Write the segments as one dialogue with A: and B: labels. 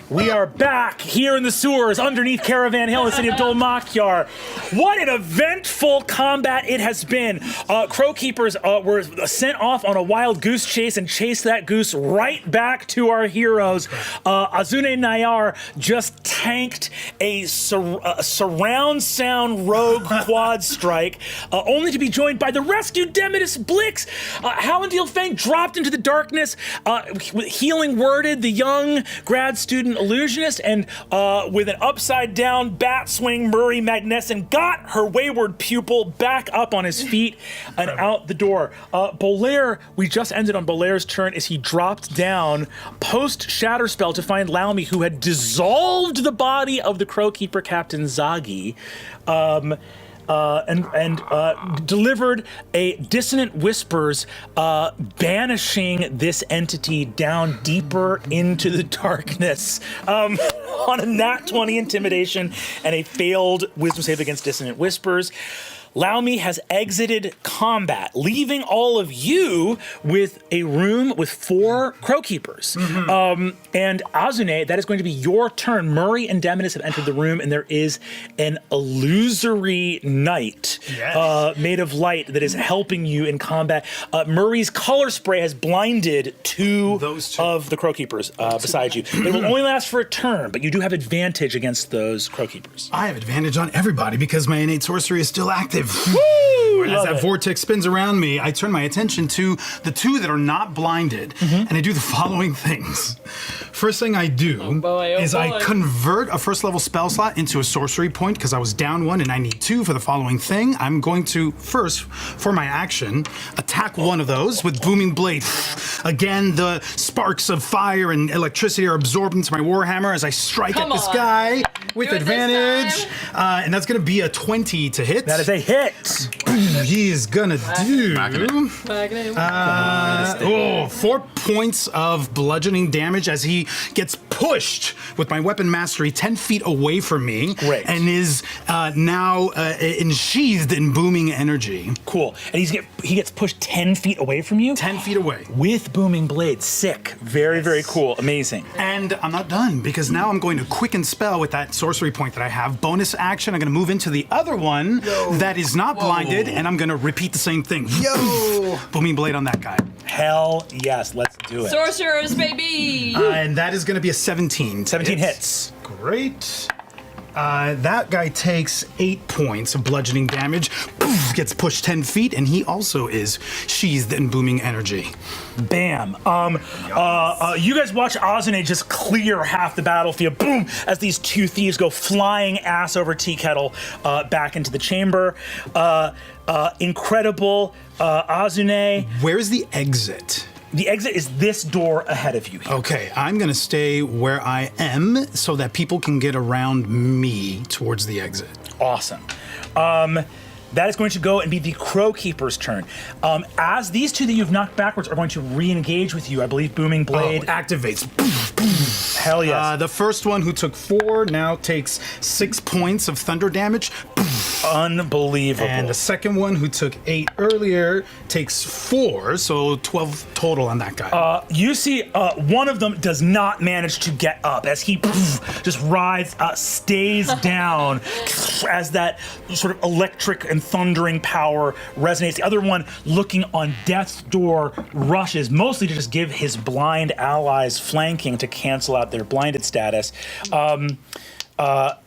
A: We are back here in the sewers underneath Caravan Hill in the city of Dol Makyar. What an eventful combat it has been. Crow Keepers were sent off on a wild goose chase and chased that goose right back to our heroes. Azune Nayar just tanked a surround sound rogue quad strike, only to be joined by the rescued Demetus Blix. Hallandil Fang dropped into the darkness, healing worded the young grad student illusionist, and with an upside down bat swing, Murray Magnessen got her wayward pupil back up on his feet and out the door. Bolaire, we just ended on Bolaire's turn as he dropped down post Shatter Spell to find Laumi, who had dissolved the body of the Crowkeeper Captain Zagi. And delivered a dissonant whispers, banishing this entity down deeper into the darkness on a nat 20 intimidation and a failed wisdom save against dissonant whispers. Laumi has exited combat, leaving all of you with a room with 4 Crow Keepers. And Azune, that is going to be your turn. Murray and Demetus have entered the room, and there is an illusory knight made of light that is helping you in combat. Murray's color spray has blinded two of the Crow Keepers beside you. It will only last for a turn, but you do have advantage against those Crow Keepers.
B: I have advantage on everybody because my innate sorcery is still active.
A: Woo!
B: As that vortex spins around me, I turn my attention to the 2 that are not blinded, and I do the following things. First thing I do is I convert a first level spell slot into a sorcery point because I was down 1 and I need 2 for the following thing. I'm going to first, for my action, attack one of those with Booming Blade. Again, the sparks of fire and electricity are absorbed into my Warhammer as I strike at this guy with advantage. And that's going to be a 20 to hit.
A: That is a hit.
B: He is gonna do 4 points of bludgeoning damage as he gets pushed with my weapon mastery 10 feet away from me.
A: Great.
B: And is now ensheathed in booming energy.
A: Cool. And he gets pushed 10 feet away from you?
B: 10 feet away.
A: With Booming Blade. Sick. Very, very cool. Amazing.
B: And I'm not done because now I'm going to quicken spell with that sorcery point that I have. Bonus action, I'm going to move into the other one that is not blinded, and I'm going to repeat the same thing. Booming Blade on that guy.
A: Hell yes. Let's do it.
C: Sorcerers, baby!
B: And that is going to be a 17.
A: 17 hits.
B: Great. That guy takes 8 points of bludgeoning damage, gets pushed 10 feet, and he also is sheathed in booming energy.
A: Bam. You guys watch Azune just clear half the battlefield, boom, as these 2 thieves go flying ass over Tea Kettle back into the chamber. Incredible. Azune.
B: Where's the exit?
A: The exit is this door ahead of you here.
B: Okay, I'm gonna stay where I am so that people can get around me towards the exit.
A: Awesome. That is going to go and be the Crow Keeper's turn. As these 2 that you've knocked backwards are going to re-engage with you, I believe Booming Blade
B: Activates.
A: Hell yes.
B: The first one who took 4 now takes 6 points of thunder damage.
A: Unbelievable.
B: And the second one who took 8 earlier takes 4, so 12 total on that guy.
A: You see one of them does not manage to get up as he just rides, stays down as that sort of electric and thundering power resonates. The other one, looking on death's door, rushes, mostly to just give his blind allies flanking to cancel out their blinded status.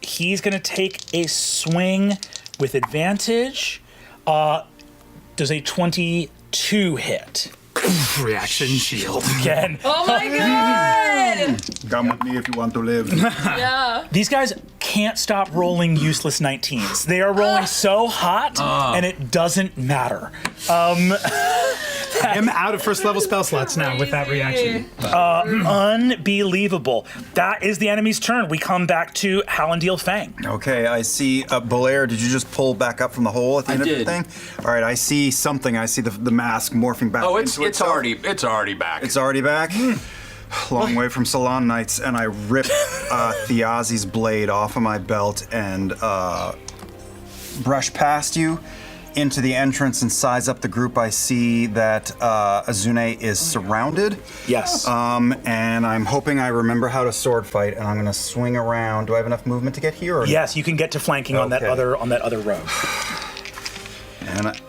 A: He's going to take a swing with advantage. Does a 22 hit?
B: Reaction shield.
A: Again.
C: Oh my god!
D: Come with me if you want to live.
C: Yeah.
A: These guys can't stop rolling useless 19s. They are rolling so hot, and it doesn't matter.
B: I am out of first level spell slots now with that reaction.
A: Unbelievable. That is the enemy's turn. We come back to Hallandil Fang.
D: Okay, I see Bolaire. Did you just pull back up from the hole at the end of the thing? All right, I see something. I see the mask morphing back.
E: Oh,
D: into
E: it's already back.
D: It's already back. Long way from Salon Knights, and I rip Thiazi's blade off of my belt and brush past you into the entrance and size up the group, I see that Azune is surrounded.
A: Yes.
D: And I'm hoping I remember how to sword fight, and I'm going to swing around. Do I have enough movement to get here? Or
A: Yes, you can get to flanking on that other row.
D: And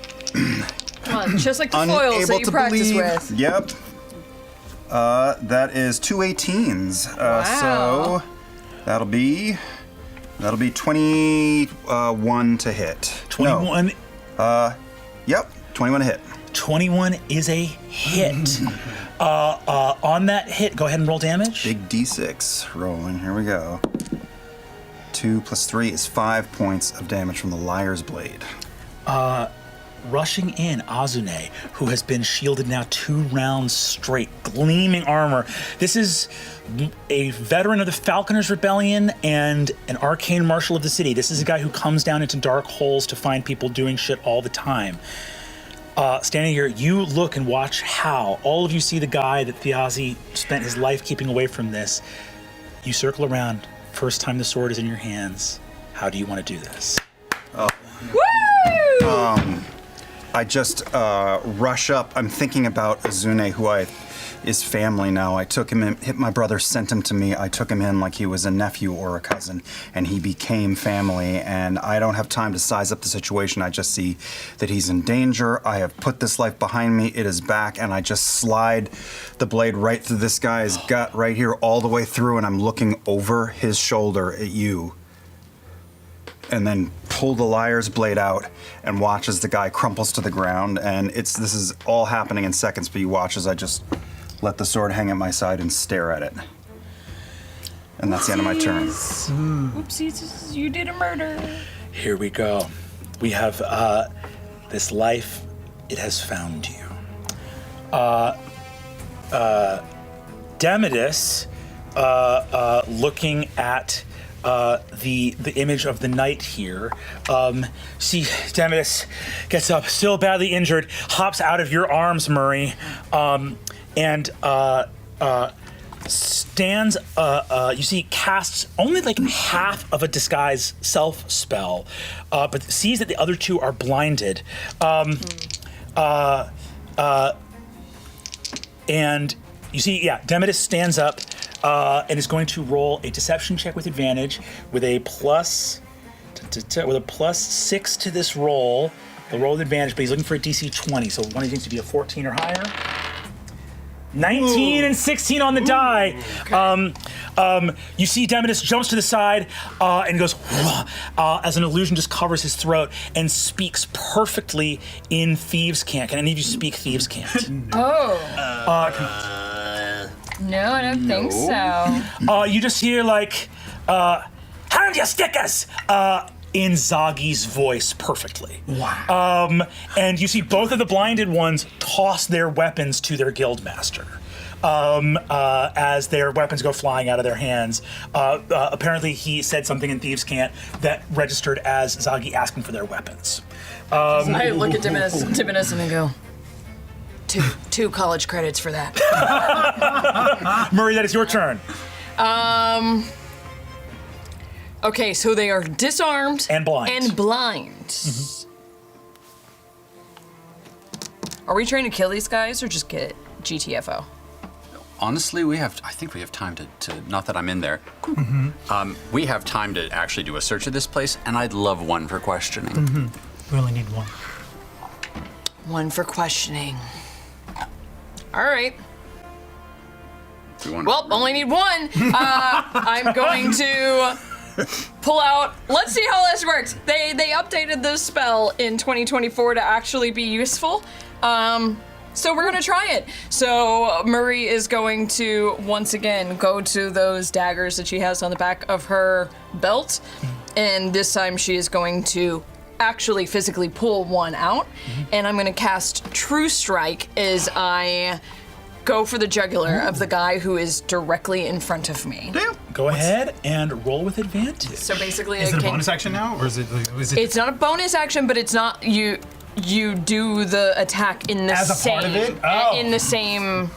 C: Come on, just like the foils that you practice with.
D: Yep. That is 2 18s. So that'll be 21 to hit.
A: 21.
D: No. Yep, 21 to hit.
A: 21 is a hit. On that hit, go ahead and roll damage.
D: Big D6 rolling. Here we go. 2 + 3 is 5 points of damage from the Liar's Blade.
A: Rushing in, Azune, who has been shielded now 2 rounds straight, gleaming armor. This is a veteran of the Falconers Rebellion and an arcane marshal of the city. This is a guy who comes down into dark holes to find people doing shit all the time. Standing here, you look and watch how all of you see the guy that Thiazi spent his life keeping away from this. You circle around. First time the sword is in your hands. How do you want to do this?
C: Woo!
D: I just rush up. I'm thinking about Azune, who is family now. I took him in, my brother sent him to me. I took him in like he was a nephew or a cousin, and he became family, and I don't have time to size up the situation. I just see that he's in danger. I have put this life behind me. It is back, and I just slide the blade right through this guy's gut right here all the way through, and I'm looking over his shoulder at you. And then pull the Liar's Blade out and watch as the guy crumples to the ground. And this is all happening in seconds, but you watch as I just let the sword hang at my side and stare at it. And that's the end of my turn.
C: Oopsies, you did a murder.
A: Here we go. We have this life. It has found you. Demidus, looking at the image of the knight here. See, Demidus gets up, still badly injured, hops out of your arms, Murray, and stands. You see, casts only like half of a disguise self spell, but sees that the other 2 are blinded. And you see, Demidus stands up. And is going to roll a deception check with advantage with a plus 6 to this roll. He'll roll with advantage, but he's looking for a DC 20, so one of these needs to be a 14 or higher. 19 and 16 on the die. Okay. You see Demidus jumps to the side and goes as an illusion just covers his throat and speaks perfectly in Thieves' Cant. Can any of you speak Thieves' Cant?
C: No, I don't think so.
A: You just hear like, "Hand your stickers!" In Zagi's voice perfectly.
B: Wow.
A: And you see both of the blinded ones toss their weapons to their guildmaster. As their weapons go flying out of their hands. Apparently he said something in Thieves' Cant that registered as Zagi asking for their weapons.
C: I look at Divinus and I go, two college credits for that.
A: Murray, that is your turn.
C: Okay, so they are disarmed
A: and blind.
C: Mm-hmm. Are we trying to kill these guys or just get GTFO?
E: Honestly, I think we have time to not that I'm in there. Mm-hmm. We have time to actually do a search of this place, and I'd love one for questioning.
B: Mm-hmm. We only need one.
C: One for questioning. All right.
E: Well,
C: only need one. I'm going to pull out. Let's see how this works. They updated this spell in 2024 to actually be useful. So we're gonna try it. So Murray is going to once again go to those daggers that she has on the back of her belt, and this time she is going to actually physically pull one out, and I'm gonna cast True Strike as I go for the jugular of the guy who is directly in front of me.
B: Damn.
A: Go ahead and roll with advantage.
C: So basically,
B: Is it a bonus action now, or is it?
C: It's not a bonus action, but it's not you. You do the attack in the
B: As a
C: same
B: part of it? Oh.
C: in the same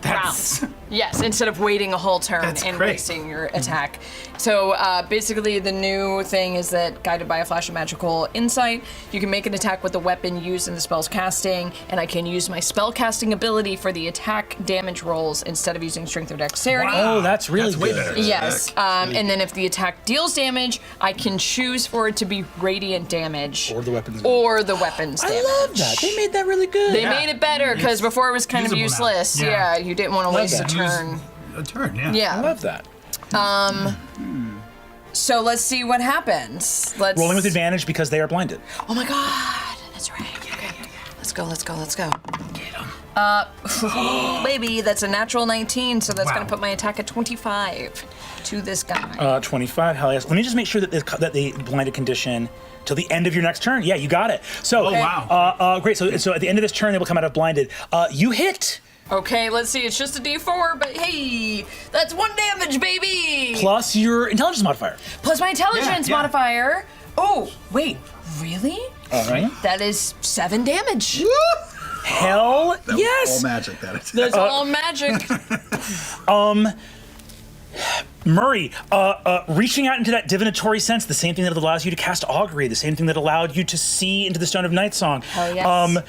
C: round. Yes, instead of waiting a whole turn
B: That's
C: and
B: great.
C: wasting your attack. So basically the new thing is that guided by a flash of magical insight, you can make an attack with the weapon used in the spell's casting, and I can use my spell casting ability for the attack damage rolls instead of using strength or dexterity.
A: Oh, that's really
B: That's way
A: good.
B: better.
C: Yes, and then if the attack deals damage, I can choose for it to be radiant damage
A: Or the weapons.
C: or the weapons damage.
A: I love that. They made that really good.
C: They made it better because before it was kind of
B: usable now.
C: useless.
B: Yeah.
C: Yeah, you didn't want to waste a
A: that.
C: turn.
B: A turn, yeah.
C: Yeah.
A: I love that.
C: So let's see what happens. Let's
A: Rolling with advantage because they are blinded.
C: Oh my god, that's right. Okay. Let's go. Baby, that's a natural 19, so that's
B: Wow.
C: gonna put my attack at 25 to this guy.
A: 25, hell yes. Let me just make sure that the blinded condition till the end of your next turn. Yeah, you got it. So,
B: Oh, wow.
A: Great. So at the end of this turn, they will come out of blinded. You hit.
C: Okay, let's see. It's just a D4, but hey, that's 1 damage, baby.
A: Plus your intelligence modifier.
C: Plus my intelligence
B: Yeah.
C: modifier. Oh, wait, really?
A: All right.
C: That is 7 damage.
A: Hell yes.
D: All magic, that is.
C: That's all magic.
A: Murray, reaching out into that divinatory sense, the same thing that allows you to cast augury, the same thing that allowed you to see into the Stone of Night Song.
C: Hell yes.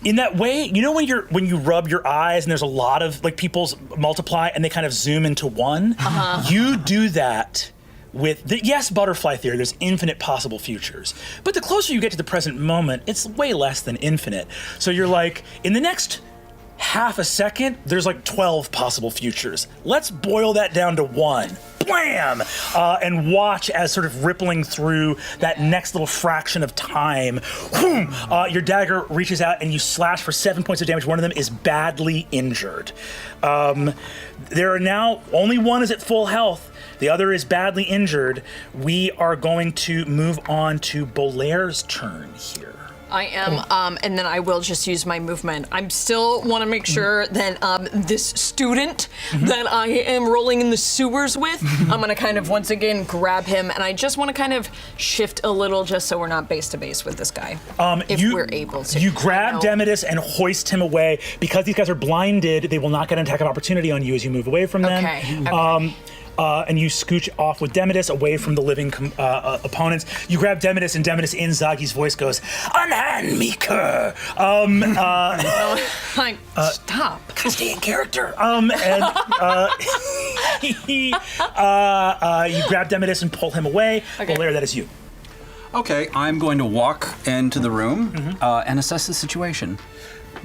A: In that way, you know when you rub your eyes and there's a lot of like people's multiply and they kind of zoom into one? You do that with the butterfly theory, there's infinite possible futures. But the closer you get to the present moment, it's way less than infinite. So you're like, in the next half a second, there's like 12 possible futures. Let's boil that down to 1. Blam! And watch as sort of rippling through that next little fraction of time, whoom, your dagger reaches out and you slash for 7 points of damage. One of them is badly injured. There are now, only one is at full health. The other is badly injured. We are going to move on to Bolaire's turn here.
C: I am, and then I will just use my movement. I still want to make sure that this student that I am rolling in the sewers with, I'm going to kind of once again grab him, and I just want to kind of shift a little just so we're not base to base with this guy. If we're able to.
A: You grab
C: I know.
A: Demidus and hoist him away. Because these guys are blinded, they will not get an attack of opportunity on you as you move away from them.
C: Okay.
A: And you scooch off with Demidus away from the living opponents. You grab Demidus, and Demidus in Zagi's voice goes, "Unhand me, cur!"
C: Like, stop.
A: Stay in character. You grab Demidus and pull him away.
C: Okay.
A: Bolaire, that is you.
E: Okay, I'm going to walk into the room and assess the situation.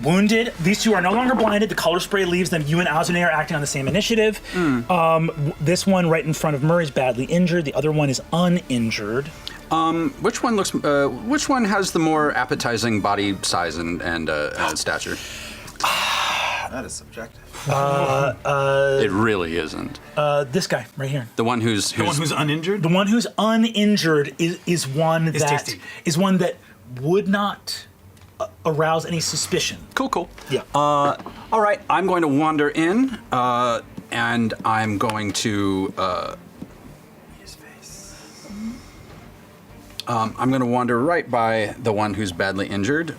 A: Wounded. These two are no longer blinded. The color spray leaves them. You and Azune are acting on the same initiative. This one right in front of Murray is badly injured. The other one is uninjured.
E: Which one looks? Which one has the more appetizing body size and stature?
D: That is subjective.
E: It really isn't.
A: This guy right here.
E: The one who's
B: The one who's uninjured?
A: The one who's uninjured is one
B: tasty.
A: that would not arouse any suspicion.
E: cool.
A: Yeah.
E: All right, I'm going to wander in, and I'm going to.
D: His face.
E: I'm going to wander right by the one who's badly injured,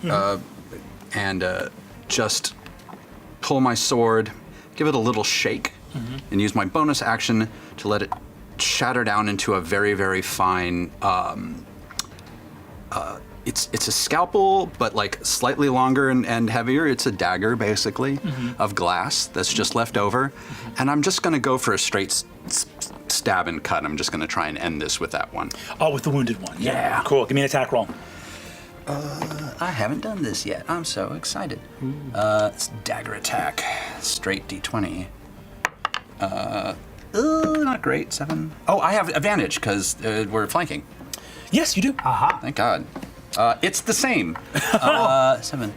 E: and just pull my sword, give it a little shake, and use my bonus action to let it shatter down into a very, very fine. It's a scalpel, but like slightly longer and heavier. It's a dagger, basically, of glass that's just left over. And I'm just going to go for a straight stab and cut. I'm just going to try and end this with that one.
A: Oh, with the wounded one.
E: Yeah.
A: Cool. Give me an attack roll.
E: I haven't done this yet. I'm so excited. It's dagger attack, straight D20. Not great. 7. Oh, I have advantage because we're flanking.
A: Yes, you do.
E: Thank God. It's the same. 7.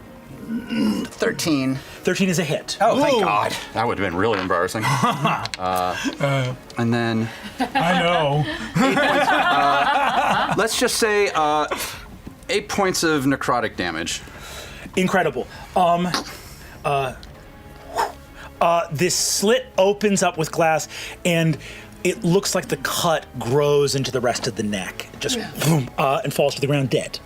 E: 13.
A: 13 is a hit.
E: Oh, thank God. That would have been really embarrassing. And then
B: I know.
E: let's just say 8 points of necrotic damage.
A: Incredible. This slit opens up with glass, and it looks like the cut grows into the rest of the neck, just boom, and falls to the ground dead.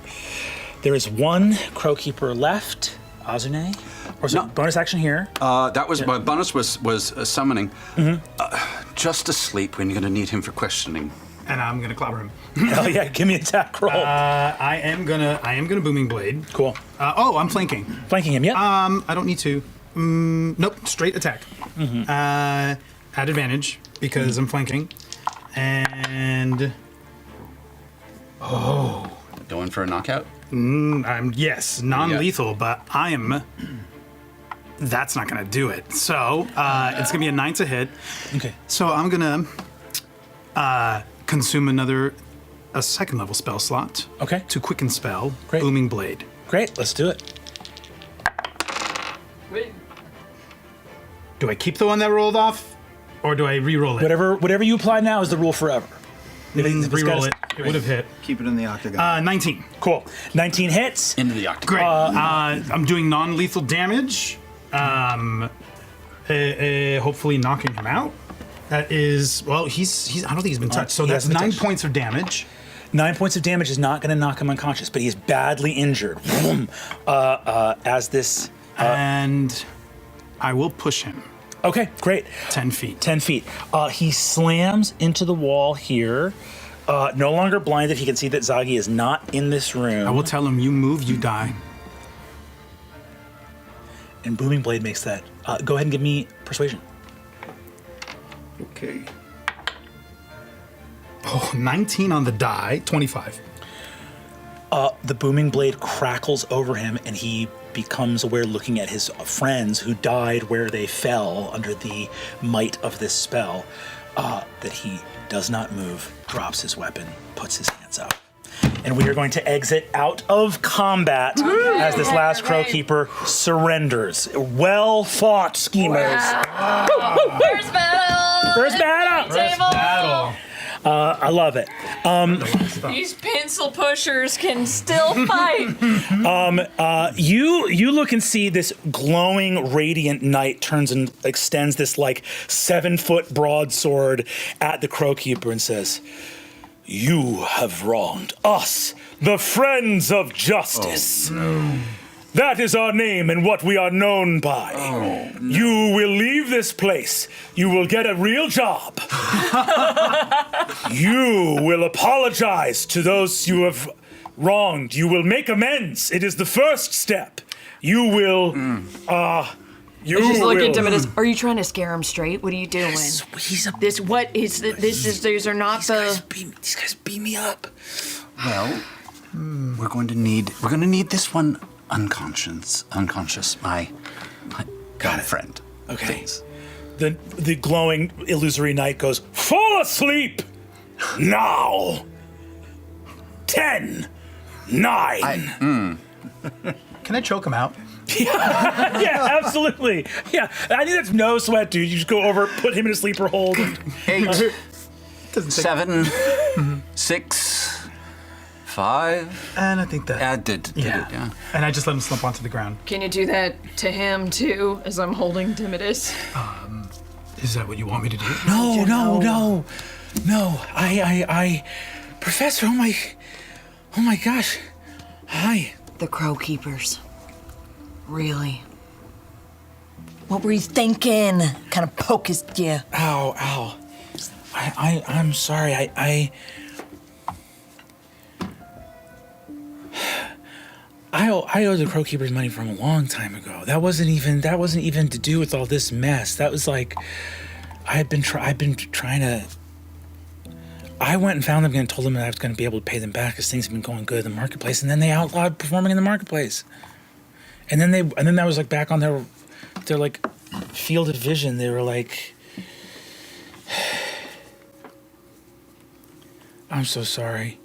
A: There is one Crowkeeper left. Azune. Or is it bonus action here?
E: That was my bonus was summoning. Just asleep when you're going to need him for questioning.
B: And I'm gonna clobber him.
A: Hell yeah, give me an attack roll.
B: I am gonna booming blade.
A: Cool.
B: I'm flanking.
A: Flanking him, yeah.
B: I don't need to. Nope, straight attack. At advantage because I'm flanking. And
E: Going for a knockout?
B: I'm non-lethal, but I am. That's not gonna do it. So it's gonna be a 9 to hit.
A: Okay.
B: So I'm gonna consume a second level spell slot.
A: Okay.
B: To quicken spell.
A: Great.
B: Booming blade.
A: Great, let's do it.
C: Wait.
B: Do I keep the one that rolled off, or do I re-roll it?
A: Whatever you apply now is the rule forever.
B: Re-roll it. It would have hit.
D: Keep it in the octagon.
B: 19.
A: Cool. 19 hits.
E: Into the octagon.
B: Great. I'm doing non-lethal damage. Hopefully knocking him out. That is, well, he's I don't think he's been touched. So
A: he
B: that's
A: hasn't been
B: 9
A: touched.
B: points of damage.
A: 9 points of damage is not going to knock him unconscious, but he is badly injured. As this.
B: And I will push him
A: Okay, great.
B: 10 feet.
A: 10 feet. He slams into the wall here. No longer blinded. He can see that Zagi is not in this room.
B: I will tell him, you move, you die.
A: And Booming Blade makes that. Go ahead and give me persuasion.
D: Okay.
B: 19 on the die, 25.
A: The Booming Blade crackles over him, and he becomes aware, looking at his friends who died where they fell under the might of this spell, that he does not move, drops his weapon, puts his hands up. And we are going to exit out of combat as this last Crow Keeper surrenders. Well fought, schemers.
C: First battle.
A: First battle.
C: Table.
A: I love it.
C: These pencil pushers can still fight.
A: You look and see this glowing, radiant knight turns and extends this like 7-foot broadsword at the Crow Keeper and says, "You have wronged us, the friends of justice. That is our name and what we are known by. You will leave this place. You will get a real job. You will apologize to those you have wronged. You will make amends. It is the first step. You will, you
C: Just look
A: will.
C: at Dimitris. Are you trying to scare him straight? What are you doing?
A: He's a,
C: This what is this is these are not the
A: these guys beat me up.
E: Well, we're going to need this one unconscious, my girlfriend.
A: Okay. The glowing illusory knight goes, "Fall asleep now. 10, 9."
B: Can I choke him out?
A: Yeah, absolutely. Yeah, I think that's no sweat, dude. You just go over, put him in a sleeper hold.
E: 8, 7, 6, 5.
B: And I think that.
E: Did it, yeah.
B: And I just let him slump onto the ground.
C: Can you do that to him too, as I'm holding Dimitris?
B: Is that what you want me to do?
A: No. I, Professor, oh my gosh. Hi.
F: The Crow Keepers. Really? What were you thinking? Kind of poked you.
A: Ow. I'm sorry. I owe the Crow Keepers money from a long time ago. That wasn't even to do with all this mess. That was like, I've been trying to. I went and found them and told them that I was going to be able to pay them back because things have been going good in the marketplace, and then they outlawed performing in the marketplace. And then I was like back on their like field of vision. They were like, "I'm so sorry."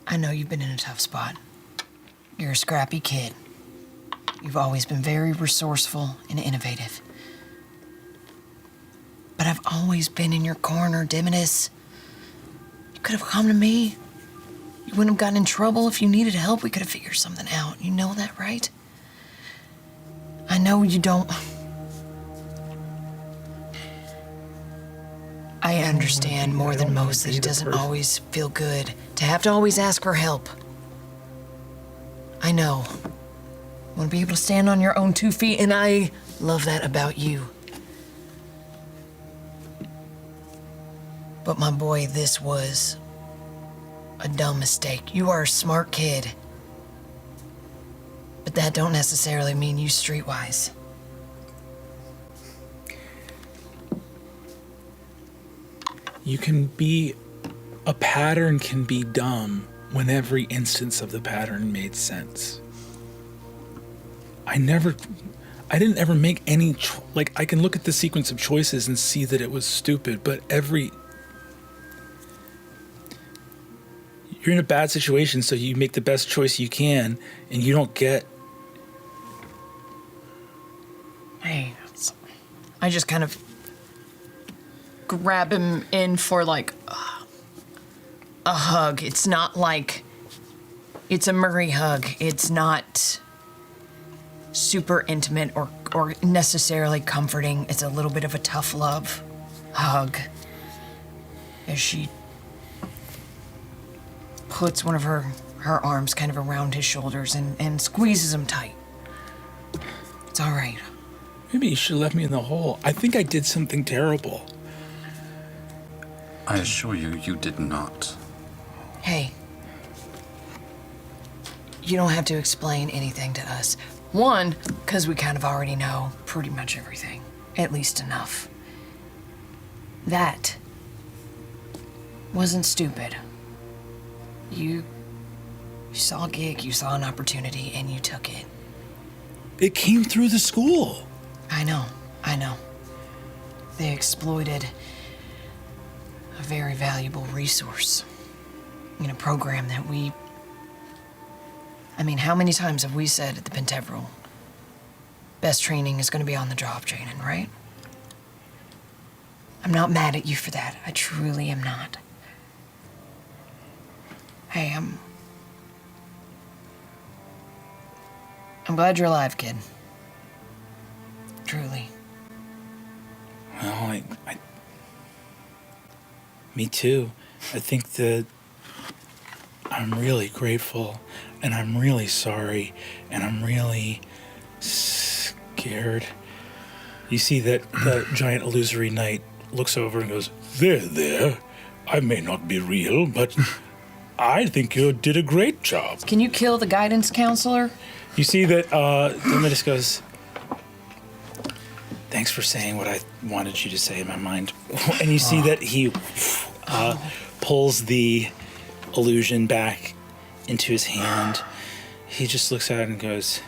F: I know you've been in a tough spot. You're a scrappy kid. You've always been very resourceful and innovative. But I've always been in your corner, Dimitris. You could have come to me. You wouldn't have gotten in trouble if you needed help. We could have figured something out. You know that, right? I know you don't. I understand more than most that it doesn't always feel good to have to always ask for help. I know. want to be able to stand on your own 2 feet, and I love that about you. But my boy, this was a dumb mistake. You are a smart kid, but that don't necessarily mean you streetwise.
A: You can be, a pattern can be dumb when every instance of the pattern made sense. I didn't ever make any, like, I can look at the sequence of choices and see that it was stupid, but you're in a bad situation, so you make the best choice you can, and you don't get.
F: Hey, I just kind of grab him in for like a hug. It's not like it's a Murray hug. It's not super intimate or necessarily comforting. It's a little bit of a tough love hug as she puts one of her arms kind of around his shoulders and squeezes him tight. It's all right.
A: Maybe you should have left me in the hole. I think I did something terrible.
E: I assure you, you did not.
F: Hey, you don't have to explain anything to us. One, because we kind of already know pretty much everything, at least enough. That wasn't stupid. You saw a gig, you saw an opportunity, and you took it.
A: It came through the school.
F: I know. They exploited a very valuable resource in a program that I mean, how many times have we said at the Penteveral, best training is going to be on the job training, right? I'm not mad at you for that. I truly am not. Hey, I'm glad you're alive, kid. Truly.
A: Well, me too. I think that I'm really grateful, and I'm really sorry, and I'm really scared. You see that the giant illusory knight looks over and goes, There. I may not be real, but I think you did a great job.
F: Can you kill the guidance counselor?
A: You see that Domitus goes, Thanks for saying what I wanted you to say in my mind. And you see that he pulls the illusion back into his hand. He just looks at it and goes,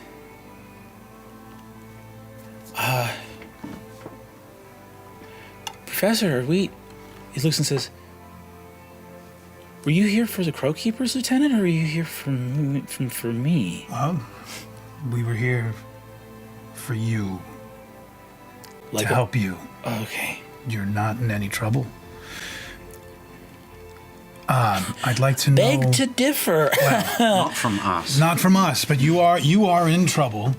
A: Professor, he looks and says, were you here for the Crow Keepers, Lieutenant, or are you here for me?
B: We were here for you.
A: Like
B: to help you.
A: Okay.
B: You're not in any trouble. I'd like to know.
A: Beg to differ.
E: Not from us.
B: Not from us, but you are in trouble.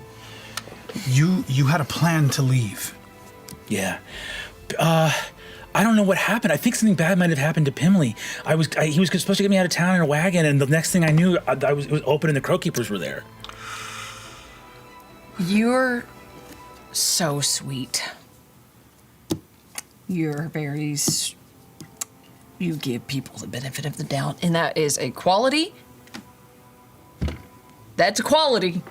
B: You had a plan to leave.
A: Yeah. I don't know what happened. I think something bad might have happened to Pimley. He was supposed to get me out of town in a wagon, and the next thing I knew, it was open and the Crow Keepers were there.
F: You're so sweet. You're you give people the benefit of the doubt, and that is a quality. That's a quality.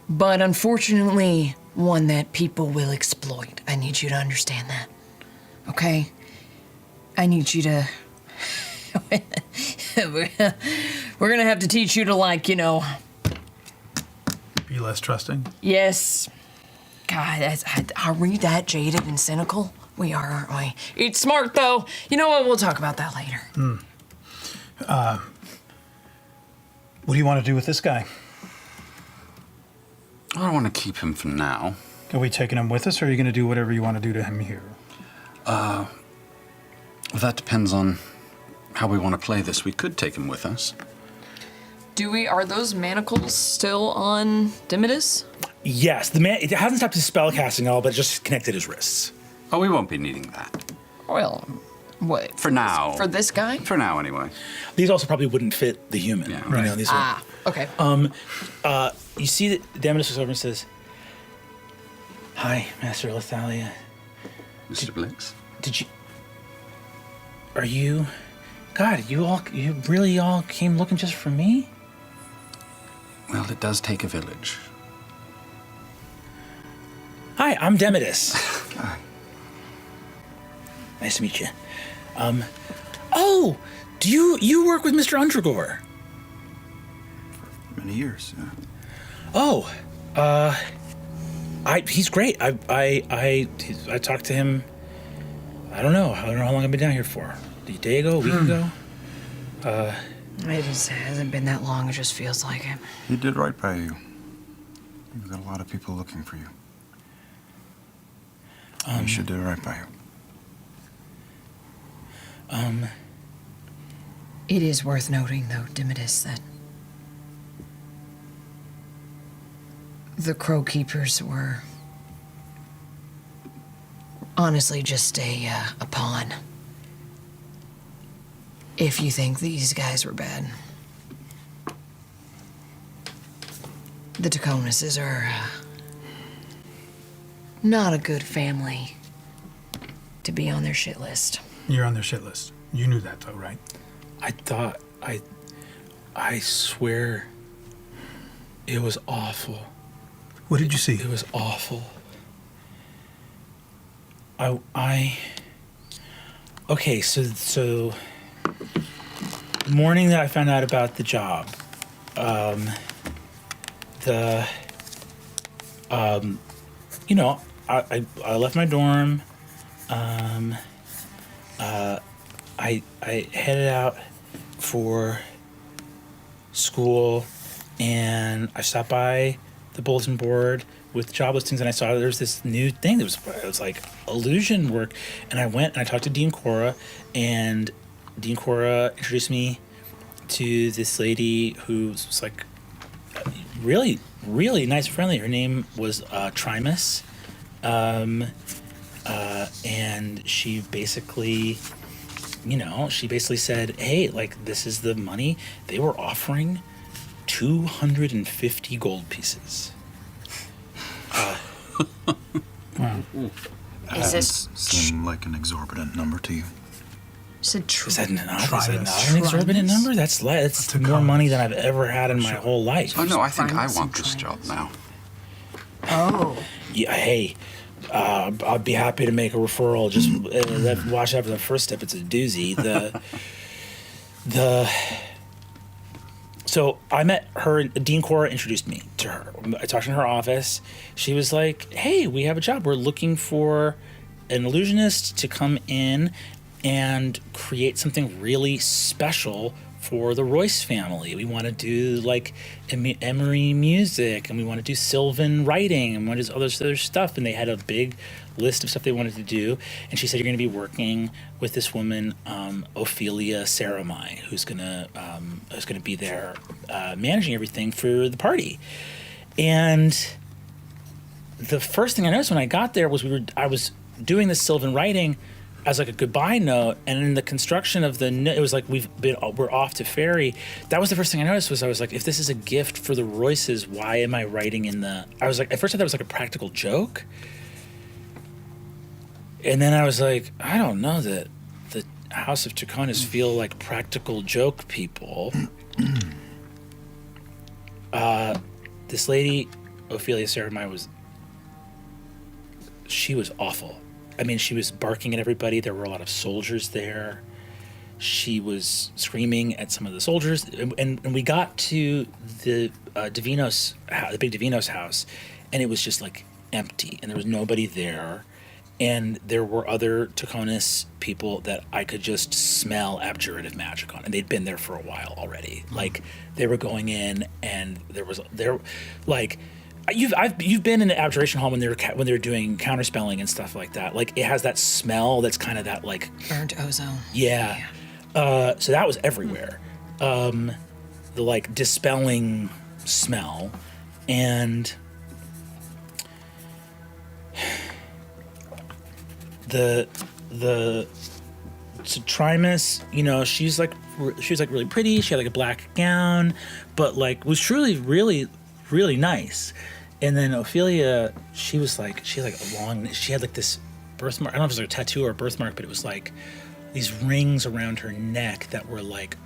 F: But unfortunately, one that people will exploit. I need you to understand that. Okay? I need you to... We're gonna have to teach you to,
B: Be less trusting.
F: Yes. God, are we that jaded and cynical? We are, aren't we? It's smart, though. You know what? We'll talk about that later.
B: What do you want to do with this guy?
E: I don't want to keep him for now.
B: Are we taking him with us, or are you going to do whatever you want to do to him here?
E: That depends on how we want to play this. We could take him with us.
C: Are those manacles still on Dimitis?
A: Yes, it hasn't stopped his spell casting at all, but it just connected his wrists.
E: Oh, we won't be needing that.
C: Well, what?
E: For now.
C: For this guy?
E: For now, anyway.
A: These also probably wouldn't fit the human.
E: Yeah,
A: You know,
E: right.
A: these are,
C: Okay.
A: You see that Demetus looks over and says, "Hi, Master Lethalia.
E: Mr. Blix.
A: Did you? Are you? God, you really all came looking just for me?"
E: Well, it does take a village.
A: Hi, I'm Demetus. Nice to meet you. Oh, do you work with Mr. Undragor?
D: Many years. Yeah.
A: Oh, he's great. I talked to him. I don't know how long I've been down here for. A day ago, a week ago.
F: It just hasn't been that long. It just feels like it.
D: He did right by you. You've got a lot of people looking for you. He should do right by you.
F: It is worth noting, though, Demetus, that the Crow Keepers were honestly just a pawn. If you think these guys were bad. The Taconuses are not a good family to be on their shit list.
B: You're on their shit list. You knew that, though, right?
A: I swear, it was awful.
B: What did you see?
A: It was awful. Okay, so the morning that I found out about the job, I left my dorm. I headed out for school, and I stopped by the bulletin board with job listings, and I saw there's this new thing that was like illusion work, and I went and I talked to Dean Cora, and Dean Cora introduced me to this lady who was like really, really nice and friendly. Her name was Trimus, and she basically said, "Hey, like, this is the money." They were offering 250 gold pieces.
F: Is this
D: Seem like an exorbitant number to you?
F: said true?
A: Is that not
B: Trimus.
A: an exorbitant number? That's
B: a
A: more
B: common-
A: money than I've ever had in my whole life.
E: Oh, no, I think I
F: Triumphs
E: want
F: and
E: this job now.
F: Oh,
A: Yeah, hey, I'd be happy to make a referral. Just watch out for the first step. It's a doozy. So I met her. Dean Cora introduced me to her. I talked in her office. She was like, "Hey, we have a job. We're looking for an illusionist to come in and create something really special for the Royce family. We want to do like Emery music, and we want to do Sylvan writing, and we want to do all this other stuff." And they had a big list of stuff they wanted to do. And she said, "You're going to be working with this woman, Ophelia Saramai, who's going to be there managing everything for the party." And the first thing I noticed when I got there was I was doing this Sylvan writing as like a goodbye note, and in the construction of it was like we're off to Ferry. That was the first thing I noticed. I was like, if this is a gift for the Royces, why am I writing in the? I was like, at first I thought it was like a practical joke, and then I was like, I don't know that the House of Taconis feel like practical joke people. This lady, Ophelia Saramai, she was awful. I mean, she was barking at everybody. There were a lot of soldiers there. She was screaming at some of the soldiers. And we got to the Divinos, the big Divinos house, and it was just like empty, and there was nobody there. And there were other Taconis people that I could just smell abjurative magic on, and they'd been there for a while already. Like, they were going in, and you've been in the abjuration hall when they're doing counterspelling and stuff like that. Like, it has that smell that's kind of that like
F: burnt ozone.
A: Yeah. So that was everywhere. The like dispelling smell, and the so Trimus, you know, she was like really pretty. She had like a black gown, but like was truly really, really nice. And then Ophelia, she had like this birthmark. I don't know if it was like a tattoo or a birthmark, but it was like these rings around her neck that were like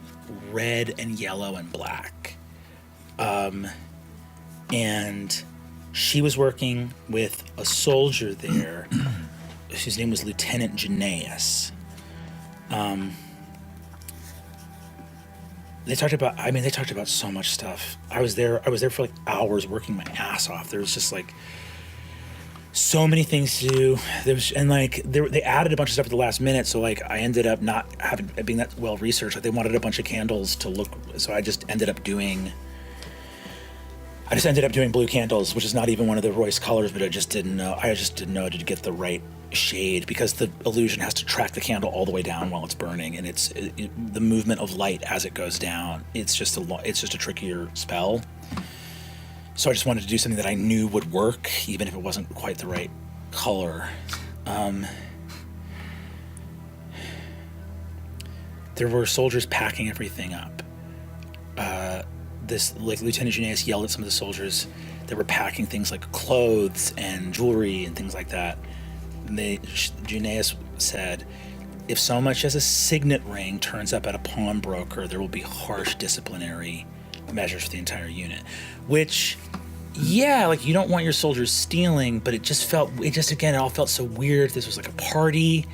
A: red and yellow and black. And she was working with a soldier there. His name was Lieutenant Janaeus. They talked about so much stuff. I was there for like hours working my ass off. There was just like so many things to do. They added a bunch of stuff at the last minute, so like I ended up not being that well researched. Like they wanted a bunch of candles to look, so I just ended up doing blue candles, which is not even one of the Royce colors, but I just didn't know to get the right shade, because the illusion has to track the candle all the way down while it's burning, and the movement of light as it goes down. It's just a trickier spell. So I just wanted to do something that I knew would work, even if it wasn't quite the right color. There were soldiers packing everything up. Lieutenant Janaeus yelled at some of the soldiers that were packing things like clothes and jewelry and things like that. Janaeus said, if so much as a signet ring turns up at a pawnbroker, there will be harsh disciplinary measures for the entire unit. Which, yeah, like you don't want your soldiers stealing, but it all felt so weird. This was like a party.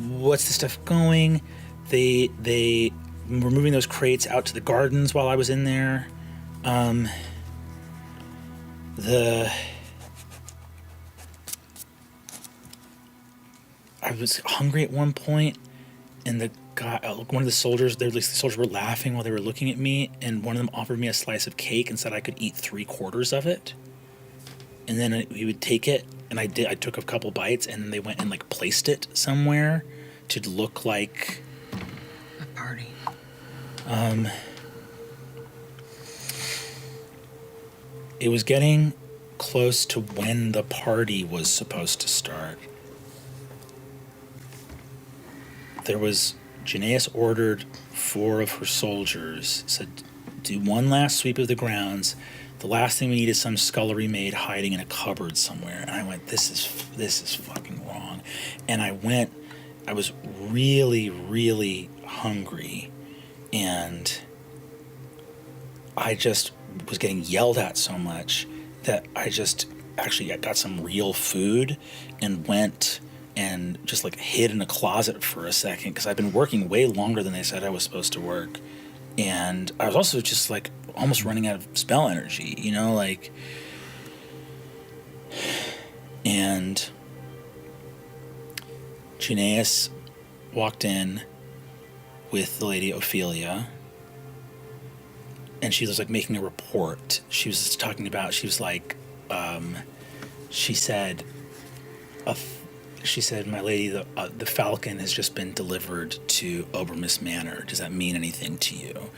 A: What's the stuff going? They were moving those crates out to the gardens while I was in there. I was hungry at one point, and one of the soldiers were laughing while they were looking at me, and one of them offered me a slice of cake and said I could eat 3/4 of it. And then he would take it, and I did. I took a couple bites, and then they went and like placed it somewhere to look like
F: A party.
A: It was getting close to when the party was supposed to start. Janaeus ordered 4 of her soldiers, said, do one last sweep of the grounds. The last thing we need is some scullery maid hiding in a cupboard somewhere. And I went, this is fucking wrong. And I was really, really hungry. And I just was getting yelled at so much that I just actually got some real food and went and just like hid in a closet for a second, because I've been working way longer than they said I was supposed to work. And I was also just like almost running out of spell energy, you know, like. And Janaeus walked in with the lady Ophelia, and she was like making a report. She was talking about, she was like, she said, my lady, the falcon has just been delivered to Obermis Manor. Does that mean anything to you?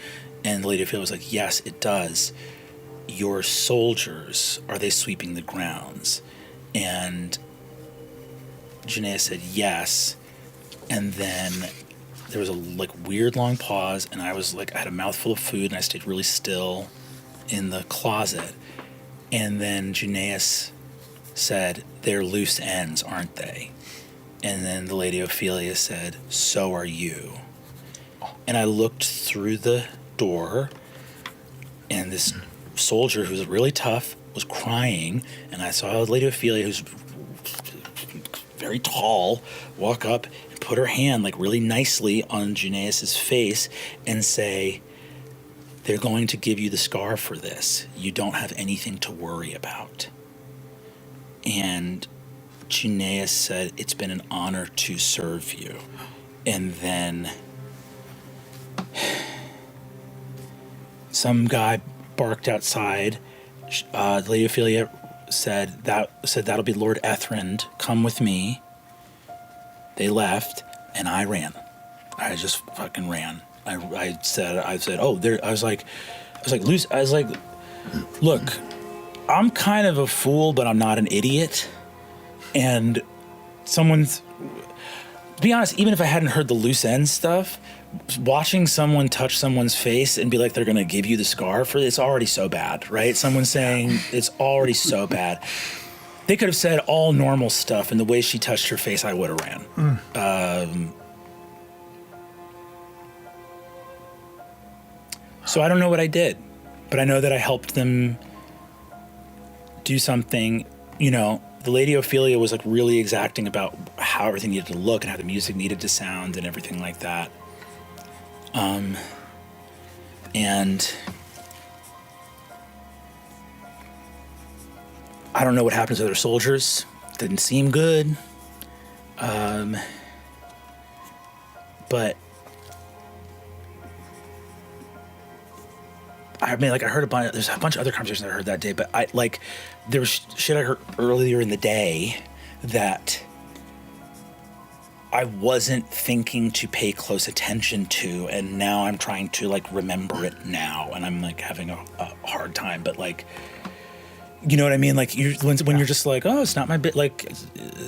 A: And the lady Ophelia was like, yes, it does. Your soldiers, are they sweeping the grounds? And Janaeus said yes. And then there was a like weird long pause, and I was like, I had a mouthful of food, and I stayed really still in the closet. And then Janaeus said, they're loose ends, aren't they? And then the lady Ophelia said, so are you. And I looked through the door, and this soldier who was really tough was crying, and I saw Lady Ophelia, who's very tall, walk up and put her hand like really nicely on Janaeus's face and say, they're going to give you the scar for this. You don't have anything to worry about. And Janaeus said, it's been an honor to serve you. And then some guy barked outside. Lady Ophelia said that'll be Lord Ethrend. Come with me. They left, and I ran. I just fucking ran. I said, oh, there. I was like, look, I'm kind of a fool, but I'm not an idiot. And To be honest, even if I hadn't heard the loose end stuff, watching someone touch someone's face and be like they're gonna give you the scarf, it's already so bad, right? Someone saying it's already so bad. They could have said all normal stuff, and the way she touched her face, I would have ran. So I don't know what I did, but I know that I helped them do something. You know, the Lady Ophelia was like really exacting about how everything needed to look and how the music needed to sound and everything like that. And I don't know what happened to other soldiers. Didn't seem good. But I mean, like I heard there's a bunch of other conversations I heard that day, but there was shit I heard earlier in the day that I wasn't thinking to pay close attention to, and now I'm trying to like remember it now, and I'm like having a hard time. But like, you know what I mean? Like when you're just like, oh, it's not my bit, like,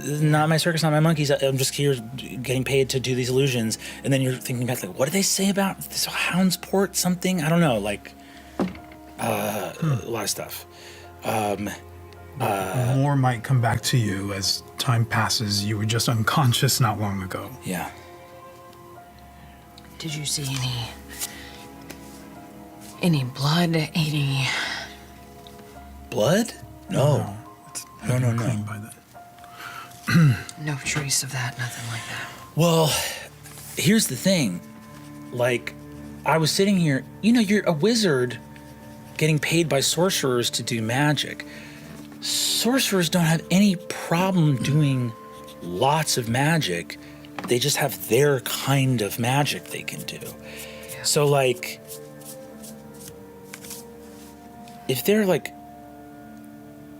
A: not my circus, not my monkeys. I'm just here getting paid to do these illusions, and then you're thinking back like, what did they say about this Houndsport something? I don't know, like a lot of stuff.
B: More might come back to you as time passes. You were just unconscious not long ago.
A: Yeah.
F: Did you see any blood? Any
A: Blood? No. No.
B: Clean by then.
F: no trace of that? Nothing like that.
A: Well, here's the thing. Like, I was sitting here, you know, you're a wizard getting paid by sorcerers to do magic. Sorcerers don't have any problem doing lots of magic. They just have their kind of magic they can do.
F: Yeah.
A: So, like, if they're, like,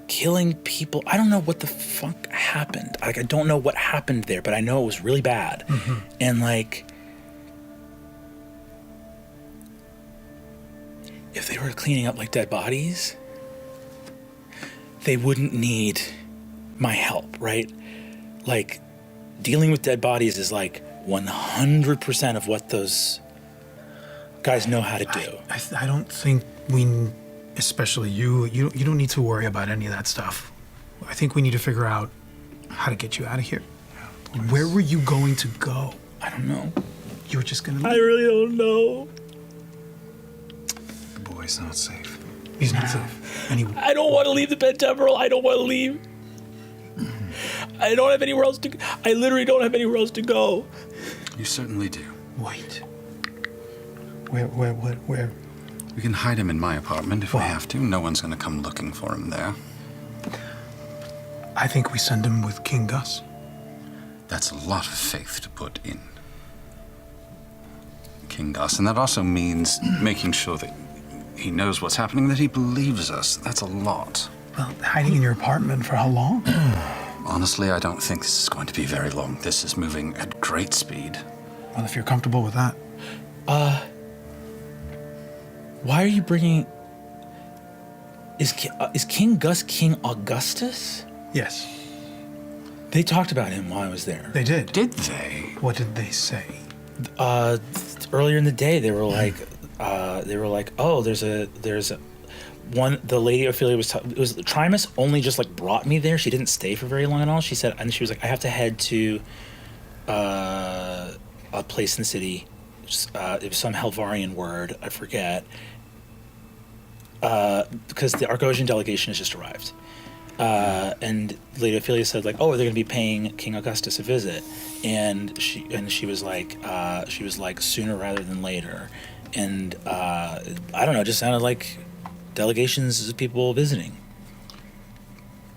A: killing people, I don't know what the fuck happened. Like, I don't know what happened there, but I know it was really bad. Mm-hmm. And, like, if they were cleaning up, like, dead bodies, they wouldn't need my help, right? Like, dealing with dead bodies is like 100% of what those guys know how to do.
B: I don't think especially you don't need to worry about any of that stuff. I think we need to figure out how to get you out of here. Where were you going to go?
A: I don't know.
B: You were just gonna
A: I really don't know.
D: The boy's not safe.
B: He's not safe.
A: I don't want to leave the Pentemporal. I don't want to leave. I don't have anywhere else to go. I literally don't have anywhere else to go.
E: You certainly do.
B: Wait. Where?
E: We can hide him in my apartment if we have to. No one's going to come looking for him there.
B: I think we send him with King Gus.
E: That's a lot of faith to put in King Gus, and that also means making sure that he knows what's happening, that he believes us. That's a lot.
B: Well, hiding in your apartment for how long?
E: Honestly, I don't think this is going to be very long. This is moving at great speed.
B: Well, if you're comfortable with that.
A: Why are you bringing... Is King Gus King Augustus?
B: Yes.
A: They talked about him while I was there.
B: They did.
E: Did they?
B: What did they say?
A: Earlier in the day, they were like, oh, there's a one. The Lady Ophelia was. It was Trimus only just like brought me there. She didn't stay for very long at all. She said, and she was like, I have to head to a place in the city. It was some Helvarian word, I forget. Because the Argosian delegation has just arrived. And Lady Ophelia said, like, oh, they're going to be paying King Augustus a visit, and she was like, sooner rather than later, and I don't know, it just sounded like delegations of people visiting.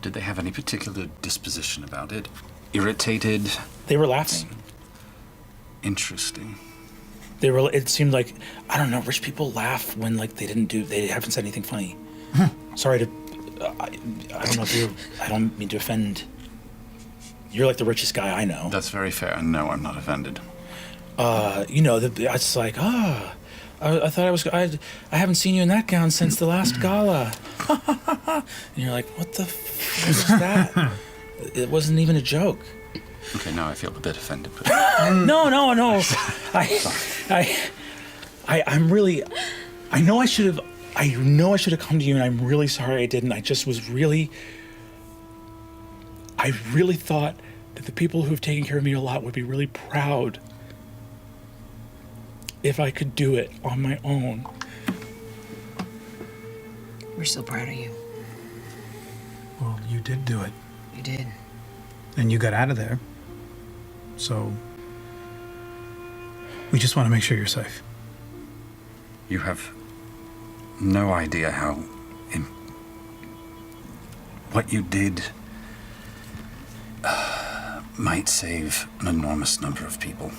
E: Did they have any particular disposition about it? Irritated?
A: They were laughing.
E: Interesting.
A: It seemed like, I don't know, rich people laugh when like they haven't said anything funny. Sorry to. I don't know if I don't mean to offend. You're like the richest guy I know.
E: That's very fair. No, I'm not offended.
A: It's like, I thought I haven't seen you in that gown since the last gala. And you're like, what the f was that? It wasn't even a joke.
E: Okay, now I feel a bit offended. But
A: No. I'm really. I know I should have come to you, and I'm really sorry I didn't. I just was really. I really thought that the people who've taken care of me a lot would be really proud if I could do it on my own.
F: We're so proud of you.
B: Well, you did do it.
F: You did.
B: And you got out of there. So we just want to make sure you're safe.
E: you have no idea how what you did might save an enormous number of people.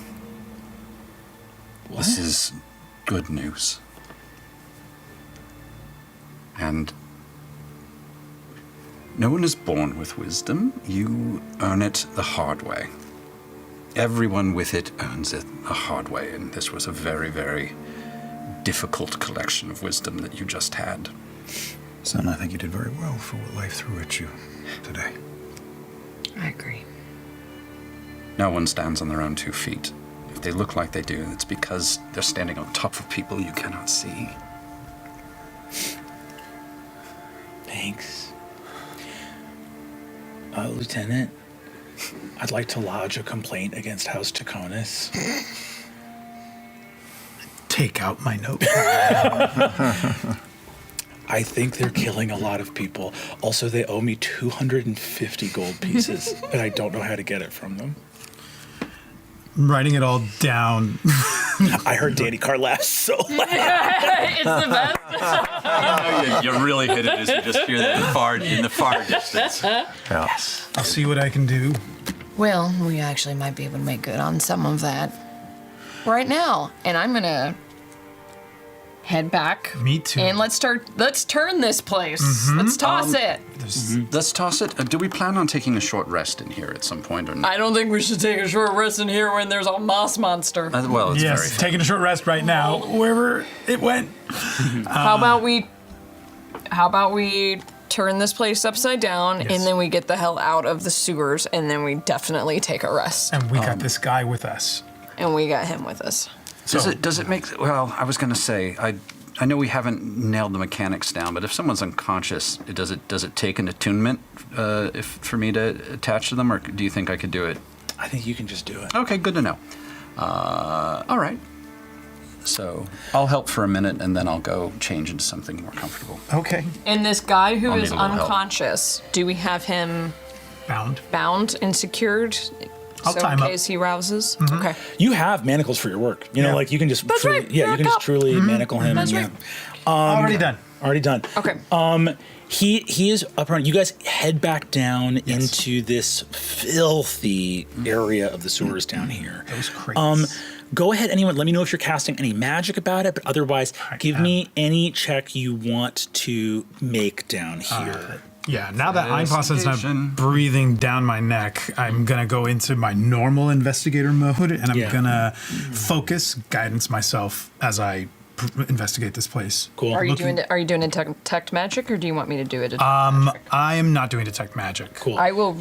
A: What?
E: This is good news. And no one is born with wisdom. You earn it the hard way. Everyone with it earns it the hard way, and this was a very, very difficult collection of wisdom that you just had.
D: Son, I think you did very well for what life threw at you today.
F: I agree.
E: No one stands on their own 2 feet. If they look like they do, it's because they're standing on top of people you cannot see.
A: Thanks. Lieutenant, I'd like to lodge a complaint against House Taconis.
B: Take out my note.
A: I think they're killing a lot of people. Also, they owe me 250 gold pieces, and I don't know how to get it from them.
B: I'm writing it all down.
A: I heard Danny Carr laugh so loud.
C: It's the best.
E: You really hit it as you just hear that in the far distance.
D: Yes.
B: I'll see what I can do.
F: Well, we actually might be able to make good on some of that right now. And I'm gonna head back.
B: Me too.
F: And let's turn this place. Let's toss it.
E: Let's toss it. Do we plan on taking a short rest in here at some point or not?
C: I don't think we should take a short rest in here when there's a moss monster.
E: Well, it's very
B: Yes,
E: fun.
B: taking a short rest right now, wherever it went.
C: How about we turn this place upside down
B: Yes.
C: and then we get the hell out of the sewers and then we definitely take a rest.
B: And we got this guy with us.
C: And we got him with us.
E: Does it make? Well, I was going to say I know we haven't nailed the mechanics down, but if someone's unconscious, does it take an attunement for me to attach to them, or do you think I could do it?
A: I think you can just do it.
E: Okay, good to know. All right. So I'll help for a minute, and then I'll go change into something more comfortable.
B: Okay.
C: And this guy who
E: I'll
C: is
E: need a little help.
C: unconscious, do we have him
B: Bound.
C: bound and secured?
B: I'll
C: so
B: tie
C: in
B: him up.
C: case he rouses? Okay.
A: You have manacles for your work. You know,
B: Yeah.
A: like you can just
C: That's
A: truly,
C: right.
A: yeah, you can just truly manacle him.
C: That's
A: and,
C: right.
B: Already done.
A: Already done.
C: Okay.
A: He is up front. You guys head back down into this filthy area of the sewers down here.
B: Those crates.
A: Go ahead, anyone. Let me know if you're casting any magic about it, but otherwise, give me any check you want to make down here.
B: Yeah, now that Einpassen's
E: Investigation.
B: not breathing down my neck, I'm gonna go into my normal investigator mode, and I'm
A: Yeah.
B: gonna focus, guidance myself as I investigate this place.
A: Cool.
C: Are you
B: Looking-
C: doing detect magic, or do you want me to do it?
B: I am not doing detect magic.
A: Cool.
C: I will.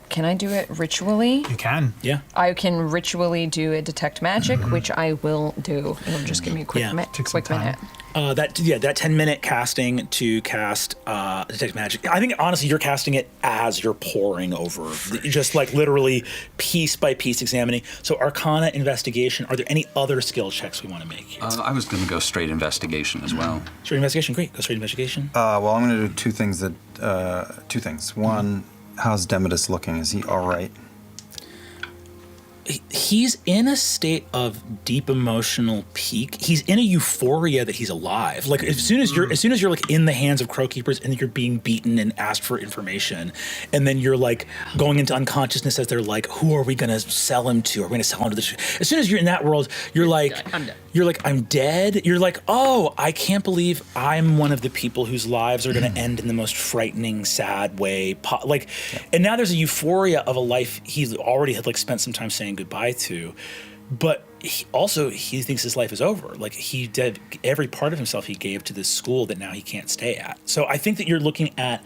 C: Can I do it ritually?
B: You can.
A: Yeah.
C: I can ritually do a detect magic, which I will do. It'll just give me a quick,
A: Yeah.
B: Take some time.
C: minute.
A: That 10-minute casting to cast detect magic. I think honestly, you're casting it as you're pouring over, just like literally piece by piece examining. So Arcana, investigation. Are there any other skill checks we want to make here?
E: I was going to go straight investigation as well.
A: Straight investigation, great. Go straight investigation.
D: Well, I'm going to do two things. One, how's Demidus looking? Is he all right?
A: He's in a state of deep emotional peak. He's in a euphoria that he's alive. Like as soon as you're like in the hands of crow keepers and you're being beaten and asked for information, and then you're like going into unconsciousness as they're like, who are we gonna sell him to? Are we gonna sell him to this? As soon as you're in that world, you're like,
C: I'm dead.
A: You're like, I'm dead. You're like, oh, I can't believe I'm one of the people whose lives are gonna end in the most frightening, sad way. And now there's a euphoria of a life he's already had like spent some time saying goodbye to, but he thinks his life is over. Like he did every part of himself he gave to this school that now he can't stay at. So I think that you're looking at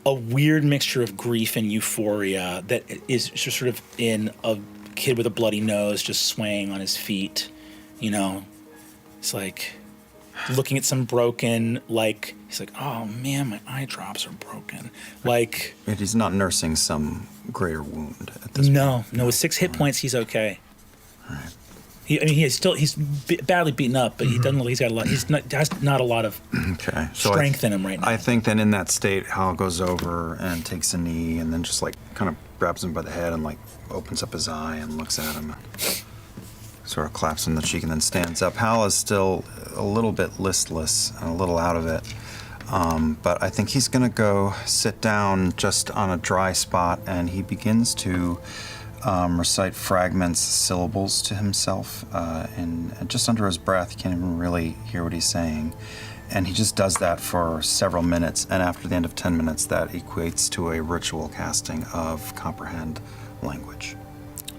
A: a weird mixture of grief and euphoria that is just sort of in a kid with a bloody nose just swaying on his feet. You know, it's like looking at some broken, like, he's like, oh man, my eye drops are broken. Like,
D: But he's not nursing some greater wound at this
A: no, with 6 hit points, he's okay.
D: All right.
A: He's badly beaten up, but he doesn't look, he's got a lot, has not a lot of
D: Okay. So
A: strength in him right now.
D: I think then in that state, Hal goes over and takes a knee and then just like kind of grabs him by the head and like opens up his eye and looks at him. Sort of claps him on the cheek and then stands up. Hal is still a little bit listless and a little out of it. But I think he's going to go sit down just on a dry spot and he begins to recite fragments, syllables to himself. And just under his breath, you can't even really hear what he's saying. And he just does that for several minutes. And after the end of 10 minutes, that equates to a ritual casting of comprehend language.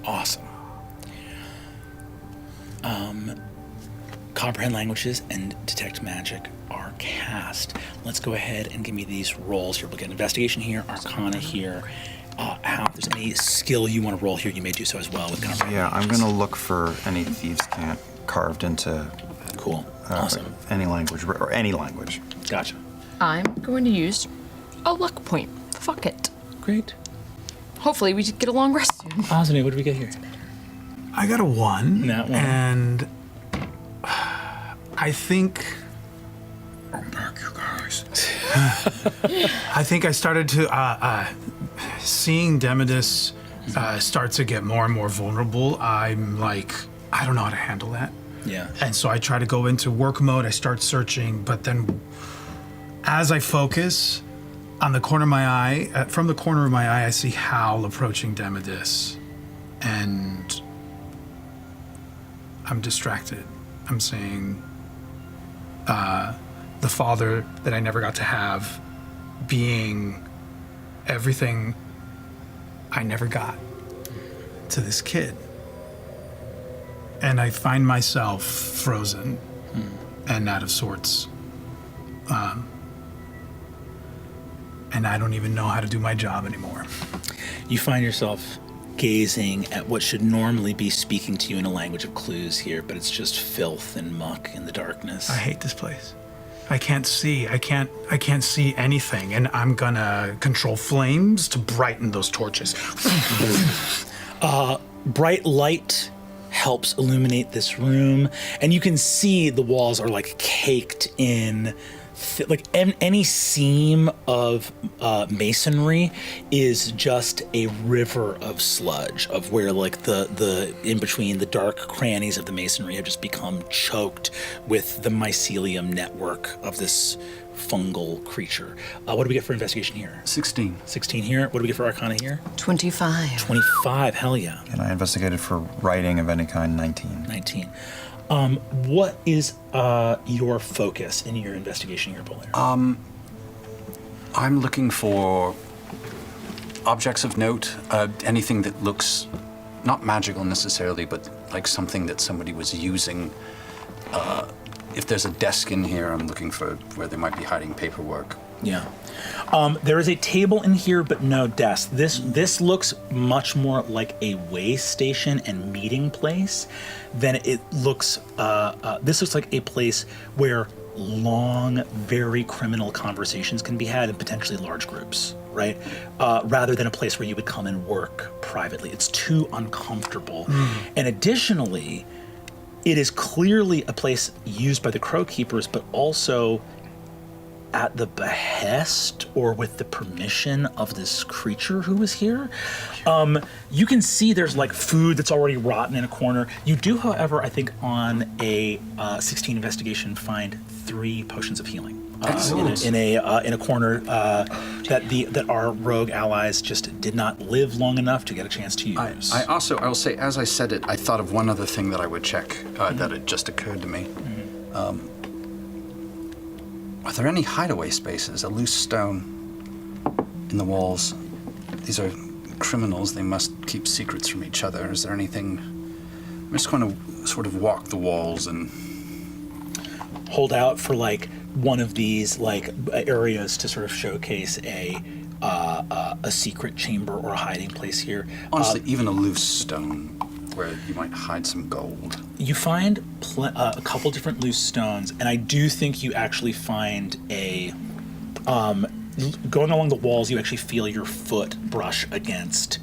A: Awesome. Comprehend languages and detect magic are cast. Let's go ahead and give me these rolls here. We'll get investigation here, arcana here. How, if there's any skill you want to roll here, you may do so as well with comprehend.
D: Yeah, I'm going to look for any thieves' cant carved into
A: Cool. Awesome.
D: any language, or any language.
A: Gotcha.
C: I'm going to use a luck point. Fuck it.
A: Great.
C: Hopefully we get a long rest soon.
A: Asune, what do we get here?
B: I got a 1.
A: That one.
B: And I think.
D: I'm back, you guys.
B: I think I started to seeing Demidus start to get more and more vulnerable. I'm like, I don't know how to handle that.
A: Yeah.
B: And so I try to go into work mode. I start searching, but then as I focus on the corner of my eye, from the corner of my eye, I see Hal approaching Demidus, and I'm distracted. I'm saying, the father that I never got to have, being everything I never got to this kid. And I find myself frozen and out of sorts. And I don't even know how to do my job anymore.
A: You find yourself gazing at what should normally be speaking to you in a language of clues here, but it's just filth and muck in the darkness.
B: I hate this place. I can't see. I can't see anything, and I'm gonna control flames to brighten those torches.
A: Bright light helps illuminate this room, and you can see the walls are like caked in like any seam of masonry is just a river of sludge, of where like the in between the dark crannies of the masonry have just become choked with the mycelium network of this fungal creature. What do we get for investigation here?
E: 16.
A: 16 here. What do we get for arcana here?
F: 25.
A: 25. Hell yeah.
D: And I investigated for writing of any kind, 19.
A: 19. What is your focus in your investigation here, Bolair?
E: I'm looking for objects of note, anything that looks not magical necessarily, but like something that somebody was using. If there's a desk in here, I'm looking for where they might be hiding paperwork.
A: Yeah. There is a table in here, but no desk. This looks much more like a way station and meeting place than it looks. This looks like a place where long, very criminal conversations can be had in potentially large groups, right? Rather than a place where you would come and work privately. It's too uncomfortable. And additionally, it is clearly a place used by the Crow Keepers, but also at the behest or with the permission of this creature who was here. You can see there's like food that's already rotten in a corner. You do, however, I think on a 16 investigation, find 3 potions of healing in a corner that our rogue allies just did not live long enough to get a chance to use.
E: I will say, as I said it, I thought of one other thing that I would check that had just occurred to me. Are there any hideaway spaces, a loose stone in the walls? These are criminals. They must keep secrets from each other. Is there anything? I'm just going to sort of walk the walls and
A: hold out for like one of these like areas to sort of showcase a secret chamber or a hiding place here.
E: Honestly, even a loose stone where you might hide some gold.
A: You find a couple different loose stones, and I do think you actually find going along the walls, you actually feel your foot brush against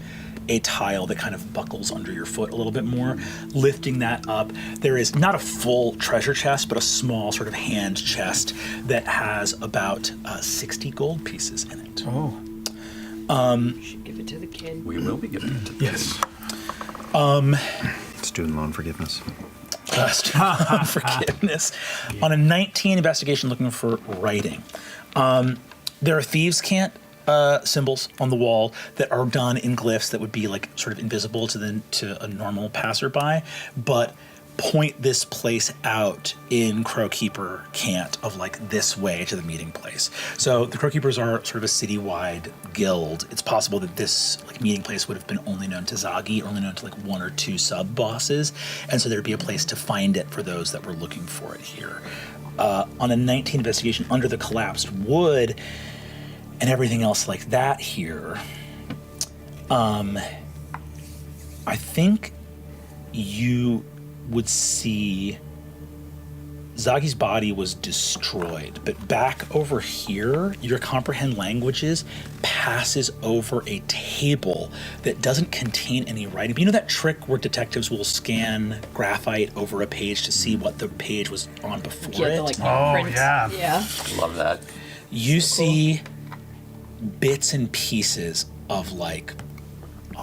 A: a tile that kind of buckles under your foot a little bit more. Lifting that up, there is not a full treasure chest, but a small sort of hand chest that has about 60 gold pieces in it.
B: Oh.
C: Should give it to the kid.
E: We will be giving it to the
B: Yes.
G: Student loan forgiveness.
A: Forgiveness. On a 19 investigation looking for writing. There are thieves' cant symbols on the wall that are done in glyphs that would be like sort of invisible to a normal passerby, but point this place out in Crowkeeper cant of like this way to the meeting place. So the Crowkeepers are sort of a citywide guild. It's possible that this like meeting place would have been only known to Zagi, only known to like one or two sub bosses, and so there'd be a place to find it for those that were looking for it here. On a 19 investigation under the collapsed wood and everything else like that here, I think you would see Zagi's body was destroyed, but back over here, your comprehend languages passes over a table that doesn't contain any writing. But you know that trick where detectives will scan graphite over a page to see what the page was on before
C: Yeah,
A: it?
C: the, like,
B: Oh,
C: print.
B: yeah.
C: Yeah.
E: Love that.
A: You see bits and pieces of like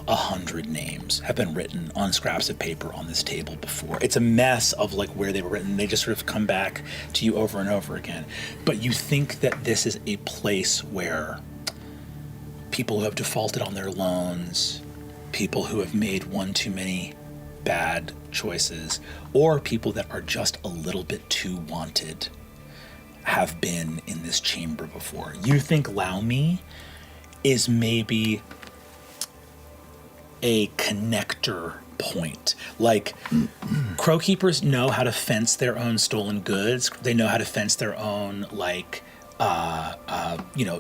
A: 100 names have been written on scraps of paper on this table before. It's a mess of like where they were written. They just sort of come back to you over and over again. But you think that this is a place where people who have defaulted on their loans, people who have made one too many bad choices, or people that are just a little bit too wanted have been in this chamber before. You think Laumi is maybe a connector point. Like, Crowkeepers know how to fence their own stolen goods. They know how to fence their own, like,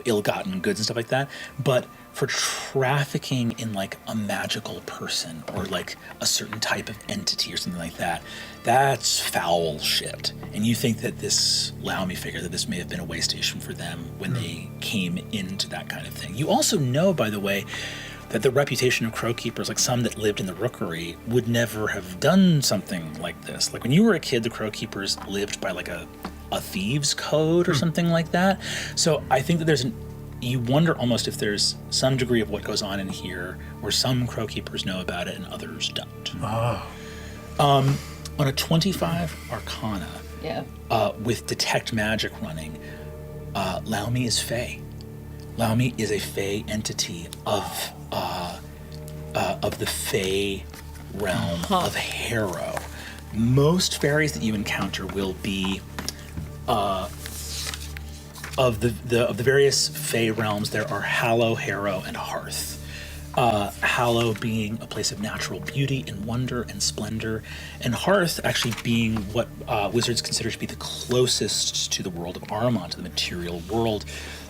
A: ill-gotten goods and stuff like that. But for trafficking in, like, a magical person or, like, a certain type of entity or something like that, that's foul shit. And you think that this Laumi figure, that this may have been a way station for them when they came into that kind of thing. You also know, by the way, that the reputation of Crowkeepers, like some that lived in the Rookery, would never have done something like this. Like when you were a kid, the Crowkeepers lived by like a thieves' code or something like that. So I think that you wonder almost if there's some degree of what goes on in here where some Crowkeepers know about it and others don't. On a 25 Arcana,
C: Yeah.
A: with Detect Magic running, Laumi is Fey. Laumi is a Fey entity of the Fey realm of Harrow. Most fairies that you encounter will be of the various Fey realms. There are Hallow, Harrow, and Hearth. Hallow being a place of natural beauty and wonder and splendor, and Hearth actually being what wizards consider to be the closest to the world of Ahriman, to the material world,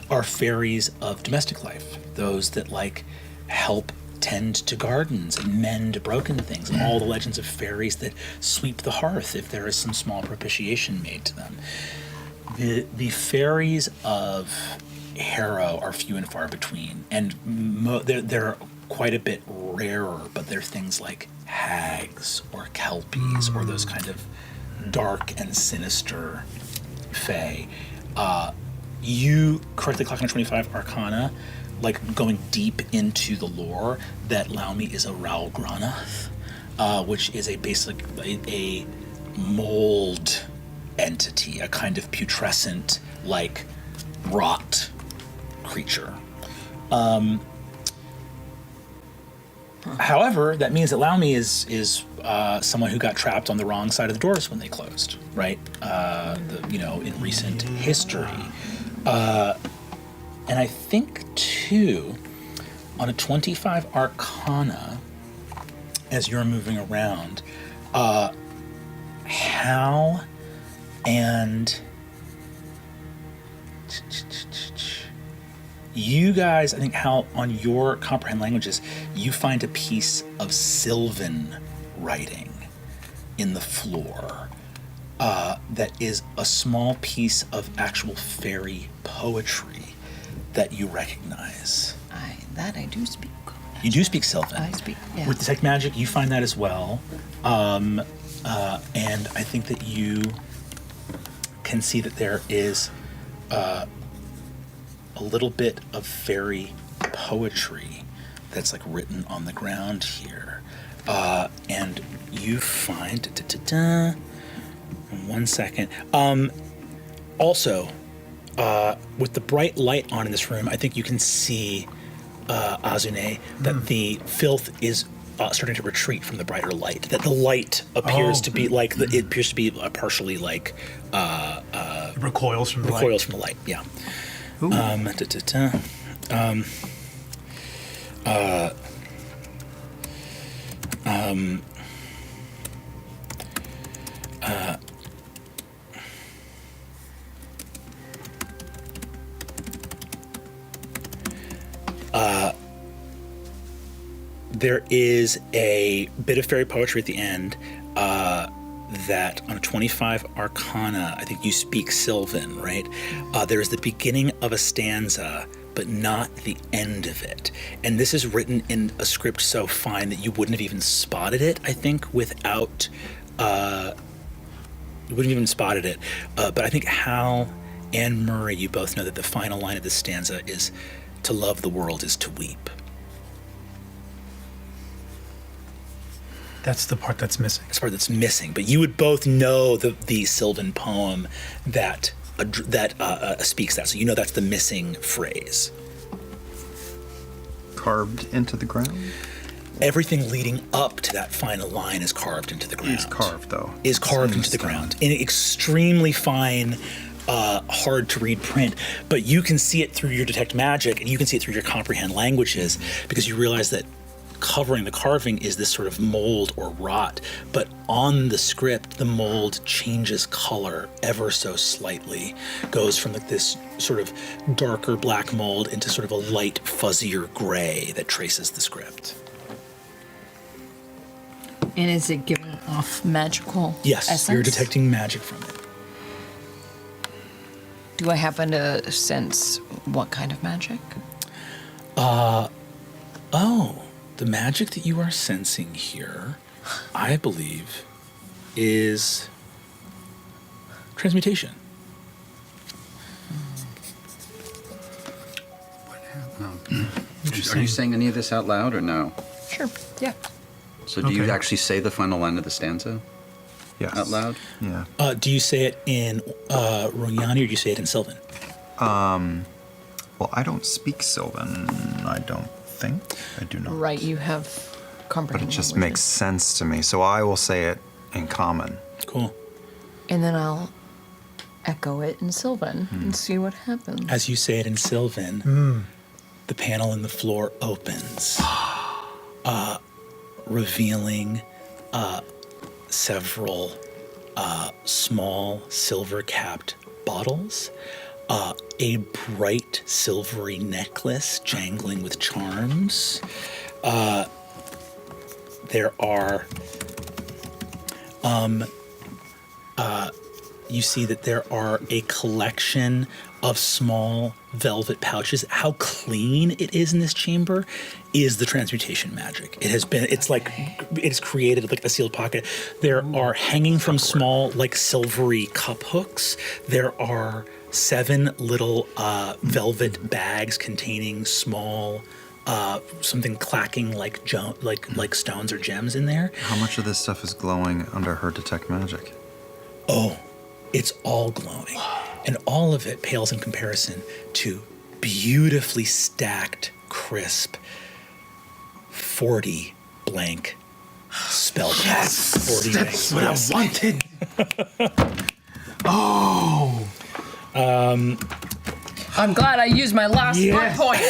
A: are fairies of domestic life. Those that like help tend to gardens and mend broken things, and all the legends of fairies that sweep the hearth if there is some small propitiation made to them. The fairies of Harrow are few and far between, and they're quite a bit rarer, but they're things like hags or kelpies or those kind of dark and sinister fae. You correctly clock on 25 Arcana, like going deep into the lore, that Laumi is a Ralgranath, which is basically a mold entity, a kind of putrescent, like rot creature. However, that means that Laumi is someone who got trapped on the wrong side of the doors when they closed, right? In recent history. And I think, too, on a 25 Arcana, as you're moving around, Hal and You guys, I think, Hal, on your comprehend languages, you find a piece of Sylvan writing in the floor that is a small piece of actual fairy poetry that you recognize.
F: I do speak.
A: You do speak Sylvan.
F: I speak, yeah.
A: With Detect Magic, you find that as well. And I think that you can see that there is a little bit of fairy poetry that's like written on the ground here. And you find, 1 second. Also, with the bright light on in this room, I think you can see, Azune, that the filth is starting to retreat from the brighter light. That the light appears to be like, it appears to be partially like,
B: It recoils from the light.
A: recoils from the light, yeah. There is a bit of fairy poetry at the end that on a 25 Arcana, I think you speak Sylvan, right? There is the beginning of a stanza, but not the end of it. And this is written in a script so fine that you wouldn't have even spotted it, I think, without... you wouldn't have even spotted it. But I think Hal and Murray, you both know that the final line of this stanza is, "To love the world is to weep."
B: That's the part that's missing.
A: That's the part that's missing. But you would both know the Sylvan poem that speaks that. So you know that's the missing phrase.
D: Carved into the ground?
A: Everything leading up to that final line is carved into the ground.
D: It's carved, though.
A: Is carved into the ground in extremely fine, hard to read print. But you can see it through your Detect Magic, and you can see it through your Comprehend Languages, because you realize that covering the carving is this sort of mold or rot, but on the script the mold changes color ever so slightly, goes from like this sort of darker black mold into sort of a light fuzzier gray that traces the script.
F: And is it giving off magical
A: Yes,
F: essence?
A: you're detecting magic from it.
F: Do I happen to sense what kind of magic?
A: The magic that you are sensing here, I believe, is transmutation.
E: Are you saying any of this out loud or no?
F: Sure. Yeah.
E: So do you
B: Okay.
E: actually say the final line of the stanza
D: Yes.
E: out loud?
D: Yeah.
A: Do you say it in Royani or do you say it in Sylvan?
D: Well, I don't speak Sylvan, I don't think. I do not.
F: Right. You have
D: But
F: comprehension.
D: it just makes sense to me, so I will say it in common.
A: Cool.
F: And then I'll echo it in Sylvan and see what happens.
A: As you say it in Sylvan, the panel in the floor opens, revealing several small silver-capped bottles, a bright silvery necklace jangling with charms. There are, you see that there are a collection of small velvet pouches. How clean it is in this chamber is the transmutation magic. It has been, it's like, it's created like a sealed pocket. There are hanging from small, like silvery cup hooks. There are 7 little velvet bags containing small, something clacking like stones or gems in there.
D: How much of this stuff is glowing under her detect magic?
A: Oh, it's all glowing. And all of it pales in comparison to beautifully stacked, crisp, 40 blank spell cards. 40
B: That's
A: blank.
B: what I wanted. Oh.
C: I'm glad I used my last
B: Yeah.
C: hit point.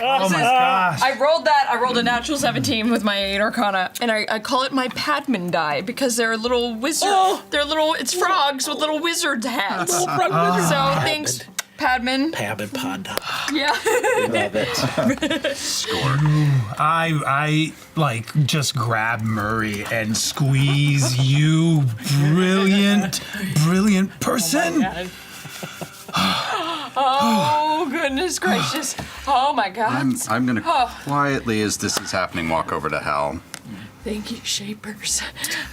B: Oh my gosh.
C: I rolled that. I rolled a natural 17 with my 8 Arcana, and I call it my Padman die because they're little wizard. They're little. It's frogs with little wizard hats. So thanks, Padman.
A: Padman Pod.
C: Yeah.
A: Love it.
E: Score.
B: I like just grab Murray and squeeze you, brilliant person.
C: Oh, goodness gracious. Oh, my God.
E: I'm gonna quietly, as this is happening, walk over to Hal.
C: Thank you, Shapers.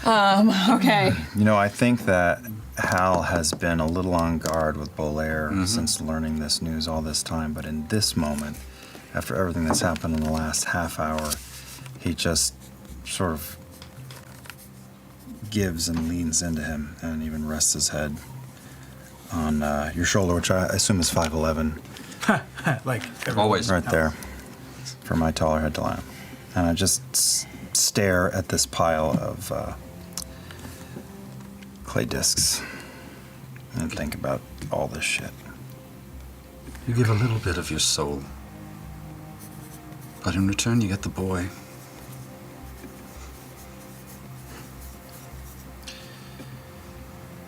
C: Okay.
D: You know, I think that Hal has been a little on guard with Bolaire since learning this news all this time, but in this moment, after everything that's happened in the last half hour, he just sort of gives and leans into him and even rests his head on your shoulder, which I assume is 5'11",
B: Like
E: Always.
D: right there, for my taller head to lie on. And I just stare at this pile of clay discs and think about all this shit.
E: You give a little bit of your soul, but in return you get the boy.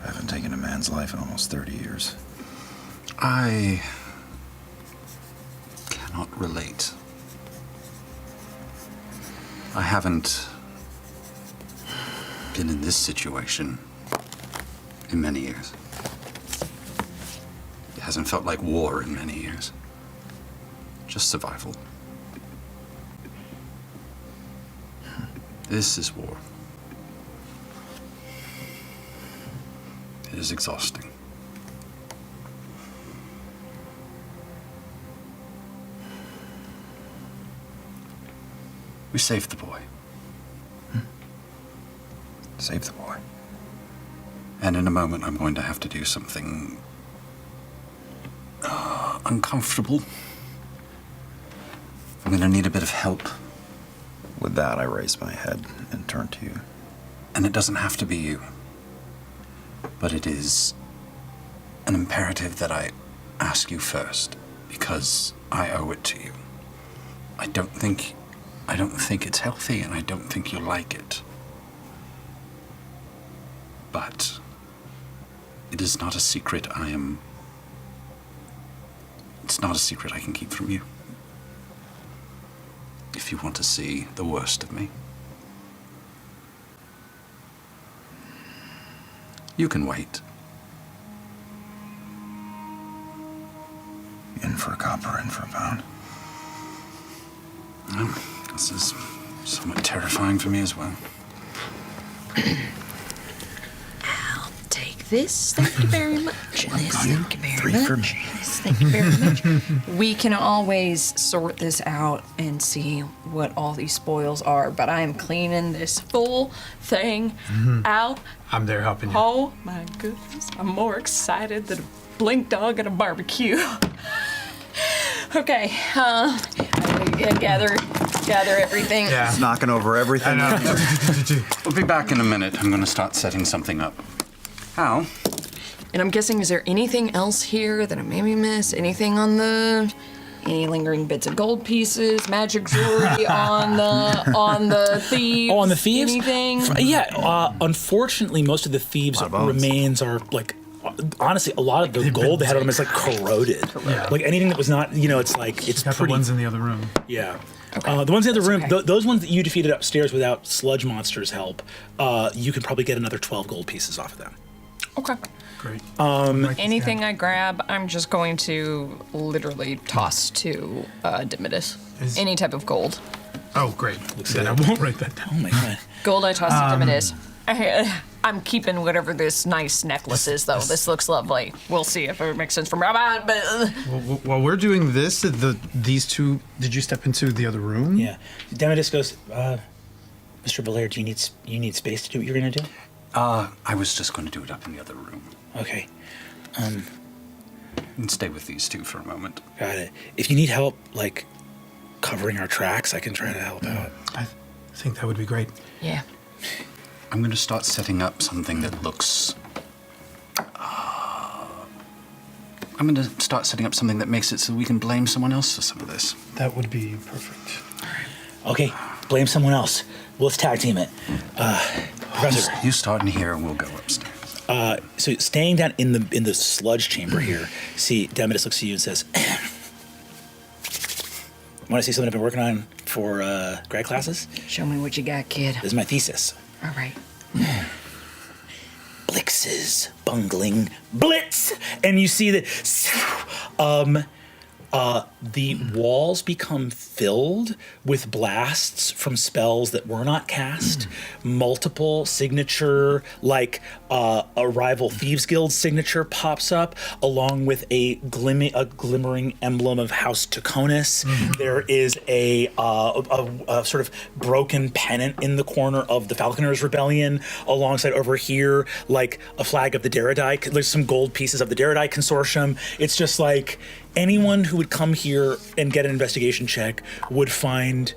D: I haven't taken a man's life in almost 30 years.
E: I cannot relate. I haven't been in this situation in many years. It hasn't felt like war in many years. Just survival. This is war. It is exhausting. We saved the boy.
D: Save the boy.
E: And in a moment, I'm going to have to do something uncomfortable. I'm going to need a bit of help.
D: With that, I raise my head and turn to you.
E: And it doesn't have to be you. But it is an imperative that I ask you first, because I owe it to you. I don't think it's healthy, and I don't think you'll like it. But it is not a secret it's not a secret I can keep from you. If you want to see the worst of me, you can wait.
D: In for a copper, in for a pound.
E: Well, this is somewhat terrifying for me as well.
F: I'll take this. Thank you very much. And this, thank you very
D: 3
F: much.
D: for me.
F: This, thank you very much.
C: We can always sort this out and see what all these spoils are, but I am cleaning this full thing out.
B: I'm there helping you.
C: Oh my goodness, I'm more excited than a blink dog at a barbecue. Okay, gather everything.
B: Yeah.
D: It's knocking over everything.
B: I know.
E: We'll be back in a minute. I'm going to start setting something up. How?
C: And I'm guessing, is there anything else here that I maybe missed? Anything on any lingering bits of gold pieces, magic jewelry on the thieves?
A: Oh, on the thieves?
C: Anything?
A: Yeah. Unfortunately, most of the thieves' remains are like. Honestly, a lot of the gold they had on them is like corroded.
B: Yeah.
A: Like anything that was not, it's like it's
B: Got
A: pretty.
B: the ones in the other room.
A: Yeah. The ones in the room,
C: okay.
A: those ones that you defeated upstairs without sludge monsters' help, you can probably get another 12 gold pieces off of them.
C: Okay.
B: Great.
C: Anything I grab, I'm just going to literally toss to Dimidus.
B: Is-
C: Any type of gold.
B: Oh, great. Then I won't write that down.
A: Oh my god.
C: Gold I toss to Dimidus. I'm keeping whatever this nice necklace is, though. This looks lovely. We'll see if it makes sense for me. But
B: While we're doing this, these two, did you step into the other room?
A: Yeah. Demodus goes, Mr. Belair, do you need space to do what you're gonna do?
E: I was just going to do it up in the other room.
A: Okay.
E: And stay with these two for a moment.
A: Got it. If you need help, like, covering our tracks, I can try to help out.
B: I think that would be great.
C: yeah.
E: I'm going to start setting up something that looks... I'm going to start setting up something that makes it so we can blame someone else for some of this.
B: That would be perfect.
A: Okay, blame someone else. Let's tag team it. Professor.
E: You start in here and we'll go upstairs.
A: So staying down in the sludge chamber here, see, Demetus looks at you and says, want to see something I've been working on for grad classes?
F: Show me what you got, kid.
A: This is my thesis.
F: All right.
A: Blix's bungling blitz, and you see that the walls become filled with blasts from spells that were not cast. Multiple signature, like a rival Thieves Guild signature pops up, along with a glimmering emblem of House Taconis. There is a sort of broken pennant in the corner of the Falconers' Rebellion, alongside over here, like a flag of the Daradai. There's some gold pieces of the Daradai Consortium. It's just like anyone who would come here and get an investigation check would find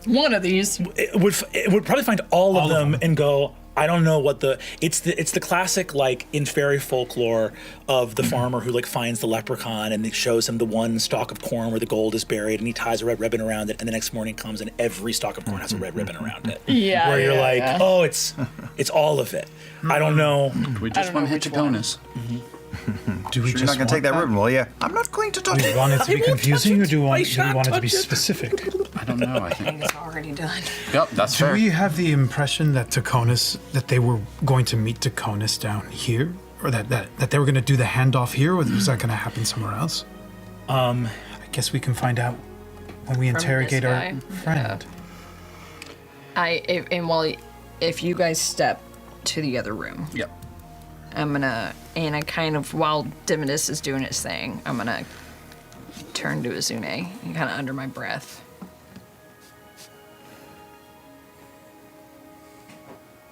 C: One of these.
A: it would probably find all of them and go, I don't know what it's the classic, like, in fairy folklore of the farmer who, like, finds the leprechaun and it shows him the one stalk of corn where the gold is buried, and he ties a red ribbon around it, and the next morning comes and every stalk of corn has a red ribbon around it.
C: Yeah.
A: Where you're like,
C: yeah.
A: oh, it's all of it. I don't know.
E: We just want to hit Taconis.
B: Do we
D: You're
B: just
D: not going to take that
B: want
D: ribbon, will you? I'm not going to touch
B: Do we
D: it.
B: want it to be
A: won't touch
B: confusing,
A: it.
B: or do we
A: I
B: want
A: shan't
B: it to be
A: touch it.
B: specific?
E: I don't know. I
F: I
E: think.
F: think it's already done.
E: Yep, that's
B: Do
E: fair.
B: we have the impression that that they were going to meet Taconis down here? Or that they were going to do the handoff here, or was that going to happen somewhere else? I guess we can find out when we interrogate our
C: guy.
B: friend.
F: If you guys step to the other room,
E: Yep.
F: I'm gonna, and I kind of, while Demetus is doing his thing, I'm gonna turn to Azune and kind of under my breath.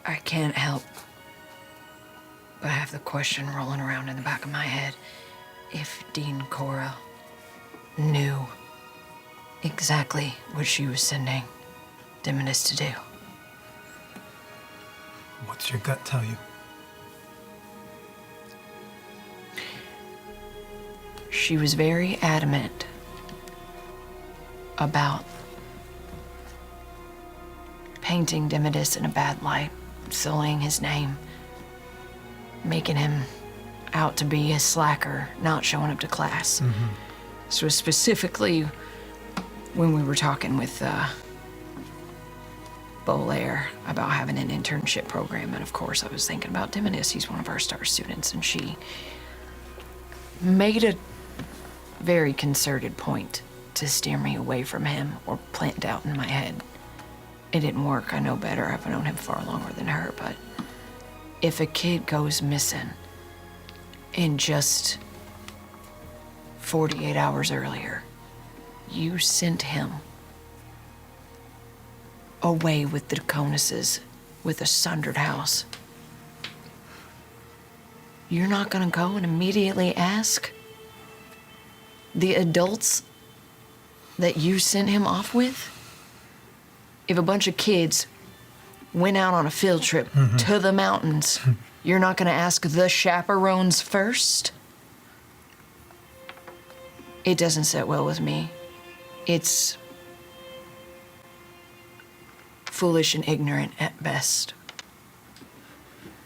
F: I can't help but have the question rolling around in the back of my head if Dean Cora knew exactly what she was sending Demetus to do.
B: What's your gut tell you?
F: She was very adamant about painting Demetus in a bad light, sullying his name, making him out to be a slacker, not showing up to class. So specifically, when we were talking with Bolaire about having an internship program, and of course I was thinking about Demetus, he's one of our star students, and she made a very concerted point to steer me away from him or plant doubt in my head. It didn't work. I know better. I've known him far longer than her, but if a kid goes missing and just 48 hours earlier, you sent him away with the Daconises with a sundered house, you're not gonna go and immediately ask the adults that you sent him off with? If a bunch of kids went out on a field trip to the mountains, you're not gonna ask the chaperones first? It doesn't sit well with me. It's foolish and ignorant at best,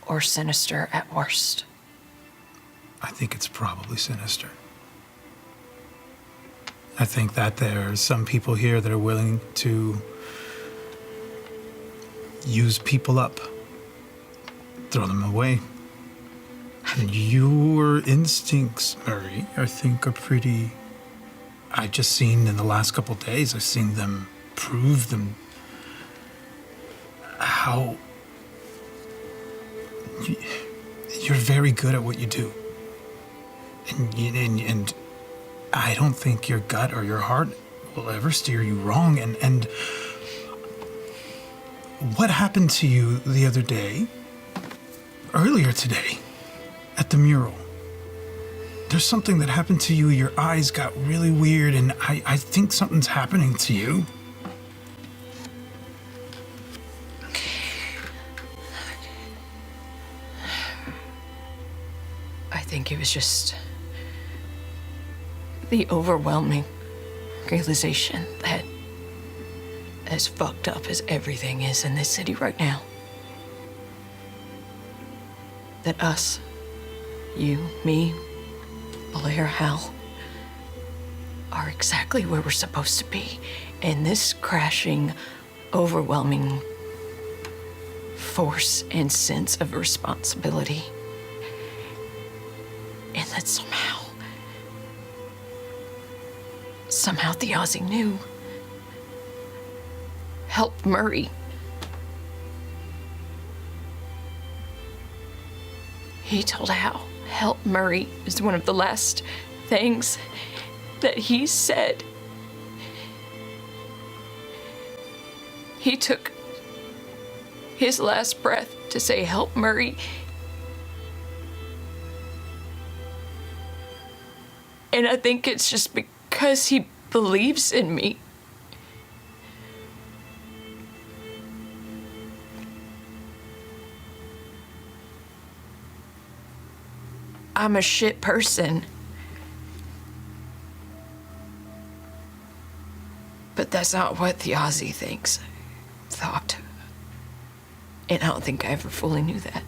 F: or sinister at worst.
B: I think it's probably sinister. I think that there are some people here that are willing to use people up, throw them away. And your instincts, Murray, I think are pretty... I've just seen in the last couple days, I've seen them prove them how... You're very good at what you do. And I don't think your gut or your heart will ever steer you wrong. And what happened to you the other day, earlier today, at the mural? There's something that happened to you. Your eyes got really weird, and I think something's happening to you.
F: I think it was just the overwhelming realization that as fucked up as everything is in this city right now, that us, you, me, Blair, Hal, are exactly where we're supposed to be. And this crashing, overwhelming force and sense of responsibility. And that somehow the Aussie knew. Help Murray. He told Hal, help Murray is one of the last things that he said. He took his last breath to say, help Murray. And I think it's just because he believes in me. I'm a shit person. But that's not what the Aussie thought. And I don't think I ever fully knew that.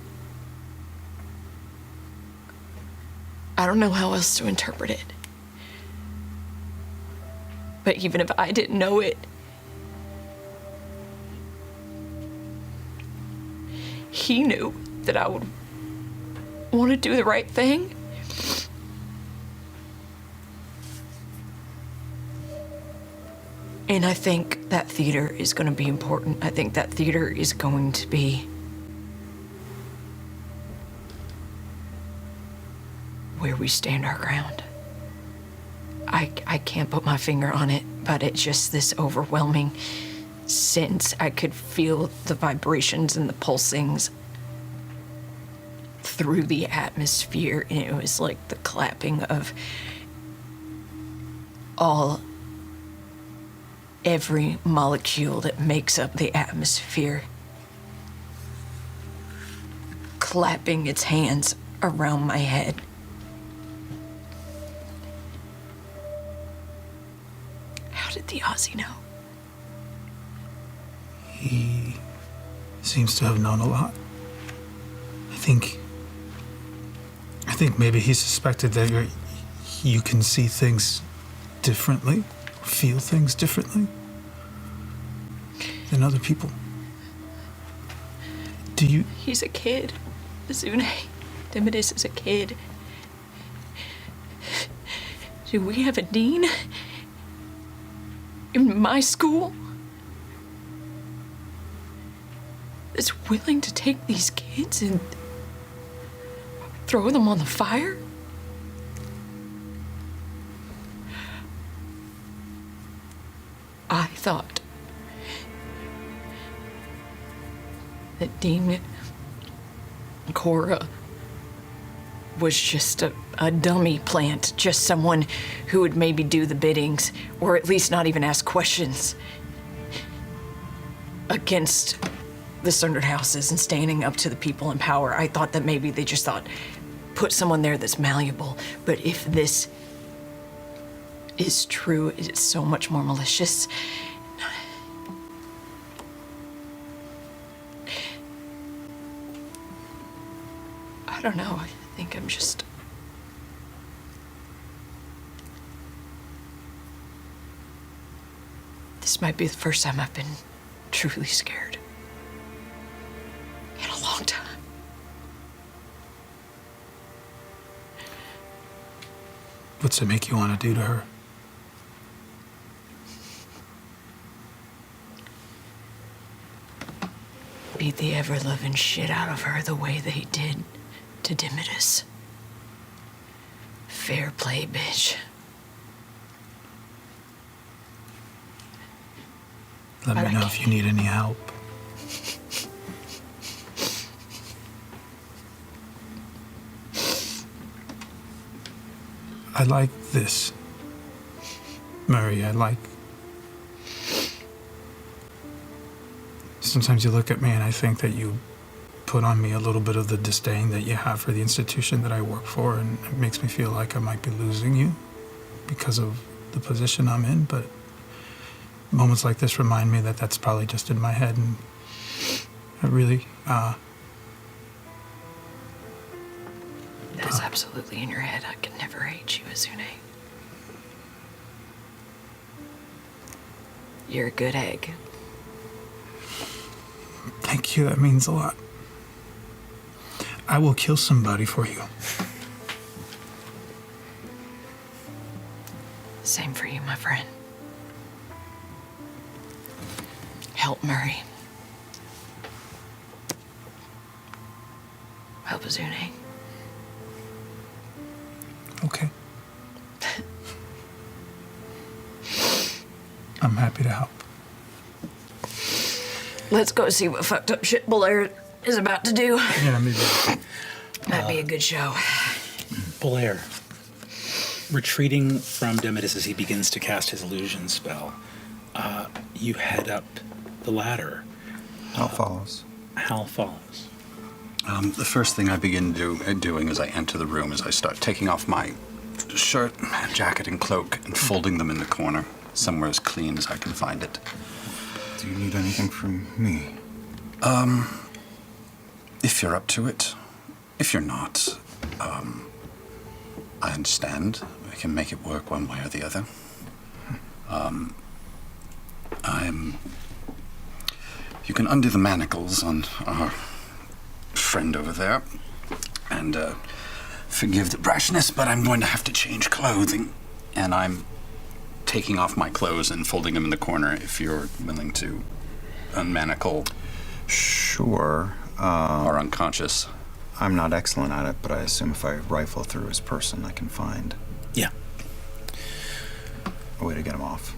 F: I don't know how else to interpret it. But even if I didn't know it, he knew that I would want to do the right thing. And I think that theater is going to be important. I think that theater is going to be where we stand our ground. I can't put my finger on it, but it's just this overwhelming sense. I could feel the vibrations and the pulsings through the atmosphere, and it was like the clapping of every molecule that makes up the atmosphere clapping its hands around my head. How did the Aussie know?
B: He seems to have known a lot. I think maybe he suspected that you can see things differently, feel things differently than other people. Do you?
F: He's a kid. Zune. Dimidus is a kid. Do we have a dean in my school that's willing to take these kids and throw them on the fire? I thought that Dean Cora was just a dummy plant, just someone who would maybe do the biddings, or at least not even ask questions against the Sundered Houses and standing up to the people in power. I thought that maybe they just thought, put someone there that's malleable. But if this is true, it's so much more malicious. I don't know. I think I'm just... This might be the first time I've been truly scared in a long time.
B: What's it make you want to do to her?
F: Beat the ever-loving shit out of her the way they did to Dimidus. Fair play, bitch.
B: Let me know if you need any help. I like this, Murray. Sometimes you look at me and I think that you put on me a little bit of the disdain that you have for the institution that I work for, and it makes me feel like I might be losing you because of the position I'm in, but moments like this remind me that that's probably just in my head, and I really,
F: absolutely in your head. I could never hate you, Azune. You're a good egg.
B: Thank you, that means a lot. I will kill somebody for you.
F: Same for you, my friend. Help Murray. Help Azune.
B: Okay. I'm happy to help.
F: Let's go see what fucked up shit Blair is about to do.
B: Yeah, maybe.
F: That'd be a good show.
A: Blair, retreating from Demidus as he begins to cast his illusion spell, you head up the ladder.
D: Hal follows.
A: Hal follows.
E: The first thing I begin doing as I enter the room is I start taking off my shirt, jacket, and cloak and folding them in the corner, somewhere as clean as I can find it.
D: Do you need anything from me?
E: If you're up to it. If you're not, I understand. We can make it work one way or the other. You can undo the manacles on our friend over there, and forgive the brashness, but I'm going to have to change clothing. And I'm taking off my clothes and folding them in the corner if you're willing to unmanacle
D: Sure.
E: or unconscious.
D: I'm not excellent at it, but I assume if I rifle through his person, I can find
A: Yeah.
D: a way to get him off.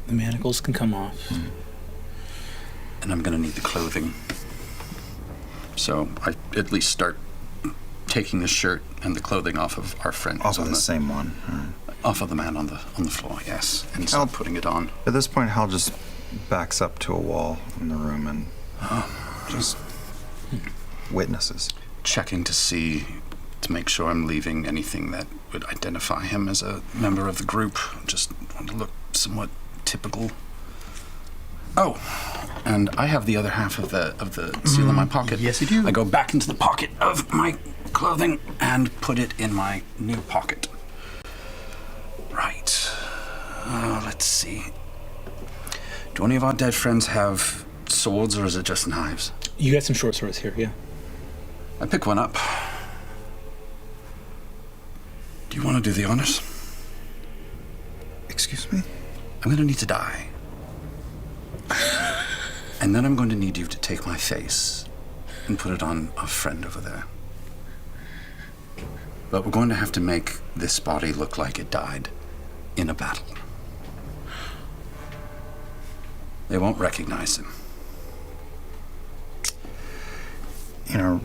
A: The manacles can come off.
E: And I'm gonna need the clothing. So I at least start taking the shirt and the clothing off of our friend.
D: Also the same one. All right.
E: Off of the man on the floor, yes. And start putting it on.
D: At this point, Hal just backs up to a wall in the room and just witnesses.
E: Checking to make sure I'm leaving anything that would identify him as a member of the group. Just want to look somewhat typical. Oh, and I have the other half of the seal in my pocket.
B: Yes, you do.
E: I go back into the pocket of my clothing and put it in my new pocket. Right. Let's see. Do any of our dead friends have swords, or is it just knives?
A: You got some short swords here, yeah.
E: I pick one up. Do you want to do the honors?
D: Excuse me?
E: I'm going to need to die. And then I'm going to need you to take my face and put it on our friend over there. But we're going to have to make this body look like it died in a battle. They won't recognize him.
D: You know,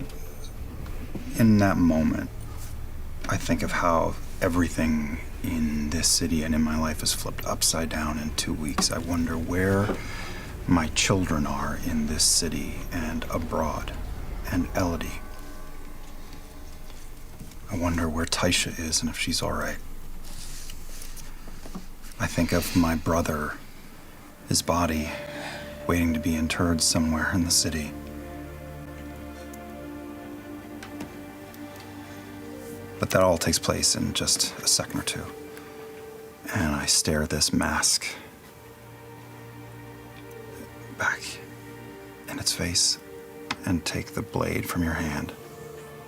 D: in that moment, I think of how everything in this city and in my life is flipped upside down in 2 weeks. I wonder where my children are in this city and abroad, and Elodie. I wonder where Taisha is and if she's all right. I think of my brother, his body, waiting to be interred somewhere in the city. But that all takes place in just a second or two. And I stare at this mask back in its face and take the blade from your hand.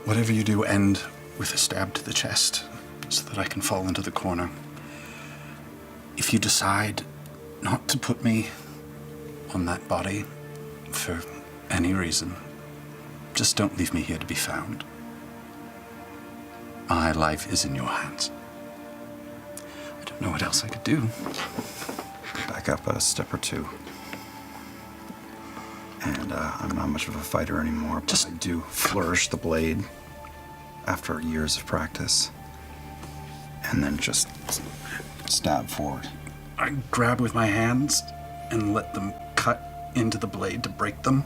E: Whatever you do, end with a stab to the chest so that I can fall into the corner. If you decide not to put me on that body for any reason, just don't leave me here to be found. My life is in your hands. I don't know what else I could do.
D: Back up a step or two. And I'm not much of a fighter anymore, but I do flourish the blade after years of practice. And then just stab forward.
E: I grab with my hands and let them cut into the blade to break them.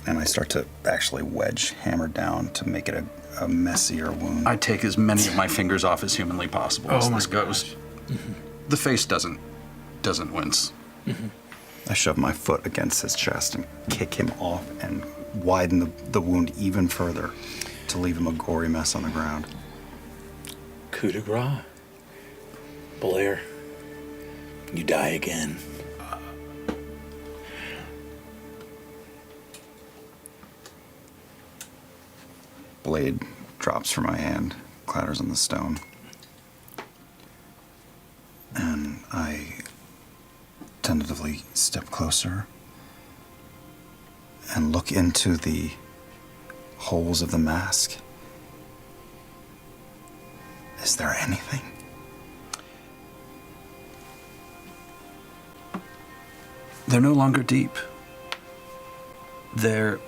D: And I start to actually wedge, hammer down to make it a messier wound.
E: I take as many of my fingers off as humanly possible as this goes. Mm-hmm. The face doesn't wince.
A: Mm-hmm.
D: I shove my foot against his chest and kick him off and widen the wound even further to leave him a gory mess on the ground.
A: Coup de grace. Blair, you die again.
D: Blade drops from my hand, clatters on the stone. And I tentatively step closer and look into the holes of the mask. Is there anything?
E: They're no longer deep. They're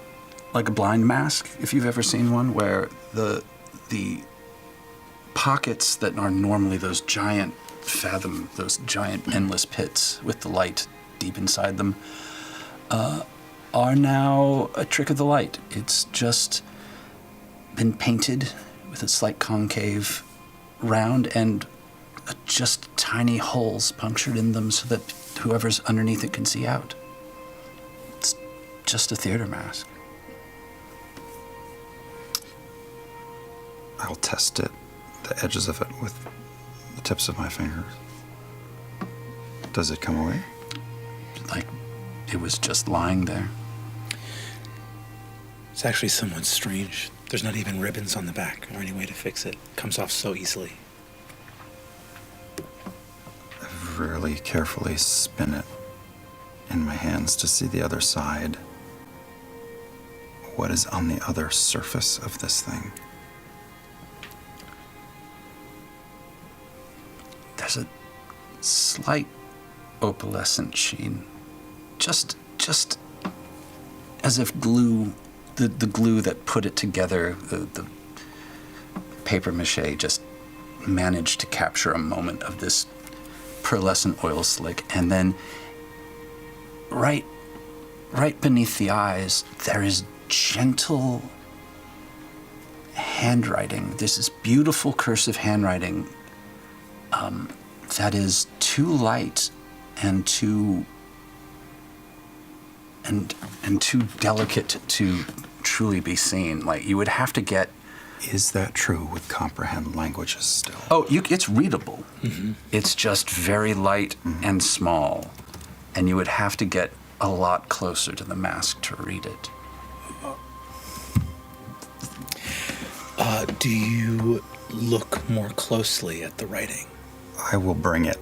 E: like a blind mask, if you've ever seen one, where the pockets that are normally those giant endless pits with the light deep inside them, are now a trick of the light. It's just been painted with a slight concave round and just tiny holes punctured in them so that whoever's underneath it can see out. It's just a theater mask.
D: I'll test it, the edges of it, with the tips of my fingers. Does it come away?
E: Like it was just lying there.
A: It's actually somewhat strange. There's not even ribbons on the back or any way to fix it. It comes off so easily.
D: I really carefully spin it in my hands to see the other side. What is on the other surface of this thing?
E: There's a slight opalescent sheen. Just as if glue, the glue that put it together, the paper mache just managed to capture a moment of this pearlescent oil slick, and then right beneath the eyes, there is gentle handwriting. There's this beautiful cursive handwriting that is too light and too delicate to truly be seen. Like you would have to get.
D: Is that true with comprehend languages still?
E: Oh, it's readable. Mm-hmm. It's just very light and small, and you would have to get a lot closer to the mask to read it.
A: Do you look more closely at the writing?
D: I will bring it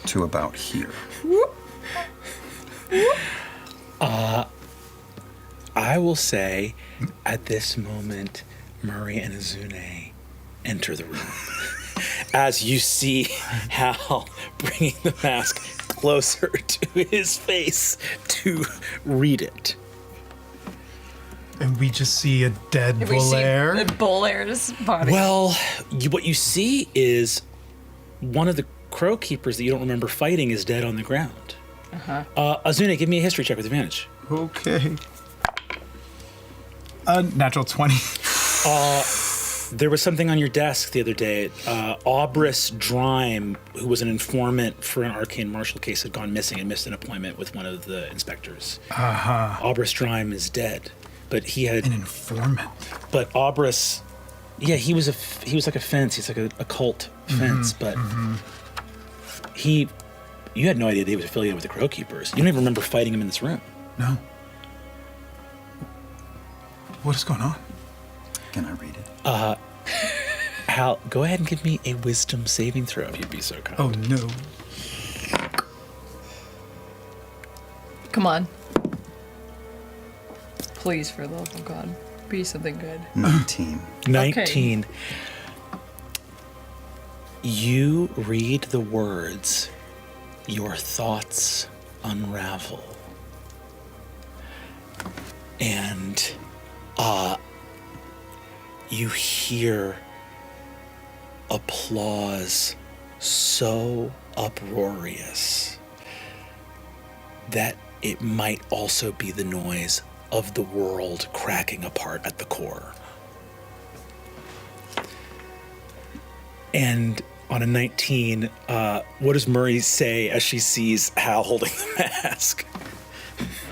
D: to about here.
A: I will say, at this moment, Murray and Azune enter the room. As you see Hal bringing the mask closer to his face to read it.
B: And we just see a dead Bolaire.
C: Bolaire's body.
A: Well, what you see is one of the crow keepers that you don't remember fighting is dead on the ground. Azune, give me a history check with advantage.
B: Okay. Natural 20.
A: There was something on your desk the other day. Aubris Drime, who was an informant for an arcane martial case, had gone missing and missed an appointment with one of the inspectors. Aubris Drime is dead, but he had
B: An informant.
A: But Aubris, yeah, he was like a fence. He's like a cult fence, but you had no idea that he was affiliated with the Crow Keepers. You don't even remember fighting him in this room.
B: No. What is going on?
D: Can I read it?
A: Hal, go ahead and give me a wisdom saving throw if you'd be so kind.
B: Oh, no.
C: Come on. Please, for the love of God, be something good.
D: 19.
A: 19. You read the words, "Your thoughts unravel." And you hear applause so uproarious that it might also be the noise of the world cracking apart at the core. And on a 19, what does Murray say as she sees Hal holding the mask?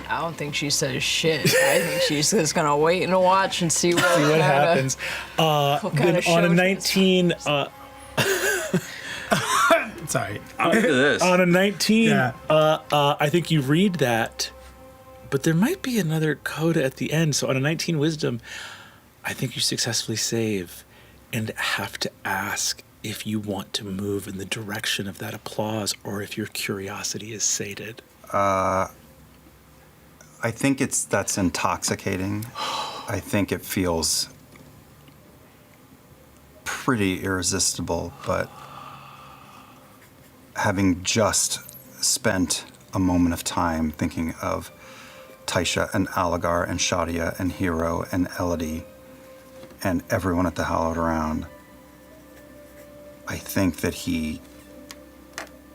C: I don't think she says shit. I think she's just gonna wait and watch and see what
A: happens. Then on a 19,
B: Sorry.
E: Look at this.
A: on a 19,
B: Yeah.
A: I think you read that, but there might be another coda at the end. So on a 19 wisdom, I think you successfully save and have to ask if you want to move in the direction of that applause or if your curiosity is sated.
D: I think that's intoxicating. I think it feels pretty irresistible, but having just spent a moment of time thinking of Taisha and Alagar and Shadia and Hero and Elodie and everyone at the Hallowed Round, I think that he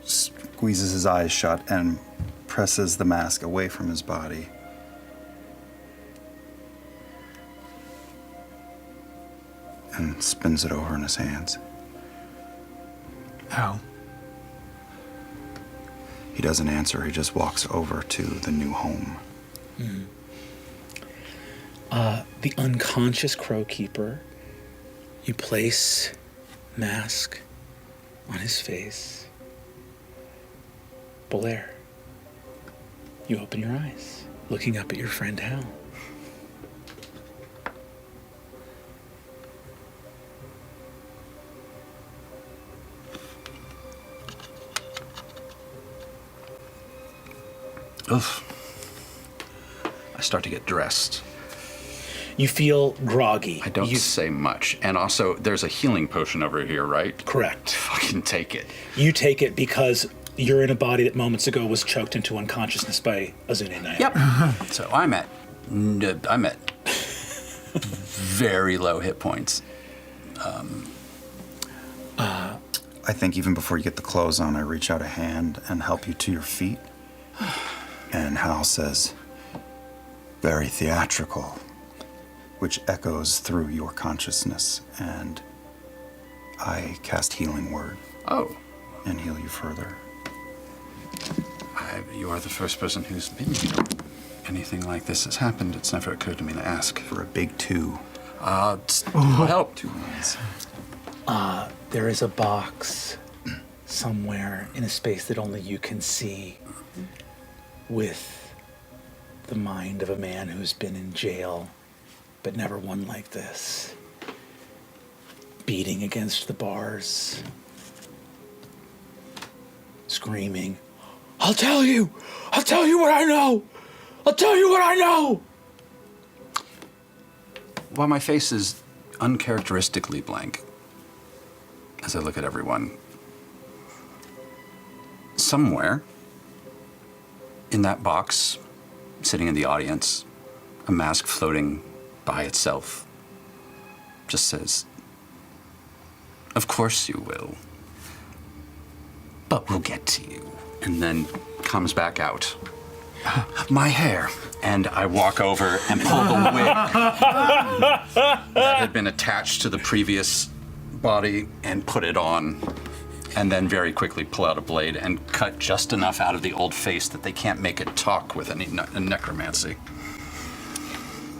D: squeezes his eyes shut and presses the mask away from his body. And spins it over in his hands.
B: How?
D: He doesn't answer, he just walks over to the new home.
A: The unconscious crow keeper, you place mask on his face. Belair, you open your eyes, looking up at your friend Hal.
E: Oof. I start to get dressed.
A: You feel groggy.
E: I don't say much. And also, there's a healing potion over here, right?
A: Correct.
E: Fucking take it.
A: You take it because you're in a body that moments ago was choked into unconsciousness by Azune Naya.
E: Yep. So I'm at very low hit points.
D: I think even before you get the clothes on, I reach out a hand and help you to your feet. And Hal says, very theatrical, which echoes through your consciousness. And I cast Healing Word
E: Oh.
D: and heal you further.
E: You are the first person who's been here. Anything like this has happened, it's never occurred to me to ask.
D: For a big 2.
E: Help.
D: 2 ones.
A: There is a box somewhere in a space that only you can see with the mind of a man who's been in jail, but never one like this. Beating against the bars. Screaming, I'll tell you what I know! I'll tell you what I know!
E: While my face is uncharacteristically blank, as I look at everyone, somewhere in that box, sitting in the audience, a mask floating by itself, just says, of course you will, but we'll get to you. And then comes back out. My hair. And I walk over and pull the wig that had been attached to the previous body and put it on. And then very quickly pull out a blade and cut just enough out of the old face that they can't make it talk with any necromancy.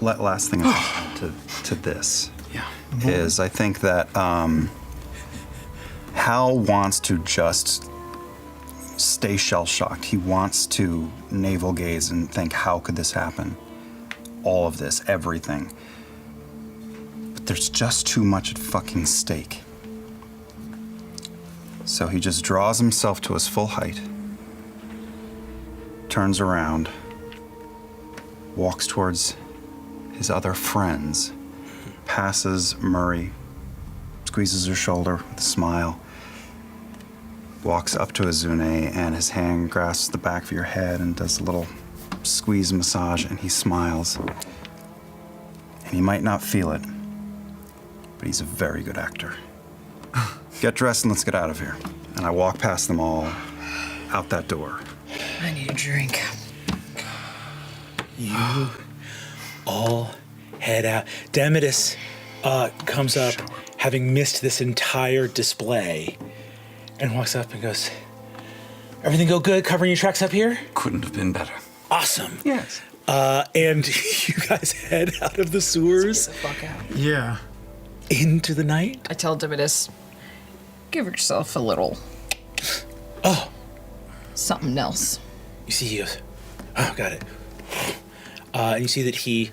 D: Last thing to this
E: Yeah.
D: is I think that Hal wants to just stay shell-shocked. He wants to navel gaze and think, how could this happen? All of this, everything. But there's just too much at fucking stake. So he just draws himself to his full height, turns around, walks towards his other friends, passes Murray, squeezes her shoulder with a smile, walks up to Azune, and his hand grasps the back of your head and does a little squeeze massage, and he smiles. And he might not feel it, but he's a very good actor. Get dressed and let's get out of here. And I walk past them all, out that door.
F: I need a drink.
A: You all head out. Demidus comes up, having missed this entire display, and walks up and goes, everything go good covering your tracks up here?
E: Couldn't have been better.
A: Awesome.
E: Yes.
A: And you guys head out of the sewers
C: Fuck out.
B: Yeah.
A: into the night.
C: I tell Dividus, give yourself a little.
A: Oh.
C: Something else.
A: You see he goes, oh, got it. And you see that he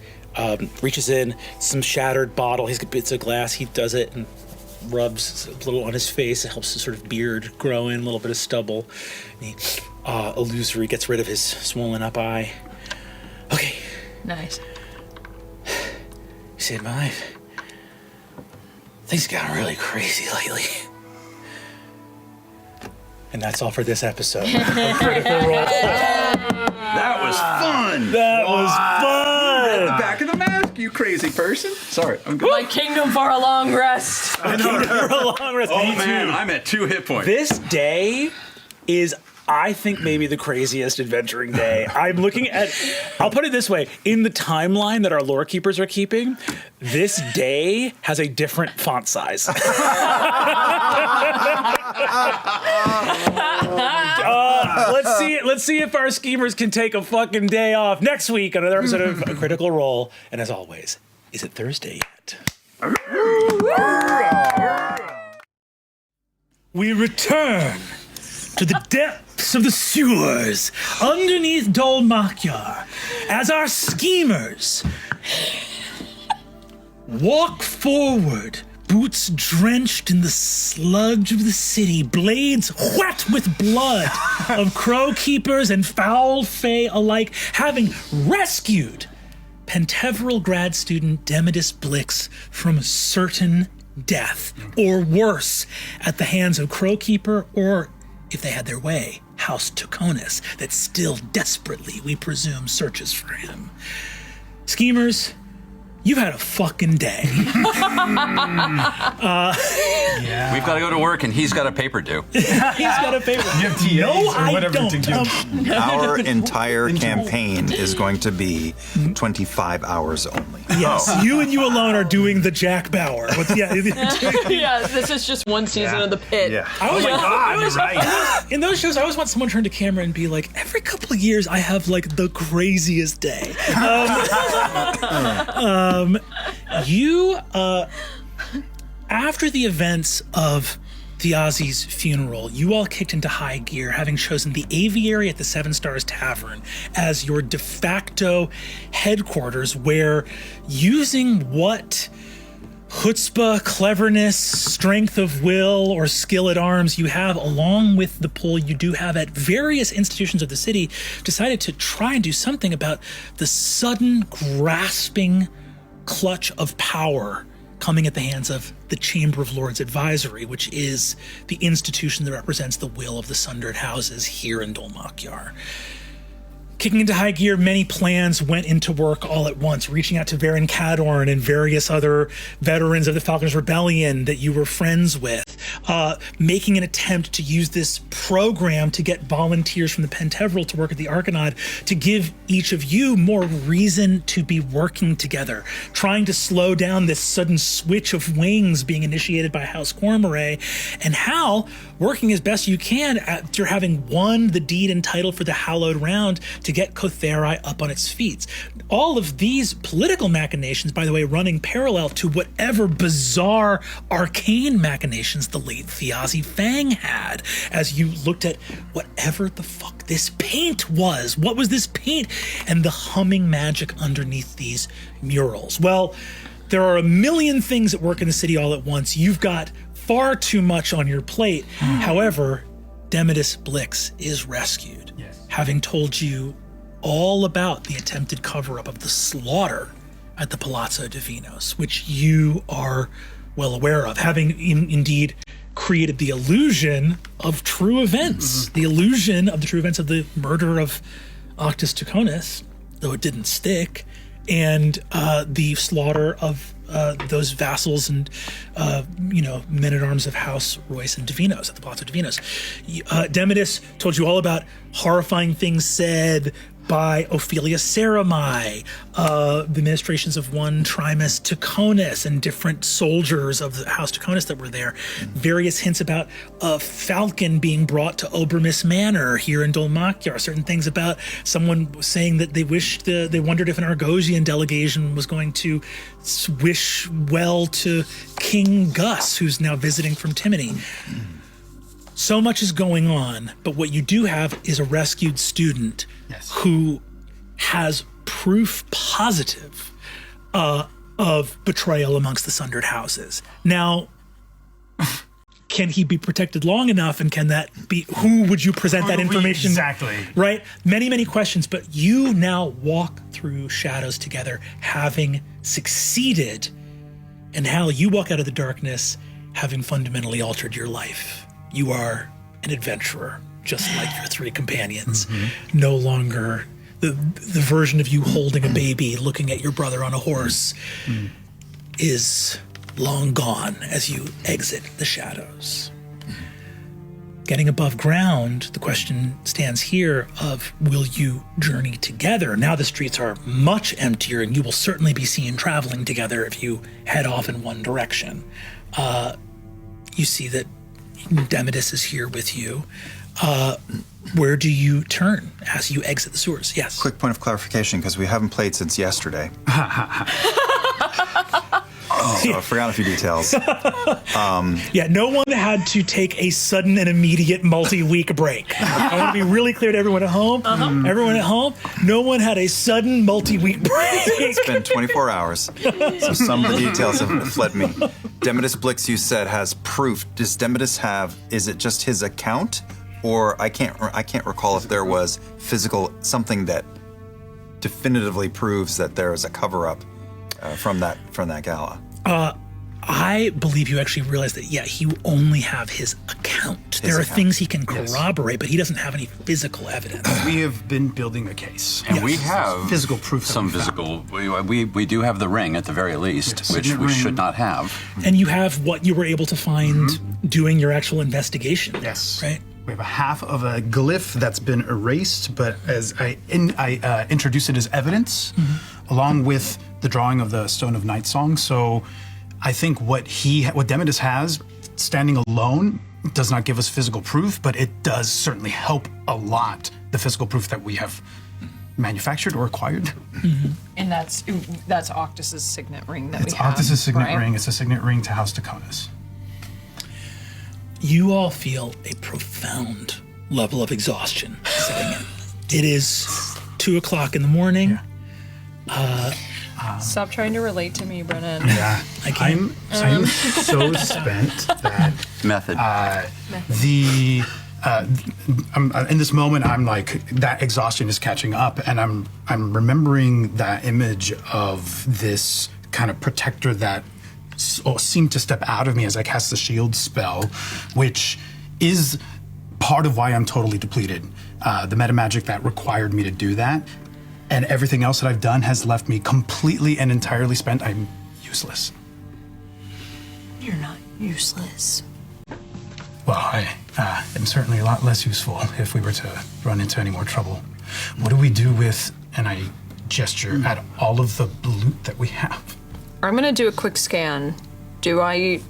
A: reaches in, some shattered bottle, he's got bits of glass, he does it and rubs a little on his face. It helps his sort of beard grow in, a little bit of stubble. And he illusory gets rid of his swollen up eye. Okay.
C: Nice.
A: You saved my life. Things got really crazy lately. And that's all for this episode. Critical Role.
E: That was fun.
A: That was fun.
E: The back of the mask, you crazy person. Sorry, I'm good.
C: My kingdom for a long rest.
A: For a long rest.
E: Oh
A: Me
E: man,
A: too.
E: I'm at 2 hit points.
A: This day is, I think, maybe the craziest adventuring day. I'm looking at, I'll put it this way, in the timeline that our lore keepers are keeping, this day has a different font size. Let's see if our schemers can take a fucking day off next week on another episode of Critical Role. And as always, is it Thursday yet? We return to the depths of the sewers underneath Dol Makyar as our schemers walk forward, boots drenched in the sludge of the city, blades wet with blood of crow keepers and foul fae alike, having rescued Pentevral grad student Demidus Blix from certain death, or worse, at the hands of Crowkeeper, or, if they had their way, House Tuconis, that still desperately, we presume, searches for him. Schemers, you've had a fucking day.
E: We've got to go to work, and he's got a paper due.
A: He's got a paper.
B: You have TAs
A: No,
B: or
A: I
B: whatever
A: don't.
B: to give.
D: Our entire campaign is going to be 25 hours only.
A: Yes, you and you alone are doing the Jack Bauer.
C: Yeah, this is just one season of the pit.
D: Yeah.
A: I was like,
B: God, you're right.
A: in those shows, I always want someone to turn to camera and be like, every couple of years, I have like the craziest day. You, after the events of Thiazi's funeral, you all kicked into high gear, having chosen the aviary at the Seven Stars Tavern as your de facto headquarters, where using what chutzpah, cleverness, strength of will, or skill at arms you have, along with the pull you do have at various institutions of the city, decided to try and do something about the sudden grasping clutch of power coming at the hands of the Chamber of Lords Advisory, which is the institution that represents the will of the Sundered Houses here in Dol Makyar. Kicking into high gear, many plans went into work all at once, reaching out to Varen Cadorn and various other veterans of the Falconers Rebellion that you were friends with, making an attempt to use this program to get volunteers from the Pentevral to work at the Arcanod to give each of you more reason to be working together, trying to slow down this sudden switch of wings being initiated by House Cormoré, and Hal, working as best you can after having won the deed entitled for the Hallowed Round to get Kotheri up on its feet. All of these political machinations, by the way, running parallel to whatever bizarre arcane machinations the late Thiazi Fang had, as you looked at whatever the fuck this paint was. What was this paint? And the humming magic underneath these murals. Well, there are a million things that work in the city all at once. You've got far too much on your plate. However, Demidus Blix is rescued, having told you all about the attempted cover-up of the slaughter at the Palazzo Divinos, which you are well aware of, having indeed created the illusion of true events, the illusion of the true events of the murder of Octus Tuconis, though it didn't stick, and the slaughter of those vassals and men-at-arms of House Royce and Divinos at the Palazzo Divinos. Demidus told you all about horrifying things said, by Ophelia Saramai, the ministrations of one Trimus Ticonus, and different soldiers of the House Ticonus that were there. Various hints about a falcon being brought to Obermis Manor here in Dolmakyar. Certain things about someone saying that they wondered if an Argosian delegation was going to wish well to King Gus, who's now visiting from Timony. So much is going on, but what you do have is a rescued student who has proof positive of betrayal amongst the Sundered Houses. Now, can he be protected long enough, and can that be, who would you present that information?
B: Exactly.
A: Right? Many, many questions, but you now walk through shadows together, having succeeded, and Hal, you walk out of the darkness having fundamentally altered your life. You are an adventurer, just like your three companions. No longer the version of you holding a baby, looking at your brother on a horse, is long gone as you exit the shadows. Getting above ground, the question stands here of, will you journey together? Now the streets are much emptier, and you will certainly be seen traveling together if you head off in one direction. You see that Demidus is here with you. Where do you turn as you exit the sewers? Yes.
D: Quick point of clarification, because we haven't played since yesterday. So I forgot a few details.
A: Yeah, no one had to take a sudden and immediate multi-week break. I want to be really clear to everyone at home. Everyone at home, no one had a sudden multi-week break.
D: It's been 24 hours, so some of the details have fled me. Demidus Blix, you said, has proof. Does Demidus have? Is it just his account, or I can't recall if there was physical something that definitively proves that there is a cover-up from that gala.
A: I believe you actually realize that, yeah, he only have his account. There are things he can corroborate, but he doesn't have any physical evidence.
B: We have been building a case.
E: And we have
B: physical proof.
E: Some physical. We do have the ring at the very least, which we should not have.
A: And you have what you were able to find doing your actual investigation.
B: Yes.
A: Right?
B: We have a half of a glyph that's been erased, but as I introduce it as evidence, along with the drawing of the Stone of Night Song. So I think what Demidus has, standing alone, does not give us physical proof, but it does certainly help a lot, the physical proof that we have manufactured or acquired.
C: And that's Octus's signet ring that
B: It's
C: we have.
B: Octus's signet
C: right?
B: ring. It's a signet ring to House Ticonus.
A: You all feel a profound level of exhaustion setting in. It is 2:00 in the morning.
C: Stop trying to relate to me, Brennan.
B: Yeah, I'm so spent that
E: Method.
B: in this moment, I'm like, that exhaustion is catching up, and I'm remembering that image of this kind of protector that seemed to step out of me as I cast the shield spell, which is part of why I'm totally depleted. The meta magic that required me to do that, and everything else that I've done has left me completely and entirely spent. I'm useless.
F: You're not useless.
B: Well, I am certainly a lot less useful if we were to run into any more trouble. What do we do with, and I gesture at all of the loot that we have?
C: I'm gonna do a quick scan. Do I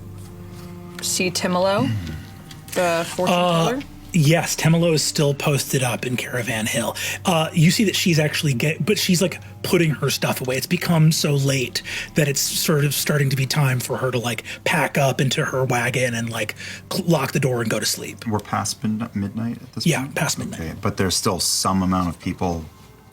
C: see Timolo, the fortune teller?
A: Yes, Temelo is still posted up in Caravan Hill. You see that she's actually but she's like putting her stuff away. It's become so late that it's sort of starting to be time for her to like pack up into her wagon and like lock the door and go to sleep.
D: We're past midnight at this point?
A: Yeah, past midnight.
D: Okay, but there's still some amount of people.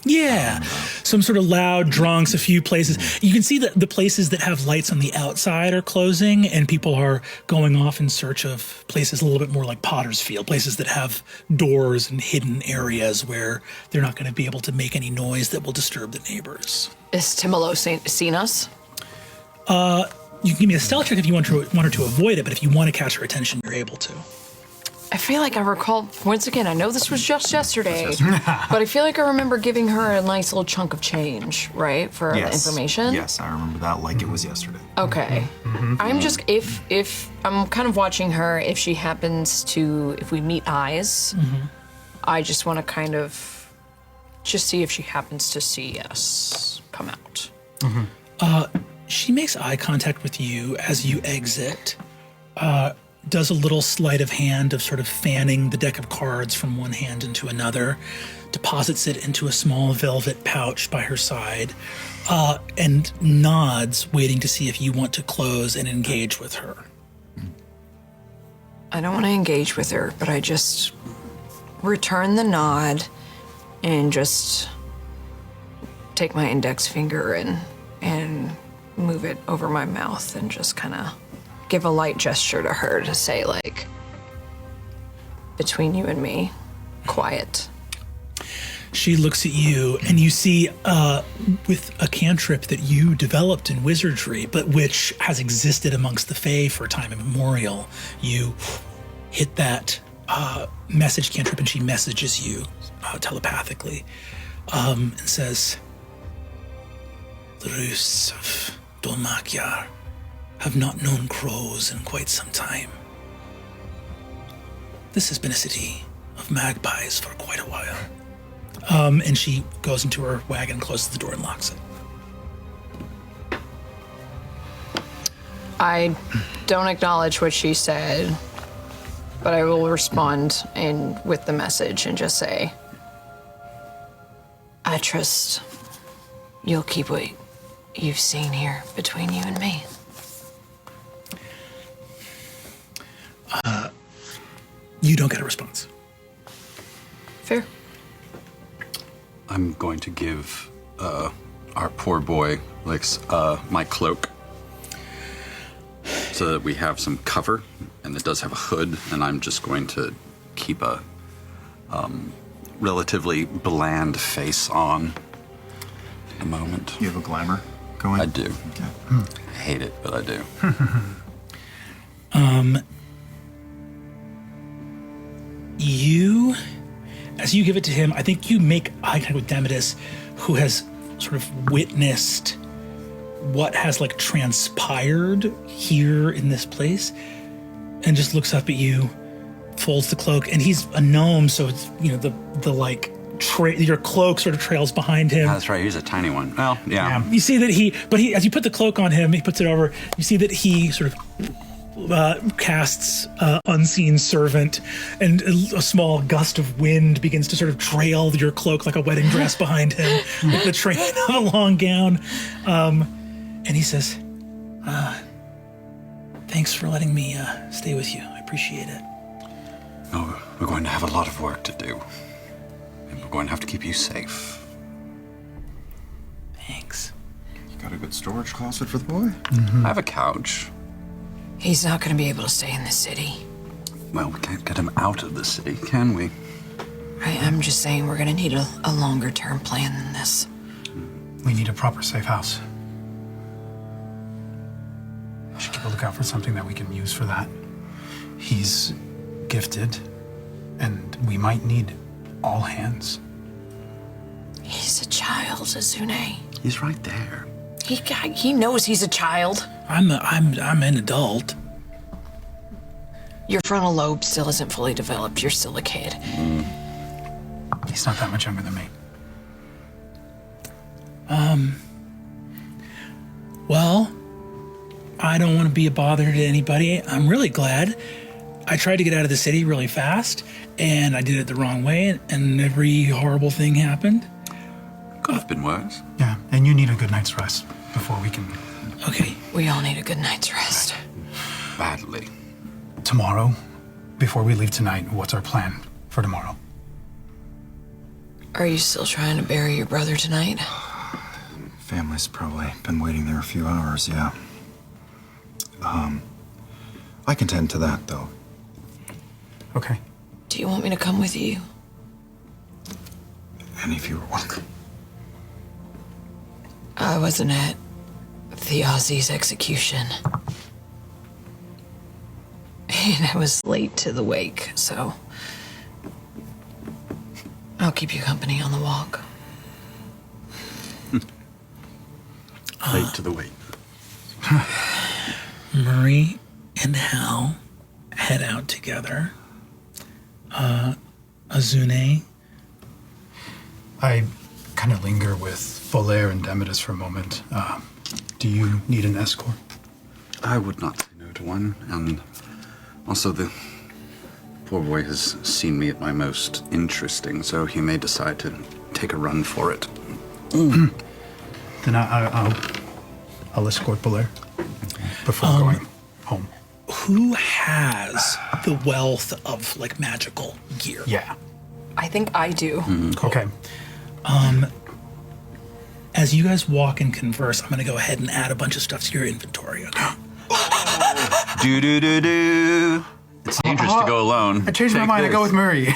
A: Yeah, some sort of loud drunks, a few places. You can see that the places that have lights on the outside are closing, and people are going off in search of places a little bit more like Potter's Field, places that have doors and hidden areas where they're not going to be able to make any noise that will disturb the neighbors.
C: Is Timolo seen us?
A: You can give me a stealth check if you want her to avoid it, but if you want to catch her attention, you're able to.
C: I feel like I recall, once again, I know this was just yesterday, but I feel like I remember giving her a nice little chunk of change, right, for information?
D: Yes, I remember that like it was yesterday.
C: Okay. I'm just, if I'm kind of watching her, if she happens to, if we meet eyes, I just want to kind of just see if she happens to see us come out.
A: She makes eye contact with you as you exit, does a little sleight of hand of sort of fanning the deck of cards from one hand into another, deposits it into a small velvet pouch by her side, and nods, waiting to see if you want to close and engage with her.
C: I don't want to engage with her, but I just return the nod and just take my index finger and move it over my mouth and just kind of give a light gesture to her to say, like, between you and me, quiet.
A: She looks at you, and you see with a cantrip that you developed in wizardry, but which has existed amongst the Fae for time immemorial, you hit that message cantrip, and she messages you telepathically and says, "The roosts of Dolmakyar have not known crows in quite some time. This has been a city of magpies for quite a while." And she goes into her wagon, closes the door, and locks it.
C: I don't acknowledge what she said, but I will respond with the message and just say, I trust you'll keep what you've seen here between you and me.
A: You don't get a response.
C: Fair.
E: I'm going to give our poor boy my cloak so that we have some cover, and it does have a hood, and I'm just going to keep a relatively bland face on at the moment.
D: You have a glamour going?
E: I do. I hate it, but I do.
A: As you give it to him, I think you make eye contact with Demidus, who has sort of witnessed what has like transpired here in this place, and just looks up at you, folds the cloak, and he's a gnome, so it's, you know, your cloak sort of trails behind him.
E: Oh, that's right, he's a tiny one. Well, yeah.
A: You see that as you put the cloak on him, he puts it over, you see that he sort of casts unseen servant, and a small gust of wind begins to sort of trail your cloak like a wedding dress behind him, with the train of a long gown. And he says, "Thanks for letting me stay with you. I appreciate it."
E: Oh, we're going to have a lot of work to do, and we're going to have to keep you safe.
A: Thanks.
D: You got a good storage closet for the boy?
E: I have a couch.
C: He's not going to be able to stay in the city.
E: Well, we can't get him out of the city, can we?
C: I'm just saying we're going to need a longer term plan than this.
B: We need a proper safe house. We should keep a lookout for something that we can use for that. He's gifted, and we might need all hands.
C: He's a child, Azune.
E: He's right there.
C: He knows he's a child.
A: I'm an adult.
C: Your frontal lobe still isn't fully developed. You're still a kid.
B: He's not that much younger than me.
A: Well, I don't want to be a bother to anybody. I'm really glad. I tried to get out of the city really fast, and I did it the wrong way, and every horrible thing happened.
E: Could have been worse.
B: Yeah, and you need a good night's rest before we can...
A: Okay.
C: We all need a good night's rest.
E: Badly.
B: Tomorrow, before we leave tonight, what's our plan for tomorrow?
C: Are you still trying to bury your brother tonight?
D: Family's probably been waiting there a few hours, yeah. I can tend to that, though.
B: Okay.
C: Do you want me to come with you?
D: Any of you are welcome.
C: I wasn't at Theozi's execution. And I was late to the wake, so I'll keep you company on the walk.
E: Late to the wait.
A: Murray and Hal head out together. Azune
B: I kind of linger with Folaire and Demetus for a moment. Do you need an escort?
E: I would not say no to one, and also the poor boy has seen me at my most interesting, so he may decide to take a run for it.
B: Then I'll escort Folaire before going home.
A: Who has the wealth of like magical gear?
B: Yeah.
C: I think I do.
B: Okay.
A: As you guys walk and converse, I'm going to go ahead and add a bunch of stuff to your inventory, okay?
E: Do. It's dangerous to go alone.
B: I changed my mind. I go with Murray.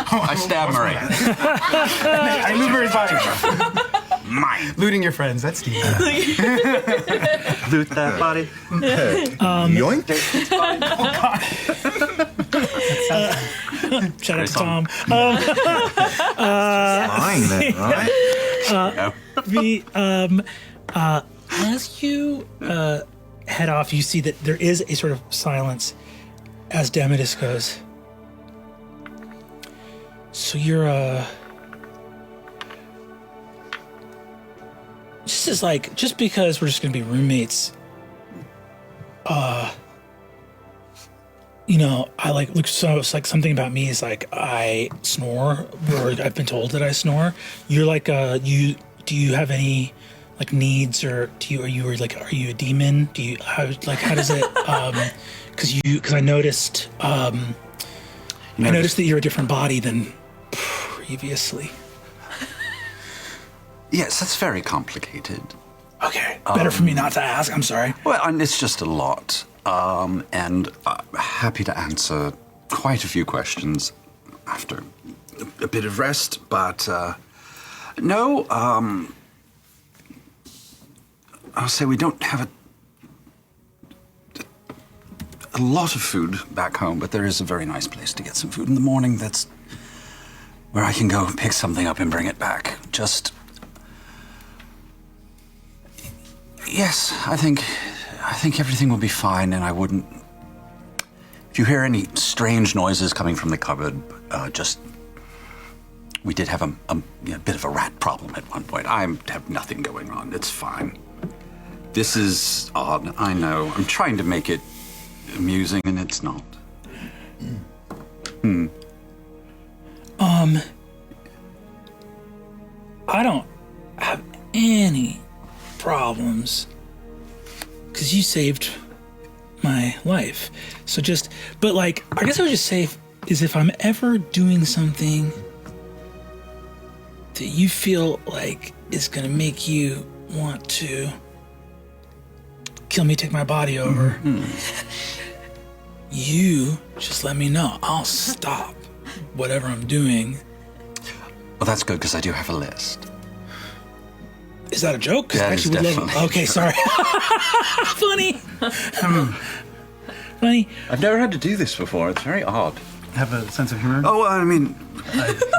E: I stab Murray.
B: I loot Murray's body.
E: Mine.
B: Looting your friends. That's Steve.
D: Loot that body.
G: Yoink.
A: Shout out to Tom.
G: Flying then, right?
A: As you head off, you see that there is a sort of silence as Demetus goes. So you're just because we're just gonna be roommates, I so it's like something about me is like I snore, or I've been told that I snore. You're like do you have any like needs, or are you a demon? How does it because I noticed that you're a different body than previously.
E: Yes, that's very complicated.
A: Okay, better for me not to ask. I'm sorry.
E: Well, and it's just a lot, and I'm happy to answer quite a few questions after a bit of rest, but no, I'll say we don't have a lot of food back home, but there is a very nice place to get some food in the morning. That's where I can go pick something up and bring it back. Yes, I think everything will be fine, and I wouldn't. If you hear any strange noises coming from the cupboard, we did have a bit of a rat problem at one point. I have nothing going on. It's fine. This is odd. I know. I'm trying to make it amusing, and it's not.
A: I don't have any problems because you saved my life. So but I guess I would just say is if I'm ever doing something that you feel like is going to make you want to kill me, take my body over, you just let me know. I'll stop whatever I'm doing.
E: Well, that's good, because I do have a list.
A: Is that a joke?
E: That is definitely
A: Okay, sorry. Funny. Funny.
G: I've never had to do this before. It's very odd.
B: Have a sense of humor?
E: Oh, well, I mean,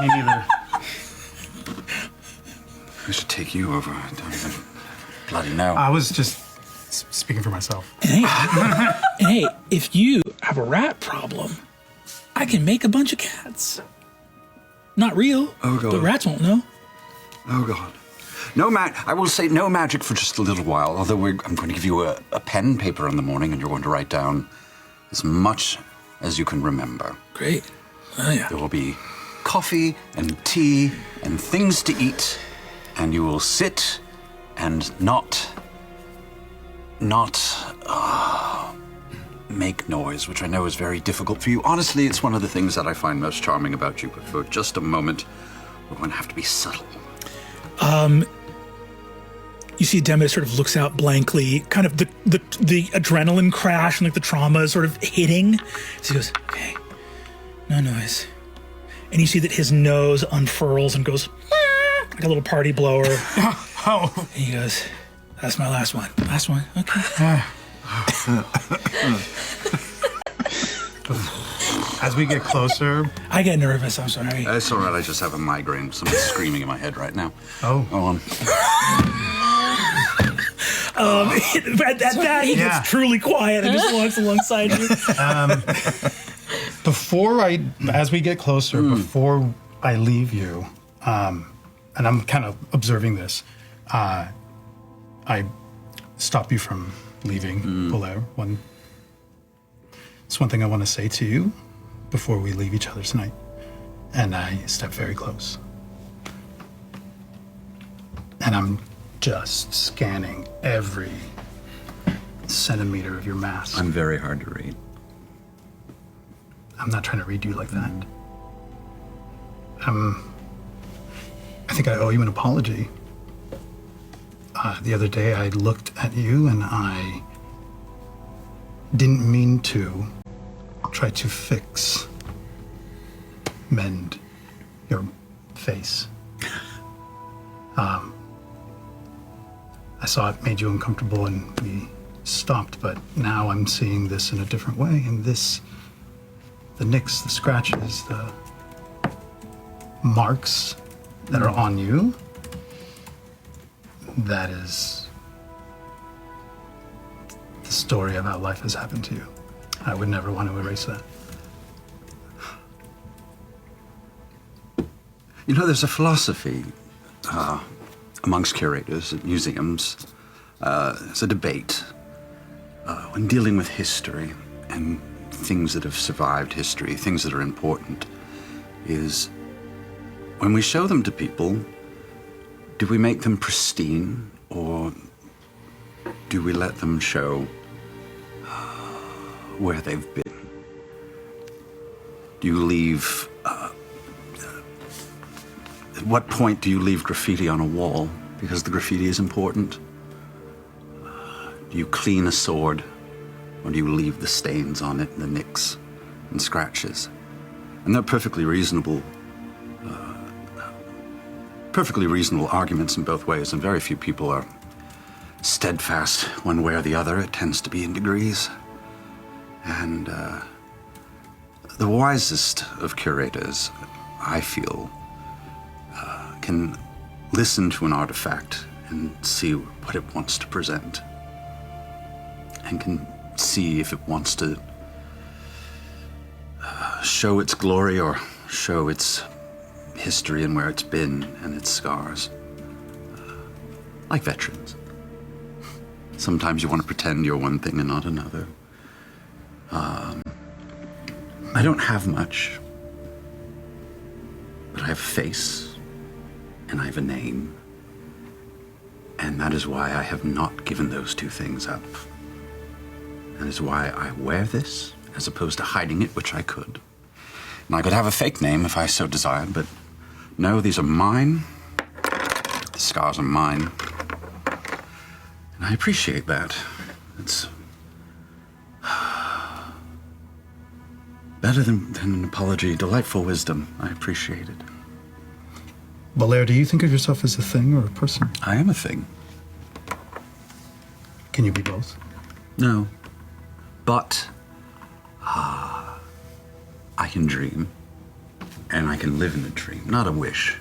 B: Me neither.
E: I should take you over. I don't even bloody know.
B: I was just speaking for myself.
A: And hey, if you have a rat problem, I can make a bunch of cats. Not real,
E: Oh, God.
A: but rats won't know.
E: Oh, God. I will say no magic for just a little while, although I'm going to give you a pen and paper in the morning, and you're going to write down as much as you can remember.
A: Great. Oh, yeah.
E: There will be coffee and tea and things to eat, and you will sit and not make noise, which I know is very difficult for you. Honestly, it's one of the things that I find most charming about you, but for just a moment, we're going to have to be subtle.
A: You see Demeter sort of looks out blankly, kind of the adrenaline crash and like the trauma is sort of hitting. So he goes, okay, no noise. And you see that his nose unfurls and goes like a little party blower.
B: Oh.
A: And he goes, that's my last one. Last one, okay.
B: As we get closer.
A: I get nervous, I'm sorry.
E: It's all right, I just have a migraine. Someone's screaming in my head right now.
B: Oh.
E: Go on.
A: At that, he
B: Yeah.
A: gets truly quiet and just walks alongside you.
B: As we get closer, before I leave you, and I'm kind of observing this, I stop you from leaving, Bolaire. It's one thing I want to say to you before we leave each other tonight. And I step very close. And I'm just scanning every centimeter of your mask.
G: I'm very hard to read.
B: I'm not trying to read you like that. I think I owe you an apology. The other day I looked at you and I didn't mean to try to mend your face. I saw it made you uncomfortable and we stopped, but now I'm seeing this in a different way, and the nicks, the scratches, the marks that are on you, that is the story of how life has happened to you. I would never want to erase that.
E: You know, there's a philosophy amongst curators at museums. It's a debate when dealing with history and things that have survived history, things that are important, is when we show them to people, do we make them pristine, or do we let them show where they've been? Do you leave, at what point do you leave graffiti on a wall because the graffiti is important? Do you clean a sword, or do you leave the stains on it, the nicks and scratches? And they're perfectly reasonable arguments in both ways, and very few people are steadfast one way or the other. It tends to be in degrees. And the wisest of curators, I feel, can listen to an artifact and see what it wants to present, and can see if it wants to show its glory or show its history and where it's been and its scars. Like veterans. Sometimes you want to pretend you're one thing and not another. I don't have much, but I have a face and I have a name. And that is why I have not given those two things up. That is why I wear this, as opposed to hiding it, which I could. And I could have a fake name if I so desired, but no, these are mine. The scars are mine. And I appreciate that. It's better than an apology. Delightful wisdom. I appreciate it.
B: Bolaire, do you think of yourself as a thing or a person?
E: I am a thing.
B: Can you be both?
E: No. But I can dream, and I can live in a dream, not a wish.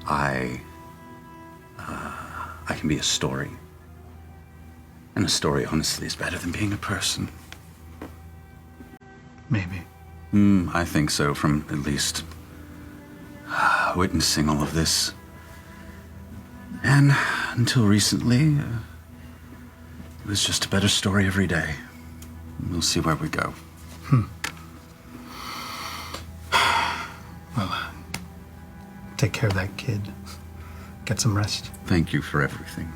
E: I can be a story. And a story, honestly, is better than being a person.
B: Maybe.
E: I think so, from at least witnessing all of this. And until recently, it was just a better story every day. We'll see where we go.
B: Well, take care of that kid. Get some rest.
E: Thank you for everything.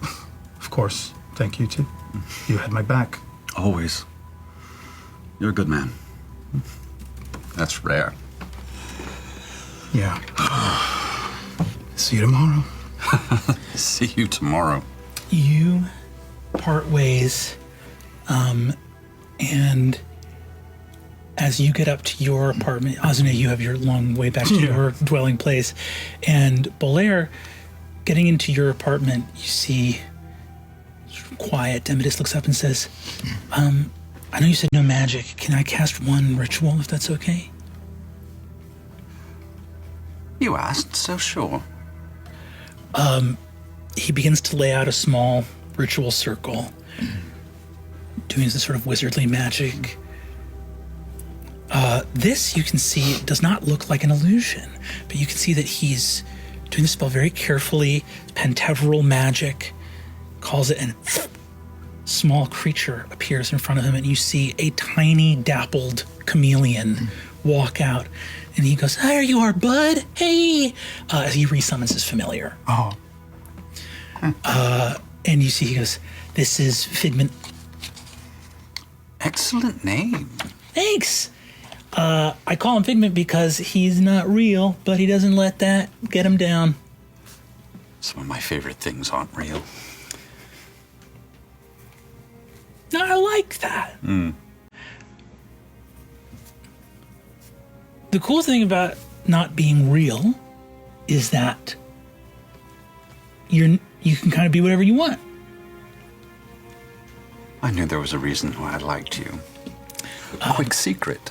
B: Of course. Thank you, too. You had my back.
E: Always. You're a good man. That's rare.
B: Yeah. See you tomorrow.
E: See you tomorrow.
A: You part ways, and as you get up to your apartment, Azune, you have your long way back to your dwelling place, and Bolaire, getting into your apartment, you see quiet. Demidus looks up and says, I know you said no magic. Can I cast one ritual, if that's okay?
E: You asked, so sure.
A: He begins to lay out a small ritual circle, doing this sort of wizardly magic. This, you can see, does not look like an illusion, but you can see that he's doing the spell very carefully, penteveral magic, calls it, and small creature appears in front of him, and you see a tiny, dappled chameleon walk out, and he goes, "There you are, bud. Hey!" As he resummons his familiar.
B: Oh.
A: And you see he goes, "This is Figment."
E: Excellent name.
A: Thanks. I call him Figment because he's not real, but he doesn't let that get him down.
E: Some of my favorite things aren't real.
A: I like that. The cool thing about not being real is that you can kind of be whatever you want.
E: I knew there was a reason why I liked you. A quick secret.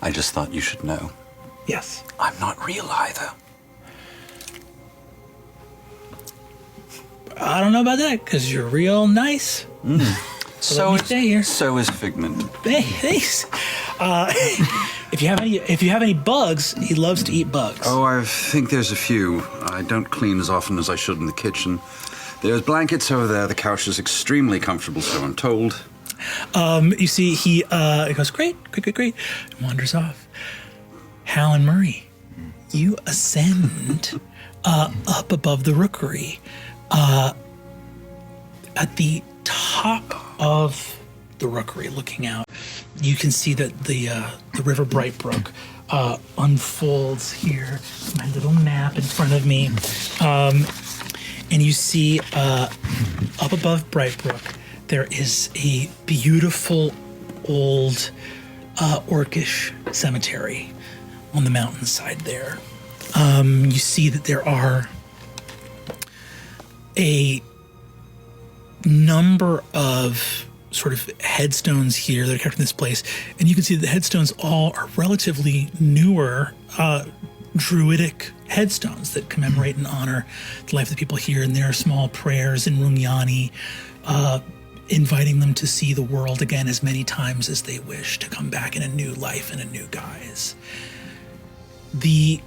E: I just thought you should know.
A: Yes.
E: I'm not real either.
A: I don't know about that because you're real nice.
E: So
A: let me stay here.
E: So is Figment.
A: Hey, thanks. If you have any bugs, he loves to eat bugs.
E: Oh, I think there's a few. I don't clean as often as I should in the kitchen. There's blankets over there. The couch is extremely comfortable, so I'm told.
A: You see, he goes, great, and wanders off. Hal and Murray, you ascend up above the rookery. At the top of the rookery, looking out, you can see that the River Brightbrook unfolds here. My little map in front of me. And you see up above Brightbrook, there is a beautiful old orcish cemetery on the mountainside there. You see that there are a number of sort of headstones here that are kept in this place, and you can see that the headstones all are relatively newer druidic headstones that commemorate and honor the life of the people here, and there are small prayers in Rungyani inviting them to see the world again as many times as they wish, to come back in a new life and a new guise. The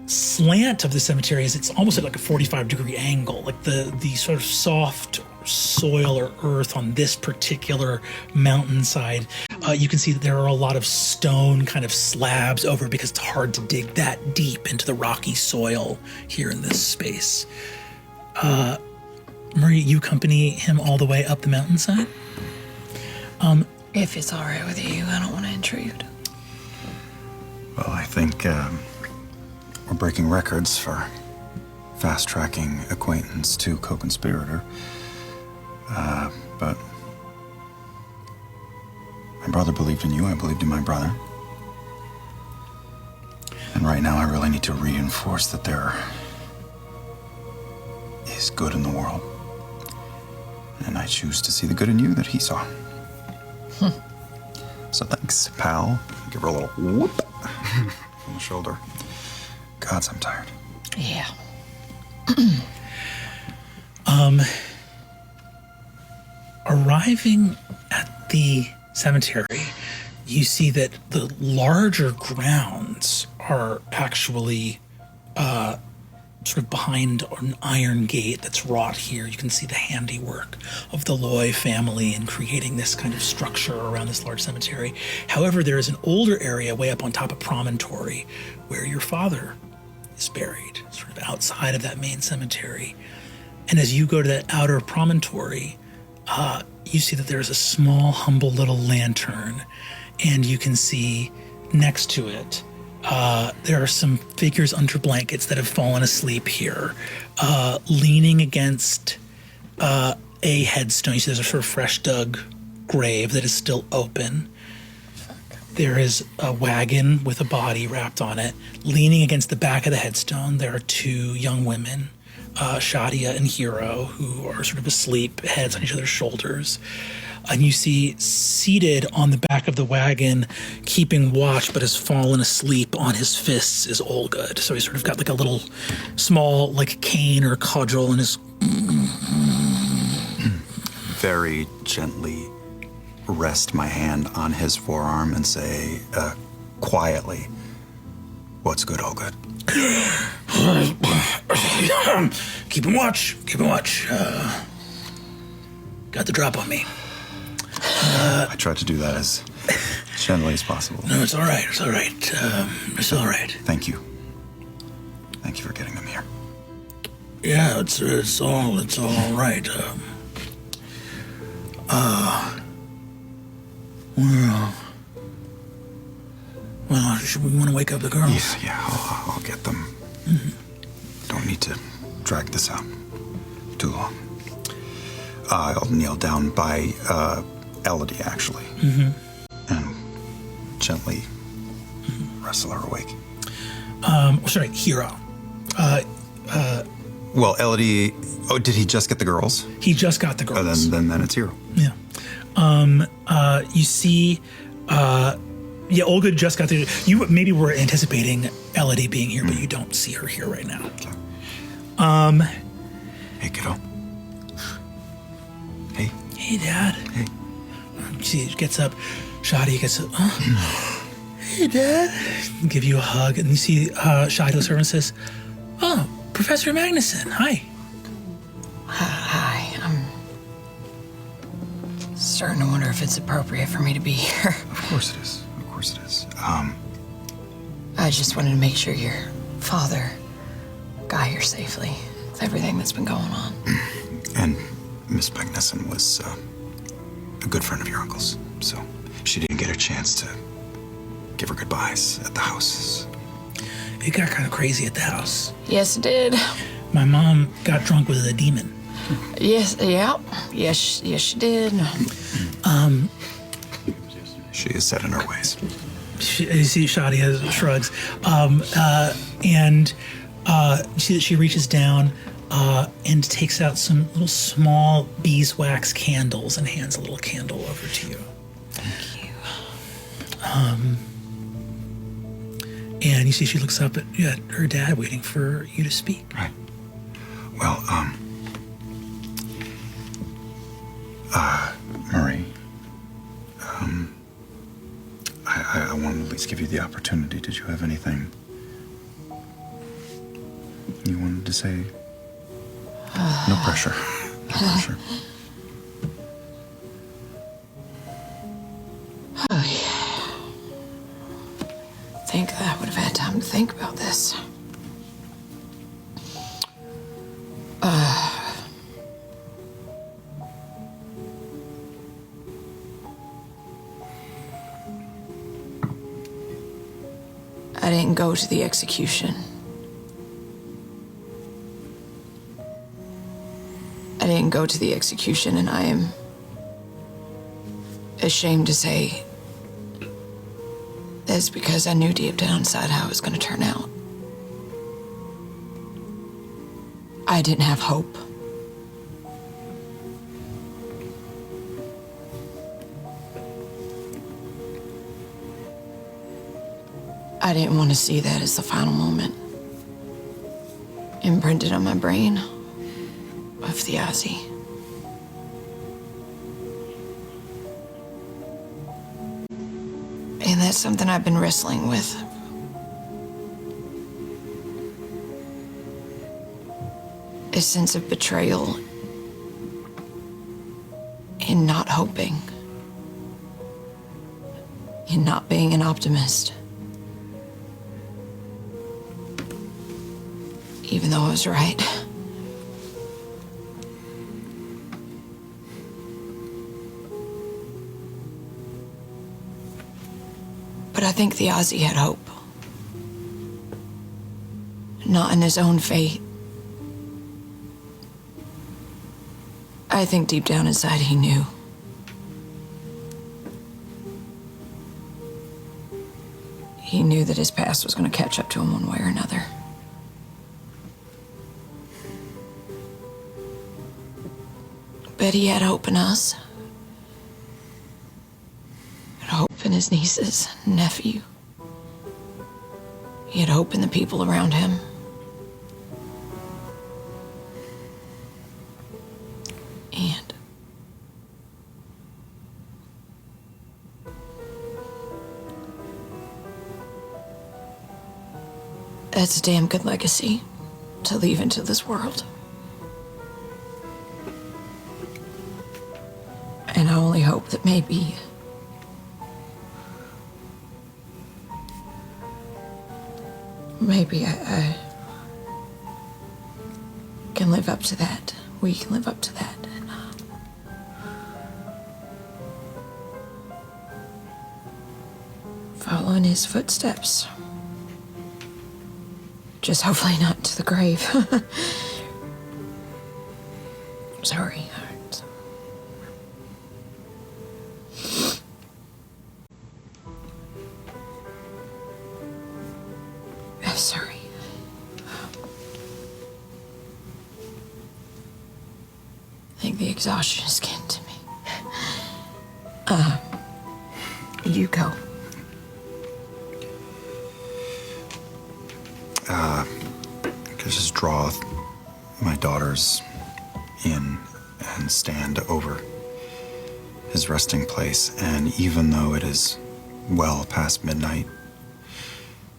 A: slant of the cemetery is it's almost at like a 45-degree angle, like the sort of soft soil or earth on this particular mountainside. You can see that there are a lot of stone kind of slabs over because it's hard to dig that deep into the rocky soil here in this space. Murray, you accompany him all the way up the mountainside?
F: If it's all right with you, I don't want to intrude.
D: Well, I think we're breaking records for fast-tracking acquaintance to co-conspirator. But my brother believed in you, I believed in my brother. And right now I really need to reinforce that there is good in the world. And I choose to see the good in you that he saw. So thanks, pal. Give her a little whoop on the shoulder. Gods, I'm tired.
F: Yeah.
A: Arriving at the cemetery, you see that the larger grounds are actually sort of behind an iron gate that's wrought here. You can see the handiwork of the Loy family in creating this kind of structure around this large cemetery. However, there is an older area way up on top of Promontory where your father is buried, sort of outside of that main cemetery. And as you go to that outer promontory, you see that there's a small, humble little lantern, and you can see next to it, there are some figures under blankets that have fallen asleep here, leaning against a headstone. You see there's a sort of fresh dug grave that is still open. There is a wagon with a body wrapped on it. Leaning against the back of the headstone, there are two young women, Shadia and Hero, who are sort of asleep, heads on each other's shoulders. And you see seated on the back of the wagon, keeping watch but has fallen asleep on his fists, is Olgud. So he's sort of got like a little small like cane or cudgel and is
D: Very gently rest my hand on his forearm and say, quietly, "What's good, all good."
A: Keep him watch. Got the drop on me.
D: I tried to do that as gently as possible.
A: No, it's all right. It's all right. It's all right.
D: Thank you. Thank you for getting them here.
A: Yeah, it's all right. Well, should we want to wake up the girls?
D: Yeah, I'll get them. Don't need to drag this out too long. I'll kneel down by Elodie, actually, and gently wrestle her awake.
A: Sorry, Hero.
D: Well, Elodie. Oh, did he just get the girls?
A: He just got the girls.
D: Oh, then it's Hero.
A: Yeah. You see, Olga just got the. You maybe were anticipating Elodie being here, but you don't see her here right now.
D: Okay. Hey, kiddo. Hey.
A: Hey, Dad.
D: Hey.
A: She gets up. Shadi gets up. Hey, Dad. Give you a hug, and you see Shadi looks over and says, "Oh, Professor Magnuson. Hi."
F: Hi, I'm starting to wonder if it's appropriate for me to be here.
D: Of course it is. Of course it is.
F: I just wanted to make sure your father got here safely with everything that's been going on.
D: And Miss Magnuson was a good friend of your uncle's, so she didn't get a chance to give her goodbyes at the house.
A: It got kind of crazy at the house.
F: Yes, it did.
A: My mom got drunk with a demon.
F: Yes, yeah. Yes, she did.
D: She is set in her ways.
A: You see Shadi shrugs. And you see that she reaches down and takes out some little small beeswax candles and hands a little candle over to you.
F: Thank you.
A: And you see she looks up at her dad waiting for you to speak.
D: Right. Well, Marie, I want to at least give you the opportunity. Did you have anything you wanted to say? No pressure. No pressure.
F: Oh, yeah. I think that I would have had time to think about this. I didn't go to the execution. I didn't go to the execution, and I am ashamed to say that's because I knew deep down inside how it was going to turn out. I didn't have hope. I didn't want to see that as the final moment imprinted on my brain of the Ozzy. And that's something I've been wrestling with. A sense of betrayal in not hoping, in not being an optimist. Even though I was right. But I think the Ozzy had hope. Not in his own fate. I think deep down inside he knew. He knew that his past was going to catch up to him one way or another. But he had hope in us. He had hope in his nieces and nephew. He had hope in the people around him. That's a damn good legacy to leave into this world. And I only hope that maybe I can live up to that. We can live up to that. And, follow in his footsteps. Just hopefully not to the grave. Sorry. I'm sorry. I think the exhaustion is getting to me. You go.
D: I could just draw my daughters in and stand over his resting place. And even though it is well past midnight,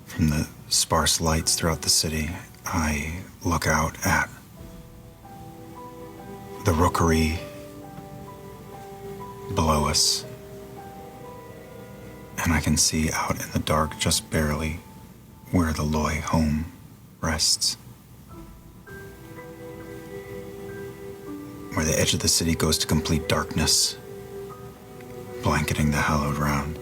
D: from the sparse lights throughout the city, I look out at the rookery below us. And I can see out in the dark, just barely, where the Loy home rests. Where the edge of the city goes to complete darkness, blanketing the hallowed round.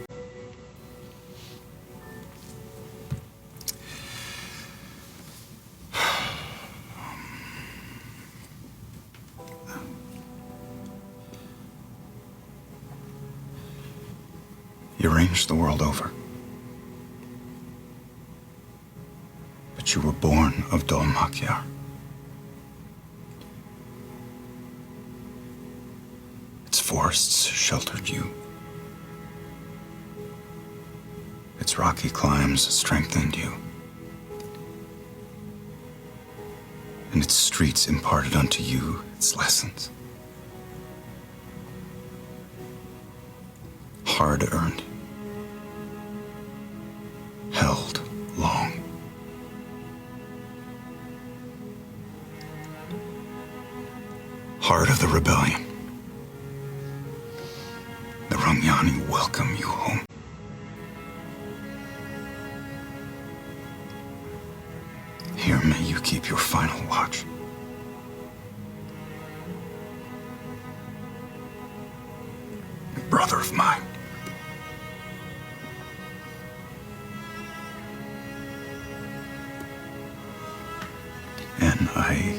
D: You ranged the world over. But you were born of Dol Makyar. Its forests sheltered you. Its rocky climbs strengthened you. And its streets imparted unto you its lessons. Hard earned. Held long. Heart of the rebellion. The Rungyani welcome you home. Here may you keep your final watch. Brother of mine. And I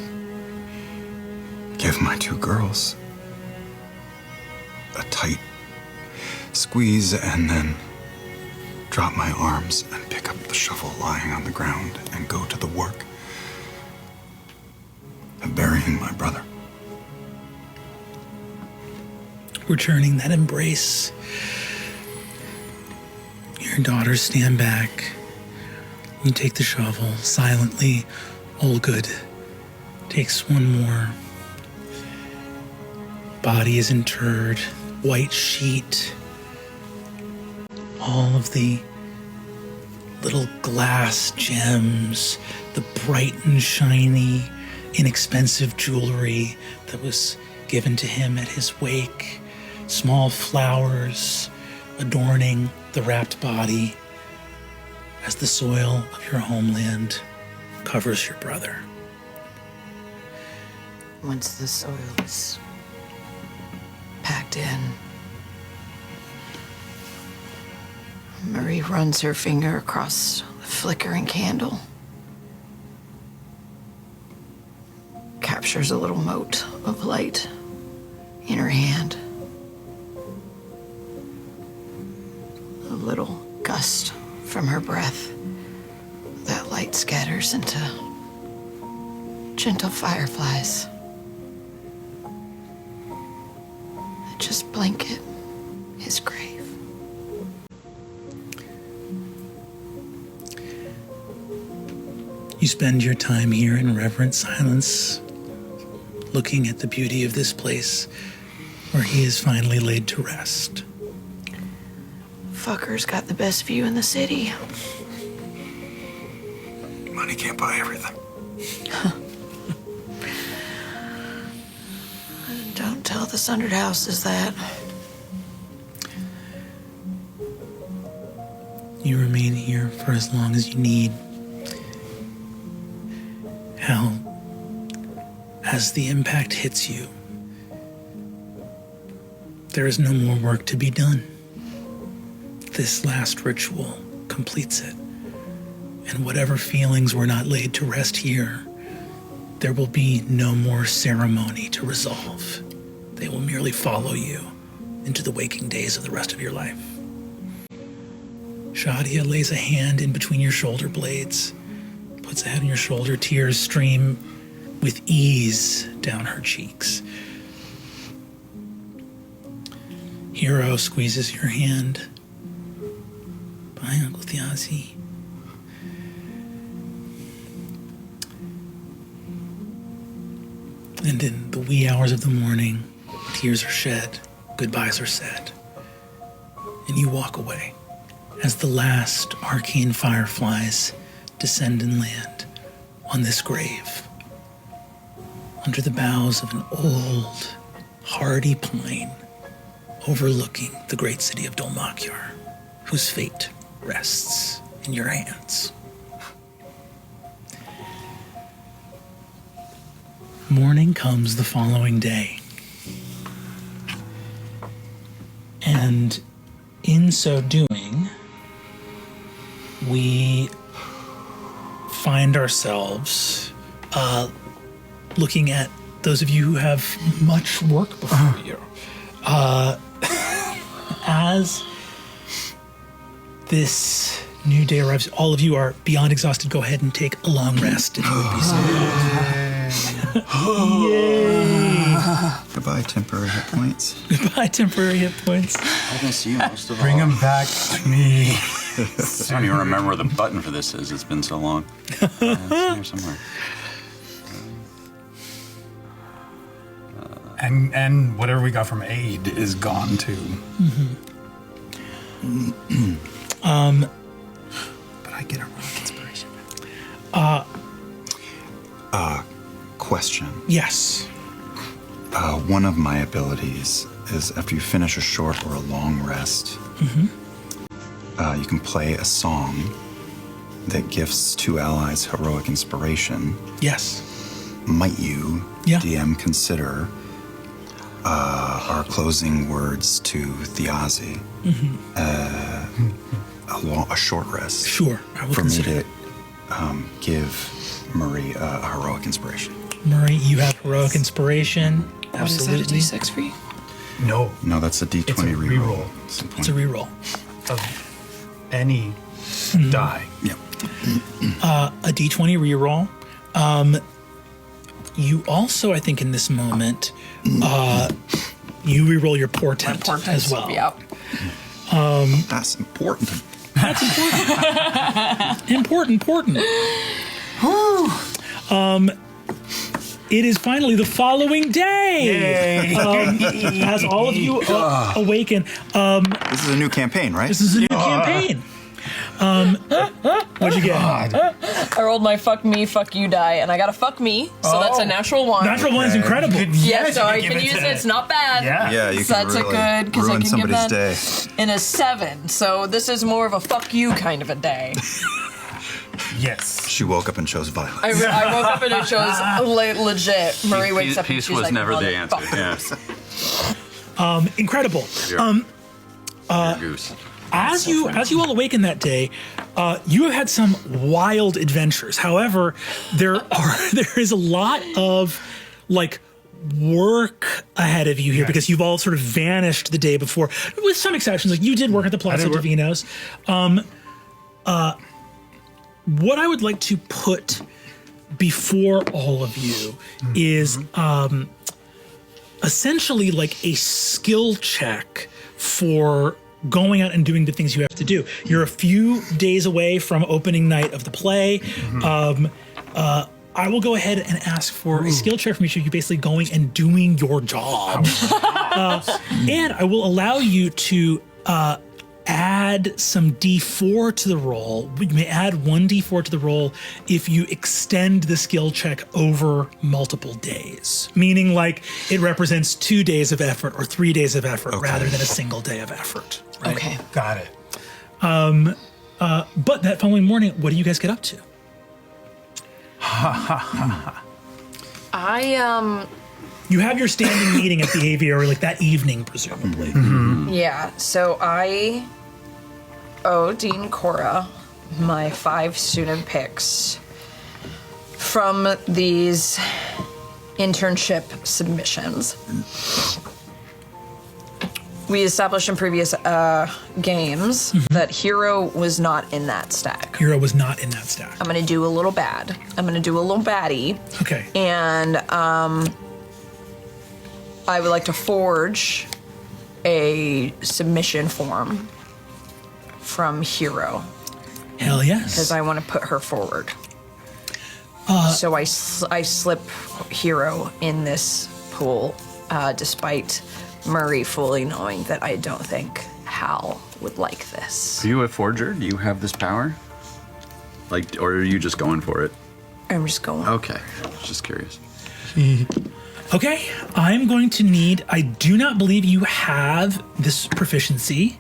D: give my two girls a tight squeeze and then drop my arms and pick up the shovel lying on the ground and go to the work of burying my brother.
A: Returning that embrace, your daughters stand back. You take the shovel silently. Olgood takes one more. Body is interred, white sheet. All of the little glass gems, the bright and shiny, inexpensive jewelry that was given to him at his wake. Small flowers adorning the wrapped body as the soil of your homeland covers your brother.
F: Once the soil is packed in, Marie runs her finger across the flickering candle, captures a little mote of light in her hand. A little gust from her breath. That light scatters into gentle fireflies that just blanket his grave.
A: You spend your time here in reverent silence, looking at the beauty of this place where he is finally laid to rest.
F: Fucker's got the best view in the city.
D: Money
B: Money can't buy everything.
F: Don't tell the Sundered Houses that.
G: You remain here for as long as you need. Hell, as the impact hits you, there is no more work to be done. This last ritual completes it. And whatever feelings were not laid to rest here, there will be no more ceremony to resolve. They will merely follow you into the waking days of the rest of your life. Shadia lays a hand in between your shoulder blades, puts a head on your shoulder, tears stream with ease down her cheeks. Hero squeezes your hand. Bye, Uncle Thiazi. And in the wee hours of the morning, tears are shed, goodbyes are said, and you walk away as the last arcane fireflies descend and land on this grave, under the boughs of an old, hardy pine overlooking the great city of Dolmakyar, whose fate rests in your hands. Morning comes the following day. And in so doing, we find ourselves looking at those of you who have much work before you. As this new day arrives, all of you are beyond exhausted. Go ahead and take a long rest if you would be so Yay!
D: Goodbye, temporary hit points.
G: Goodbye, temporary hit points.
E: I miss you most of all.
B: Bring him back to me.
E: I don't even remember where the button for this is. It's been so long. It's here somewhere.
B: And whatever we got from aid is gone too. But I get a rock inspiration.
D: Question.
G: Yes.
D: One of my abilities is after you finish a short or a long rest, you can play a song that gifts two allies heroic inspiration.
G: Yes.
D: Might you,
G: Yeah.
D: DM, consider our closing words to Thiazi a short rest?
G: Sure. I will
D: For me
G: consider
D: to give Murray a heroic inspiration.
G: Murray, you have heroic inspiration.
F: What is that, a
G: Absolutely.
F: D6 for you?
B: No,
D: No, that's a D20
B: It's a
D: reroll.
B: reroll.
G: It's a reroll.
B: of any die.
D: Yep.
G: A D20 reroll. You also, I think, in this moment, you reroll your portent as well.
C: Yep.
D: That's important.
G: Important. It is finally the following day. As all of you awaken,
D: This is a new campaign, right?
G: this is a new campaign. What'd you get?
C: I rolled my fuck me, fuck you die, and I got a fuck me, so that's a natural one.
G: Natural one is incredible.
C: Yeah, so I
B: give
C: can
B: it
C: use
B: to
C: it. It's not bad.
B: Yeah.
D: Yeah, you
C: So
D: can
C: that's a
D: really
C: good, because I
D: ruin
C: can give
D: somebody's
C: that
D: day.
C: in a 7. So this is more of a fuck you kind of a day.
B: Yes.
D: She woke up and chose violence.
C: I woke up and it shows legit. Murray wakes up and
E: Peace
C: she's
E: was
C: like,
E: never the answer.
C: "Motherfucker."
E: Yeah.
G: Incredible.
E: Your goose.
G: As you all awaken that day, you have had some wild adventures. However, there is a lot of like work ahead of you here because you've all sort of vanished the day before, with some exceptions. Like you did work at the Plaza
B: work.
G: Divinos. What I would like to put before all of you is essentially like a skill check for going out and doing the things you have to do. You're a few days away from opening night of the play. I will go ahead and ask for a skill check from each of you, basically going and doing your job. And I will allow you to add some D4 to the roll. You may add 1 D4 to the roll if you extend the skill check over multiple days, meaning like it represents 2 days of effort or 3 days of effort rather than a single day of effort. Right?
F: Okay.
B: Got it.
G: But that following morning, what do you guys get up to? You have your standing meeting at the aviary like that evening, presumably.
C: Yeah, so I owe Dean Cora my 5 student picks from these internship submissions. We established in previous games that Hero was not in that stack.
G: Hero was not in that stack.
C: I'm gonna do a little bad. I'm gonna do a little baddie.
G: Okay.
C: And I would like to forge a submission form from Hero
G: Hell yes.
C: because I want to put her forward. So I slip Hero in this pool, despite Murray fully knowing that I don't think Hal would like this.
E: Are you a forger? Do you have this power? Like, or are you just going for it?
C: I'm just going.
E: Okay, just curious.
G: Okay, I'm going to need, I do not believe you have this proficiency.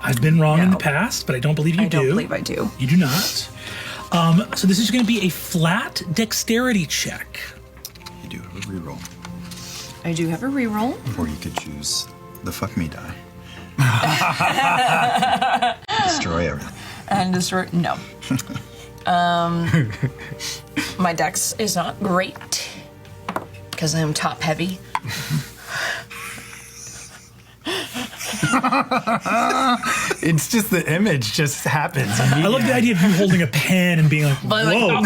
G: I've been wrong in the past, but I don't believe you do.
C: I don't believe I do.
G: You do not. So this is going to be a flat dexterity check.
D: You do have a reroll.
C: I do have a reroll.
D: Or you could choose the fuck me die. Destroy everything.
C: And destroy. No. My dex is not great because I'm top heavy.
B: It's just the image just happens.
G: I love the idea of you holding a pen and being like, whoa,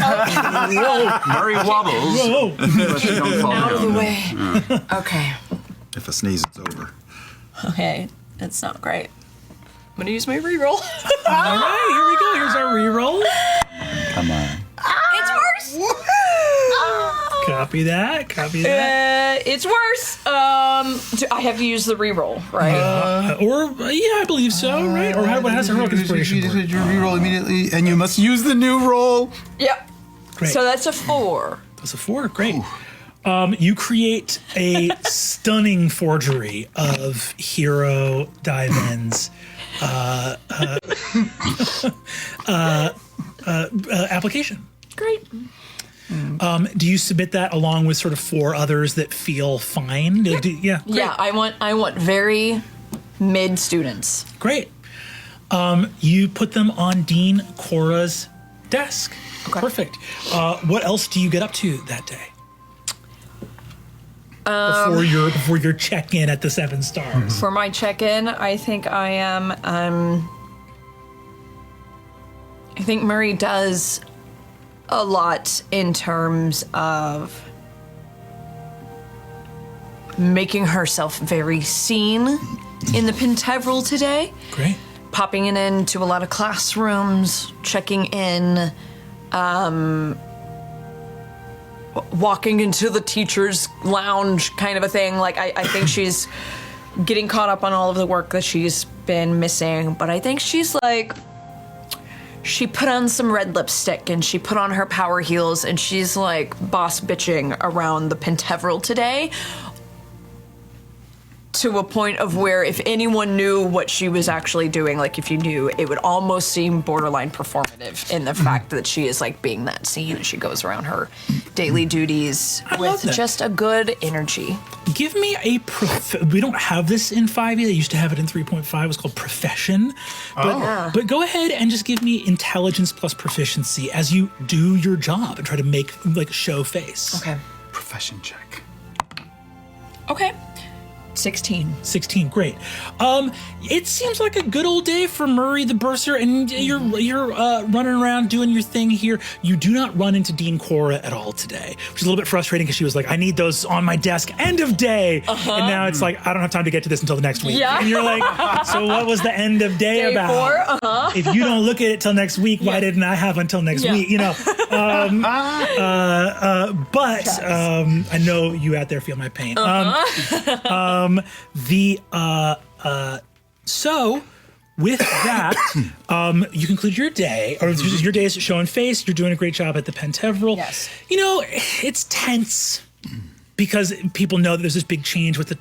E: Murray wobbles.
G: whoa.
E: But you don't fall
C: Out of the
E: down.
C: way. Okay.
D: If a sneeze, it's over.
C: Okay. It's not great. I'm gonna use my reroll.
G: All right, here we go. Here's our reroll.
D: Come on.
C: It's worse.
G: Copy that. Copy that.
C: It's worse. I have to use the reroll, right?
G: Yeah, I believe so, right? Or how has heroic inspiration work?
B: You reroll immediately, and you must use the new roll.
C: Yep.
G: Great.
C: So that's a 4.
G: That's a 4. Great. You create a stunning forgery of Hero Diamond's application.
C: Great.
G: Do you submit that along with sort of 4 others that feel fine? Yeah.
C: Yeah, I want very mid students.
G: Great. You put them on Dean Cora's desk.
C: Okay.
G: Perfect. What else do you get up to that day? Before your check-in at the 7 Stars.
C: For my check-in, I think I am. I think Murray does a lot in terms of making herself very seen in the Pentevril today.
G: Great.
C: Popping into a lot of classrooms, checking in, walking into the teacher's lounge kind of a thing. Like, I think she's getting caught up on all of the work that she's been missing, but I think she's like, she put on some red lipstick and she put on her power heels and she's like boss bitching around the Pentevril today, to a point of where if anyone knew what she was actually doing, like if you knew, it would almost seem borderline performative in the fact that she is like being that scene and she goes around her daily duties
G: love
C: with
G: that.
C: just a good energy.
G: Give me a we don't have this in 5e. They used to have it in 3.5. It was called profession. But go ahead and just give me intelligence plus proficiency as you do your job and try to make like show face.
C: Okay.
B: Profession check.
C: Okay. 16.
G: 16, great. It seems like a good old day for Murray the Bursar, and you're running around doing your thing here. You do not run into Dean Cora at all today, which is a little bit frustrating because she was like, I need those on my desk, end of day. And now it's like, I don't have time to get to this until the next week.
C: Yeah.
G: And you're like, so what was the end of day
C: Day
G: about?
C: 4,
G: If you don't look at it till next week, why didn't I have until next week? You know. But I know you out there feel my pain. So with that, you conclude your day, or your day is showing face. You're doing a great job at the Penteveral.
C: Yes.
G: You know, it's tense because people know that there's this big change with the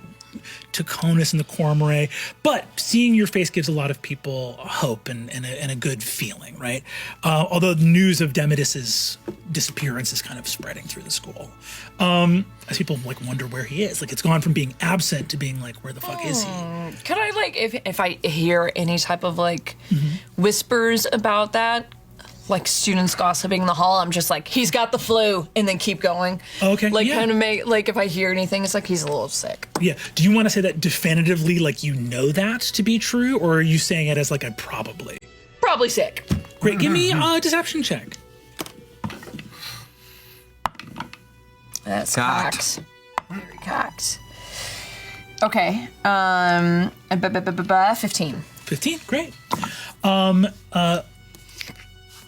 G: Taconis and the Cormorant, but seeing your face gives a lot of people hope and a good feeling, right? Although the news of Demidus's disappearance is kind of spreading through the school. As people like wonder where he is. Like it's gone from being absent to being like, where the fuck is he?
C: Could I like if I hear any type of like whispers about that, like students gossiping in the hall, I'm just like, he's got the flu, and then keep going.
G: Okay,
C: Like
G: yeah.
C: kind of make like if I hear anything, it's like he's a little sick.
G: Yeah. Do you want to say that definitively, like you know that to be true, or are you saying it as like a probably?
C: Probably sick.
G: Great. Give me a deception check.
C: That's
E: Cocked.
C: cocked. Very cocked. Okay. 15.
G: 15. Great.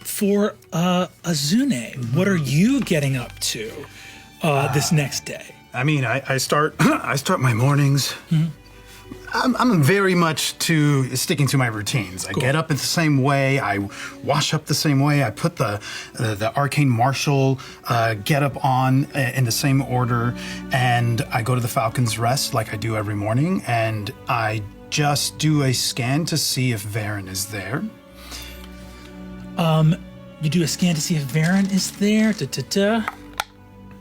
G: For Azune, what are you getting up to this next day?
B: I mean, I start I start my mornings. I'm very much sticking to my routines. I get up in the same way. I wash up the same way. I put the arcane martial get up on in the same order, and I go to the Falcon's Rest like I do every morning, and I just do a scan to see if Varen is there.
G: You do a scan to see if Varen is there.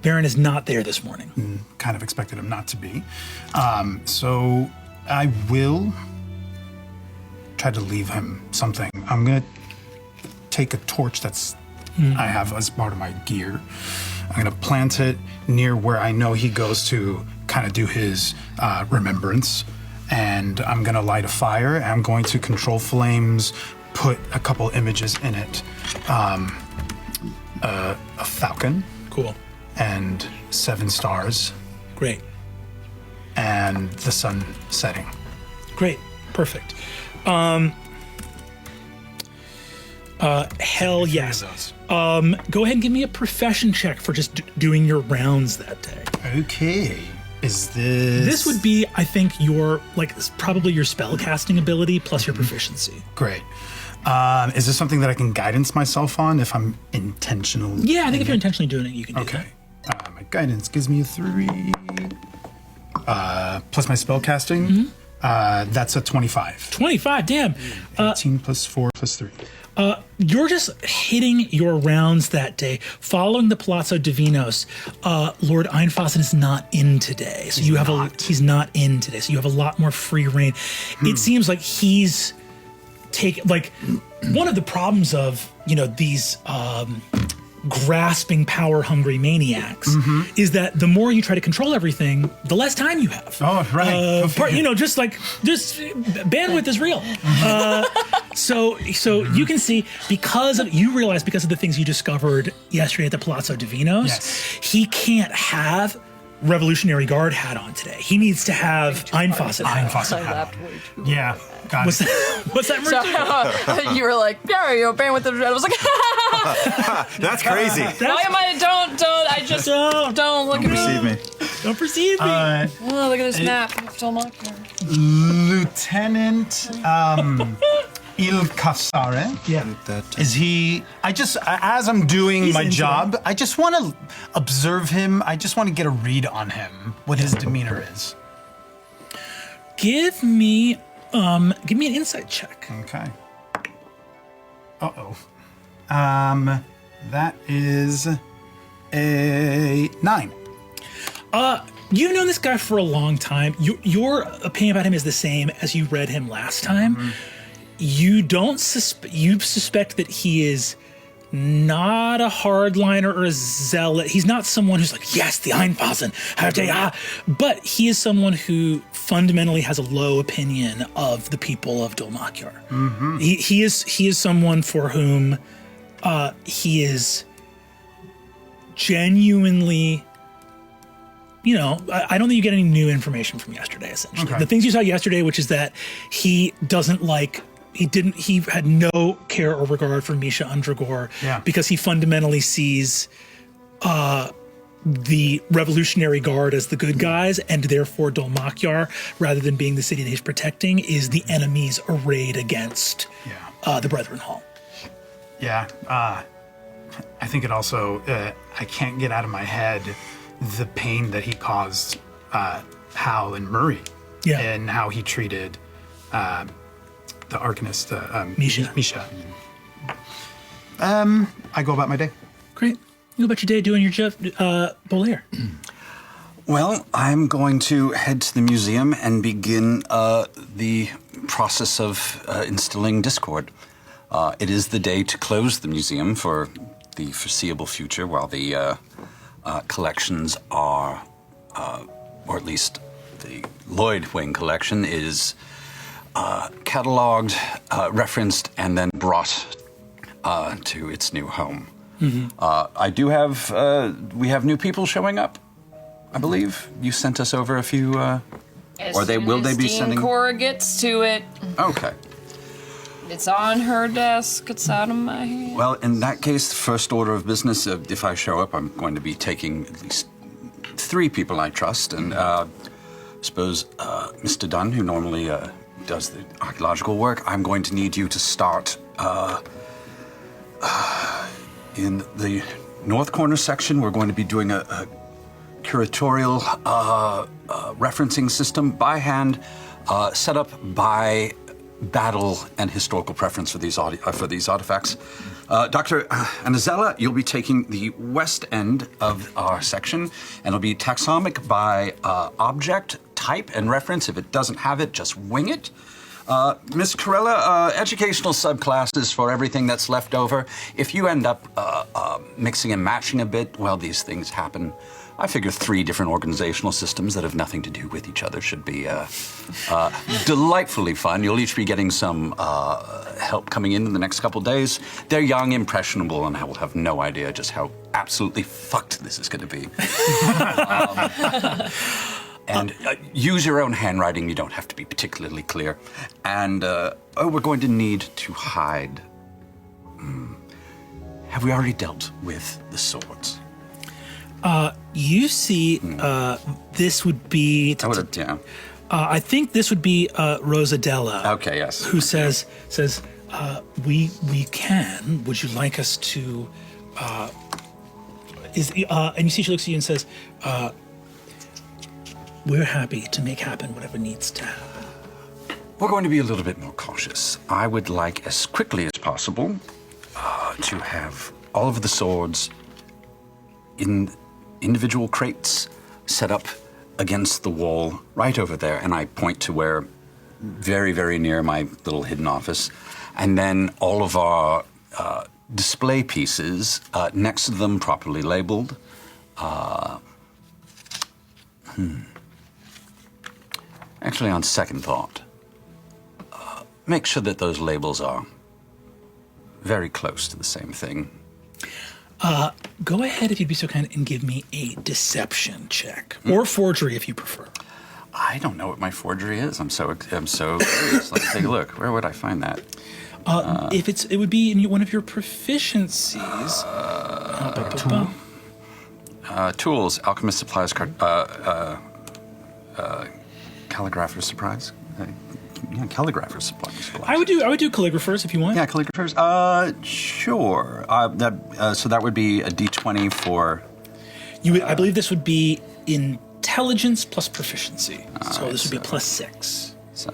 G: Varen is not there this morning.
B: Kind of expected him not to be. So I will try to leave him something. I'm gonna take a torch that's I have as part of my gear. I'm gonna plant it near where I know he goes to kind of do his remembrance, and I'm gonna light a fire. I'm going to control flames, put a couple images in it. A falcon
G: Cool.
B: and 7 stars
G: Great.
B: and the sun setting.
G: Great. Perfect. Hell yes.
B: Those.
G: Go ahead and give me a profession check for just doing your rounds that day.
B: Okay. Is this...
G: This would be, I think, your, like, probably your spell casting ability plus your proficiency.
B: Great. Is this something that I can guidance myself on if I'm intentional?
G: Yeah, I think if you're intentionally doing it, you can do
B: Okay. My guidance gives me a 3. Plus my spell casting. That's a 25.
G: 25, damn.
B: 18 plus 4 plus 3.
G: You're just hitting your rounds that day, following the Palazzo Divinos. Lord Einfassen is not in today, so he's not in today, so you have a lot more free reign. It seems like he's one of the problems of these grasping, power-hungry maniacs is that the more you try to control everything, the less time you have.
B: Oh, right.
G: Just bandwidth is real. So you can see because of the things you discovered yesterday at the Palazzo Divinos,
B: Yes.
G: he can't have Revolutionary Guard hat on today. He needs to have Einfassen hat on.
B: Einfassen
C: I
B: hat
C: laughed
B: on.
C: way too
B: Yeah. Got
G: What's
B: it.
G: that?
C: So, you were like, yeah, you're bandwidth the I was like,
D: That's crazy.
C: why am I? Don't. I just don't look at
D: Receive
C: me.
D: me.
G: Don't perceive me.
C: Oh, look at this map. Still mock here.
B: Lieutenant Il Cassare.
G: yeah.
B: Is he? As I'm doing
G: He's
B: my
G: into
B: job, I just want to observe him. I just want to get a read on him, what his demeanor is.
G: Give me an insight check.
B: Okay. Uh-oh. That is a 9.
G: You've known this guy for a long time. Your opinion about him is the same as you read him last time. You don't you suspect that he is not a hardliner or a zealot. He's not someone who's like, yes, the Einfassen, but he is someone who fundamentally has a low opinion of the people of Dolmakyar. He is someone for whom he is genuinely, I don't think you get any new information from yesterday, essentially.
B: Okay.
G: The things you saw yesterday, which is that he had no care or regard for Misha Undragor
B: Yeah.
G: because he fundamentally sees the Revolutionary Guard as the good guys, and therefore Dol Makyar, rather than being the city that he's protecting, is the enemies arrayed against the Brethren Hall.
B: Yeah. I think it also, I can't get out of my head the pain that he caused Hal and Murray.
G: Yeah.
B: And how he treated the Arcanist, Misha. I go about my day.
G: Great. You go about your day doing your job, Bolaire.
E: Well, I'm going to head to the museum and begin the process of instilling discord. It is the day to close the museum for the foreseeable future while the collections are, or at least the Lloyd Wing collection is cataloged, referenced, and then brought to its new home. I do have, we have new people showing up, I believe. You sent us over a few, will they be sending?
C: Cora gets to it.
E: Okay.
C: It's on her desk. It's out of my hand.
E: Well, in that case, the first order of business, if I show up, I'm going to be taking at least 3 people I trust, and I suppose Mr. Dunn, who normally does the archaeological work, I'm going to need you to start in the north corner section. We're going to be doing a curatorial referencing system by hand, set up by battle and historical preference for these artifacts. Dr. Anazella, you'll be taking the west end of our section, and it'll be taxonomic by object, type, and reference. If it doesn't have it, just wing it. Miss Corella, educational subclasses for everything that's left over. If you end up mixing and matching a bit, well, these things happen. I figure 3 different organizational systems that have nothing to do with each other should be delightfully fun. You'll each be getting some help coming in the next couple days. They're young, impressionable, and I will have no idea just how absolutely fucked this is going to be. And use your own handwriting. You don't have to be particularly clear. And, we're going to need to hide. Have we already dealt with the swords?
G: You see, this would be. I think this would be Rosadella.
E: Okay, yes.
G: Who says, we can. Would you like us to? And you see, she looks at you and says, we're happy to make happen whatever needs to happen.
E: We're going to be a little bit more cautious. I would like, as quickly as possible, to have all of the swords in individual crates set up against the wall right over there. And I point to where, very, very near my little hidden office. And then all of our display pieces next to them, properly labeled. Actually, on second thought, make sure that those labels are very close to the same thing.
G: Go ahead, if you'd be so kind, and give me a deception check. Or forgery, if you prefer.
E: I don't know what my forgery is. I'm so curious. Let me take a look. Where would I find that?
G: It would be in one of your proficiencies.
E: Tools, alchemist supplies, calligrapher's surprise. Calligrapher's supplies.
G: I would do calligraphers if you want.
E: Yeah, calligraphers. Sure. So that would be a D20 for.
G: I believe this would be intelligence plus proficiency. So this would be +6.
E: So,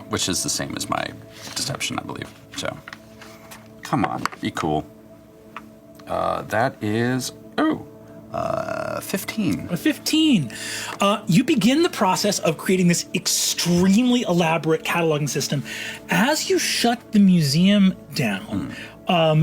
E: which is the same as my deception, I believe. So, come on, be cool. That is 15.
G: A 15. You begin the process of creating this extremely elaborate cataloging system. As you shut the museum down, are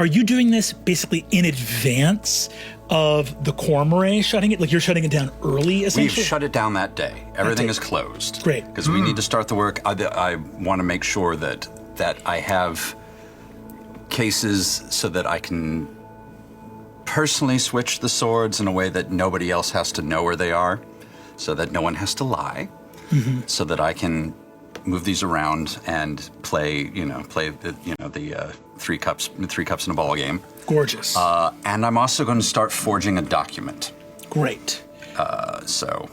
G: you doing this basically in advance of the Cormorant shutting it? Like you're shutting it down early, essentially?
E: We've shut it down that day. Everything is closed.
G: Great.
E: Because we need to start the work. I want to make sure that I have cases so that I can personally switch the swords in a way that nobody else has to know where they are, so that no one has to lie, so that I can move these around and play the three cups in a ball game.
A: Gorgeous.
E: And I'm also going to start forging a document.
A: Great.
E: So.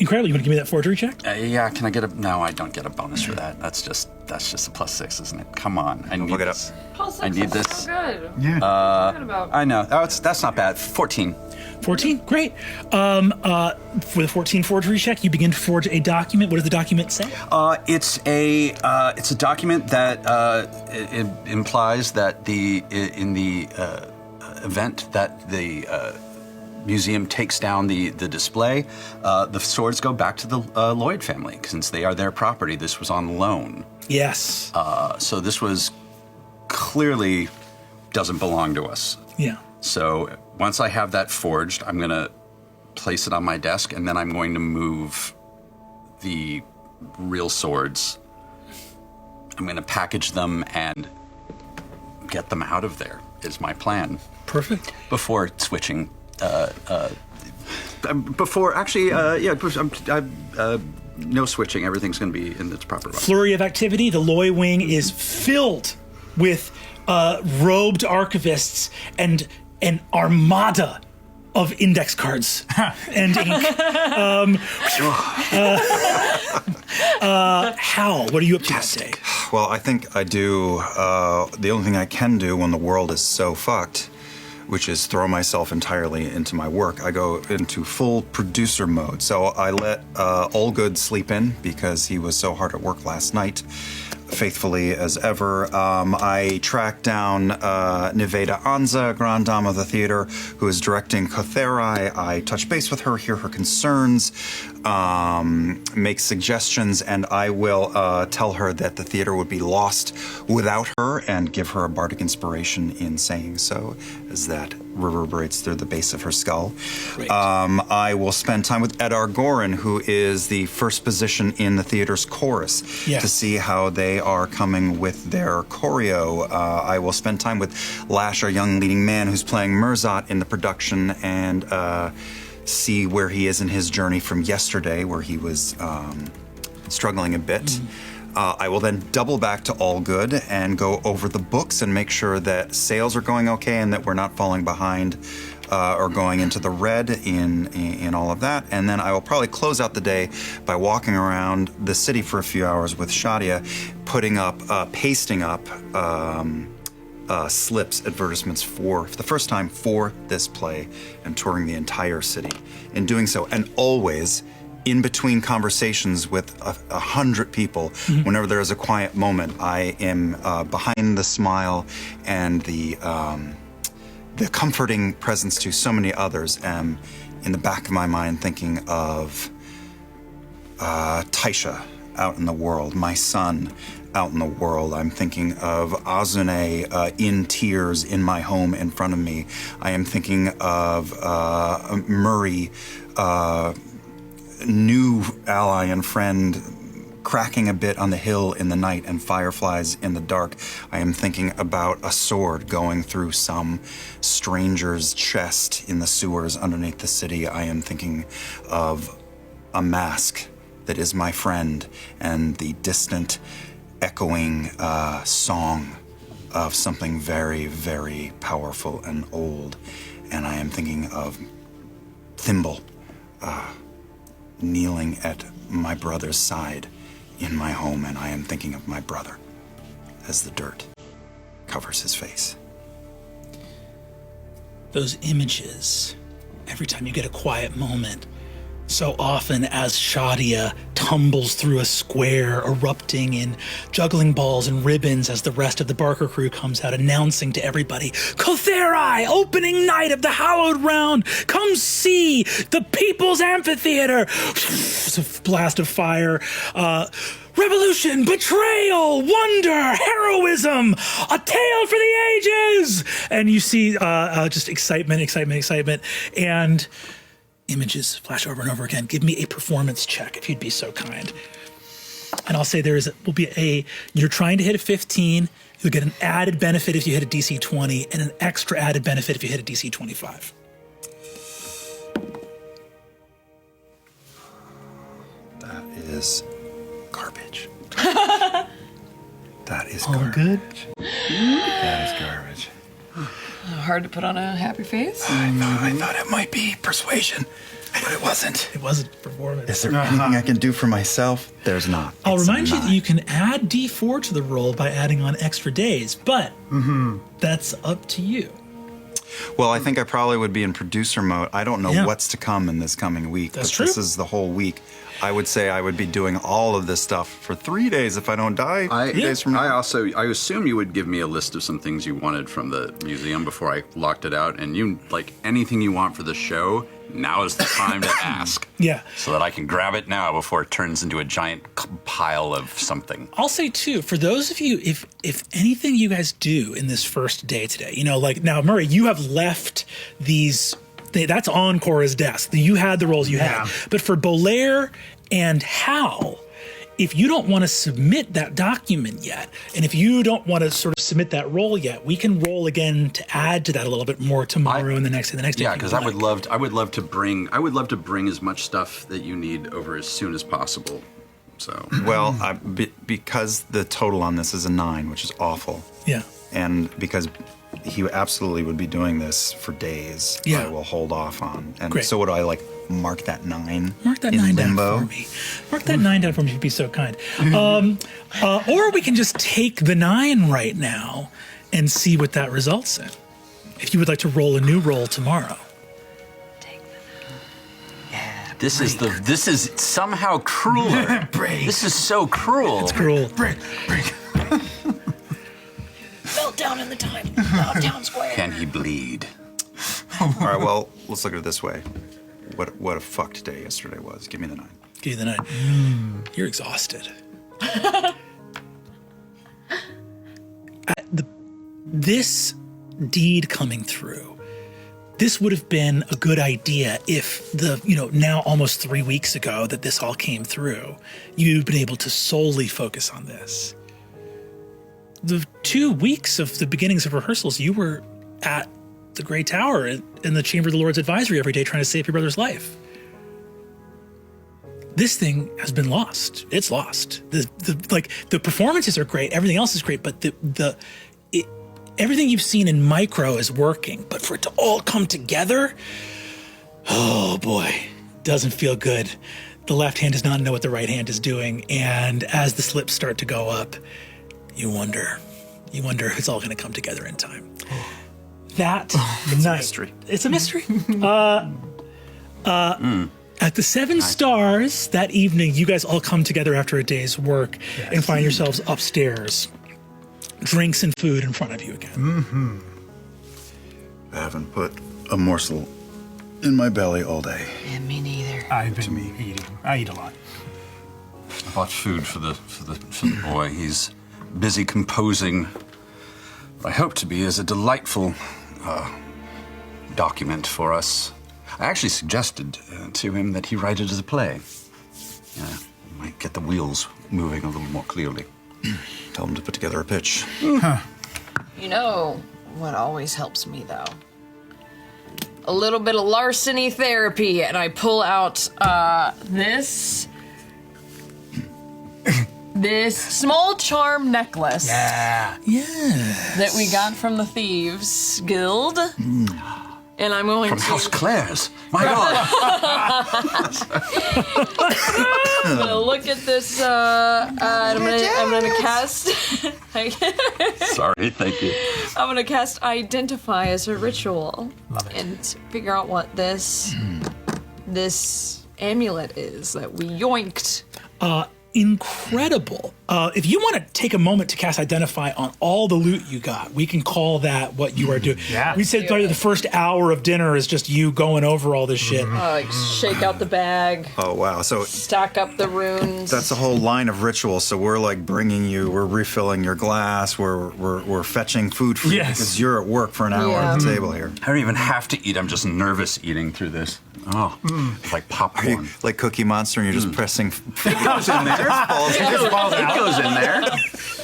A: Incredible. You want to give me that forgery check?
E: Yeah. Can I get a? No, I don't get a bonus for that. That's just a +6, isn't it? Come on. I need
D: look it up.
E: this.
C: Plus,
E: I need this.
C: So good.
B: Yeah.
C: Good about.
E: I know. Oh, that's not bad. 14.
A: 14? Great. For the 14 forgery check, you begin to forge a document. What does the document say?
E: It's a document that it implies that in the event that the museum takes down the display, the swords go back to the Lloyd family since they are their property. This was on loan,
A: Yes.
E: so this was clearly doesn't belong to us.
A: Yeah.
E: So once I have that forged, I'm going to place it on my desk, and then I'm going to move the real swords. I'm going to package them and get them out of there, is my plan.
A: Perfect.
E: Before switching. No switching. Everything's going to be in its proper spot.
A: Flurry of activity. The Loy Wing is filled with robed archivists and an armada of index cards and ink. Hal, what are you up to today?
D: Well, I think I do the only thing I can do when the world is so fucked, which is throw myself entirely into my work. I go into full producer mode. So I let Allgood sleep in because he was so hard at work last night, faithfully as ever. I track down Nevada Anza, Grand Dame of the theater, who is directing Kotherai. I touch base with her, hear her concerns, make suggestions, and I will tell her that the theater would be lost without her and give her a bardic inspiration in saying so, as that reverberates through the base of her skull. I will spend time with Edar Gorin, who is the first position in the theater's chorus,
A: Yes.
D: to see how they are coming with their choreo. I will spend time with Lash, our young leading man, who's playing Mirzat in the production, and see where he is in his journey from yesterday, where he was struggling a bit. I will then double back to Allgood and go over the books and make sure that sales are going okay and that we're not falling behind or going into the red in all of that. And then I will probably close out the day by walking around the city for a few hours with Shadia, putting up, pasting up slips, advertisements for the first time for this play and touring the entire city. In doing so, and always in between conversations with 100 people, whenever there is a quiet moment, I am behind the smile and the comforting presence to so many others, am in the back of my mind thinking of Taisha out in the world, my son out in the world. I'm thinking of Azune in tears in my home in front of me. I am thinking of Murray, new ally and friend, cracking a bit on the hill in the night and fireflies in the dark. I am thinking about a sword going through some stranger's chest in the sewers underneath the city. I am thinking of a mask that is my friend and the distant echoing song of something very, very powerful and old. And I am thinking of Thimble kneeling at my brother's side in my home, and I am thinking of my brother as the dirt covers his face.
A: Those images, every time you get a quiet moment, so often as Shadia tumbles through a square, erupting in juggling balls and ribbons as the rest of the Barker crew comes out, announcing to everybody, Kotherai, opening night of the Hallowed Round, come see the People's Amphitheater. It's a blast of fire. Revolution, betrayal, wonder, heroism, a tale for the ages. And you see just excitement, and images flash over and over again. Give me a performance check, if you'd be so kind. And I'll say you're trying to hit a 15, you'll get an added benefit if you hit a DC 20, and an extra added benefit if you hit a DC 25.
D: That is
G: garbage.
D: That is
G: All
D: garbage.
G: good?
D: That is garbage.
C: Hard to put on a happy face.
D: I thought it might be persuasion, but it wasn't.
G: It wasn't performance.
D: Is there anything I can do for myself? There's not.
G: I'll
D: It's
G: remind you
D: not.
G: that you can add D4 to the roll by adding on extra days, but that's up to you.
D: Well, I think I probably would be in producer mode. I don't know
G: Yeah.
D: what's to come in this coming week.
G: That's
D: but
G: true.
D: This is the whole week. I would say I would be doing all of this stuff for 3 days if I don't die. 3 days from now.
E: I assume you would give me a list of some things you wanted from the museum before I locked it out, and you like anything you want for the show. Now is the time to ask.
G: Yeah.
E: So that I can grab it now before it turns into a giant pile of something.
G: I'll say too, for those of you, if anything you guys do in this first day today, you know, like now, Murray, you have left these. That's on Cora's desk. You had the roles you had. But for Bolaire and Hal, if you don't want to submit that document yet, and if you don't want to sort of submit that role yet, we can roll again to add to that a little bit more tomorrow and the next day.
E: Yeah, because I would love to bring as much stuff that you need over as soon as possible. So
D: Well, because the total on this is a 9, which is awful,
G: Yeah.
D: and because he absolutely would be doing this for days,
G: Yeah.
D: I will hold off on. And
G: Great.
D: so would I mark that 9?
G: Mark that
D: in
G: 9
D: limbo?
G: down for me. Mark that 9 down for me if you'd be so kind. Or we can just take the 9 right now and see what that results in. If you would like to roll a new roll tomorrow.
E: this is somehow crueler. This is so cruel.
G: It's cruel.
F: Fell down in the town square.
E: Can he bleed?
D: All right, well, let's look at it this way. What a fucked day yesterday was. Give me the 9.
G: Give you the 9. You're exhausted. This deed coming through, this would have been a good idea if now almost 3 weeks ago that this all came through, you've been able to solely focus on this. The 2 weeks of the beginnings of rehearsals, you were at the Grey Tower in the Chamber of the Lord's Advisory every day trying to save your brother's life. This thing has been lost. It's lost. The performances are great. Everything else is great, but everything you've seen in micro is working. But for it to all come together, oh boy, doesn't feel good. The left hand does not know what the right hand is doing, and as the slips start to go up, you wonder if it's all going to come together in time. That
D: It's
G: night,
D: a mystery.
G: It's a mystery. At the Seven Stars that evening, you guys all come together after a day's work and find yourselves upstairs. Drinks and food in front of you again.
D: I haven't put a morsel in my belly all day.
F: Yeah, me neither.
B: I've been eating. I eat a lot.
E: I bought food for the boy. He's busy composing what I hope to be as a delightful document for us. I actually suggested to him that he write it as a play. Might get the wheels moving a little more clearly.
D: Tell him to put together a pitch.
F: You know what always helps me, though? A little bit of larceny therapy, and I pull out this small charm necklace
G: Yeah.
F: that we got from the Thieves Guild. And I'm going
E: From
F: to
E: House Claire's. My God.
F: I'm gonna look at this. I'm gonna cast.
E: Sorry, thank you.
F: I'm gonna cast Identify as a ritual.
B: Love it.
F: And figure out what this amulet is that we yoinked.
G: Incredible. If you want to take a moment to cast Identify on all the loot you got, we can call that what you are doing.
B: Yeah.
G: We said the first hour of dinner is just you going over all this shit.
F: Like shake out the bag,
D: Oh, wow. So
F: stack up the runes.
D: that's a whole line of rituals. So we're like we're refilling your glass, we're fetching food for you
B: Yes.
D: because you're at work for an hour
F: Yeah.
D: at the table here.
E: I don't even have to eat. I'm just nervous eating through this. Oh, it's like
D: Are you
E: popcorn.
D: like Cookie Monster and you're just pressing
E: It goes in there. It goes in there.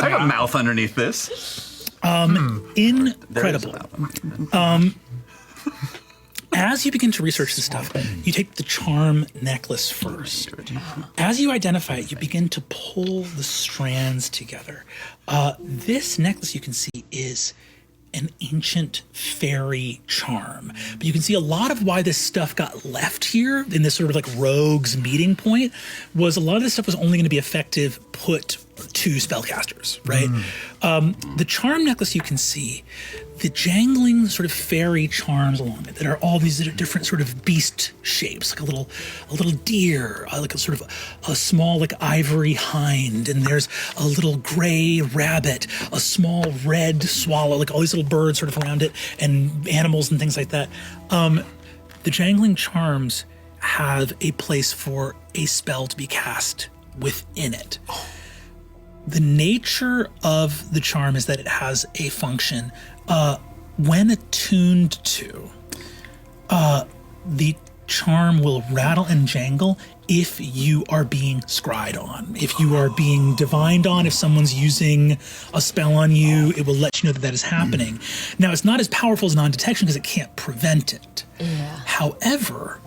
E: I got a mouth underneath this. There is a
G: Incredible.
E: mouth underneath it.
G: As you begin to research this stuff, you take the charm necklace first. As you identify it, you begin to pull the strands together. This necklace, you can see, is an ancient fairy charm. But you can see a lot of why this stuff got left here in this sort of like rogues meeting point was a lot of this stuff was only going to be effective put to spellcasters, right? The charm necklace you can see, the jangling sort of fairy charms along it that are all these different sort of beast shapes, like a little deer, like a sort of a small like ivory hind, and there's a little gray rabbit, a small red swallow, like all these little birds sort of around it, and animals and things like that. The jangling charms have a place for a spell to be cast within it. The nature of the charm is that it has a function. When attuned to, the charm will rattle and jangle if you are being scryed on. If you are being divined on, if someone's using a spell on you, it will let you know that that is happening. Now, it's not as powerful as non-detection because it can't prevent it.
C: Yeah.
G: However,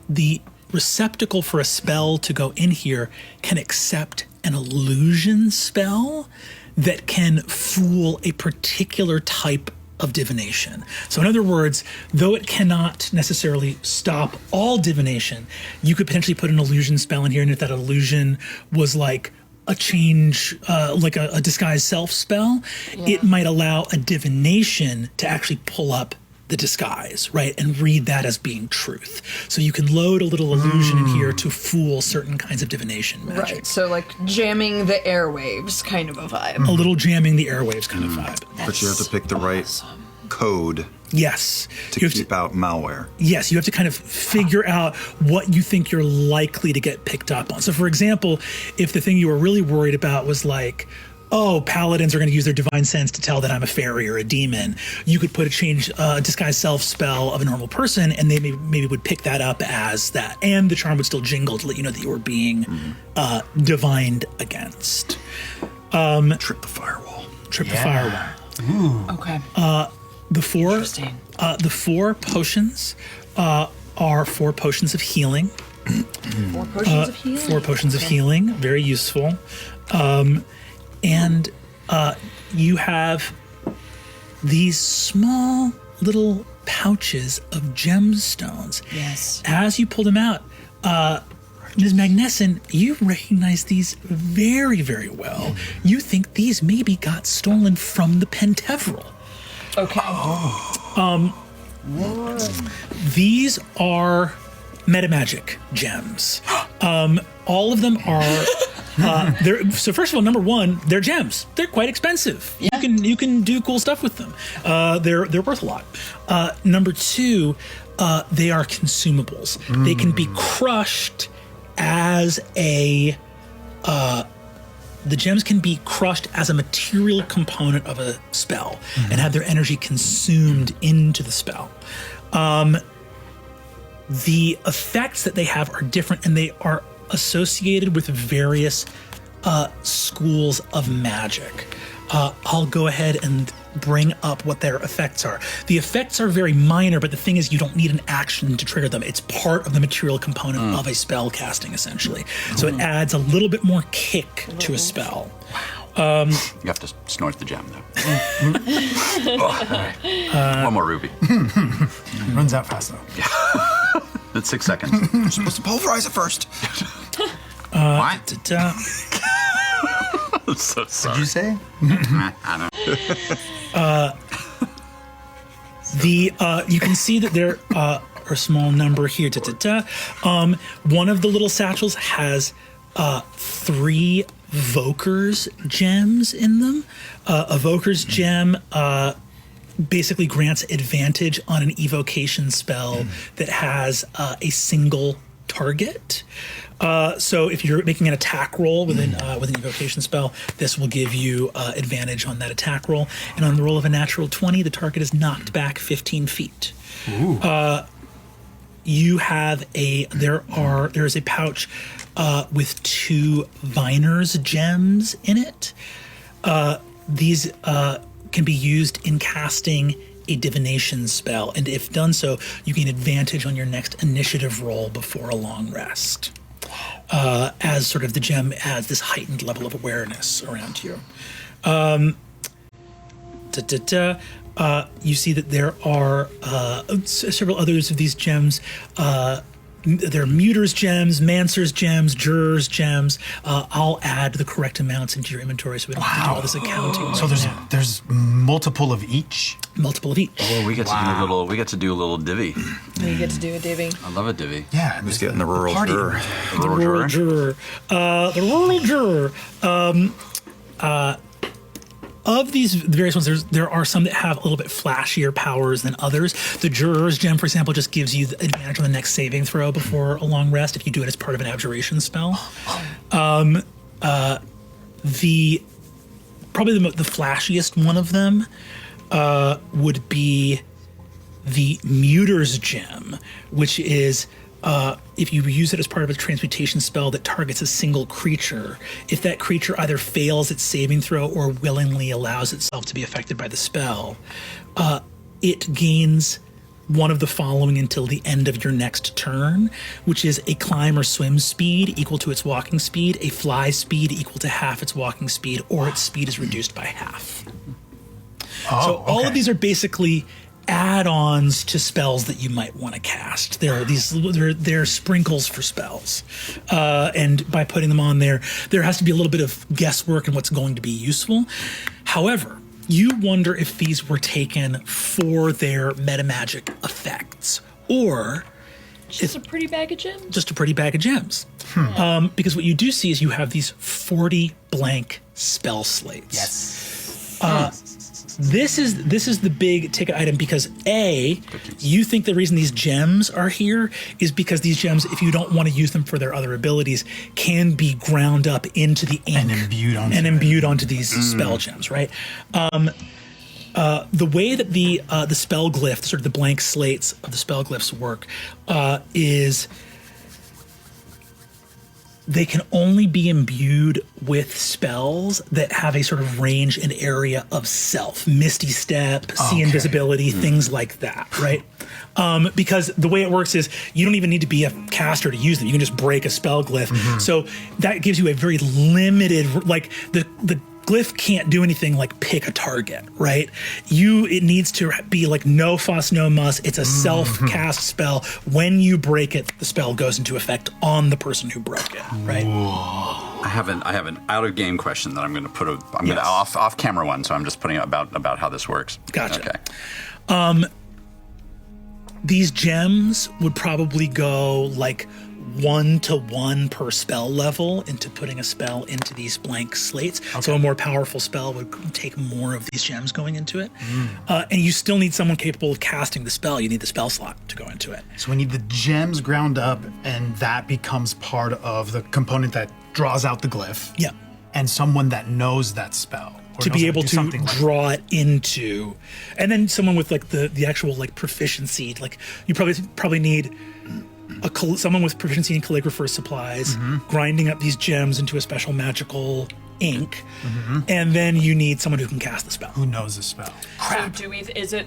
G: the receptacle for a spell to go in here can accept an illusion spell that can fool a particular type of divination. So in other words, though it cannot necessarily stop all divination, you could potentially put an illusion spell in here, and if that illusion was like a change, like a disguised self spell, it might allow a divination to actually pull up the disguise, right, and read that as being truth. So you can load a little illusion in here to fool certain kinds of divination magic.
C: Right, so like jamming the airwaves kind of a vibe.
G: A little jamming the airwaves kind of vibe.
H: But you have to pick the right code
G: Yes.
H: to
G: You have
H: keep out malware.
G: Yes, you have to kind of figure out what you think you're likely to get picked up on. So for example, if the thing you were really worried about was like, oh, paladins are going to use their divine sense to tell that I'm a fairy or a demon, you could put a disguise self spell of a normal person, and they maybe would pick that up as that. And the charm would still jingle to let you know that you were being divined against.
H: Trip the firewall.
G: Trip the firewall.
C: Okay.
G: The four potions are 4 potions of healing.
C: 4 potions of healing.
G: 4 potions of healing, very useful. And you have these small little pouches of gemstones.
F: Yes.
G: As you pull them out, Ms. Magnesson, you recognize these very, very well. You think these maybe got stolen from the Pentevral.
C: Okay.
G: These are metamagic gems. All of them are. So first of all, number one, they're gems. They're quite expensive. Yeah. You can do cool stuff with them. They're worth a lot. Number two, they are consumables. They can be crushed as a. The gems can be crushed as a material component of a spell and have their energy consumed into the spell. The effects that they have are different, and they are associated with various schools of magic. I'll go ahead and bring up what their effects are. The effects are very minor, but the thing is you don't need an action to trigger them. It's part of the material component of a spell casting, essentially. So it adds a little bit more kick to a spell.
E: You have to snort the gem, though. One more ruby.
B: Runs out fast though.
E: That's 6 seconds.
H: You're supposed to pulverize it first.
E: What? I'm so
H: Did
E: sorry.
H: you say?
E: I don't.
G: You can see that there are a small number here. One of the little satchels has 3 Voker's gems in them. A Voker's gem basically grants advantage on an evocation spell that has a single target. So if you're making an attack roll with an evocation spell, this will give you advantage on that attack roll. And on the roll of a natural 20, the target is knocked back 15 feet. You have there is a pouch with 2 Viner's gems in it. These can be used in casting a divination spell, and if done so, you gain advantage on your next initiative roll before a long rest. As sort of the gem adds this heightened level of awareness around you. You see that there are several others of these gems. There are Muter's gems, Mancer's gems, Juror's gems. I'll add the correct amounts into your inventory so we don't have to do all this accounting.
B: So there's multiple of each?
G: Multiple of each.
E: Oh, we get to do a little divvy.
C: You get to do a divvy.
E: I love a divvy.
B: Yeah.
H: Who's getting the rural
B: party.
H: juror?
G: The rural juror. The rural juror. Of these various ones, there are some that have a little bit flashier powers than others. The Juror's Gem, for example, just gives you the advantage on the next saving throw before a long rest if you do it as part of an abjuration spell. Probably the flashiest one of them would be the Muter's Gem, which is if you use it as part of a transmutation spell that targets a single creature, if that creature either fails its saving throw or willingly allows itself to be affected by the spell, it gains one of the following until the end of your next turn, which is a climb or swim speed equal to its walking speed, a fly speed equal to half its walking speed, or its speed is reduced by half. So all of these are basically add-ons to spells that you might want to cast. They're sprinkles for spells, and by putting them on there has to be a little bit of guesswork in what's going to be useful. However, you wonder if these were taken for their metamagic effects, or
C: Just a pretty bag of gems.
G: just a pretty bag of gems. Because what you do see is you have these 40 blank spell slates.
B: Yes.
G: This is the big ticket item because you think the reason these gems are here is because these gems, if you don't want to use them for their other abilities, can be ground up into the ink
B: And imbued onto
G: these spell gems, right? The way that the spell glyph, sort of the blank slates of the spell glyphs work, is they can only be imbued with spells that have a sort of range and area of self. Misty Step, See Invisibility, things like that, right? Because the way it works is you don't even need to be a caster to use them. You can just break a spell glyph. So that gives you a very limited, like the glyph can't do anything like pick a target, right? It needs to be like no fuss, no muss. It's a self-cast spell. When you break it, the spell goes into effect on the person who broke it, right?
E: I have an out of game question that I'm going to put. I'm going to off camera one. So I'm just putting about how this works.
G: Gotcha.
E: Okay.
G: These gems would probably go like 1-to-1 per spell level into putting a spell into these blank slates. So a more powerful spell would take more of these gems going into it. And you still need someone capable of casting the spell. You need the spell slot to go into it.
B: So we need the gems ground up, and that becomes part of the component that draws out the glyph.
G: Yeah.
B: And someone that knows that spell.
G: To be able to draw it into, and then someone with like the actual like proficiency, like you probably need someone with proficiency in calligrapher's supplies, grinding up these gems into a special magical ink, and then you need someone who can cast the spell.
B: Who knows the spell?
C: So is it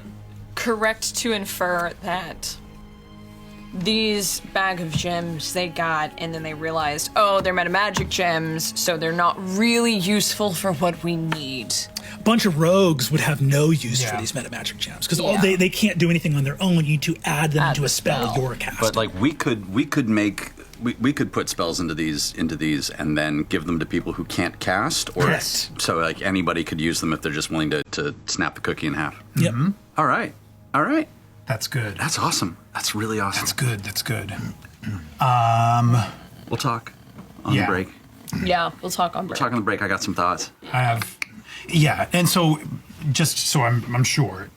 C: correct to infer that these bag of gems they got and then they realized, they're metamagic gems, so they're not really useful for what we need?
G: A bunch of rogues would have no use for these metamagic gems because they can't do anything on their own. You need to add them into a spell you're casting.
E: But like we could put spells into these and then give them to people who can't cast, or
G: Correct.
E: So like anybody could use them if they're just willing to snap the cookie in half.
G: Yep.
E: All right.
B: That's good.
E: That's awesome. That's really awesome.
B: That's good.
E: We'll talk on the break.
C: Yeah, we'll talk on break.
E: Talk on the break. I got some thoughts.
B: I have, and so just so I'm sure,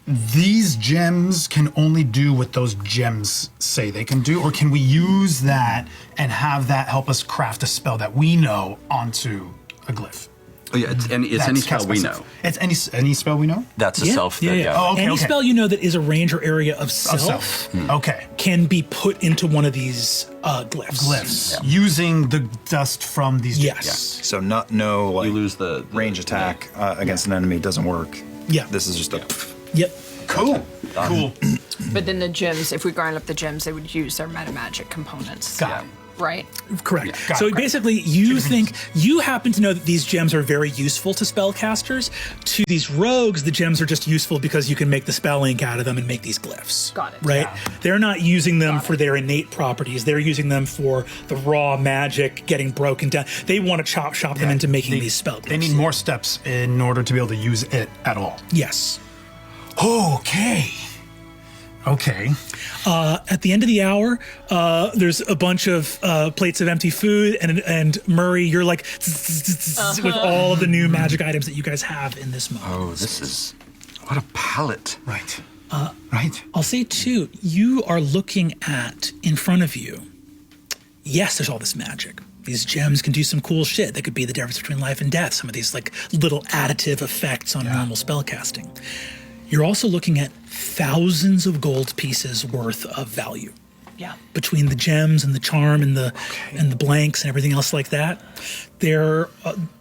B: these gems can only do what those gems say they can do, or can we use that and have that help us craft a spell that we know onto a glyph?
E: Oh yeah, it's any spell we know.
B: It's any spell we know?
E: That's a self.
B: Oh, okay,
G: Any spell you know that is a range or area of self
B: Okay.
G: can be put into one of these glyphs.
B: Using the dust from these gems.
G: Yes.
D: So no like
E: You lose the
D: range attack against an enemy doesn't work.
G: Yeah.
D: This is just a
G: Yep.
B: Cool. Cool.
C: But then the gems, if we grind up the gems, they would use their meta magic components.
B: Got it.
C: Right?
A: Correct.
B: Got
A: So
B: it.
A: basically, you happen to know that these gems are very useful to spellcasters. To these rogues, the gems are just useful because you can make the spell ink out of them and make these glyphs.
C: Got it.
A: Right?
B: Yeah.
A: They're not using them for their innate properties. They're using them for the raw magic getting broken down. They want to shop them into making these spell glyphs.
B: They need more steps in order to be able to use it at all.
A: Yes.
B: Okay. Okay.
A: At the end of the hour, there's a bunch of plates of empty food, and Murray, you're like with all of the new magic items that you guys have in this moment.
E: Oh, this is what a palette.
B: Right. Right.
A: I'll say too, you are looking at in front of you. Yes, there's all this magic. These gems can do some cool shit. That could be the difference between life and death. Some of these like little additive effects on normal spell casting. You're also looking at thousands of gold pieces worth of value.
C: Yeah.
A: Between the gems and the charm and the blanks and everything else like that. There,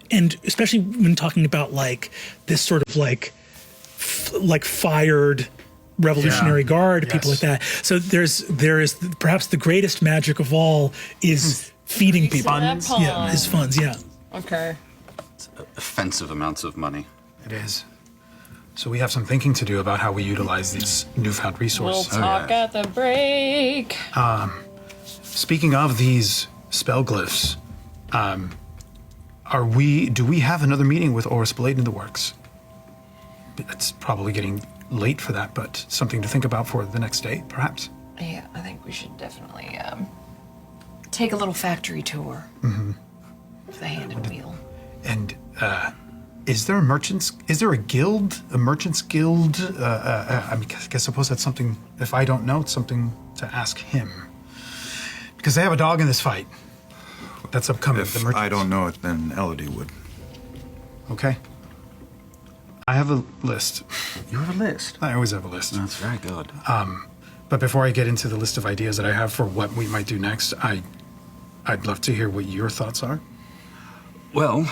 A: and especially when talking about like this sort of like fired Revolutionary Guard, people like that. So there is perhaps the greatest magic of all is feeding people.
C: Funds?
A: Yeah, his funds. Yeah.
C: Okay.
E: Offensive amounts of money.
B: It is. So we have some thinking to do about how we utilize these newfound
C: We'll
B: resources.
C: talk at the break.
B: Speaking of these spell glyphs, do we have another meeting with Oris Blade in the works? It's probably getting late for that, but something to think about for the next day, perhaps.
F: Yeah, I think we should definitely take a little factory tour. For the hand and wheel.
B: And is there a guild, a merchant's guild? I suppose that's something, if I don't know, it's something to ask him. Because they have a dog in this fight. That's upcoming.
H: If
B: the merchants.
H: I don't know it, then Elodie would.
B: Okay. I have a list.
E: You have a list.
B: I always have a list.
E: That's very good.
B: But before I get into the list of ideas that I have for what we might do next, I'd love to hear what your thoughts are.
E: Well,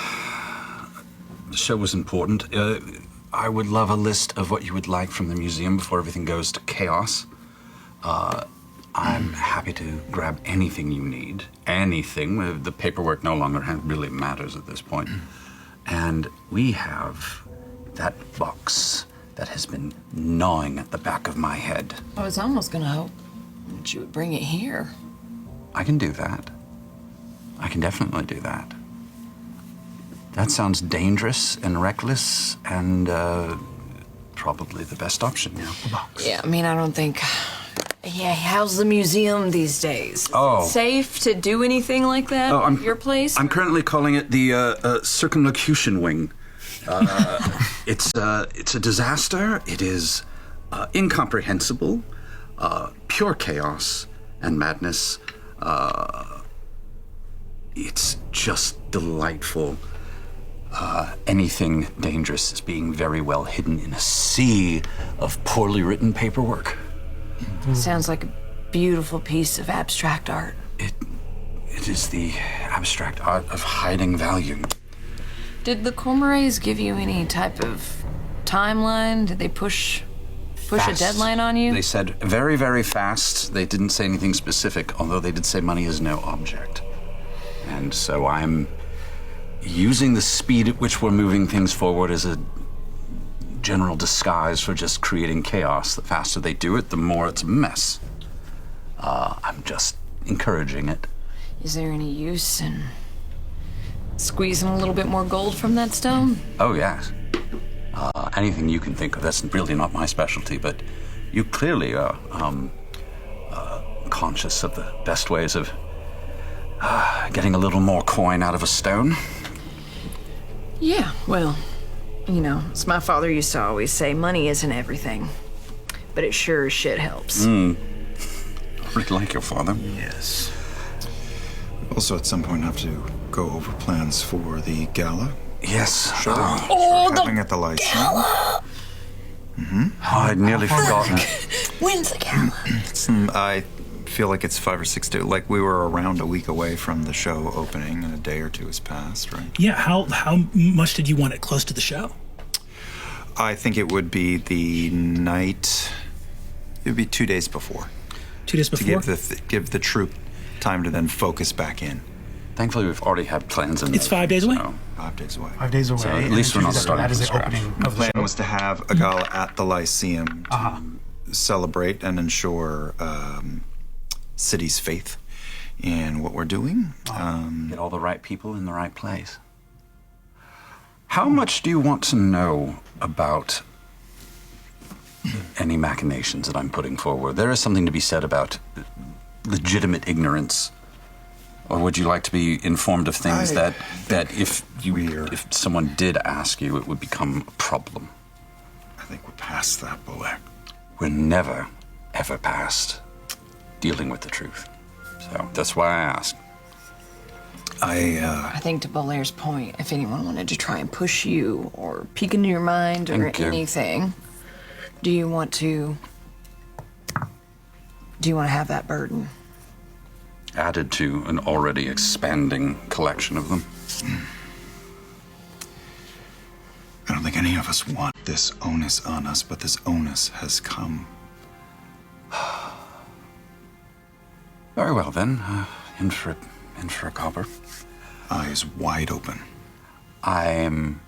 E: the show was important. I would love a list of what you would like from the museum before everything goes to chaos. I'm happy to grab anything you need. Anything. The paperwork no longer really matters at this point. And we have that box that has been gnawing at the back of my head.
F: I was almost gonna hope that you would bring it here.
E: I can do that. I can definitely do that. That sounds dangerous and reckless and probably the best option, yeah.
F: Yeah, I mean, I don't think. Yeah, how's the museum these days?
E: Oh.
F: Safe to do anything like that at your place?
E: I'm currently calling it the circumlocution wing. It's a disaster. It is incomprehensible, pure chaos and madness. It's just delightful. Anything dangerous is being very well hidden in a sea of poorly written paperwork.
F: Sounds like a beautiful piece of abstract art.
E: It is the abstract art of hiding value.
F: Did the Cormorants give you any type of timeline? Did they push a
E: Fast.
F: deadline on you?
E: They said very, very fast. They didn't say anything specific, although they did say money is no object. And so I'm using the speed at which we're moving things forward as a general disguise for just creating chaos. The faster they do it, the more it's a mess. I'm just encouraging it.
F: Is there any use in squeezing a little bit more gold from that stone?
E: Oh, yes. Anything you can think of. That's really not my specialty, but you clearly are conscious of the best ways of getting a little more coin out of a stone.
F: Yeah, well, you know, as my father used to always say, money isn't everything, but it sure as shit helps.
E: I really like your father.
H: Yes. We also at some point have to go over plans for the gala.
E: Yes.
H: Having at the Lyceum.
E: Oh, I'd nearly forgotten.
F: When's the gala?
H: I feel like it's 5 or 6 days. Like we were around a week away from the show opening, and a day or two has passed, right?
A: Yeah. How much did you want it close to the show?
H: I think it would be the night. It would be 2 days before.
G: 2 days
H: To
G: before?
H: give the troop time to then focus back in.
E: Thankfully, we've already had plans in.
G: It's 5 days away?
H: 5 days away.
B: 5 days away.
E: So at
B: and
E: least we're not
B: that-
E: starting
B: That is
E: from
B: the
E: scratch.
B: opening
H: The
B: of the
H: plan
B: show.
H: was to have a gala at the Lyceum to celebrate and ensure city's faith in what we're doing.
E: Get all the right people in the right place. How much do you want to know about any machinations that I'm putting forward? There is something to be said about legitimate ignorance. Or would you like to be informed of things that if someone did ask you, it would become a problem?
H: I think we're past that, Bolek.
E: We're never, ever past dealing with the truth. So that's why I ask.
F: I think to Bolair's point, if anyone wanted to try and push you or peek into your mind or
E: Thank you.
F: anything, do you want to have that burden?
E: Added to an already expanding collection of them.
H: I don't think any of us want this onus on us, but this onus has come.
E: Very well then. In for a copper.
H: Eyes wide open.
E: I'm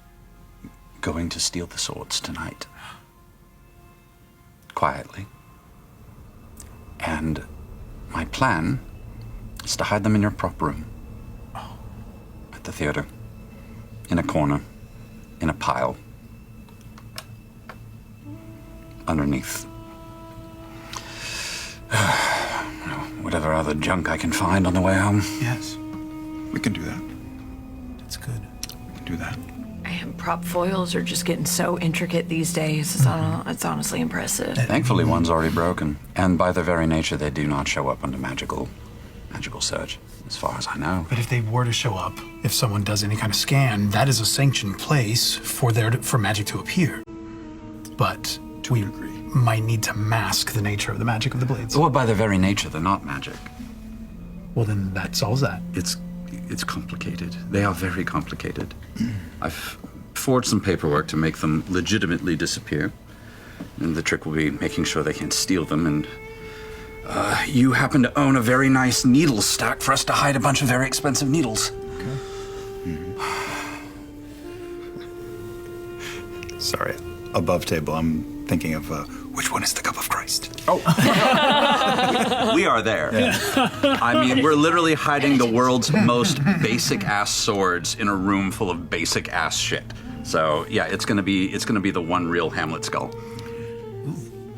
E: going to steal the swords tonight. Quietly. And my plan is to hide them in your prop room. At the theater. In a corner. In a pile. Underneath. Whatever other junk I can find on the way home.
H: Yes. We can do that.
B: That's good.
H: We can do that.
F: And prop foils are just getting so intricate these days. It's honestly impressive.
E: Thankfully, one's already broken. And by their very nature, they do not show up under magical search, as far as I know.
B: But if they were to show up, if someone does any kind of scan, that is a sanctioned place for magic to appear. But we might need to mask the nature of the magic of the blades.
E: Well, by their very nature, they're not magic.
B: Well, then that solves that.
E: It's complicated. They are very complicated. I've forged some paperwork to make them legitimately disappear. And the trick will be making sure they can't steal them. And you happen to own a very nice needle stack for us to hide a bunch of very expensive needles.
H: Sorry. Above table, I'm thinking of which one is the cup of Christ?
E: Oh. We are there. I mean, we're literally hiding the world's most basic-ass swords in a room full of basic-ass shit. So, yeah, it's gonna be the one real Hamlet skull.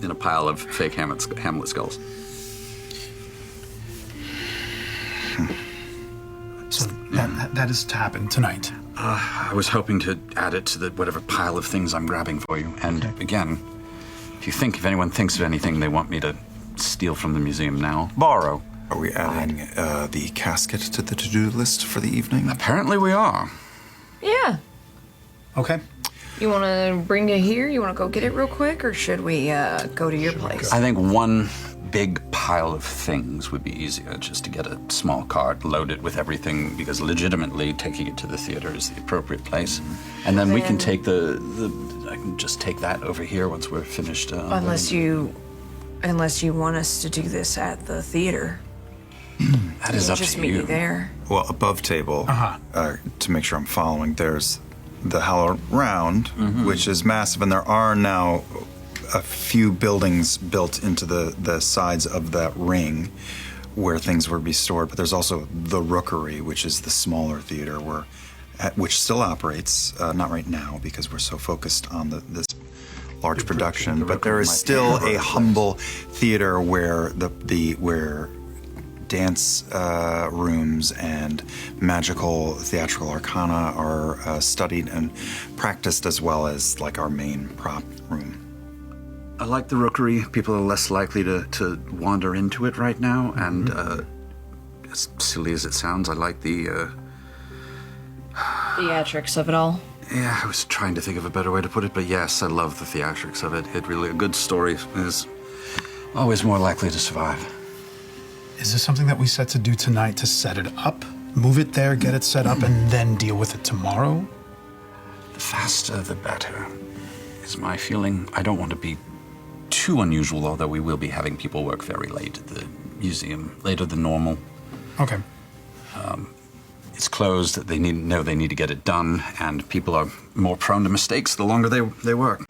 E: In a pile of fake Hamlet skulls.
B: So that is to happen tonight.
E: I was hoping to add it to the whatever pile of things I'm grabbing for you. And again, if anyone thinks of anything they want me to steal from the museum now, borrow.
H: Are we adding the casket to the to-do list for the evening?
E: Apparently we are.
F: Yeah.
B: Okay.
F: You want to bring it here? You want to go get it real quick? Or should we go to your place?
E: I think one big pile of things would be easier, just to get a small cart loaded with everything, because legitimately taking it to the theater is the appropriate place. And then we can take I can just take that over here once we're finished.
F: Unless you want us to do this at the theater.
E: That is up
F: Just
E: to
F: meet
E: you.
F: you there.
H: Well, above table, to make sure I'm following, there's the Hollow Round, which is massive, and there are now a few buildings built into the sides of that ring where things would be stored. But there's also the Rookery, which is the smaller theater which still operates, not right now because we're so focused on this large production. But there is still a humble theater where where dance rooms and magical theatrical arcana are studied and practiced, as well as like our main prop room.
E: I like the Rookery. People are less likely to wander into it right now, and as silly as it sounds, I like the
F: Theatrics of it all.
E: I was trying to think of a better way to put it, but yes, I love the theatrics of it. A good story is always more likely to survive.
B: Is this something that we set to do tonight to set it up? Move it there, get it set up, and then deal with it tomorrow?
E: The faster, the better. is my feeling. I don't want to be too unusual, although we will be having people work very late at the museum, later than normal.
B: Okay.
E: It's closed. They need to get it done, and people are more prone to mistakes the longer they work.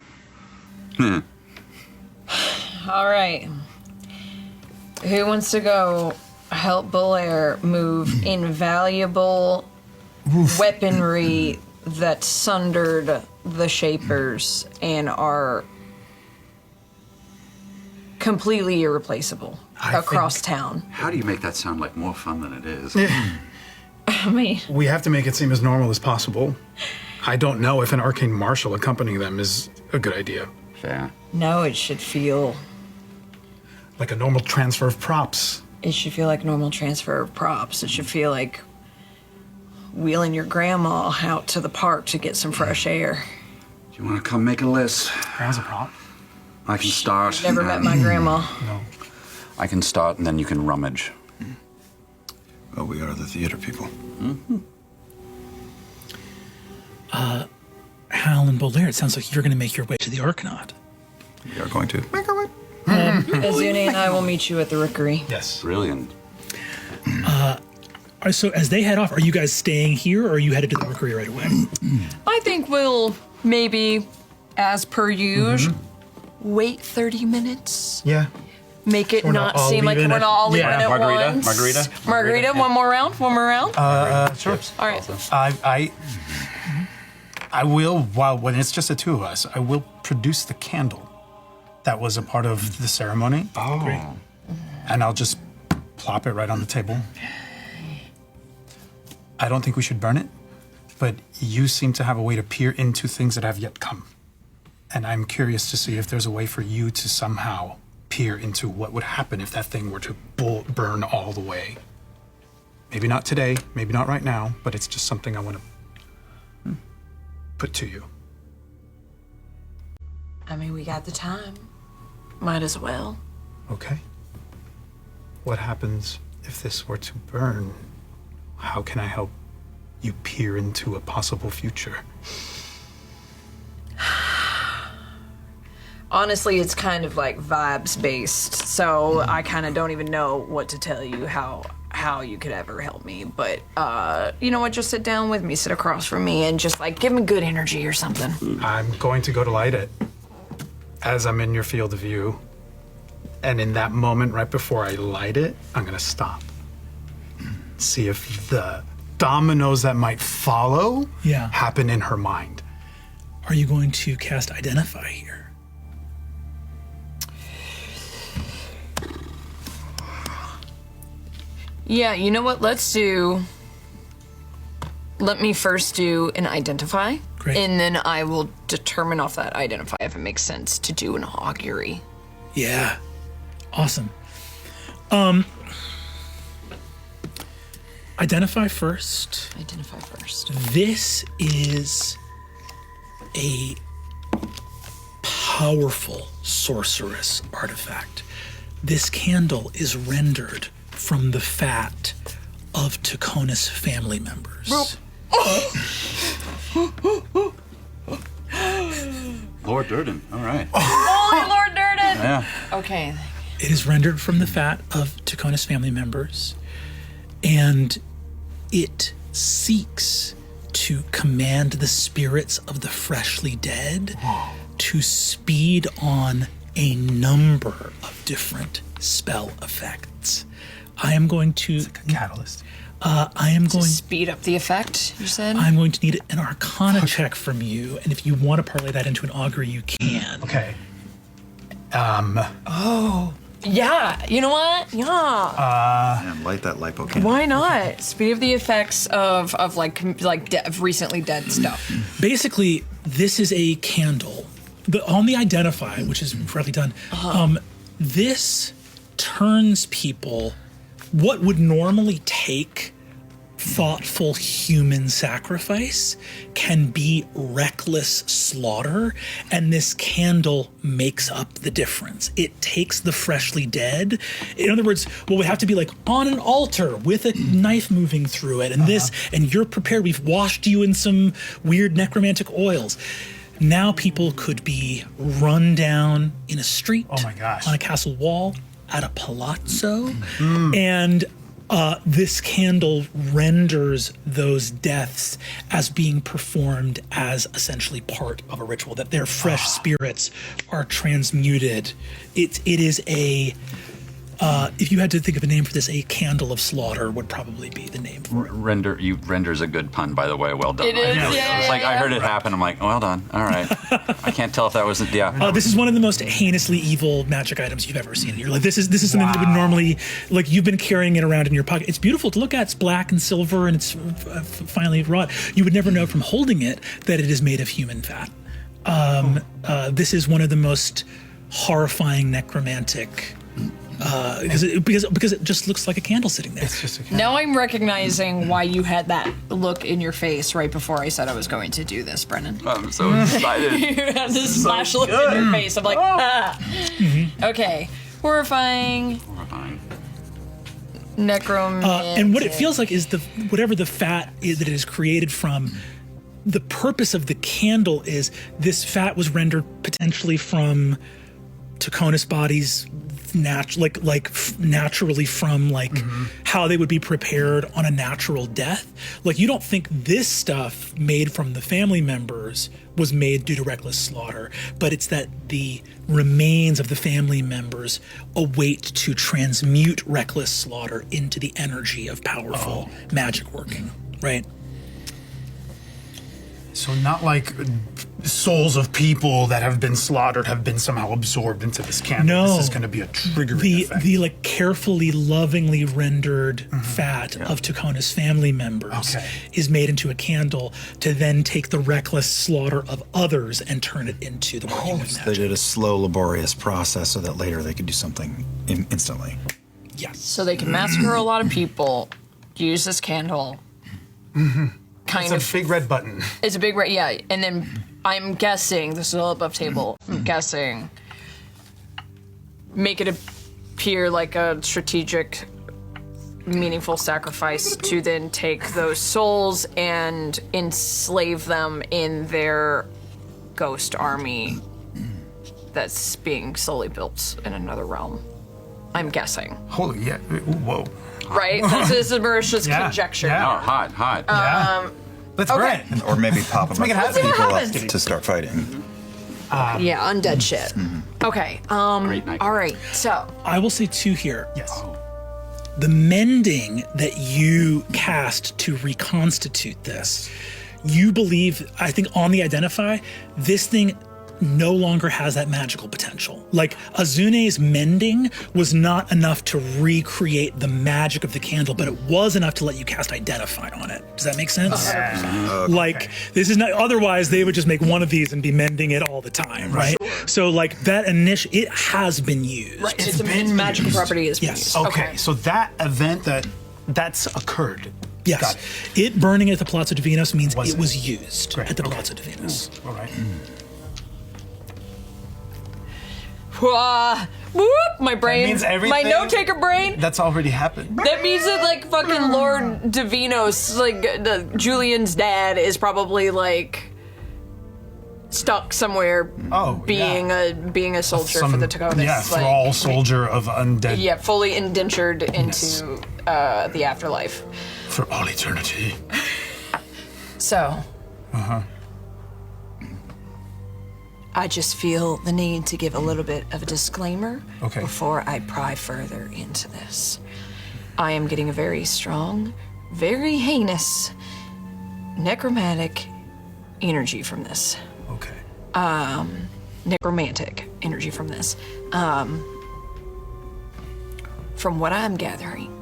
F: All right. Who wants to go help Belair move invaluable weaponry that sundered the Shapers and are completely irreplaceable across town?
E: How do you make that sound like more fun than it is?
F: I mean,
B: We have to make it seem as normal as possible. I don't know if an arcane marshal accompanying them is a good idea.
E: Fair.
F: no, it should feel
B: Like a normal transfer of props.
F: like normal transfer of props. It should feel like wheeling your grandma out to the park to get some fresh air.
E: Do you want to come make a list?
B: Grandma's a prop.
E: I can start.
F: Never met my grandma.
B: No.
E: I can start, and then you can rummage.
H: Oh, we are the theater people.
G: Hal and Bolaire, it sounds like you're going to make your way to the Arcanaut.
H: We are going to.
F: Azuni and I will meet you at the Rookery.
B: Yes.
E: Brilliant.
G: All right, so as they head off, are you guys staying here, or are you headed to the Rookery right away?
C: I think we'll maybe, as per usual, wait 30 minutes.
B: Yeah.
C: Make it
B: We're
C: not
B: not all
C: seem like
B: leaving
C: we're
B: it.
C: not all leaving
B: Yeah.
C: at
E: Margarita?
C: once.
E: Margarita?
C: One more round?
B: Sure.
C: All right.
B: I will, when it's just the two of us, I will produce the candle that was a part of the ceremony.
E: Oh.
G: Great.
B: And I'll just plop it right on the table. I don't think we should burn it, but you seem to have a way to peer into things that have yet come. And I'm curious to see if there's a way for you to somehow peer into what would happen if that thing were to burn all the way. Maybe not today, maybe not right now, but it's just something I want to put to you.
F: I mean, we got the time. Might as well.
B: Okay. What happens if this were to burn? How can I help you peer into a possible future?
F: Honestly, it's kind of like vibes based, so I kind of don't even know what to tell you how you could ever help me. But you know what? Just sit down with me, sit across from me, and just like give me good energy or something.
B: I'm going to go to light it as I'm in your field of view. And in that moment, right before I light it, I'm going to stop. See if the dominoes that might follow happen in her mind.
G: Are you going to cast Identify here?
C: Yeah, you know what? Let me first do an Identify.
G: Great.
C: And then I will determine off that Identify if it makes sense to do an Augury.
G: Yeah. Awesome. Identify first.
C: Identify first.
G: This is a powerful sorceress artifact. This candle is rendered from the fat of Taconis family members.
E: Lord Durden. All right.
C: Holy Lord Durden!
E: Yeah.
C: Okay.
G: It is rendered from the fat of Taconis family members, and it seeks to command the spirits of the freshly dead to speed on a number of different spell effects. I am going to.
B: It's like a catalyst.
G: I am going.
C: Speed up the effect, you said?
G: I'm going to need an Arcana check from you, and if you want to parlay that into an augury, you can.
B: Okay.
C: Yeah, you know what? Yeah.
H: And light that lipo candle.
C: Why not? Speed up the effects of recently dead stuff.
G: Basically, this is a candle. On the Identify, which is correctly done, this turns people. What would normally take thoughtful human sacrifice can be reckless slaughter, and this candle makes up the difference. It takes the freshly dead. In other words, what would have to be like on an altar with a knife moving through it, and this, and you're prepared. We've washed you in some weird necromantic oils. Now people could be run down in a street,
B: Oh my gosh.
G: on a castle wall, at a palazzo, and this candle renders those deaths as being performed as essentially part of a ritual, that their fresh spirits are transmuted. It is a, if you had to think of a name for this, a candle of slaughter would probably be the name for it.
E: Render's a good pun, by the way. Well done.
C: It is,
E: I heard it happen. I'm like, well done. All right. I can't tell if that was
G: This is one of the most heinously evil magic items you've ever seen. You're like, this is something that would normally, like, you've been carrying it around in your pocket. It's beautiful to look at. It's black and silver, and it's finely wrought. You would never know from holding it that it is made of human fat. This is one of the most horrifying necromantic. Because it just looks like a candle sitting there.
B: It's just a candle.
C: Now I'm recognizing why you had that look in your face right before I said I was going to do this, Brennan.
E: I'm so excited.
C: You have this slash look in your face. I'm like, ah. Okay. Horrifying. Necromantic.
G: And what it feels like is whatever the fat is that it is created from. The purpose of the candle is this fat was rendered potentially from Taconis bodies, naturally from how they would be prepared on a natural death. Like, you don't think this stuff made from the family members was made due to reckless slaughter, but it's that the remains of the family members await to transmute reckless slaughter into the energy of powerful magic working, right?
B: So not like souls of people that have been slaughtered have been somehow absorbed into this candle.
G: No.
B: This is going to be a triggering effect.
G: The like carefully, lovingly rendered fat of Taconis family members is made into a candle to then take the reckless slaughter of others and turn it into the more human
H: They
G: magic.
H: did a slow, laborious process so that later they could do something instantly.
G: Yes.
C: So they can massacre a lot of people, use this candle. Kind
B: It's a big red button.
C: It's a big red, yeah. And then I'm guessing, this is all above table, I'm guessing, make it appear like a strategic, meaningful sacrifice to then take those souls and enslave them in their ghost army that's being slowly built in another realm. I'm guessing.
B: Holy, yeah. Whoa.
C: Right? This is Marisha's
B: Yeah,
C: conjecture.
B: yeah.
E: Oh, hot.
B: Yeah. Let's
C: okay.
B: Brent.
H: Or maybe pop them
B: make it
H: up
B: happen.
H: people up
C: happens.
H: to start fighting.
C: Yeah, undead shit. Okay,
E: Great night.
C: all right, so.
G: I will say two here.
B: Yes.
G: The mending that you cast to reconstitute this, you believe, I think on the identify, this thing no longer has that magical potential. Like, Azune's mending was not enough to recreate the magic of the candle, but it was enough to let you cast identify on it. Does that make sense? Like, this is not, otherwise they would just make one of these and be mending it all the time, right? So like that it has been used.
C: Right,
B: It's
C: its
B: been
C: magical
B: used.
C: property is
G: Yes.
C: used.
B: Okay, so that event that's occurred.
G: Yes.
B: Got
G: It burning at the Palazzo Divinos means
B: Was
G: it
B: it?
G: was used
B: Great,
G: at the
B: okay.
G: Palazzo Divinos.
B: All right.
C: Whoop, my brain,
B: means
C: my
B: everything-
C: note-taker brain.
B: That's already happened.
C: That means that, like, fucking Lord Divinos, like, Julian's dad is probably, like, stuck somewhere being a soldier for the Taconis.
B: Yeah, thrall soldier of undead
C: Yeah, fully indentured into the afterlife.
B: for all eternity.
C: So. I just feel the need to give a little bit of a disclaimer before I pry further into this. I am getting a very strong, very heinous, necromantic energy from this.
B: Okay.
C: Necromantic energy from this. From what I'm gathering,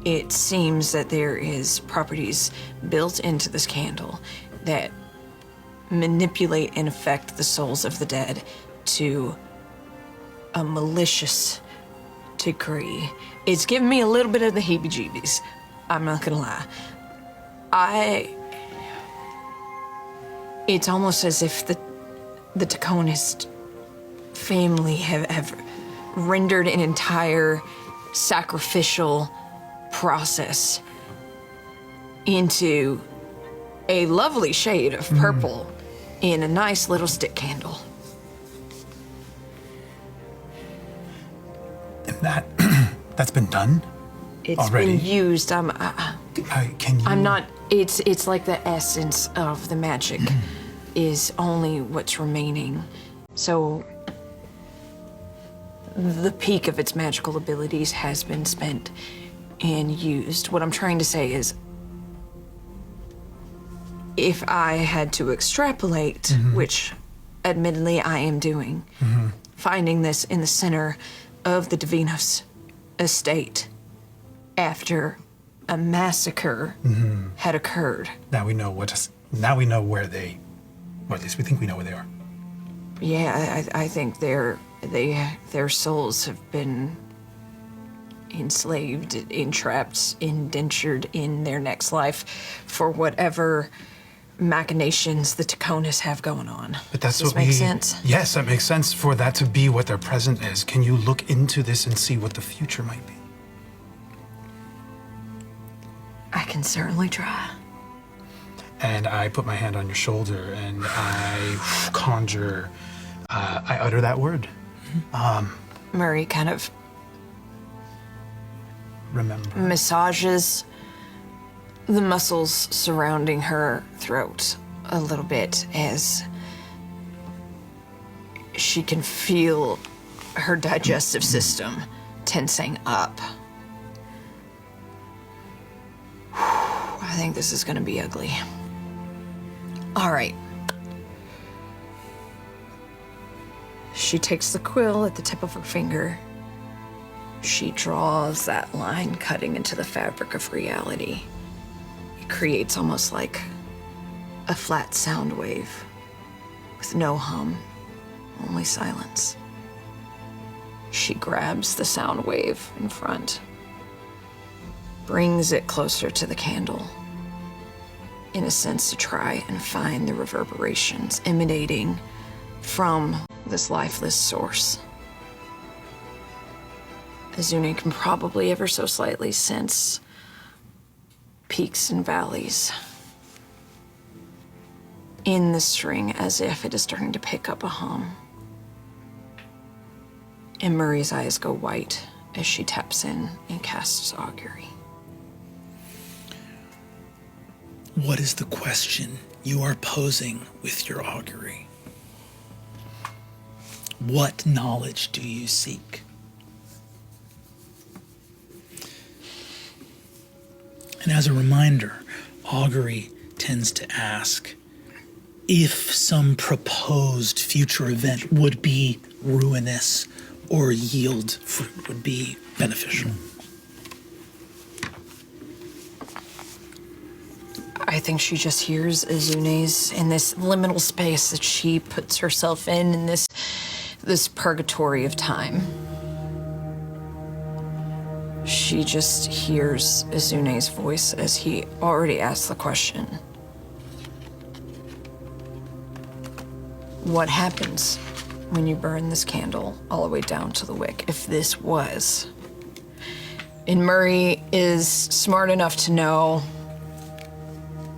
C: it seems that there is properties built into this candle that manipulate and affect the souls of the dead to a malicious degree. It's giving me a little bit of the heebie-jeebies. I'm not gonna lie. It's almost as if the Taconist family have rendered an entire sacrificial process into a lovely shade of purple in a nice little stick candle.
B: And that's been done?
C: It's
B: Already?
C: been used.
B: Can you...
C: I'm not. It's like the essence of the magic is only what's remaining. So the peak of its magical abilities has been spent and used. What I'm trying to say is, if I had to extrapolate, which admittedly I am doing, finding this in the center of the Divinos estate after a massacre had occurred.
B: Now we know where they, or at least we think we know where they are.
C: Yeah, I think their souls have been enslaved, entrapped, indentured in their next life for whatever machinations the Taconis have going on.
B: But that's
C: Does
B: what
C: this make
B: we...
C: sense?
B: Yes, that makes sense for that to be what their present is. Can you look into this and see what the future might be?
C: I can certainly try.
B: And I put my hand on your shoulder and I conjure, I utter that word.
C: Murray kind of
B: Remember.
C: massages the muscles surrounding her throat a little bit as she can feel her digestive system tensing up. I think this is going to be ugly. All right. She takes the quill at the tip of her finger. She draws that line cutting into the fabric of reality. It creates almost like a flat sound wave with no hum, only silence. She grabs the sound wave in front, brings it closer to the candle, in a sense to try and find the reverberations emanating from this lifeless source. Azune can probably ever so slightly sense peaks and valleys in the string as if it is starting to pick up a hum. And Murray's eyes go white as she taps in and casts augury.
G: What is the question you are posing with your augury? What knowledge do you seek? And as a reminder, augury tends to ask if some proposed future event would be ruinous or yield fruit, would be beneficial.
C: I think she just hears Azune's in this liminal space that she puts herself in this purgatory of time. She just hears Azune's voice as he already asked the question. What happens when you burn this candle all the way down to the wick? If this was... And Murray is smart enough to know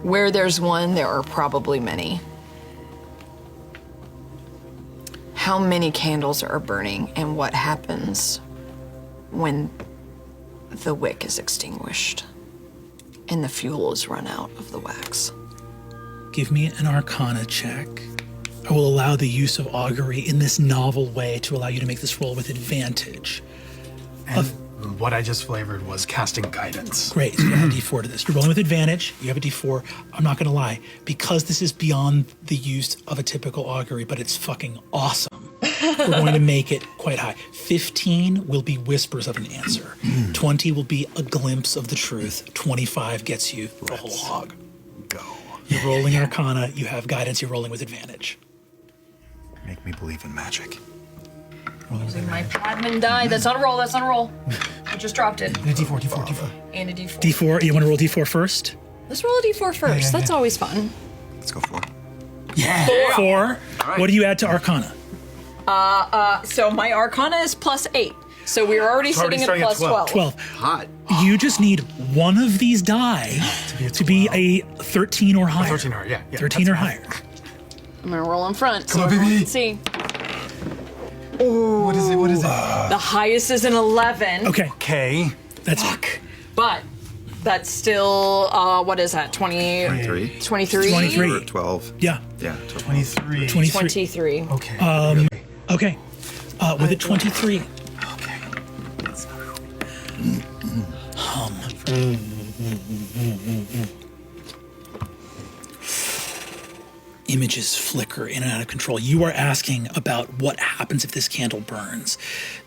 C: where there's one, there are probably many. How many candles are burning and what happens when the wick is extinguished and the fuel is run out of the wax?
G: Give me an Arcana check. I will allow the use of augury in this novel way to allow you to make this roll with advantage.
B: And what I just flavored was casting guidance.
G: Great, so you add a d4 to this. You're rolling with advantage, you have a d4. I'm not gonna lie, because this is beyond the use of a typical augury, but it's fucking awesome, we're going to make it quite high. 15 will be whispers of an answer. 20 will be a glimpse of the truth. 25 gets you the whole hog.
H: Go.
G: You're rolling Arcana, you have guidance, you're rolling with advantage.
H: Make me believe in magic.
C: Using my Padman die. That's not a roll, that's not a roll. I just dropped it.
B: D4.
C: And a d4.
G: D4, you wanna roll D4 first?
C: Let's roll a d4 first. That's always fun.
H: Let's go for it.
B: Yeah.
G: 4.
E: right.
G: What do you add to Arcana?
C: So my Arcana is +8. So we're already sitting at
B: starting at
C: +12.
G: 12.
E: Hot.
G: You just need one of these die to be a 13 or higher.
B: 13 or, yeah.
G: 13 or higher.
C: I'm gonna roll in front
B: Come
C: so
B: on,
C: everyone
B: baby.
C: can see.
B: What is it? What is it?
C: The highest is an 11.
A: Okay,
B: Okay.
A: that's
C: But that's still, what is that, 20?
H: 23.
C: 23?
A: 23.
H: Or 12.
A: yeah,
H: Yeah, 12.
B: 23.
A: 23.
C: 23.
B: Okay.
A: Okay, with a 23.
B: Okay.
A: Images flicker in and out of control. You are asking about what happens if this candle burns.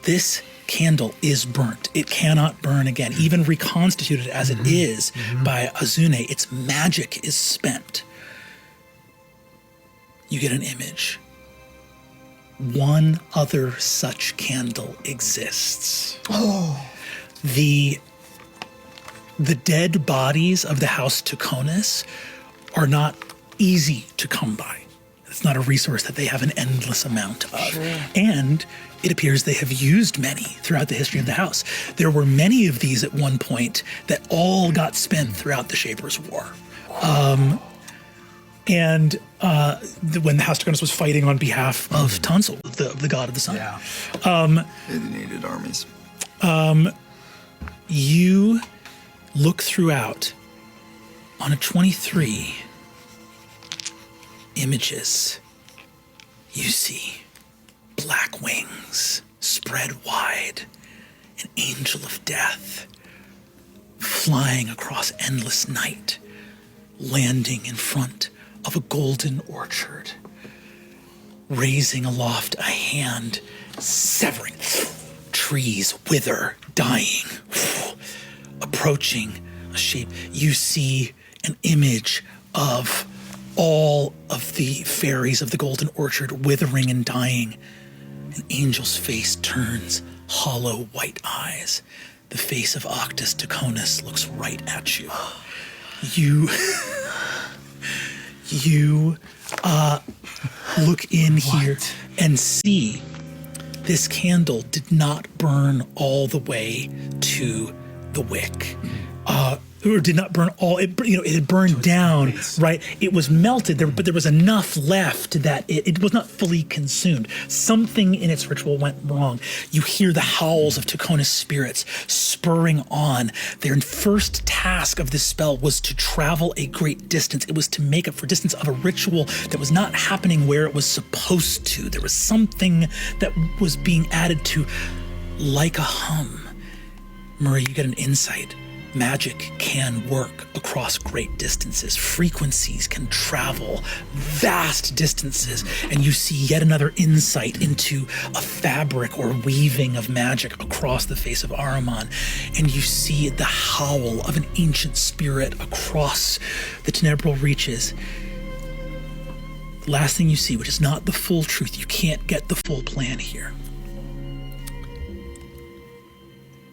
A: This candle is burnt. It cannot burn again. Even reconstituted as it is by Azune, its magic is spent. You get an image. One other such candle exists. The dead bodies of the House Tuconis are not easy to come by. It's not a resource that they have an endless amount of. And it appears they have used many throughout the history of the house. There were many of these at one point that all got spent throughout the Shapers' War. When the House Tuconis was fighting on behalf of Tunsil, the god of the sun.
B: Yeah.
H: It needed armies.
A: You look throughout on a 23 images. You see black wings spread wide, an angel of death flying across endless night, landing in front of a golden orchard, raising aloft a hand, severing. Trees wither, dying, approaching a shape. You see an image of all of the fairies of the Golden Orchard withering and dying. An angel's face turns, hollow white eyes. The face of Octus Tuconis looks right at you. You look in here and see this candle did not burn all the way to the wick. Or did not burn all, it had burned down, right? It was melted, but there was enough left that it was not fully consumed. Something in its ritual went wrong. You hear the howls of Tuconis spirits spurring on. Their first task of this spell was to travel a great distance. It was to make up for distance of a ritual that was not happening where it was supposed to. There was something that was being added to, like a hum. Murray, you get an insight. Magic can work across great distances. Frequencies can travel vast distances. And you see yet another insight into a fabric or weaving of magic across the face of Ahriman. And you see the howl of an ancient spirit across the tenebral reaches. The last thing you see, which is not the full truth, you can't get the full plan here.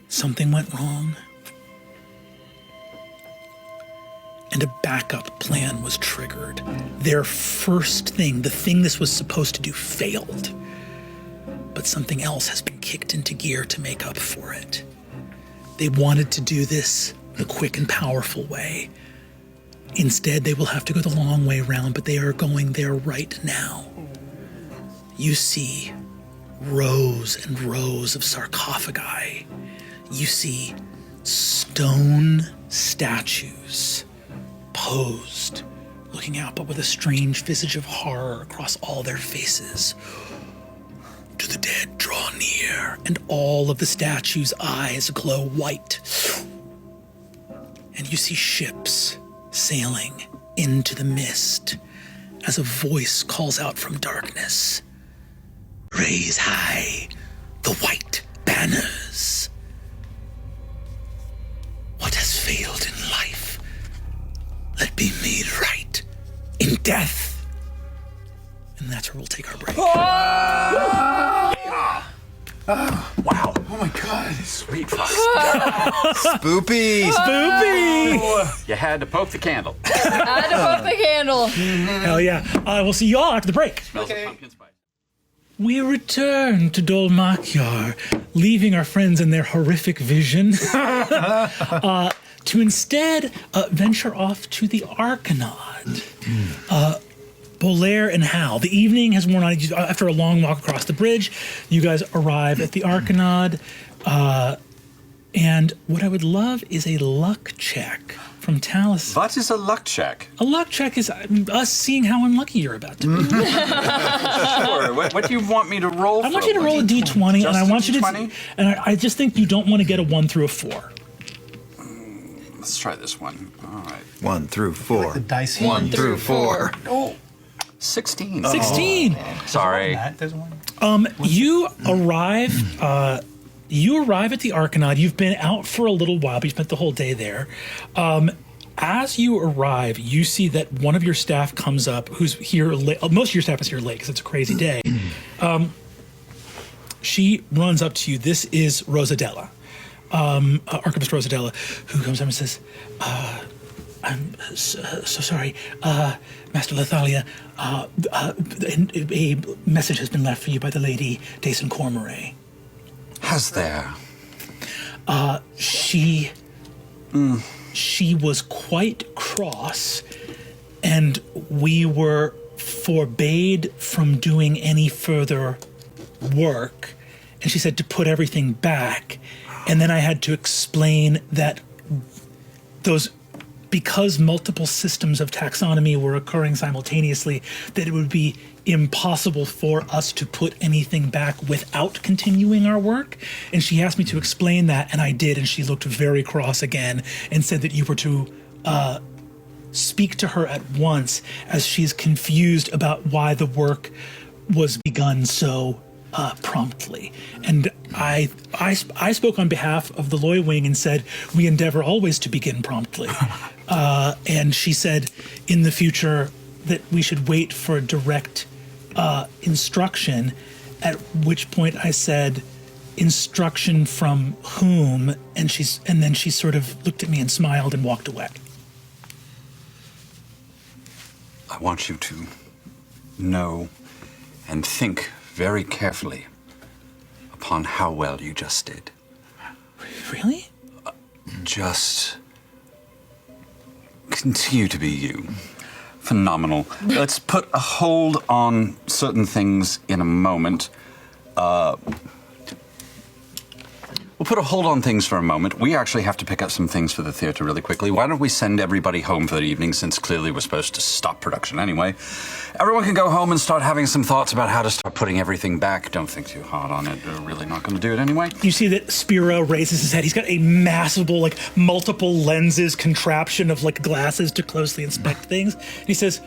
A: Something went wrong. And a backup plan was triggered. Their first thing, the thing this was supposed to do, failed. But something else has been kicked into gear to make up for it. They wanted to do this the quick and powerful way. Instead, they will have to go the long way around, but they are going there right now. You see rows and rows of sarcophagi. You see stone statues posed, looking out, but with a strange visage of horror across all their faces. To the dead draw near, and all of the statues' eyes glow white. And you see ships sailing into the mist as a voice calls out from darkness. Raise high the white banners. What has failed in life, let be made right in death. And that's where we'll take our break.
E: Wow.
B: Oh my god.
E: Sweet fuck.
H: Spoopy!
A: Spoopy!
E: You had to poke the candle.
C: Had to pop the candle.
A: Hell yeah. We'll see you all after the break.
E: Smells of pumpkin spice.
A: We return to Dol Makyar, leaving our friends in their horrific vision to instead venture off to the Arcanod.
G: Bolaire and Hal. The evening has worn on. After a long walk across the bridge, you guys arrive at the Arcanod. And what I would love is a luck check from Talus.
E: What is a luck check?
G: A luck check is us seeing how unlucky you're about to be.
E: Sure. What do you want me to roll?
G: I want you to roll a d20, and I want you to.
E: D20?
G: And I just think you don't want to get a 1 through a 4.
E: Let's try this one. All right.
H: 1 through 4.
B: The dice.
H: 1 through 4.
E: Oh, 16.
G: 16.
E: Sorry.
B: There's one.
G: You arrive. You arrive at the Arcanod. You've been out for a little while, but you spent the whole day there. As you arrive, you see that one of your staff comes up, who's here late. Most of your staff is here late because it's a crazy day. She runs up to you. This is Rosadella, Archivist Rosadella, who comes up and says, I'm so sorry, Master Lethalia. A message has been left for you by the Lady Dason Cormorant.
E: Has there?
G: She was quite cross, and we were forbade from doing any further work. And she said to put everything back. And then I had to explain that because multiple systems of taxonomy were occurring simultaneously, that it would be impossible for us to put anything back without continuing our work. And she asked me to explain that, and I did, and she looked very cross again and said that you were to speak to her at once, as she's confused about why the work was begun so promptly. And I spoke on behalf of the Loy Wing and said, we endeavor always to begin promptly. And she said in the future that we should wait for direct instruction, at which point I said, instruction from whom? And then she sort of looked at me and smiled and walked away.
E: I want you to know and think very carefully upon how well you just did.
G: Really?
E: Just continue to be you. Phenomenal. Let's put a hold on certain things in a moment. We'll put a hold on things for a moment. We actually have to pick up some things for the theater really quickly. Why don't we send everybody home for the evening, since clearly we're supposed to stop production anyway. Everyone can go home and start having some thoughts about how to start putting everything back. Don't think too hard on it. We're really not going to do it anyway.
G: You see that Spiro raises his head. He's got a massive, multiple lenses contraption of, glasses to closely inspect things. And he says,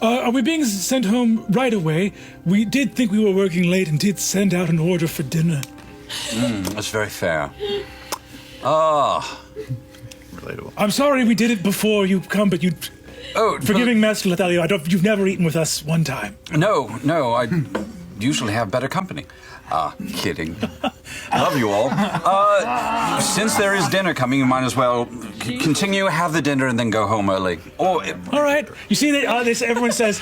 G: are we being sent home right away? We did think we were working late and did send out an order for dinner.
E: That's very fair.
H: Relatable.
G: I'm sorry we did it before you come, but you...
E: Oh,
G: Forgiving Master Lethalia, you've never eaten with us one time.
E: No, I usually have better company. Kidding. Love you all. Since there is dinner coming, you might as well continue, have the dinner, and then go home early. All
G: right. You see that everyone says,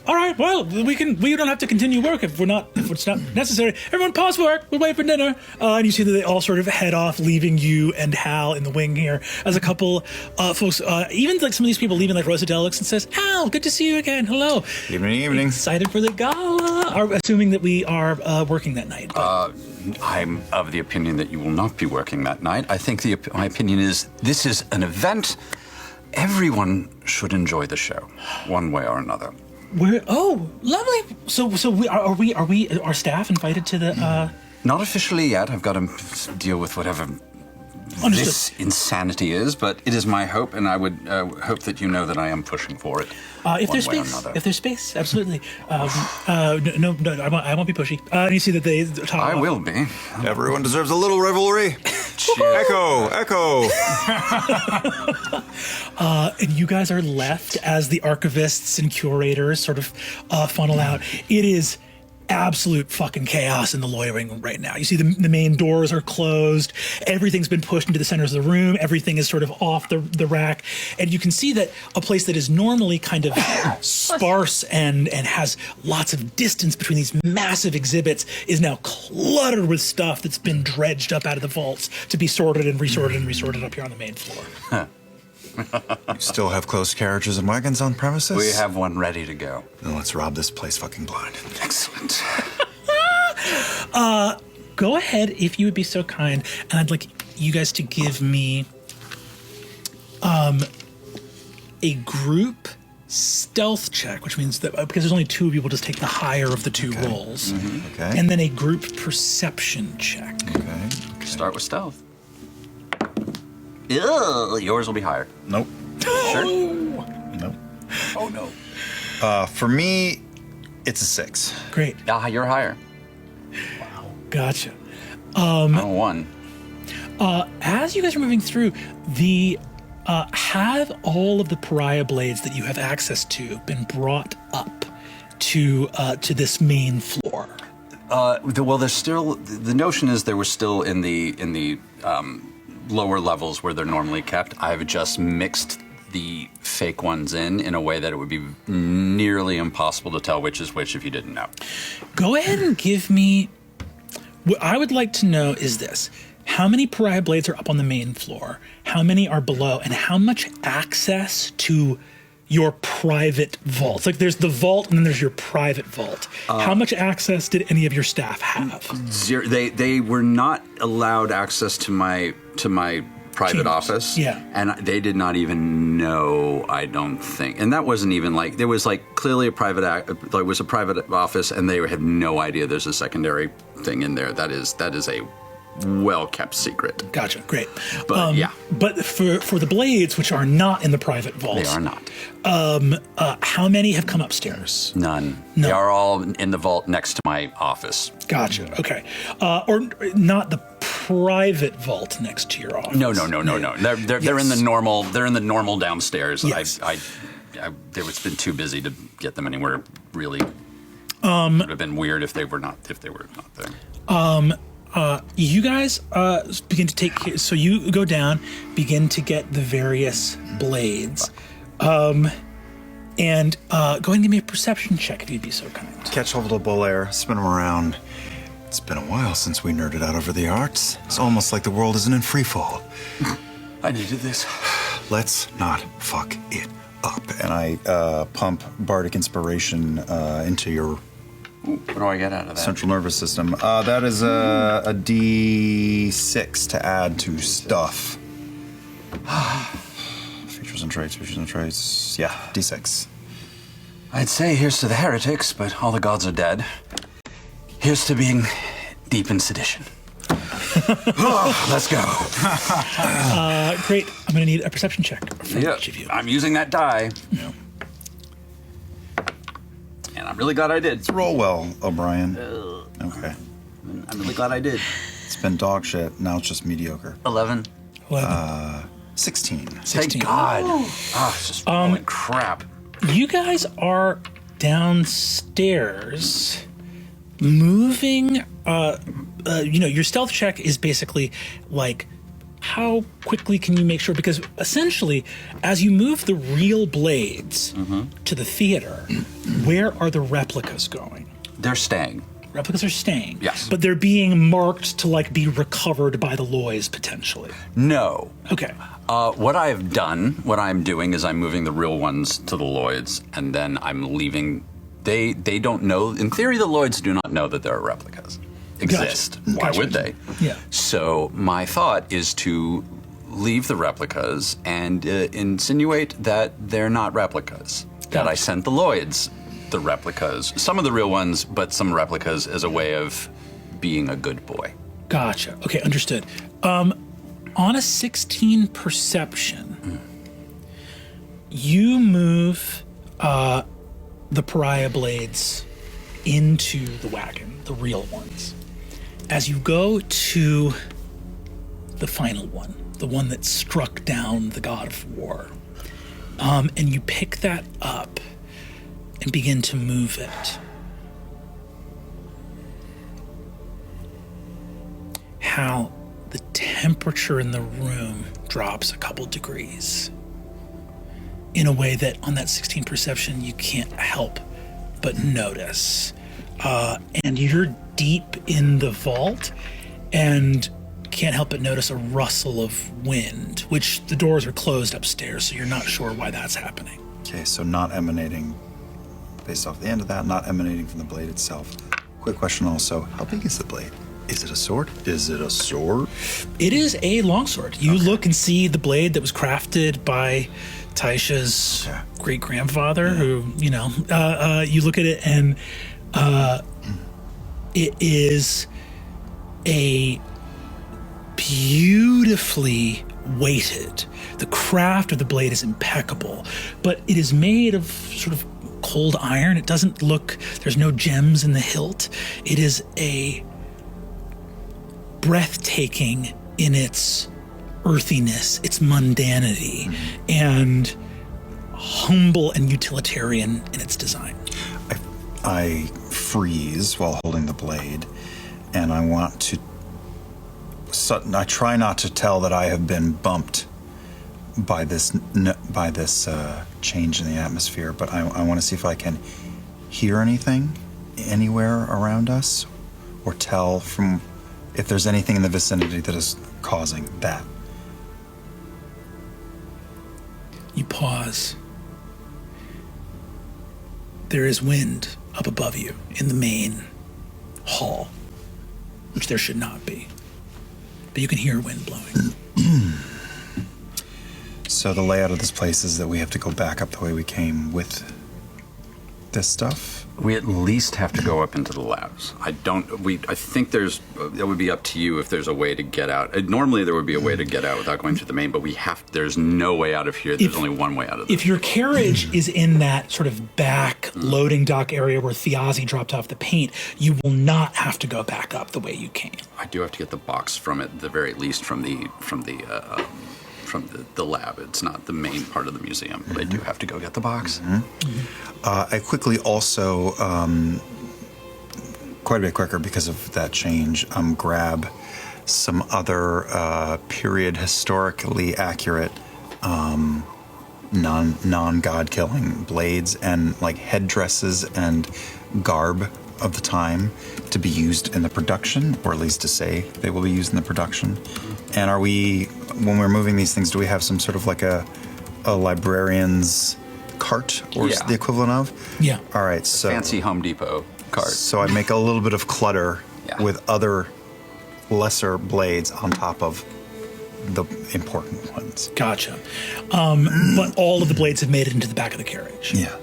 G: all right, well, we don't have to continue work if it's not necessary. Everyone pause work. We'll wait for dinner. And you see that they all sort of head off, leaving you and Hal in the wing here as a couple folks. Even some of these people leaving, Rosadella looks and says, Hal, good to see you again. Hello.
H: Evening.
G: Excited for the gala. Assuming that we are working that night.
E: I'm of the opinion that you will not be working that night. I think my opinion is this is an event. Everyone should enjoy the show, one way or another.
G: Lovely. So are we our staff invited to the?
E: Not officially yet. I've got to deal with whatever this insanity is, but it is my hope, and I would hope that you know that I am pushing for it.
G: If there's space, absolutely. No, I won't be pushy. And you see that they talk.
E: I will be.
H: Everyone deserves a little revelry. Echo.
G: And you guys are left as the archivists and curators sort of funnel out. It is absolute fucking chaos in the lawyering right now. You see the main doors are closed. Everything's been pushed into the centers of the room. Everything is sort of off the rack. And you can see that a place that is normally kind of sparse and has lots of distance between these massive exhibits is now cluttered with stuff that's been dredged up out of the vaults to be sorted and resorted up here on the main floor.
H: You still have closed carriages and wagons on premises?
E: We have one ready to go.
H: Then let's rob this place fucking blind.
E: Excellent.
G: Go ahead, if you would be so kind, and I'd like you guys to give me a group stealth check, which means that because there's only two of you, we'll just take the higher of the two rolls.
H: Okay.
G: And then a group perception check.
H: Okay.
E: Start with stealth. Ew, yours will be higher.
H: Nope.
E: Sure.
H: Nope.
E: Oh no.
H: For me, it's a 6.
G: Great.
E: You're higher.
G: Gotcha.
E: I'm a 1.
G: As you guys are moving through, the have all of the pariah blades that you have access to been brought up to this main floor?
E: Well, there's still the notion is they were still in the lower levels where they're normally kept. I've just mixed the fake ones in a way that it would be nearly impossible to tell which is which if you didn't know.
G: Go ahead and give me. What I would like to know is this. How many pariah blades are up on the main floor? How many are below? And how much access to your private vault? Like there's the vault and then there's your private vault. How much access did any of your staff have?
E: Zero. They were not allowed access to my private
G: Chambers.
E: office.
G: Yeah.
E: And they did not even know, I don't think. And that wasn't even like, there was like clearly a private office and they had no idea there's a secondary thing in there. That is a well-kept secret.
G: Gotcha. Great.
E: But yeah.
G: But for the blades, which are not in the private vault,
E: They are not.
G: how many have come upstairs?
E: None.
G: No.
E: They are all in the vault next to my office.
G: Gotcha. Okay. Or not the private vault next to your office.
E: No. They're in the normal. They're in the normal downstairs.
G: Yes.
E: It's been too busy to get them anywhere really. It would have been weird if they were not there.
G: You guys begin to take. So you go down, begin to get the various blades, and go ahead and give me a perception check if you'd be so kind.
H: Catch hold of the bull air, spin them around. It's been a while since we nerded out over the arts. It's almost like the world isn't in free fall.
E: I needed this.
H: Let's not fuck it up. And I pump Bardic Inspiration into your
E: What do I get out of that?
H: central nervous system. That is a D6 to add to stuff. Features and traits. Yeah, D6.
E: I'd say here's to the heretics, but all the gods are dead. Here's to being deep in sedition. Let's go.
G: Great. I'm going to need a perception check from each of you.
E: I'm using that die.
G: Yeah.
E: And I'm really glad I did.
H: Roll well, O'Brien. Okay.
E: I'm really glad I did.
H: It's been dog shit. Now it's just mediocre.
E: 11.
H: 16.
E: Thank God. It's just rolling crap.
G: You guys are downstairs, moving. Your stealth check is basically like, how quickly can you make sure? Because essentially, as you move the real blades to the theater, where are the replicas going?
E: They're staying.
G: Replicas are staying.
E: Yes.
G: But they're being marked to like be recovered by the Loys potentially.
E: No.
G: Okay.
E: What I'm doing is I'm moving the real ones to the Lloyds, and then I'm leaving. They don't know. In theory, the Lloyds do not know that there are replicas exist.
G: Gotcha.
E: Why
G: Gotcha.
E: would they?
G: Yeah.
E: So my thought is to leave the replicas and insinuate that they're not replicas. That I sent the Lloyds the replicas. Some of the real ones, but some replicas as a way of being a good boy.
G: Gotcha. Okay, understood. On a 16 perception, you move the pariah blades into the wagon, the real ones. As you go to the final one, the one that struck down the god of war, and you pick that up and begin to move it. How the temperature in the room drops a couple degrees in a way that on that 16 perception you can't help but notice. And you're deep in the vault and can't help but notice a rustle of wind, which the doors are closed upstairs, so you're not sure why that's happening.
H: Okay, so not emanating, based off the end of that, not emanating from the blade itself. Quick question also, how big is the blade? Is it a sword? Is it a sword?
G: It is a longsword. You look and see the blade that was crafted by Taisha's great-grandfather, who, you look at it and it is a beautifully weighted. The craft of the blade is impeccable, but it is made of sort of cold iron. It doesn't look, there's no gems in the hilt. It is a breathtaking in its earthiness, its mundanity, and humble and utilitarian in its design.
H: I freeze while holding the blade, and I want to. I try not to tell that I have been bumped by this change in the atmosphere, but I want to see if I can hear anything anywhere around us, or tell from if there's anything in the vicinity that is causing that.
G: You pause. There is wind up above you in the main hall, which there should not be. But you can hear wind blowing.
H: So the layout of this place is that we have to go back up the way we came with this stuff?
E: We at least have to go up into the labs. I think that would be up to you if there's a way to get out. Normally there would be a way to get out without going through the main, but there's no way out of here. There's only one way out of this.
G: If your carriage is in that sort of back loading dock area where Thiazi dropped off the paint, you will not have to go back up the way you came.
E: I do have to get the box from it, at the very least from the lab. It's not the main part of the museum, but I do have to go get the box.
H: I quickly also, quite a bit quicker because of that change, grab some other period historically accurate non-god killing blades and like headdresses and garb of the time to be used in the production, or at least to say they will be used in the production. And are we, when we're moving these things, do we have some sort of like a librarian's cart, or the equivalent of?
G: Yeah.
H: All right, so
E: Fancy Home Depot cart.
H: So I make a little bit of clutter with other lesser blades on top of the important ones.
G: Gotcha. But all of the blades have made it into the back of the carriage.
H: Yeah.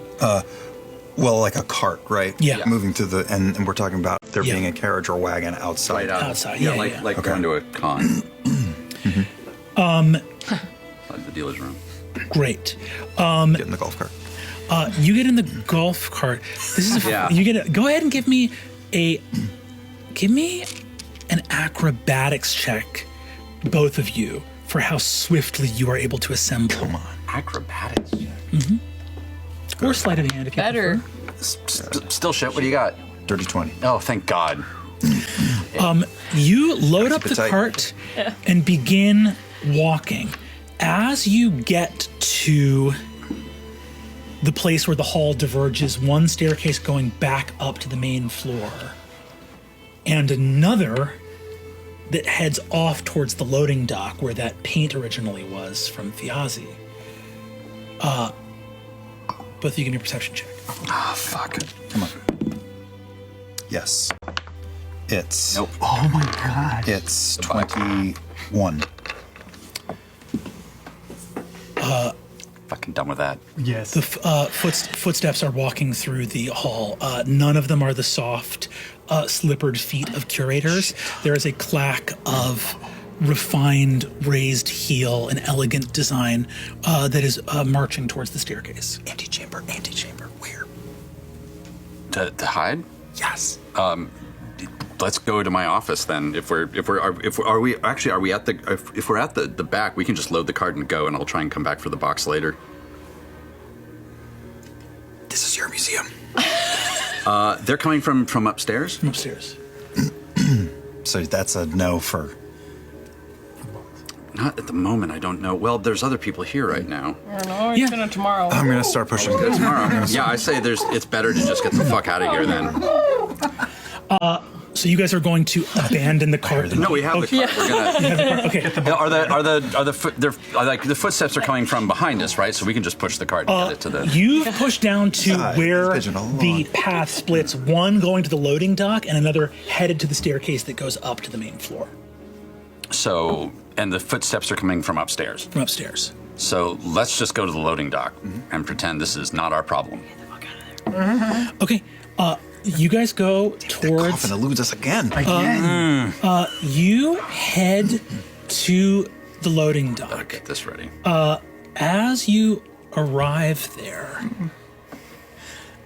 H: Well, like a cart, right?
G: Yeah.
H: Moving to the, and we're talking about there being a carriage or wagon outside.
E: Right
G: outside.
E: Like going to a con. Like the dealer's room.
G: Great.
H: Get in the golf cart.
G: You get in the golf cart. This is go ahead and give me an acrobatics check, both of you, for how swiftly you are able to assemble.
H: Come on.
E: Acrobatics check.
G: Or sleight of hand if you
C: Better.
G: prefer.
E: Still shit, what do you got?
H: Dirty 20.
E: Oh, thank God.
G: You load up the
H: appetite.
G: cart and begin walking. As you get to the place where the hall diverges, one staircase going back up to the main floor, and another that heads off towards the loading dock where that paint originally was from Thiazi. Both of you give me a perception check.
E: Ah, fuck.
H: Come on. Yes. It's.
E: Nope.
B: Oh my god.
H: It's 21.
E: Fucking done with that.
B: Yes.
G: The footsteps are walking through the hall. None of them are the soft, slippered feet of curators. There is a clack of refined raised heel and elegant design that is marching towards the staircase.
H: Antechamber. Where?
E: To hide?
H: Yes.
E: Let's go to my office then. If we're at the back, we can just load the cart and go, and I'll try and come back for the box later.
H: This is your museum.
E: They're coming from upstairs?
G: From upstairs.
H: So that's a no for.
E: Not at the moment, I don't know. Well, there's other people here right now.
C: I don't know. It's gonna tomorrow.
H: I'm gonna start pushing.
E: Tomorrow. Yeah, I say it's better to just get the fuck out of here then.
G: So you guys are going to abandon the cart?
E: No, we have the cart. We're gonna.
G: You have the cart? Okay.
E: The footsteps are coming from behind us, right? So we can just push the cart and get it to the.
G: You've pushed down to where
H: pigeon all
G: the
H: along.
G: path splits, one going to the loading dock and another headed to the staircase that goes up to the main floor
E: So, and the footsteps are coming from upstairs.
G: from upstairs.
E: So let's just go to the loading dock and pretend this is not our problem.
G: Okay, you guys go towards.
H: Coffin eludes us again.
G: You head to the loading dock.
E: Get this ready.
G: As you arrive there,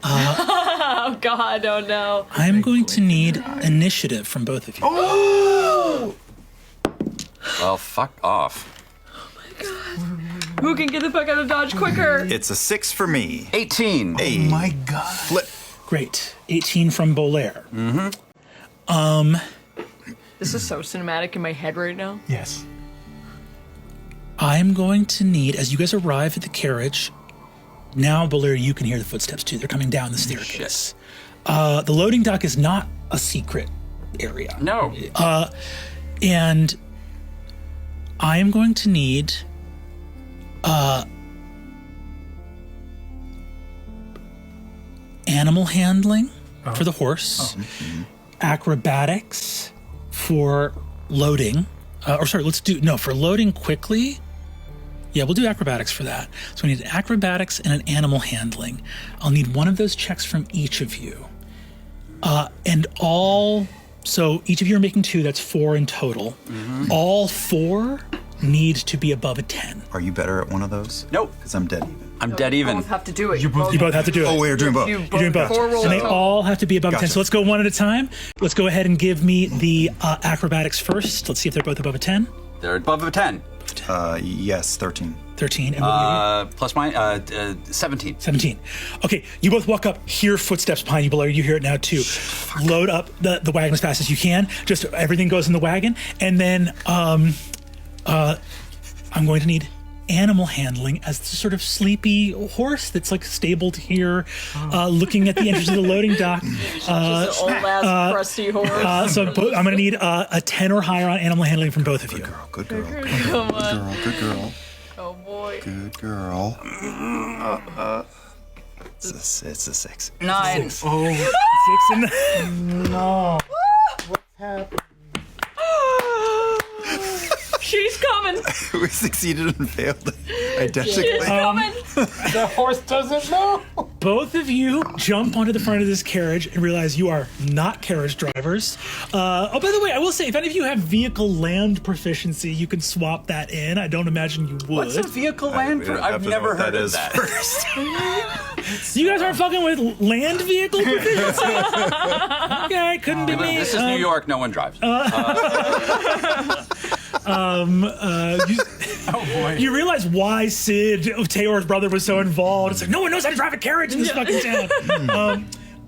C: Oh God, oh no.
G: I'm going to need initiative from both of you.
E: Well, fuck off.
C: Who can get the fuck out of Dodge quicker?
H: It's a 6 for me.
E: 18.
H: Hey,
B: My God.
H: flip.
G: Great. 18 from Bolaire.
C: This is so cinematic in my head right now.
B: Yes.
G: I'm going to need, as you guys arrive at the carriage, now, Bolaire, you can hear the footsteps too. They're coming down the staircase. The loading dock is not a secret area.
E: No.
G: And I am going to need animal handling for the horse, acrobatics for loading, for loading quickly. Yeah, we'll do acrobatics for that. So we need acrobatics and an animal handling. I'll need one of those checks from each of you. So each of you are making 2, that's 4 in total. All 4 need to be above a 10.
H: Are you better at one of those?
E: Nope.
H: Because I'm dead even.
E: I'm dead even.
C: Both have to do it.
G: You both have to do it.
H: Oh, we're doing both.
G: You're doing both.
C: 4 rolls
G: And they
C: total.
G: all have to be above a 10.
H: Gotcha.
G: So let's go one at a time. Let's go ahead and give me the acrobatics first. Let's see if they're both above a 10.
E: They're above a 10.
H: Yes, 13.
G: 13. And what were you?
E: Plus mine, 17.
G: 17. Okay, you both walk up, hear footsteps behind you, Below. You hear it now too. Load up the wagon as fast as you can. Just everything goes in the wagon. And then I'm going to need animal handling as the sort of sleepy horse that's like stabled here, looking at the entrance of the loading dock.
C: Just an old ass crusty horse.
G: So I'm going to need a 10 or higher on animal handling from both of you.
H: Good girl.
C: Come on.
H: Good girl.
C: Oh boy.
H: Good girl. It's a 6.
C: 9.
G: Oh, 6 and
B: No.
C: She's coming.
H: We succeeded and failed identically.
C: She's coming.
B: The horse doesn't know.
G: both of you jump onto the front of this carriage and realize you are not carriage drivers. Oh, by the way, I will say, if any of you have vehicle land proficiency, you can swap that in. I don't imagine you would.
E: What's a vehicle land? I've never heard of that.
G: You guys aren't fucking with land vehicle proficiency? Okay, couldn't be me.
E: This is New York. No one drives.
G: You realize why Sid, Teor's brother, was so involved. It's like, no one knows how to drive a carriage in this fucking town.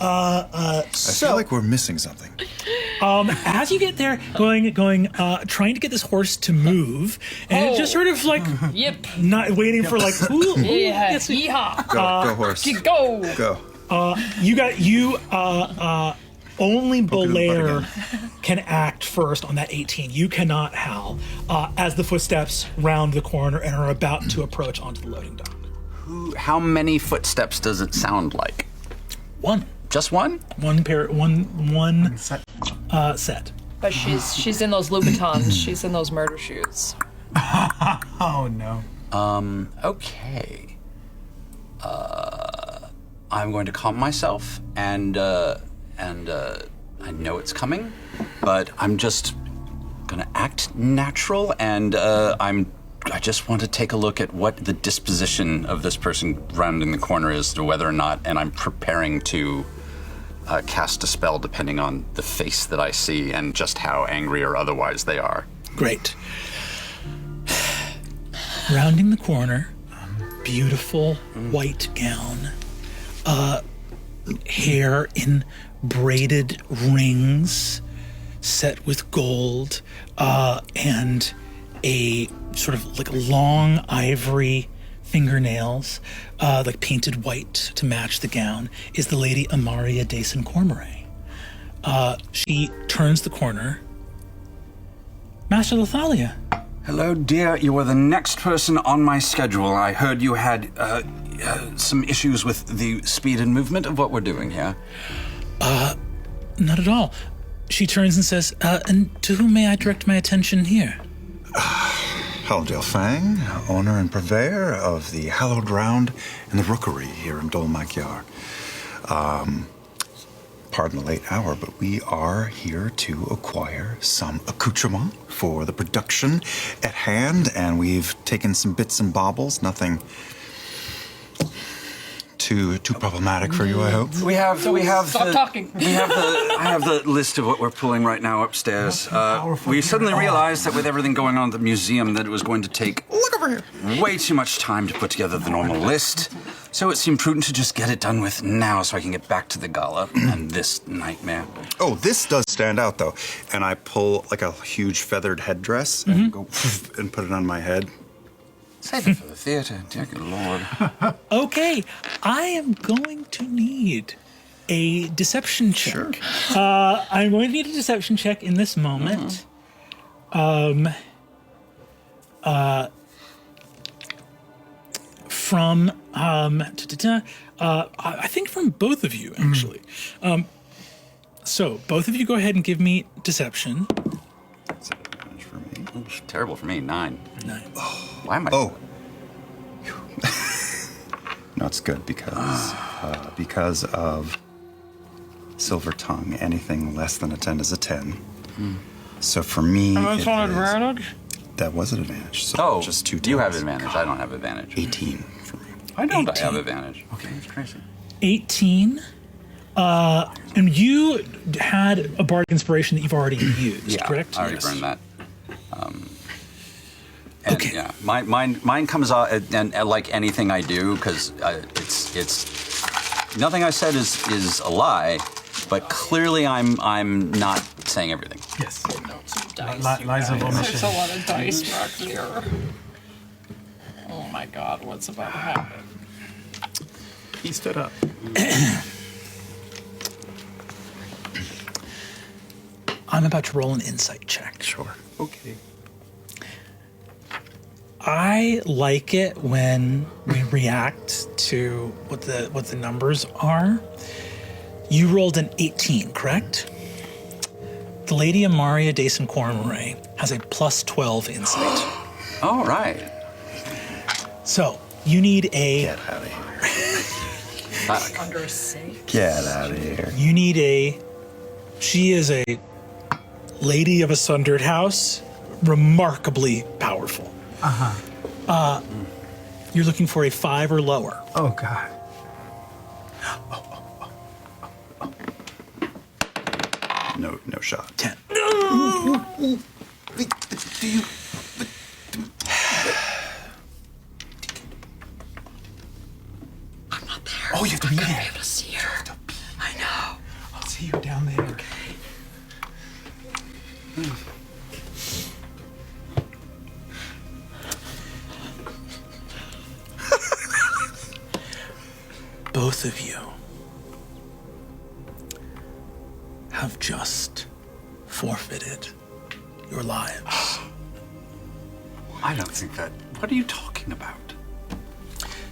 H: I feel like we're missing something.
G: As you get there, trying to get this horse to move, and it just sort of like,
C: Yep.
G: not waiting for like, who
C: Yeah.
G: gets it?
C: Yeehaw.
H: Go horse.
C: Go.
H: Go.
G: Only
H: Poke it in the
G: Bolaire
H: butt
G: can act first on that 18. You cannot, Hal, as the footsteps round the corner and are about to approach onto the loading dock.
E: How many footsteps does it sound like?
G: One.
E: Just one?
G: One set.
C: But she's in those Louboutins. She's in those murder shoes.
B: Oh no.
E: Okay. I'm going to calm myself, and I know it's coming, but I'm just gonna act natural, and I just want to take a look at what the disposition of this person rounding the corner is, to whether or not, and I'm preparing to cast a spell depending on the face that I see and just how angry or otherwise they are.
G: Great. Rounding the corner, beautiful white gown, hair in braided rings set with gold, and a sort of like long ivory fingernails, like painted white to match the gown, is the Lady Amaria de Saint Cormoré. She turns the corner. Master Lethalia.
E: Hello, dear. You are the next person on my schedule. I heard you had some issues with the speed and movement of what we're doing here.
G: Not at all. She turns and says, and to whom may I direct my attention here?
H: Halldale Fang, owner and purveyor of the Hallowed Round and the Rookery here in Dol Makyar. Pardon the late hour, but we are here to acquire some accoutrement for the production at hand, and we've taken some bits and baubles, nothing too problematic for you, I hope.
E: We have
C: Stop talking.
E: I have the list of what we're pulling right now upstairs. We suddenly realized that with everything going on at the museum that it was going to take way too much time to put together the normal list. So it seemed prudent to just get it done with now so I can get back to the gala and this nightmare.
H: Oh, this does stand out, though. And I pull like a huge feathered headdress and go and put it on my head.
E: Save it for the theater, dear good lord.
G: Okay, I am going to need a deception check.
H: Sure.
G: I'm going to need a deception check in this moment. From I think from both of you actually. So both of you go ahead and give me deception.
H: That's an advantage for me.
E: Ooh, terrible for me, 9.
G: 9.
E: Why am I?
H: Oh. No, it's good because of Silver Tongue. Anything less than a 10 is a 10. So for me,
C: That's on advantage?
H: That was an advantage. So just 2 10s.
E: You have advantage. I don't have advantage.
H: 18 for me.
E: I don't
G: 18.
E: have advantage. Okay, that's crazy.
G: 18. And you had a bardic inspiration that you've already used, correct?
E: I already
G: Yes.
E: burned that. And
G: Okay.
E: Yeah, mine comes out and like anything I do because it's nothing I said is a lie, but clearly I'm not saying everything.
B: Yes.
C: Dice.
B: Lies of omission.
C: There's a lot of dice back here. Oh my god, what's about to happen?
B: He stood up.
G: I'm about to roll an insight check.
H: Sure.
B: Okay.
G: I like it when we react to what the numbers are. You rolled an 18, correct? The Lady Amaria Dason Cormoray has a plus 12 insight.
E: All right.
G: So you need a
H: Get out of here.
C: Under a sink?
H: Get out of here.
G: you need a. She is a lady of a sundered house, remarkably powerful. You're looking for a 5 or lower.
B: Oh, God.
H: No shot.
G: 10.
C: I'm not there.
B: Oh, you have to be
C: I'm
B: there.
C: be able to see her. I know.
B: I'll see you down there. Okay.
G: Both of you have just forfeited your lives.
E: I don't think that. What are you talking about?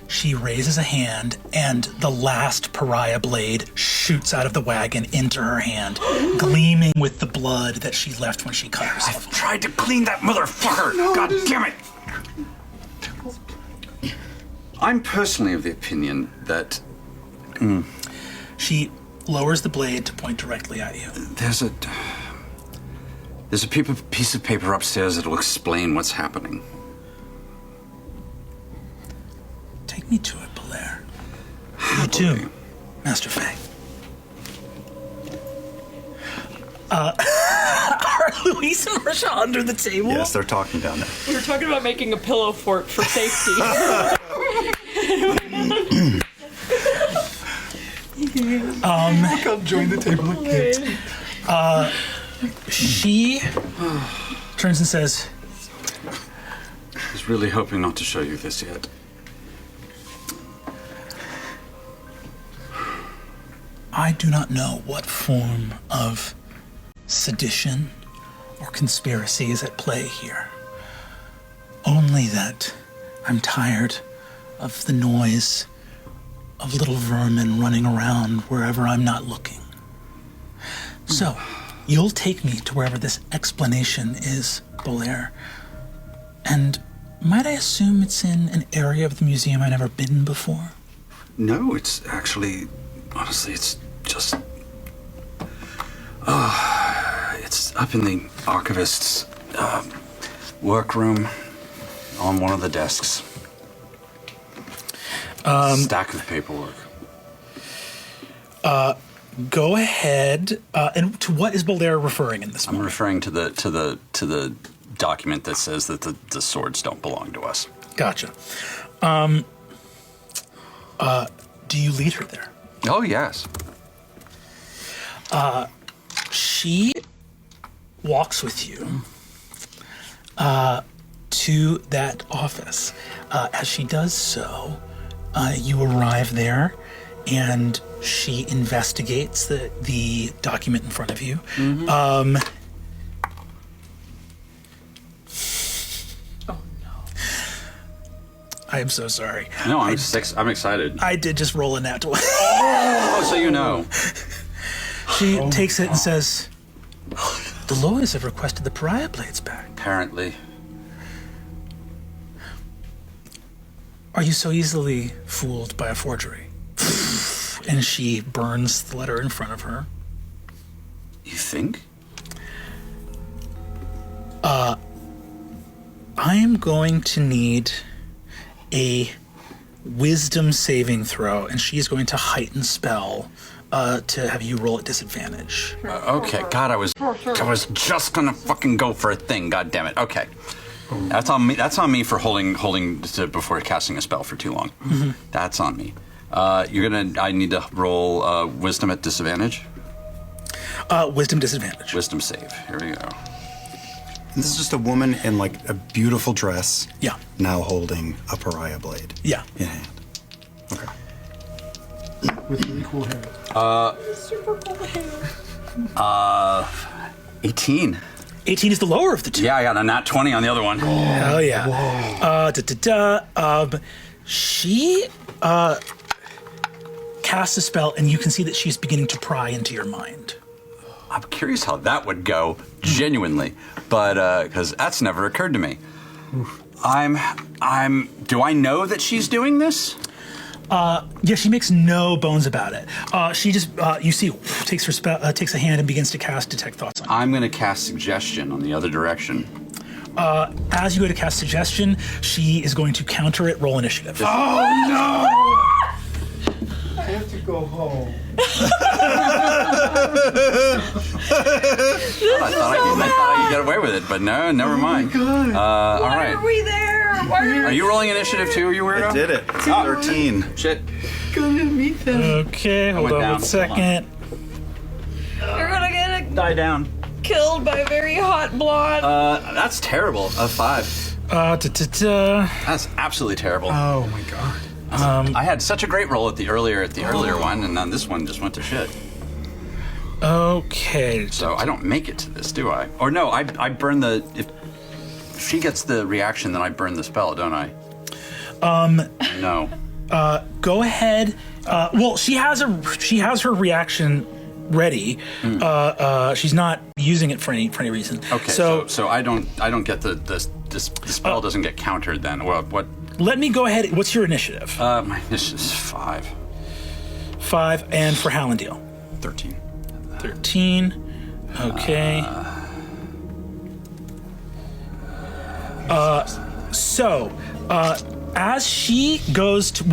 G: She raises a hand, and the last pariah blade shoots out of the wagon into her hand, gleaming with the blood that she left when she cut herself.
E: Tried to clean that motherfucker. God damn it. I'm personally of the opinion that
G: She lowers the blade to point directly at you.
E: there's a piece of paper upstairs that'll explain what's happening.
G: Take me to it, Belair. You too, Master Fang. Are Luis and Marsha under the table?
H: Yes, they're talking down there.
C: We were talking about making a pillow fort for safety.
B: I'll join the table again.
G: She turns and says,
E: I was really hoping not to show you this yet.
G: I do not know what form of sedition or conspiracy is at play here. Only that I'm tired of the noise of little vermin running around wherever I'm not looking. So, you'll take me to wherever this explanation is, Bolaire. And might I assume it's in an area of the museum I've never been before?
E: No, it's actually, honestly, it's just... it's up in the archivist's workroom on one of the desks. Stack of paperwork.
G: Go ahead. And to what is Bolaire referring in this
E: I'm
G: moment?
E: referring to the document that says that the swords don't belong to us.
G: Gotcha. Do you lead her there?
E: Oh, yes.
G: She walks with you to that office. As she does so, you arrive there, and she investigates the document in front of you.
C: Oh no.
G: I am so sorry.
E: No, I'm excited.
G: I did just roll a nat 20.
E: Oh, so you know.
G: She takes it and says, "The lawyers have requested the pariah blades back.
E: Apparently.
G: Are you so easily fooled by a forgery?" And she burns the letter in front of her.
E: You think?
G: I am going to need a wisdom saving throw, and she is going to heighten spell to have you roll at disadvantage.
E: Okay, God, I was just gonna fucking go for a thing. God damn it. Okay, that's on me. That's on me for holding to before casting a spell for too long.
G: Mm-hmm.
E: That's on me. I need to roll wisdom at disadvantage.
G: Wisdom disadvantage.
E: Wisdom save. Here we go.
D: This is just a woman in like a beautiful dress.
G: Yeah.
D: Now holding a pariah blade
G: Yeah.
D: in hand. Okay.
B: With really cool hair.
C: Super cool hair.
E: 18.
G: 18 is the lower of the two.
E: Yeah, I got a nat 20 on the other one.
G: Hell yeah. She casts a spell, and you can see that she's beginning to pry into your mind.
E: I'm curious how that would go, genuinely, but because that's never occurred to me. Do I know that she's doing this?
G: Yeah, she makes no bones about it. She just, you see, takes her spell, takes a hand and begins to cast Detect Thoughts on you.
E: I'm going to cast Suggestion on the other direction.
G: As you go to cast Suggestion, she is going to counter it. Roll initiative.
B: Oh no! I have to go home.
E: I thought I could get away with it, but no, never mind. All
C: Why
E: right.
C: are we there? Why
E: Are you rolling initiative too, you weirdo?
D: I did it. 13.
E: Shit.
B: Gonna meet them.
G: Okay, hold
E: went
G: on
E: down.
G: one second.
C: You're gonna get
E: Die down.
C: killed by a very hot blonde.
E: That's terrible. A 5. That's absolutely terrible.
B: Oh my god.
E: I had such a great roll at the earlier one, and then this one just went to shit.
G: Okay.
E: So I don't make it to this, do I? Or no, I burn the. If she gets the reaction, then I burn the spell, don't I? No.
G: Go ahead. Well, she has her reaction ready. She's not using it for any reason.
E: Okay. So I don't get the spell doesn't get countered then. Well, what?
G: Let me go ahead. What's your initiative?
E: My initiative is 5.
G: 5, and for Hallandale.
E: 13.
G: 13. Okay. As she goes to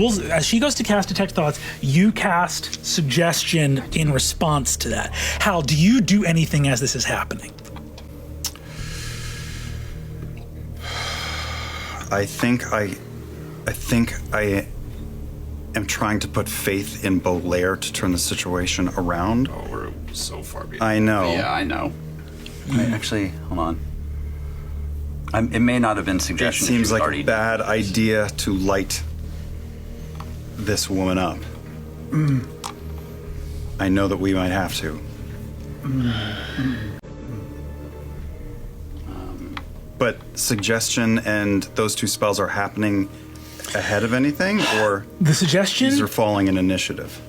G: cast Detect Thoughts, you cast Suggestion in response to that. Hal, do you do anything as this is happening?
D: I think I am trying to put faith in Bolaire to turn the situation around.
E: Oh, we're so far behind.
D: I know.
E: Yeah, I know. Wait, actually, hold on. It may not have been
D: It
E: Suggestion. if
D: seems
E: she was
D: like
E: already
D: a bad idea to light this woman up. I know that we might have to. But suggestion and those two spells are happening ahead of anything, or
A: The suggestion,
D: these are falling in initiative?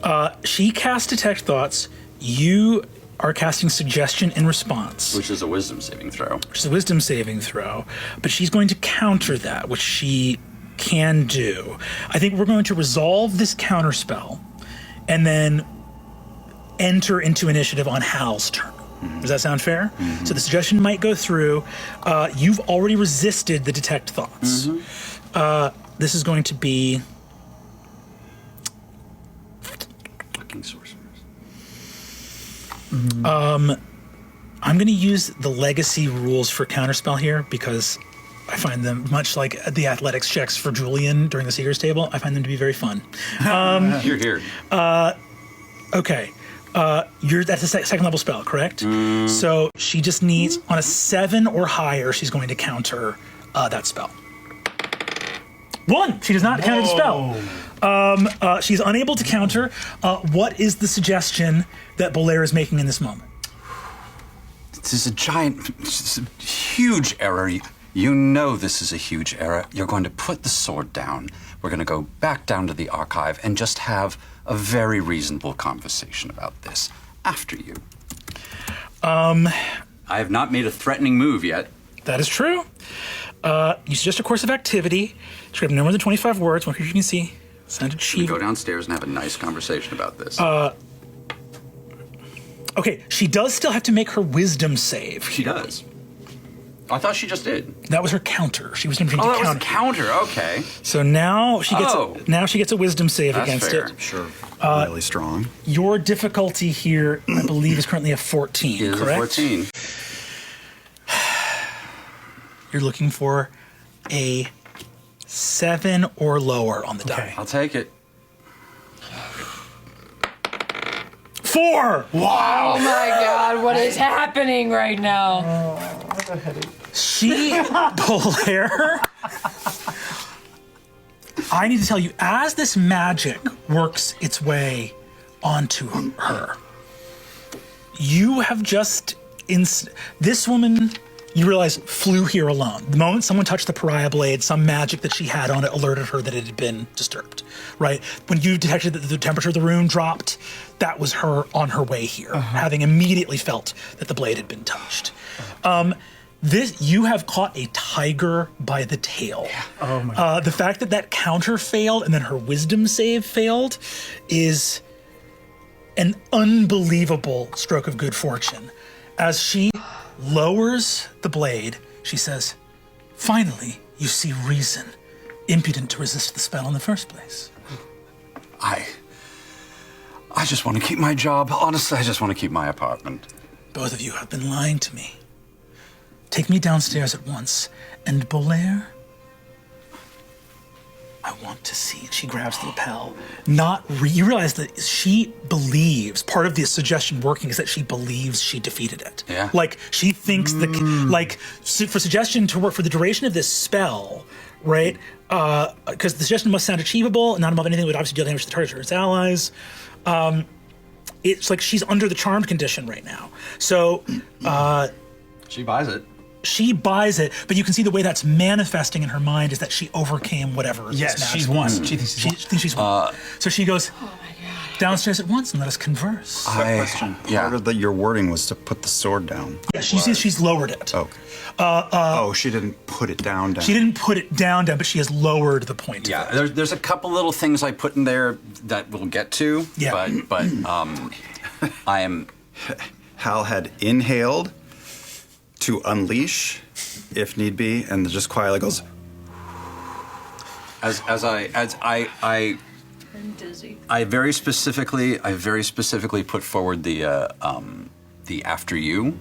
A: she cast Detect Thoughts. You are casting Suggestion in response,
E: Which is a wisdom saving throw.
A: which is a Wisdom saving throw. But she's going to counter that, which she can do. I think we're going to resolve this counter spell and then enter into initiative on Hal's turn. Does that sound fair? So the suggestion might go through. You've already resisted the Detect Thoughts. This is going to be...
E: Fucking sorcerers.
A: I'm going to use the legacy rules for counterspell here because I find them, much like the athletics checks for Julian during the Seeker's Table, I find them to be very fun.
E: Here.
A: Okay. That's a second level spell, correct? So she just needs, on a 7 or higher, she's going to counter that spell. 1! She does not counter the spell. She's unable to counter. What is the suggestion that Bolaire is making in this moment?
E: This is a huge error. You know this is a huge error. You're going to put the sword down. We're going to go back down to the archive and just have a very reasonable conversation about this after you. I have not made a threatening move yet.
A: That is true. You suggest a course of activity. Describe no more than 25 words. One creature you can see. Sound
E: We
A: achievable.
E: go downstairs and have a nice conversation about this.
A: Okay, she does still have to make her wisdom save.
E: She does. I thought she just did.
A: That was her counter. She was going to
E: Oh, that was
A: counter.
E: a counter. Okay.
A: So now she gets
E: Oh.
A: a wisdom save
E: That's
A: against
E: fair.
A: it.
D: Sure. Really strong.
A: Your difficulty here, I believe, is currently a 14.
E: It is a
A: correct?
E: 14.
A: You're looking for a 7 or lower on the die.
E: I'll take it.
A: 4.
C: Oh my god, what is happening right now?
A: She, Bolaire, I need to tell you, as this magic works its way onto her, you have just, this woman, you realize, flew here alone. The moment someone touched the pariah blade, some magic that she had on it alerted her that it had been disturbed, right? When you detected that the temperature of the room dropped, that was her on her way here, having immediately felt that the blade had been touched. You have caught a tiger by the tail.
B: Oh my God.
A: The fact that that counter failed and then her wisdom save failed is an unbelievable stroke of good fortune. As she lowers the blade, she says, "Finally, you see reason. Impudent to resist the spell in the first place."
E: I just want to keep my job. Honestly, I just want to keep my apartment.
A: Both of you have been lying to me. Take me downstairs at once. And Bolaire, I want to see. She grabs the lapel. You realize that she believes, part of the suggestion working is that she believes she defeated it.
E: Yeah.
A: Like, she thinks for suggestion to work for the duration of this spell, right? Because the suggestion must sound achievable and not involve anything that would obviously deal damage to the target or its allies. It's like she's under the charmed condition right now. So,
E: She buys it.
A: she buys it, but you can see the way that's manifesting in her mind is that she overcame whatever.
B: Yes,
A: this
B: she's
A: magic
B: won.
A: was.
B: She thinks she's
A: won. So she goes downstairs at once and let us converse.
D: Part of your wording was to put the sword down.
A: Yeah, she's lowered it.
D: Okay. She didn't put it down.
A: She didn't put it down, but she has lowered the point.
E: Yeah, there's a couple little things I put in there that we'll get to.
A: Yeah.
E: But I am.
D: Hal had inhaled to unleash, if need be, and just quietly goes.
E: As I
C: I'm dizzy.
E: I very specifically put forward the after you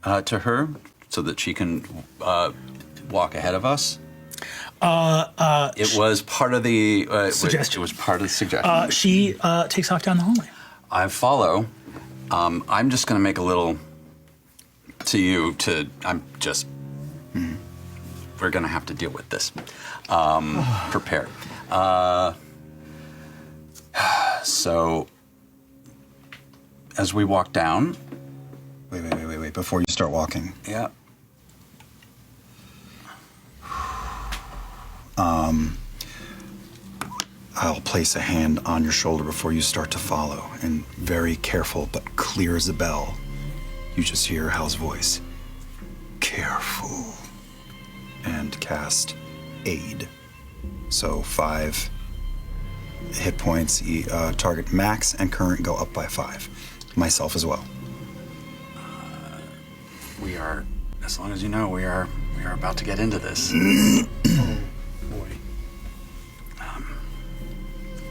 E: to her so that she can walk ahead of us. It was part of the
A: suggestion.
E: It was part of the suggestion.
A: She takes off down the hallway.
E: I follow. I'm just going to make a little to you to. I'm just. We're going to have to deal with this. Prepare. So as we walk down.
D: Wait. Before you start walking.
E: Yeah.
D: I'll place a hand on your shoulder before you start to follow, and very careful but clear as a bell, you just hear Hal's voice. Careful. And cast Aid. So 5 hit points, target max and current go up by 5. Myself as well.
E: We are, as long as you know, we are about to get into this.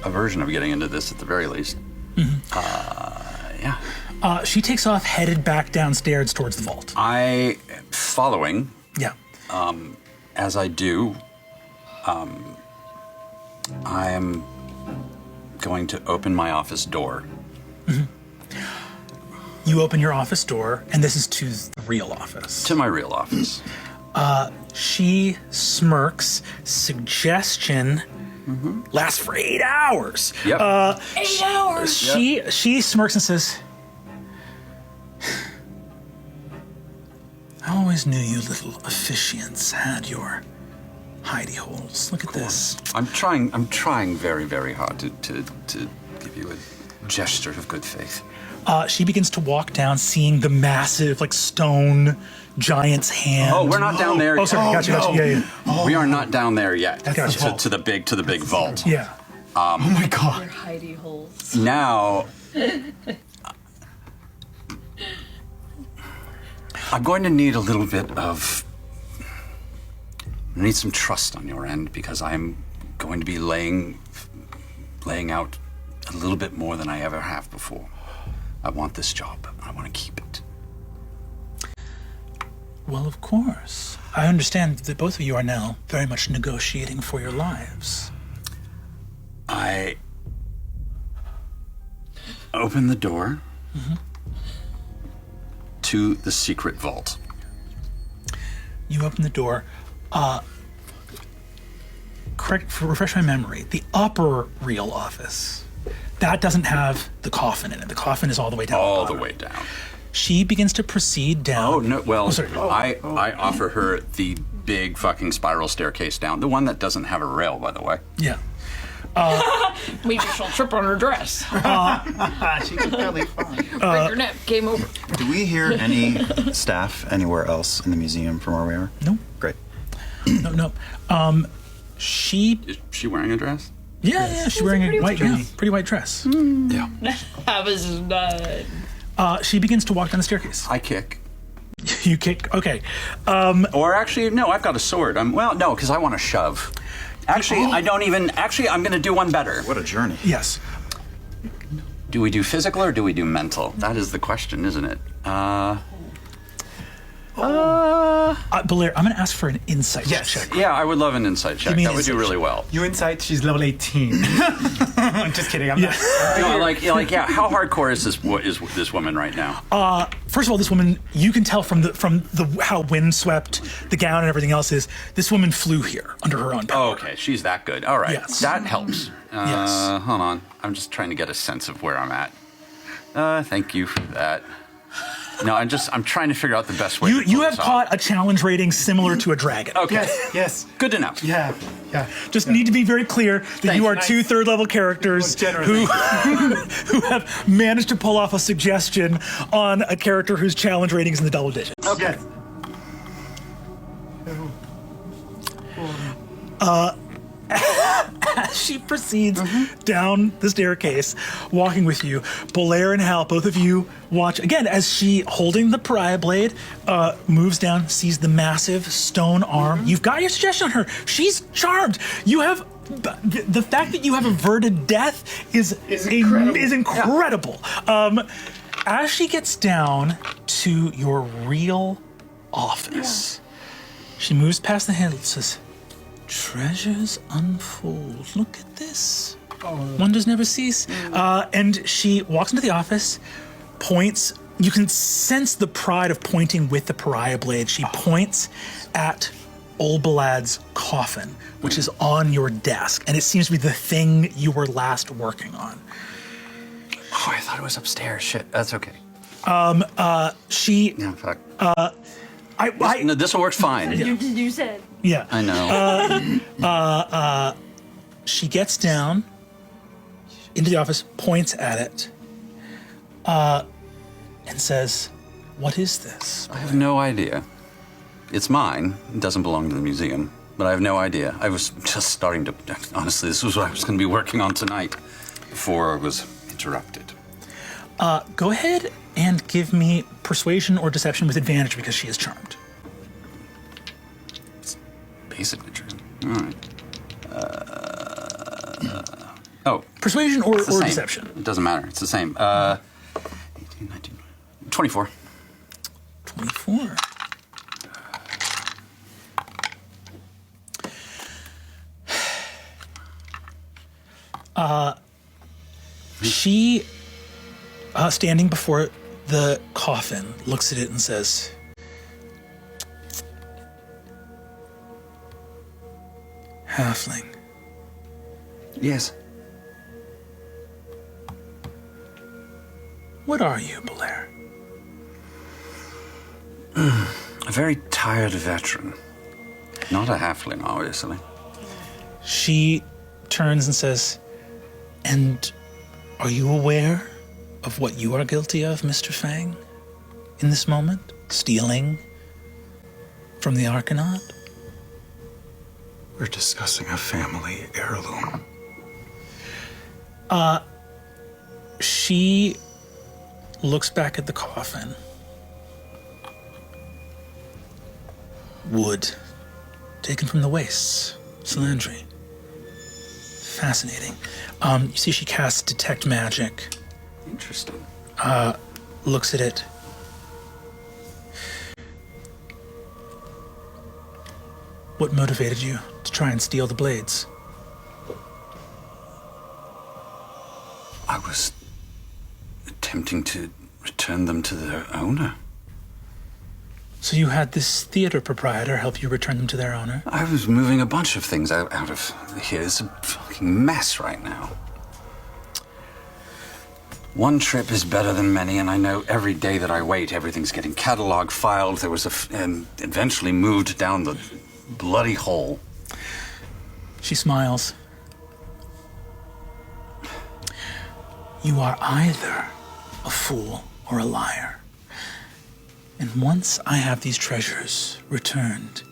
E: A version of getting into this at the very least. Yeah.
G: She takes off, headed back downstairs towards the vault.
E: I, following,
G: Yeah.
E: as I do, I am going to open my office door.
G: You open your office door, and this is to the real office.
E: To my real office.
G: She smirks. Suggestion lasts for 8 hours.
E: Yep.
C: 8 hours.
G: She smirks and says, I always knew you little officiants had your hidey holes. Look at this.
E: I'm trying very, very hard to give you a gesture of good faith.
G: She begins to walk down, seeing the massive, stone giant's hand.
E: Oh, we're not down there yet.
G: Oh, sorry, gotcha. Yeah.
E: We are not down there yet.
G: Gotcha.
E: To the big vault.
G: Yeah.
B: Oh my god.
C: Hidey holes.
E: Now, I'm going to need a little bit of. I need some trust on your end because I'm going to be laying out a little bit more than I ever have before. I want this job. I want to keep it.
G: Well, of course. I understand that both of you are now very much negotiating for your lives.
E: I open the door to the secret vault.
G: You open the door. Refresh my memory. The upper real office, that doesn't have the coffin in it. The coffin is all the way down.
E: All the way down.
G: She begins to proceed down.
E: Oh, no, well,
G: sorry.
E: I offer her the big fucking spiral staircase down. The one that doesn't have a rail, by the way.
G: Yeah.
C: Maybe she'll trip on her dress.
B: She could barely fall.
C: Break her neck. Game over.
D: Do we hear any staff anywhere else in the museum from where we are?
G: No.
D: Great.
G: No. She.
E: Is she wearing a dress?
G: Yeah. She's wearing a pretty white dress.
D: Yeah.
C: I was done.
G: She begins to walk down the staircase.
E: I kick.
G: You kick. Okay.
E: Or actually, no, I've got a sword. No, because I want to shove. Actually, I don't even. Actually, I'm going to do one better.
D: What a journey.
G: Yes.
E: Do we do physical or do we do mental? That is the question, isn't it?
G: Blair, I'm going to ask for an insight check.
E: Yeah, I would love an insight check.
G: me
E: That
G: an
E: would do
G: insight
E: really well.
B: You insight, she's level 18. I'm just kidding, I'm not.
E: How hardcore is this woman right now?
G: First of all, this woman, you can tell from the how windswept the gown and everything else is. This woman flew here under her own power.
E: Oh, okay, she's that good. All right,
G: Yes.
E: that helps.
G: Yes.
E: Hold on, I'm just trying to get a sense of where I'm at. Thank you for that. No, I'm trying to figure out the best way.
G: You have caught a challenge rating similar to a dragon.
E: Okay.
B: Yes.
E: Good to know.
B: Yeah.
G: Just need to be very clear that you are
B: Nice.
G: two third-level characters who have managed to pull off a suggestion on a character whose challenge rating is in the double digits.
B: Okay.
G: As she proceeds down the staircase, walking with you, Belair and Hal, both of you watch again as she, holding the pariah blade, moves down, sees the massive stone arm. You've got your suggestion on her. She's charmed. You have the fact that you have averted death is incredible. As she gets down to your real office, she moves past the handle and says, "Treasures unfold. Look at this. Wonders never cease." And she walks into the office, points. You can sense the pride of pointing with the pariah blade. She points at Olbalad's coffin, which is on your desk, and it seems to be the thing you were last working on.
E: Oh, I thought it was upstairs. Shit, that's okay.
A: She.
E: Yeah, fuck.
A: No,
E: this will work fine.
C: You said.
A: Yeah.
E: I know.
A: She gets down into the office, points at it, and says, "What is this?"
E: I have no idea. It's mine. It doesn't belong to the museum, but I have no idea. I was just starting to. Honestly, this was what I was going to be working on tonight before I was interrupted.
A: Go ahead and give me persuasion or deception with advantage because she is charmed.
E: Basically true. All right.
A: Persuasion or
E: It's the same.
A: deception.
E: It doesn't matter. It's the same. 18, 19, 24.
A: 24. She, standing before the coffin, looks at it and says, "Halfling,
E: Yes.
A: what are you, Blair?"
E: A very tired veteran. Not a halfling, obviously.
A: She turns and says, "And are you aware of what you are guilty of, Mr. Fang, in this moment? Stealing from the Arcanaut?"
H: We're discussing a family heirloom.
A: She looks back at the coffin. Wood, taken from the wastes, Salandri. Fascinating. You see she casts Detect Magic,
E: Interesting.
A: looks at it. What motivated you to try and steal the blades?
E: I was attempting to return them to their owner.
A: So you had this theater proprietor help you return them to their owner?
E: I was moving a bunch of things out of here. It's a fucking mess right now. One trip is better than many, and I know every day that I wait, everything's getting cataloged, filed. There was and eventually moved down the bloody hole.
A: She smiles. You are either a fool or a liar. And once I have these treasures returned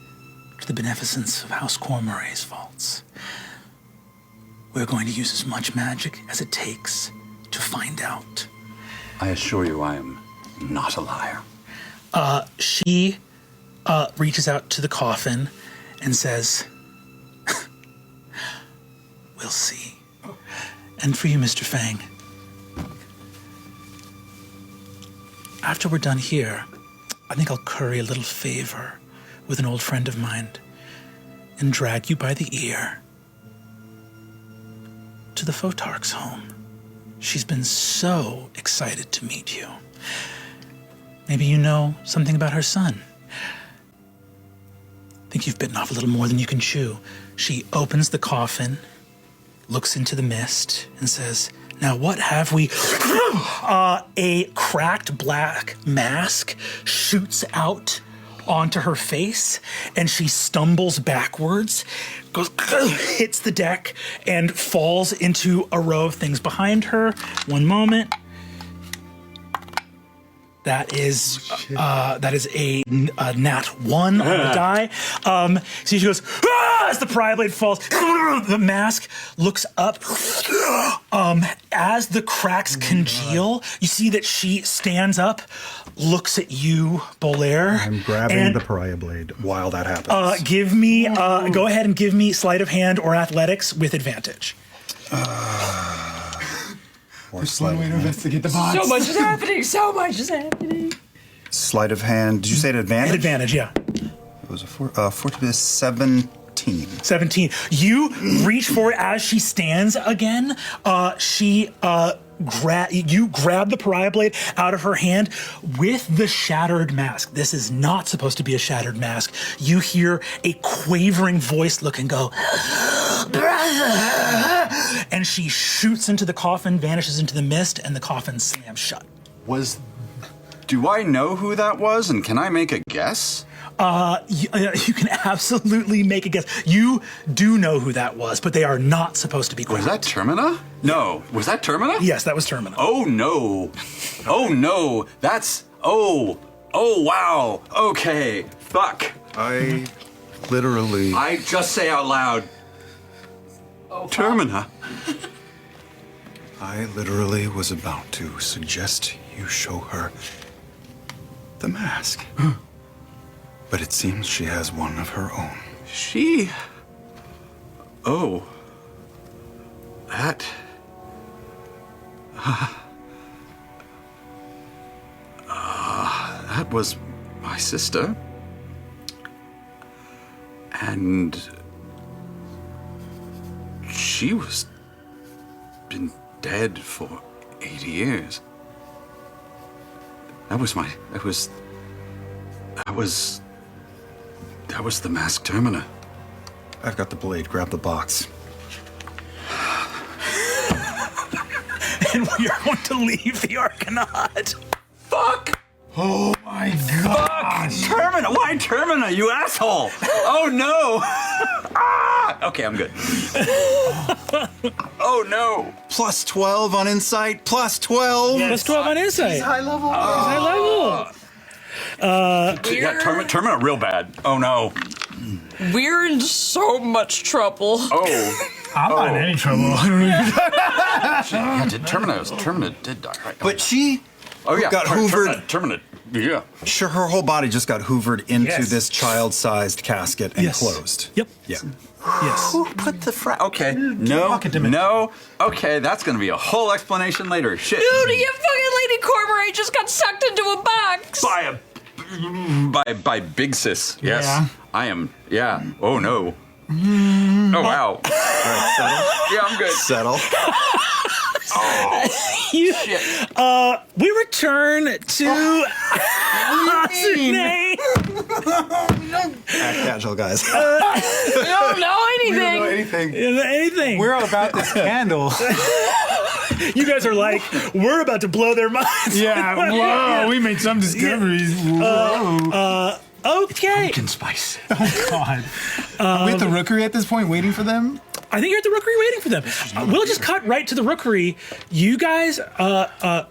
A: to the beneficence of House Cormoray's vaults, we're going to use as much magic as it takes to find out.
E: I assure you I am not a liar.
A: She reaches out to the coffin and says, "We'll see. And for you, Mr. Fang, after we're done here, I think I'll curry a little favor with an old friend of mine and drag you by the ear to the Photarch's home. She's been so excited to meet you. Maybe you know something about her son. I think you've bitten off a little more than you can chew." She opens the coffin, looks into the mist, and says, "Now what have we?" A cracked black mask shoots out onto her face, and she stumbles backwards, goes, hits the deck, and falls into a row of things behind her. One moment. That is a nat 1 on the die. So she goes, "Ah!" as the pry blade falls. The mask looks up. As the cracks congeal, you see that she stands up, looks at you, Bolaire.
B: I'm grabbing the pariah blade while that happens.
A: Give me, go ahead and give me sleight of hand or athletics with advantage.
B: Or sleight of hand. Investigate the box.
C: So much is happening. So much is happening.
D: Sleight of hand. Did you say it advantage?
A: Advantage, yeah.
D: It was a 17.
A: 17. You reach for it as she stands again. She
G: grab the pariah blade out of her hand with the shattered mask. This is not supposed to be a shattered mask. You hear a quavering voice look and go, brother! And she shoots into the coffin, vanishes into the mist, and the coffin slams shut.
E: Do I know who that was, and can I make a guess?
G: You can absolutely make a guess. You do know who that was, but they are not supposed to be quiet.
E: Was that Termina? No. Was that Termina?
G: Yes, that was Termina.
E: Oh, no. Oh, no. Oh, wow. Okay. Fuck.
H: I
E: just say out loud. Termina.
H: I literally was about to suggest you show her the mask. But it seems she has one of her own.
E: Oh. That... that was my sister. And... she was... been dead for 80 years. That was the masked Termina.
H: I've got the blade. Grab the box.
G: And we are going to leave the Arcanaut.
E: Fuck!
B: Oh my god!
E: Termina! Why Termina, you asshole? Oh no! Okay, I'm good. Oh no!
H: Plus 12 on insight. Plus 12.
G: Yes. Plus 12 on insight.
B: High level.
G: High level.
E: Yeah, Termina real bad. Oh no.
C: We're in so much trouble.
E: Oh.
B: I'm not in any trouble.
E: Yeah, Termina did die, right?
H: But she got hoovered.
E: Termina, yeah.
H: Sure, her whole body just got hoovered into this child-sized casket and
G: Yes.
H: closed.
G: Yep.
H: Yeah.
G: Yes.
E: Who put the Okay, no. Okay, that's gonna be a whole explanation later. Shit.
C: Dude, you fucking Lady Cormorant just got sucked into a box.
E: By Big Sis. Yes.
B: Yeah.
E: I am. Yeah. Oh no. Oh wow.
H: All right, settle.
E: Yeah, I'm good.
H: Settle.
G: We return to Asune.
H: Act casual, guys.
C: You don't know anything.
G: Anything.
B: We're about this candle.
G: You guys are like, we're about to blow their minds.
B: Yeah, whoa, we made some discoveries. Whoa.
G: Okay.
E: Pumpkin spice.
B: Oh, God. Are we at the rookery at this point, waiting for them?
G: I think you're at the rookery waiting for them. We'll just cut right to the rookery. You guys,
C: I've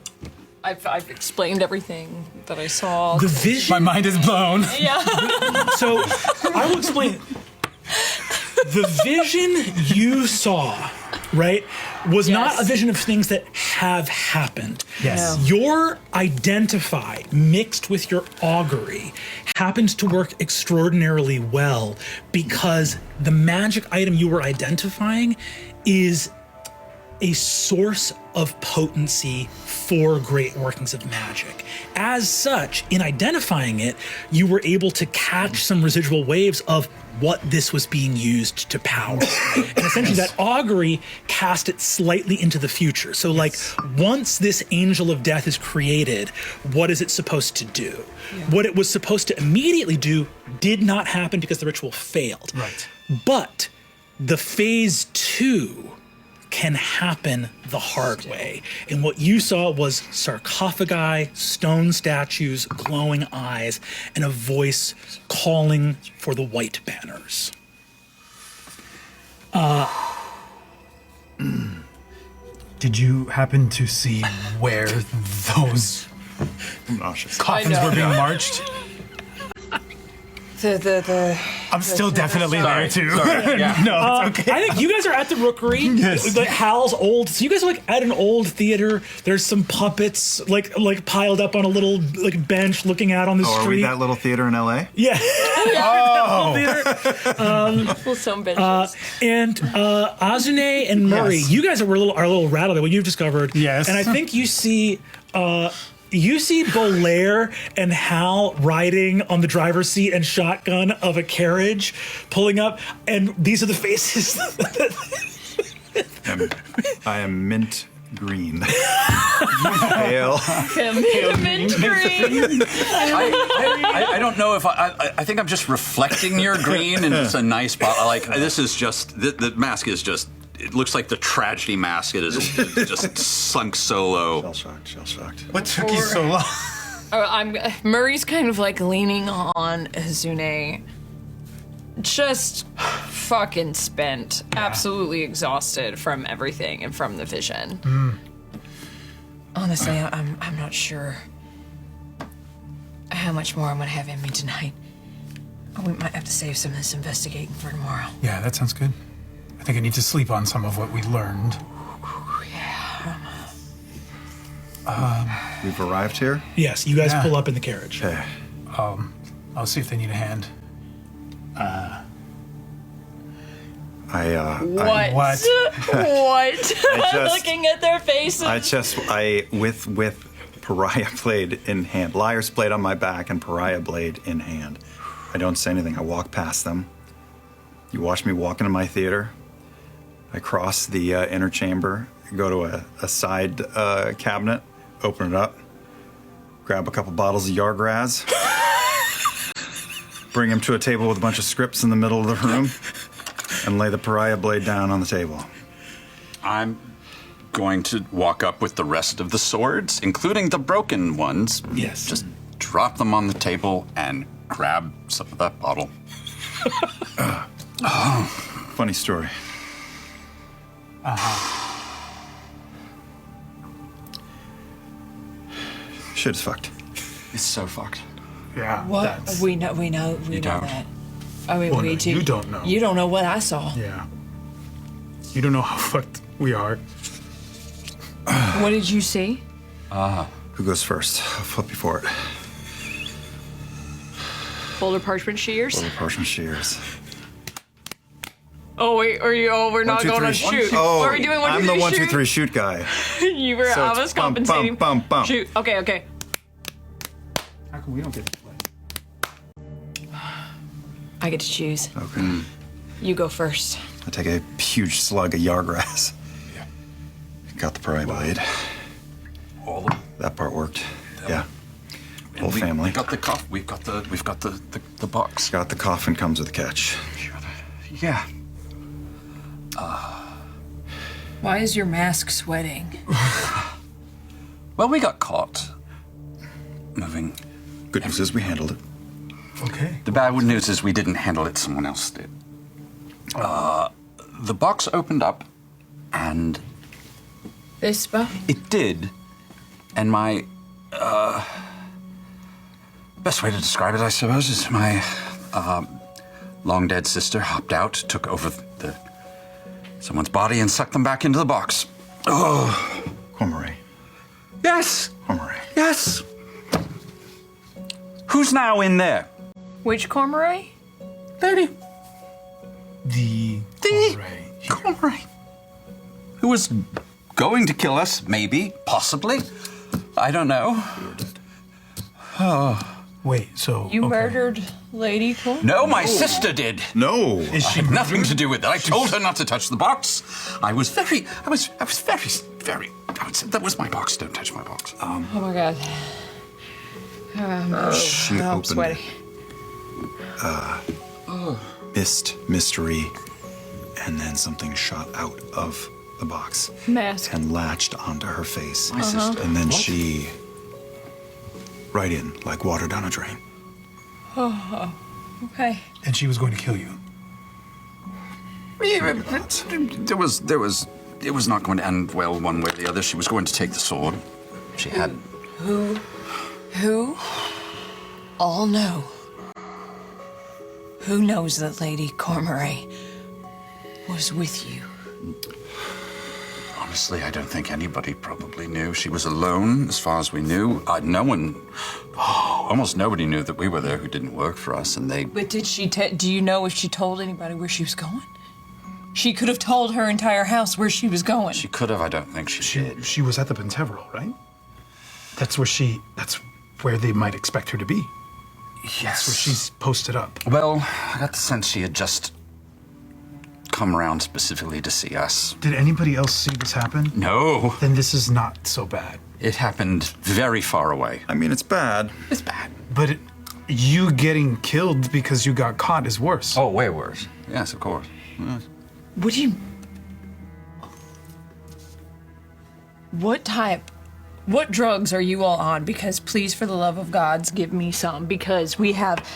C: explained everything that I saw.
G: the vision.
B: My mind is blown.
C: Yeah.
G: So I will explain. The vision you saw, right, was not a vision of things that have happened.
B: Yes.
C: No.
G: Your identify mixed with your augury happens to work extraordinarily well because the magic item you were identifying is a source of potency for great workings of magic. As such, in identifying it, you were able to catch some residual waves of what this was being used to power. And essentially that augury cast it slightly into the future. So like once this angel of death is created, what is it supposed to do? What it was supposed to immediately do did not happen because the ritual failed.
B: Right.
G: But the phase 2 can happen the hard way. And what you saw was sarcophagi, stone statues, glowing eyes, and a voice calling for the white banners.
B: Did you happen to see where those coffins were being marched? I'm still definitely there too.
E: Yeah.
B: No, it's okay.
G: I think you guys are at the rookery.
B: Yes.
G: Like Hal's old. So you guys are like at an old theater. There's some puppets like piled up on a little like bench looking out on the
H: Oh, are
G: street.
H: we that little theater in LA?
G: Yeah.
B: Oh.
C: Full some bitches.
G: And Azune and Murray,
B: Yes.
G: you guys are a little rattled at what you've discovered.
B: Yes.
G: And I think you see Bolaire and Hal riding on the driver's seat and shotgun of a carriage pulling up, and these are the faces.
H: I am mint green. Pale.
C: Mint green.
E: I don't know if I think I'm just reflecting your green, and it's a nice bottle. Like this is just the mask is just. It looks like the tragedy mask. It is just sunk so low.
H: Shell shocked.
B: What took you so long?
C: Murray's kind of like leaning on Hazune. Just fucking spent, absolutely exhausted from everything and from the vision.
F: Honestly, I'm not sure how much more I'm gonna have in me tonight. We might have to save some of this investigating for tomorrow.
B: Yeah, that sounds good. I think I need to sleep on some of what we learned.
H: We've arrived here.
G: Yes, you guys
B: Yeah.
G: pull up in the carriage.
H: Okay.
B: I'll see if they need a hand.
C: What?
B: What?
C: What?
H: just-
C: Looking at their faces.
H: With pariah blade in hand, liar's blade on my back, and pariah blade in hand. I don't say anything. I walk past them. You watch me walk into my theater. I cross the inner chamber, go to a side cabinet, open it up, grab a couple bottles of Yargraz, bring him to a table with a bunch of scripts in the middle of the room, and lay the pariah blade down on the table.
E: I'm going to walk up with the rest of the swords, including the broken ones.
G: Yes.
E: Just drop them on the table and grab some of that bottle.
H: Funny story. Shit is fucked.
E: It's so fucked.
B: Yeah.
F: What?
B: that's-
F: We know
E: don't.
F: that. I mean,
B: Well,
F: we
B: no,
F: do.
B: you don't know.
F: You don't know what I saw.
B: Yeah. You don't know how fucked we are.
C: What did you see?
H: Who goes first? I'll flip you for it.
C: Boulder parchment shears.
H: Little Persian shears.
C: Oh wait, we're not going on shoot.
H: Oh,
C: Are we doing 1, 2,
H: I'm
C: 3
H: the 1, 2,
C: shoot?
H: 3 shoot guy.
C: You were.
H: So
C: I
H: it's
C: was
H: bump,
C: compensating.
H: bump, bump, bump.
C: Shoot. Okay.
B: How come we don't get to play?
F: I get to choose.
H: Okay.
F: You go first.
H: I take a huge slug of Yargraz.
E: Yeah.
H: Got the pariah blade.
E: All of
H: That part worked. Yeah. Whole
E: we
H: family.
E: got the cuff. We've got the box.
H: Got the coffin comes with a catch.
E: Yeah.
F: Why is your mask sweating?
E: Well, we got caught moving.
H: Good news is we handled it.
B: Okay.
E: The bad news is we didn't handle it. Someone else did. The box opened up, and
F: Vispa?
E: it did. And my best way to describe it, I suppose, is my long dead sister hopped out, took over someone's body, and sucked them back into the box. Oh,
H: Cormorant.
E: yes,
H: Cormorant.
E: yes. Who's now in there?
C: Which Cormorant?
E: Lady.
B: The Cormorant.
E: Cormorant. Who was going to kill us, maybe, possibly. I don't know.
B: Wait, so
C: You
B: okay.
C: murdered Lady Cormorant?
E: No, my sister did.
H: No.
B: Is she
E: Had nothing
B: murdered?
E: to do with it. I told her not to touch the box. I was very, that was my box. Don't touch my box.
C: Oh my god.
H: She
C: I'm
H: opened
C: sweaty.
H: mist, mystery, and then something shot out of the box
C: Mask.
H: and latched onto her face.
E: My sister.
H: And then she, right in, like water down a drain.
C: Okay.
B: And she was going to kill you.
E: It was not going to end well one way or the other. She was going to take the sword. She had.
F: Who? All know. Who knows that Lady Cormorant was with you?
E: Honestly, I don't think anybody probably knew. She was alone, as far as we knew. Almost nobody knew that we were there who didn't work for us, and they.
F: But did she? Do you know if she told anybody where she was going? She could have told her entire house where she was going.
E: She could have. I don't think she did.
B: She was at the Penteveral, right? That's where they might expect her to be.
E: Yes.
B: So she's posted up.
E: Well, I got the sense she had just come around specifically to see us.
B: Did anybody else see this happen?
E: No,
B: Then this is not so bad.
E: it happened very far away.
H: I mean, it's bad.
E: It's bad.
B: But you getting killed because you got caught is worse.
E: Oh, way worse. Yes, of course. Yes.
C: Would you? What drugs are you all on? Because please, for the love of gods, give me some. Because we have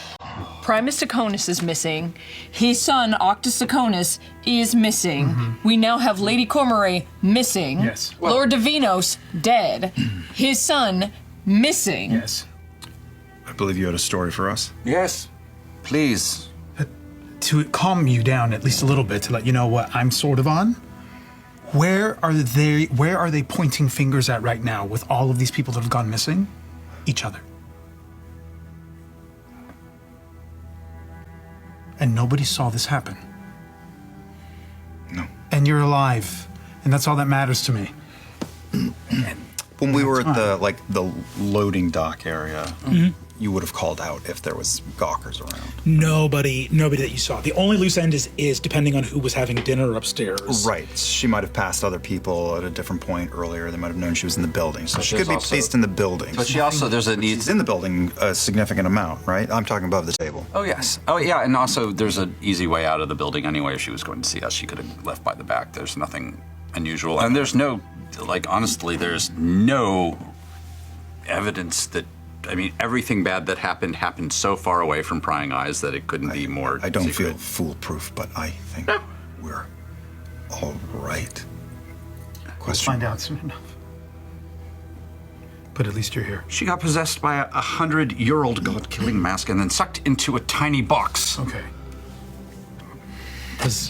C: Primus Saconis is missing. His son, Octus Saconis, is missing. We now have Lady Cormorant missing.
B: Yes.
C: Lord Divinos, dead. His son, missing.
B: Yes.
H: I believe you had a story for us.
E: Yes, please.
B: To calm you down at least a little bit, to let you know what I'm sort of on. Where are they pointing fingers at right now with all of these people that have gone missing? Each other. And nobody saw this happen.
H: No.
B: And you're alive. And that's all that matters to me.
H: When we were at the loading dock area, you would have called out if there was gawkers around.
G: Nobody that you saw. The only loose end is depending on who was having dinner upstairs.
H: Right. She might have passed other people at a different point earlier. They might have known she was in the building. So she could be
E: also-
H: placed in the building.
E: But she also, there's a need.
H: She's in the building a significant amount, right? I'm talking above the table.
E: Oh, yes. Oh, yeah, and also there's an easy way out of the building anyway. If she was going to see us, she could have left by the back. There's nothing unusual. And there's no, honestly, there's no evidence that, everything bad that happened so far away from prying eyes that it couldn't be more
H: I don't
E: secret.
H: feel foolproof, but I think we're all right. Question
B: Find
H: mark.
B: out soon enough. But at least you're here.
E: She got possessed by a 100-year-old god-killing mask and then sucked into a tiny box.
B: Okay.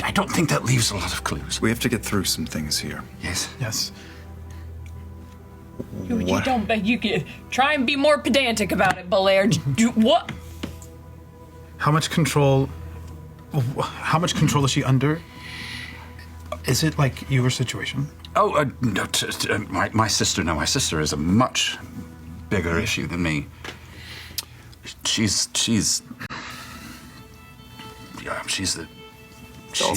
E: I don't think that leaves a lot of clues.
H: We have to get through some things here.
E: Yes.
B: Yes.
C: You don't. You can try and be more pedantic about it, Belair. What?
B: How much control is she under? Is it like your situation?
E: Oh, no, my sister, no, my sister is a much bigger issue than me. She's a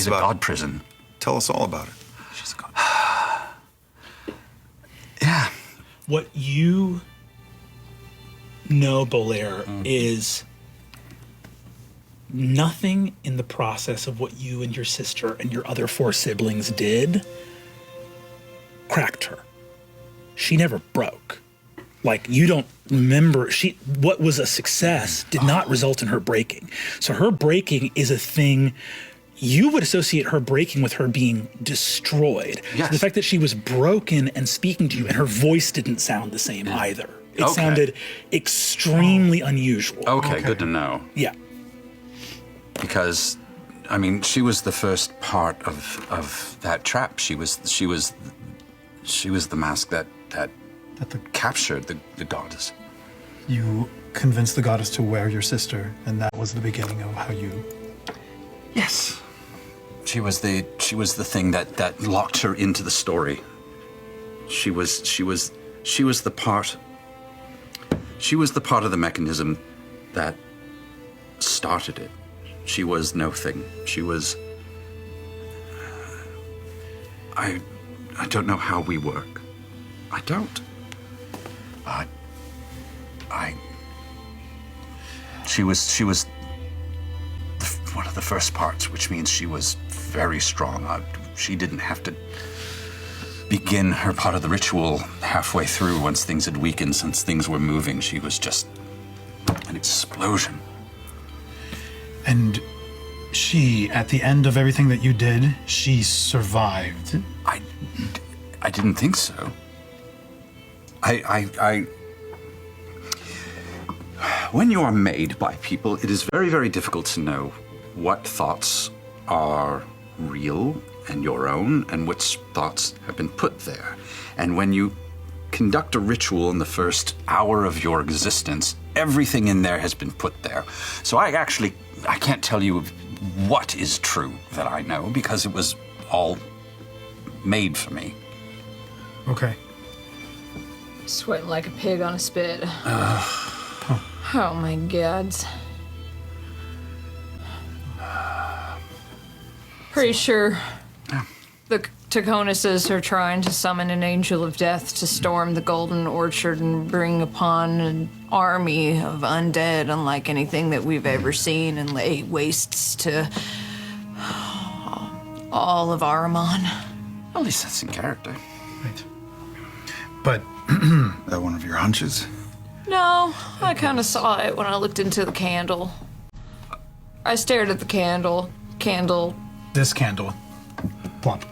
H: about
E: god
H: it.
E: prison.
H: Tell us all about it.
E: She's a god. Yeah.
G: What you know, Belair, is nothing in the process of what you and your sister and your other 4 siblings did cracked her. She never broke. Like, you don't remember, what was a success did not result in her breaking. So her breaking is a thing. You would associate her breaking with her being destroyed.
E: Yes.
G: So the fact that she was broken and speaking to you, and her voice didn't sound the same either. It
E: Okay.
G: sounded extremely unusual.
E: Okay, good to know.
G: Yeah.
E: Because, she was the first part of that trap. She was the mask that captured the goddess.
B: You convinced the goddess to wear your sister, and that was the beginning of how you.
E: Yes. She was the thing that locked her into the story. She was the part of the mechanism that started it. She was no thing. She was I don't know how we work. I don't. She was one of the first parts, which means she was very strong. She didn't have to begin her part of the ritual halfway through once things had weakened, since things were moving. She was just an explosion.
B: And she, at the end of everything that you did, she survived.
E: I didn't think so. When you are made by people, it is very, very difficult to know what thoughts are real and your own and which thoughts have been put there. And when you conduct a ritual in the first hour of your existence, everything in there has been put there. So I can't tell you what is true that I know, because it was all made for me.
B: Okay.
C: Sweating like a pig on a spit. Oh my gods. Pretty sure the Taconuses are trying to summon an angel of death to storm the Golden Orchard and bring upon an army of undead unlike anything that we've ever seen and lay wastes to all of Aramon.
E: At least that's in character.
B: Right. But
H: That one of your hunches?
C: No, I kind of saw it when I looked into the candle. I stared at the candle.
B: this candle, plump.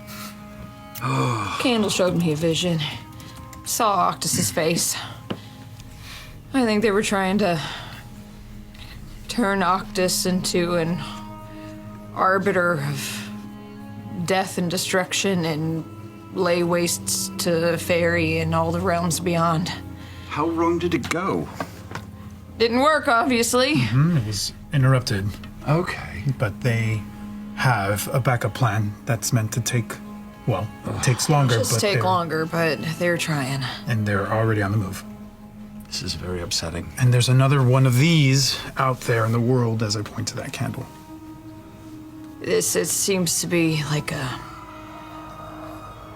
C: Candle showed me a vision. Saw Octus's face. I think they were trying to turn Octus into an arbiter of death and destruction and lay wastes to Fairy and all the realms beyond.
E: How wrong did it go?
C: Didn't work, obviously.
B: It was interrupted,
E: Okay.
B: but they have a backup plan that's meant to take, well, it takes longer,
C: Just
B: but
C: take longer, but they're trying.
B: and they're already on the move.
E: This is very upsetting.
B: And there's another one of these out there in the world as I point to that candle.
C: It seems to be like a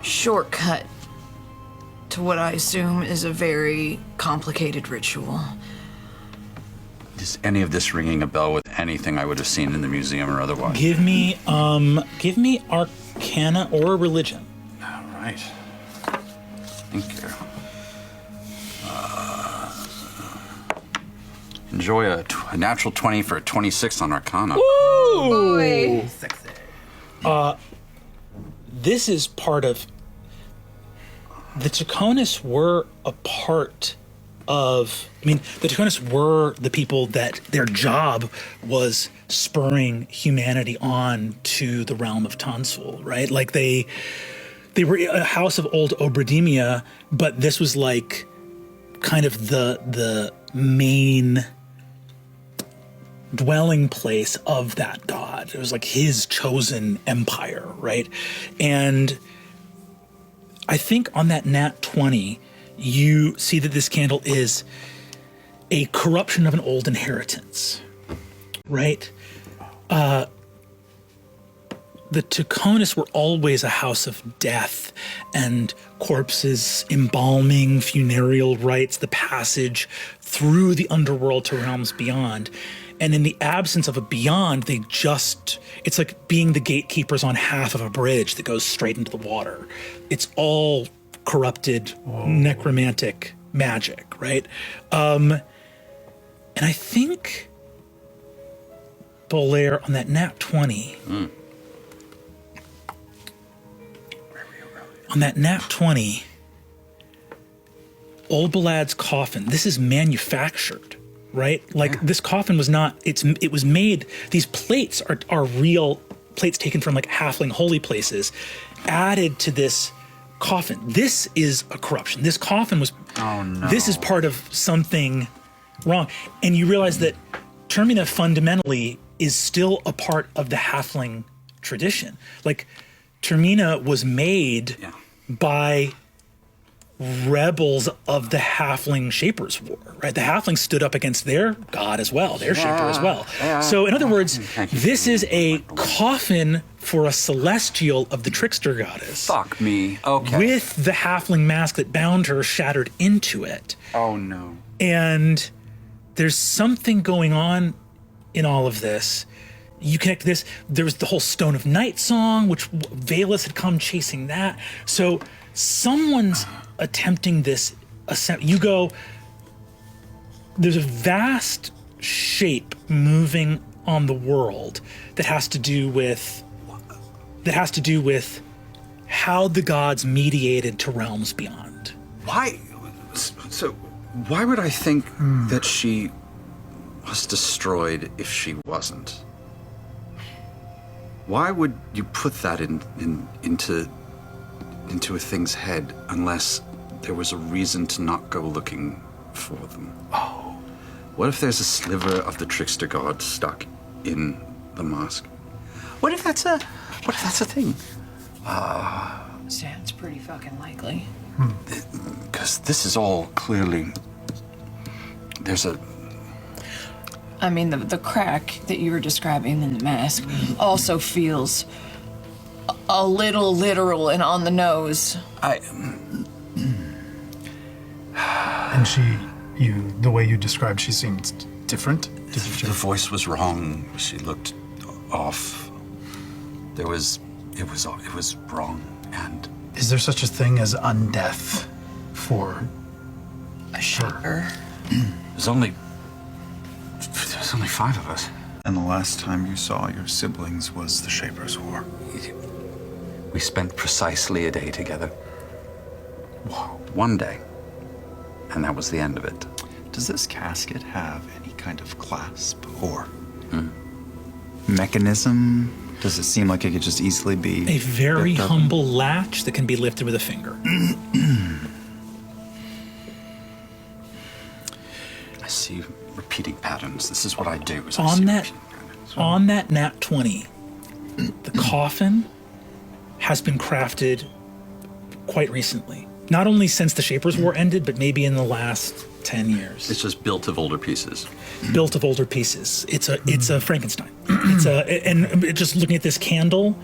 C: shortcut to what I assume is a very complicated ritual.
E: Is any of this ringing a bell with anything I would have seen in the museum or otherwise?
G: Give me Arcana or Religion.
E: All right. Thank you. Enjoy a natural 20 for a 26 on Arcana.
C: Boy.
G: This is part of the Taconis were a part of. I mean, the Taconis were the people that their job was spurring humanity on to the realm of Tonsul, right? Like they were a house of old Obradimia, but this was like kind of the main dwelling place of that god. It was like his chosen empire, right? And I think on that nat 20, you see that this candle is a corruption of an old inheritance, right? The Taconis were always a house of death and corpses, embalming, funereal rites, the passage through the underworld to realms beyond. And in the absence of a beyond, it's like being the gatekeepers on half of a bridge that goes straight into the water. It's all corrupted, necromantic magic, right? And I think Bolaire on that nat 20, on that nat 20, Old Balad's coffin, this is manufactured, right? Like this coffin was not, it was made, these plates are real plates taken from like halfling holy places, added to this coffin. This is a corruption. This coffin was, this is part of something wrong. And you realize that Termina fundamentally is still a part of the halfling tradition. Like Termina was made by rebels of the halfling Shapers War, right? The halflings stood up against their god as well, their shaper as well. So in other words, this is a coffin for a celestial of the trickster goddess.
E: Fuck me. Okay.
G: With the halfling mask that bound her shattered into it.
E: Oh no.
G: And there's something going on in all of this. You connect this, there was the whole Stone of Night song, which Valus had come chasing that. So someone's attempting this. You go, there's a vast shape moving on the world that has to do with how the gods mediated to realms beyond.
E: Why? So, why would I think that she was destroyed if she wasn't? Why would you put that into a thing's head unless there was a reason to not go looking for them? Oh. What if there's a sliver of the trickster god stuck in the mask? What if that's a thing?
F: Sounds pretty fucking likely.
E: Because this is all clearly... There's a...
C: I mean, the crack that you were describing in the mask also feels a little literal and on the nose.
B: And the way you described, she seemed different.
E: The voice was wrong. She looked off. It was wrong. And
B: is there such a thing as undeath for
C: a shaper?
E: There's only 5 of us.
H: And the last time you saw your siblings was the Shaper's War.
E: We spent precisely a day together. One day. And that was the end of it.
H: Does this casket have any kind of clasp or mechanism? Does it seem like it could just easily be
G: A very humble latch that can be lifted with a finger.
E: I see repeating patterns. This is what I do.
G: On that nat 20, the coffin has been crafted quite recently. Not only since the Shaper's War ended, but maybe in the last 10 years.
E: It's just built of older pieces.
G: Built of older pieces. It's a Frankenstein. And just looking at this candle,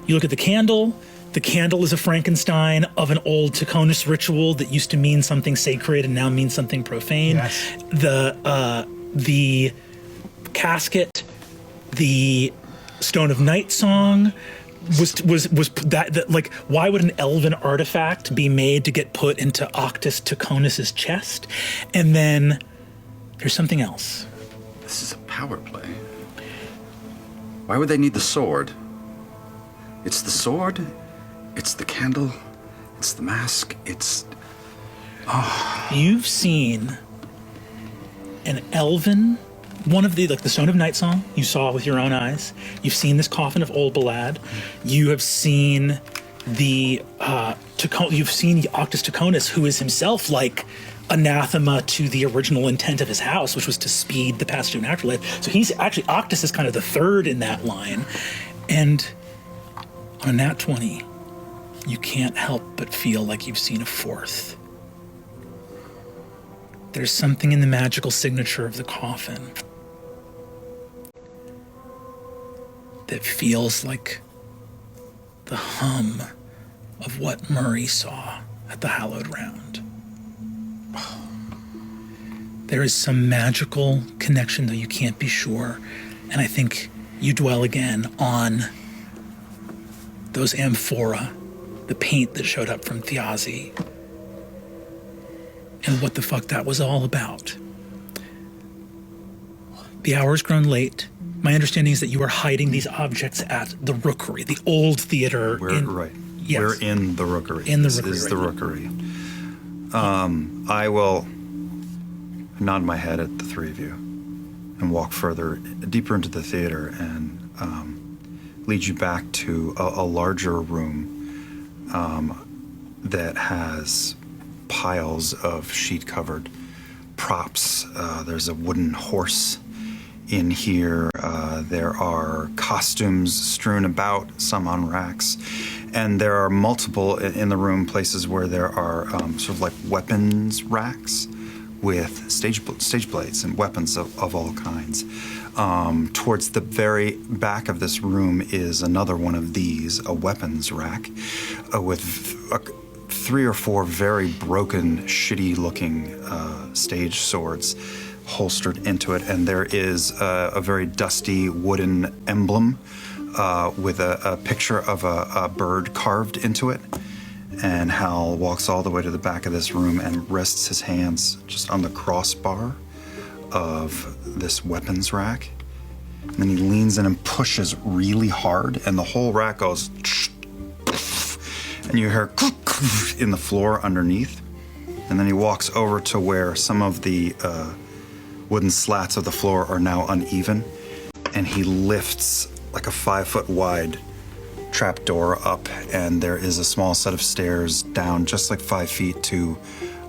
G: you look at the candle is a Frankenstein of an old Taconis ritual that used to mean something sacred and now means something profane.
B: Yes.
G: The casket, the Stone of Night song was that like, why would an elven artifact be made to get put into Octus Taconis' chest? And then there's something else.
E: This is a power play. Why would they need the sword? It's the sword, it's the candle, it's the mask, it's...
G: You've seen an elven, one of the Stone of Night song you saw with your own eyes. You've seen this coffin of Old Balad. You have seen you've seen Octus Taconis, who is himself like anathema to the original intent of his house, which was to speed the passage of an afterlife. So he's actually, Octus is kind of the third in that line. And on a nat 20, you can't help but feel like you've seen a fourth. There's something in the magical signature of the coffin that feels like the hum of what Murray saw at the Hallowed Round. There is some magical connection, though you can't be sure, and I think you dwell again on those amphora, the paint that showed up from Thiazi, and what the fuck that was all about. The hour's grown late. My understanding is that you are hiding these objects at the Rookery, the old theater.
H: Right.
G: Yes.
H: We're in the Rookery.
G: In the
H: This
G: Rookery,
H: is
G: right.
H: the Rookery. I will nod my head at the three of you and walk further, deeper into the theater and lead you back to a larger room that has piles of sheet-covered props. There's a wooden horse in here. There are costumes strewn about, some on racks. And there are multiple in the room places where there are sort of like weapons racks with stage blades and weapons of all kinds. Towards the very back of this room is another one of these, a weapons rack, with 3 or 4 very broken, shitty-looking stage swords holstered into it, and there is a very dusty wooden emblem with a picture of a bird carved into it. And Hal walks all the way to the back of this room and rests his hands just on the crossbar of this weapons rack. And then he leans in and pushes really hard, and the whole rack goes, and you hear in the floor underneath. And then he walks over to where some of the wooden slats of the floor are now uneven, and he lifts like a 5-foot wide trapdoor up, and there is a small set of stairs down just like 5 feet to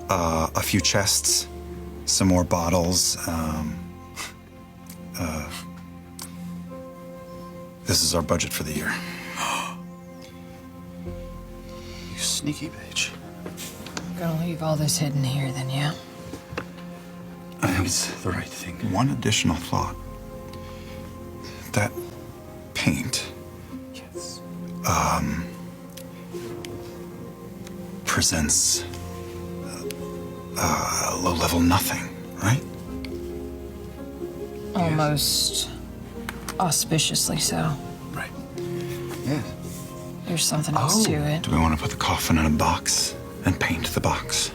H: a few chests, some more bottles. This is our budget for the year.
E: You sneaky bitch.
F: Gonna leave all this hidden here then, yeah?
E: It's the right thing.
H: One additional thought. That paint.
E: Yes.
H: presents a low-level nothing, right?
F: Almost auspiciously so.
B: Right.
E: Yeah.
F: There's something else to it.
H: Do we want to put the coffin in a box and paint the box?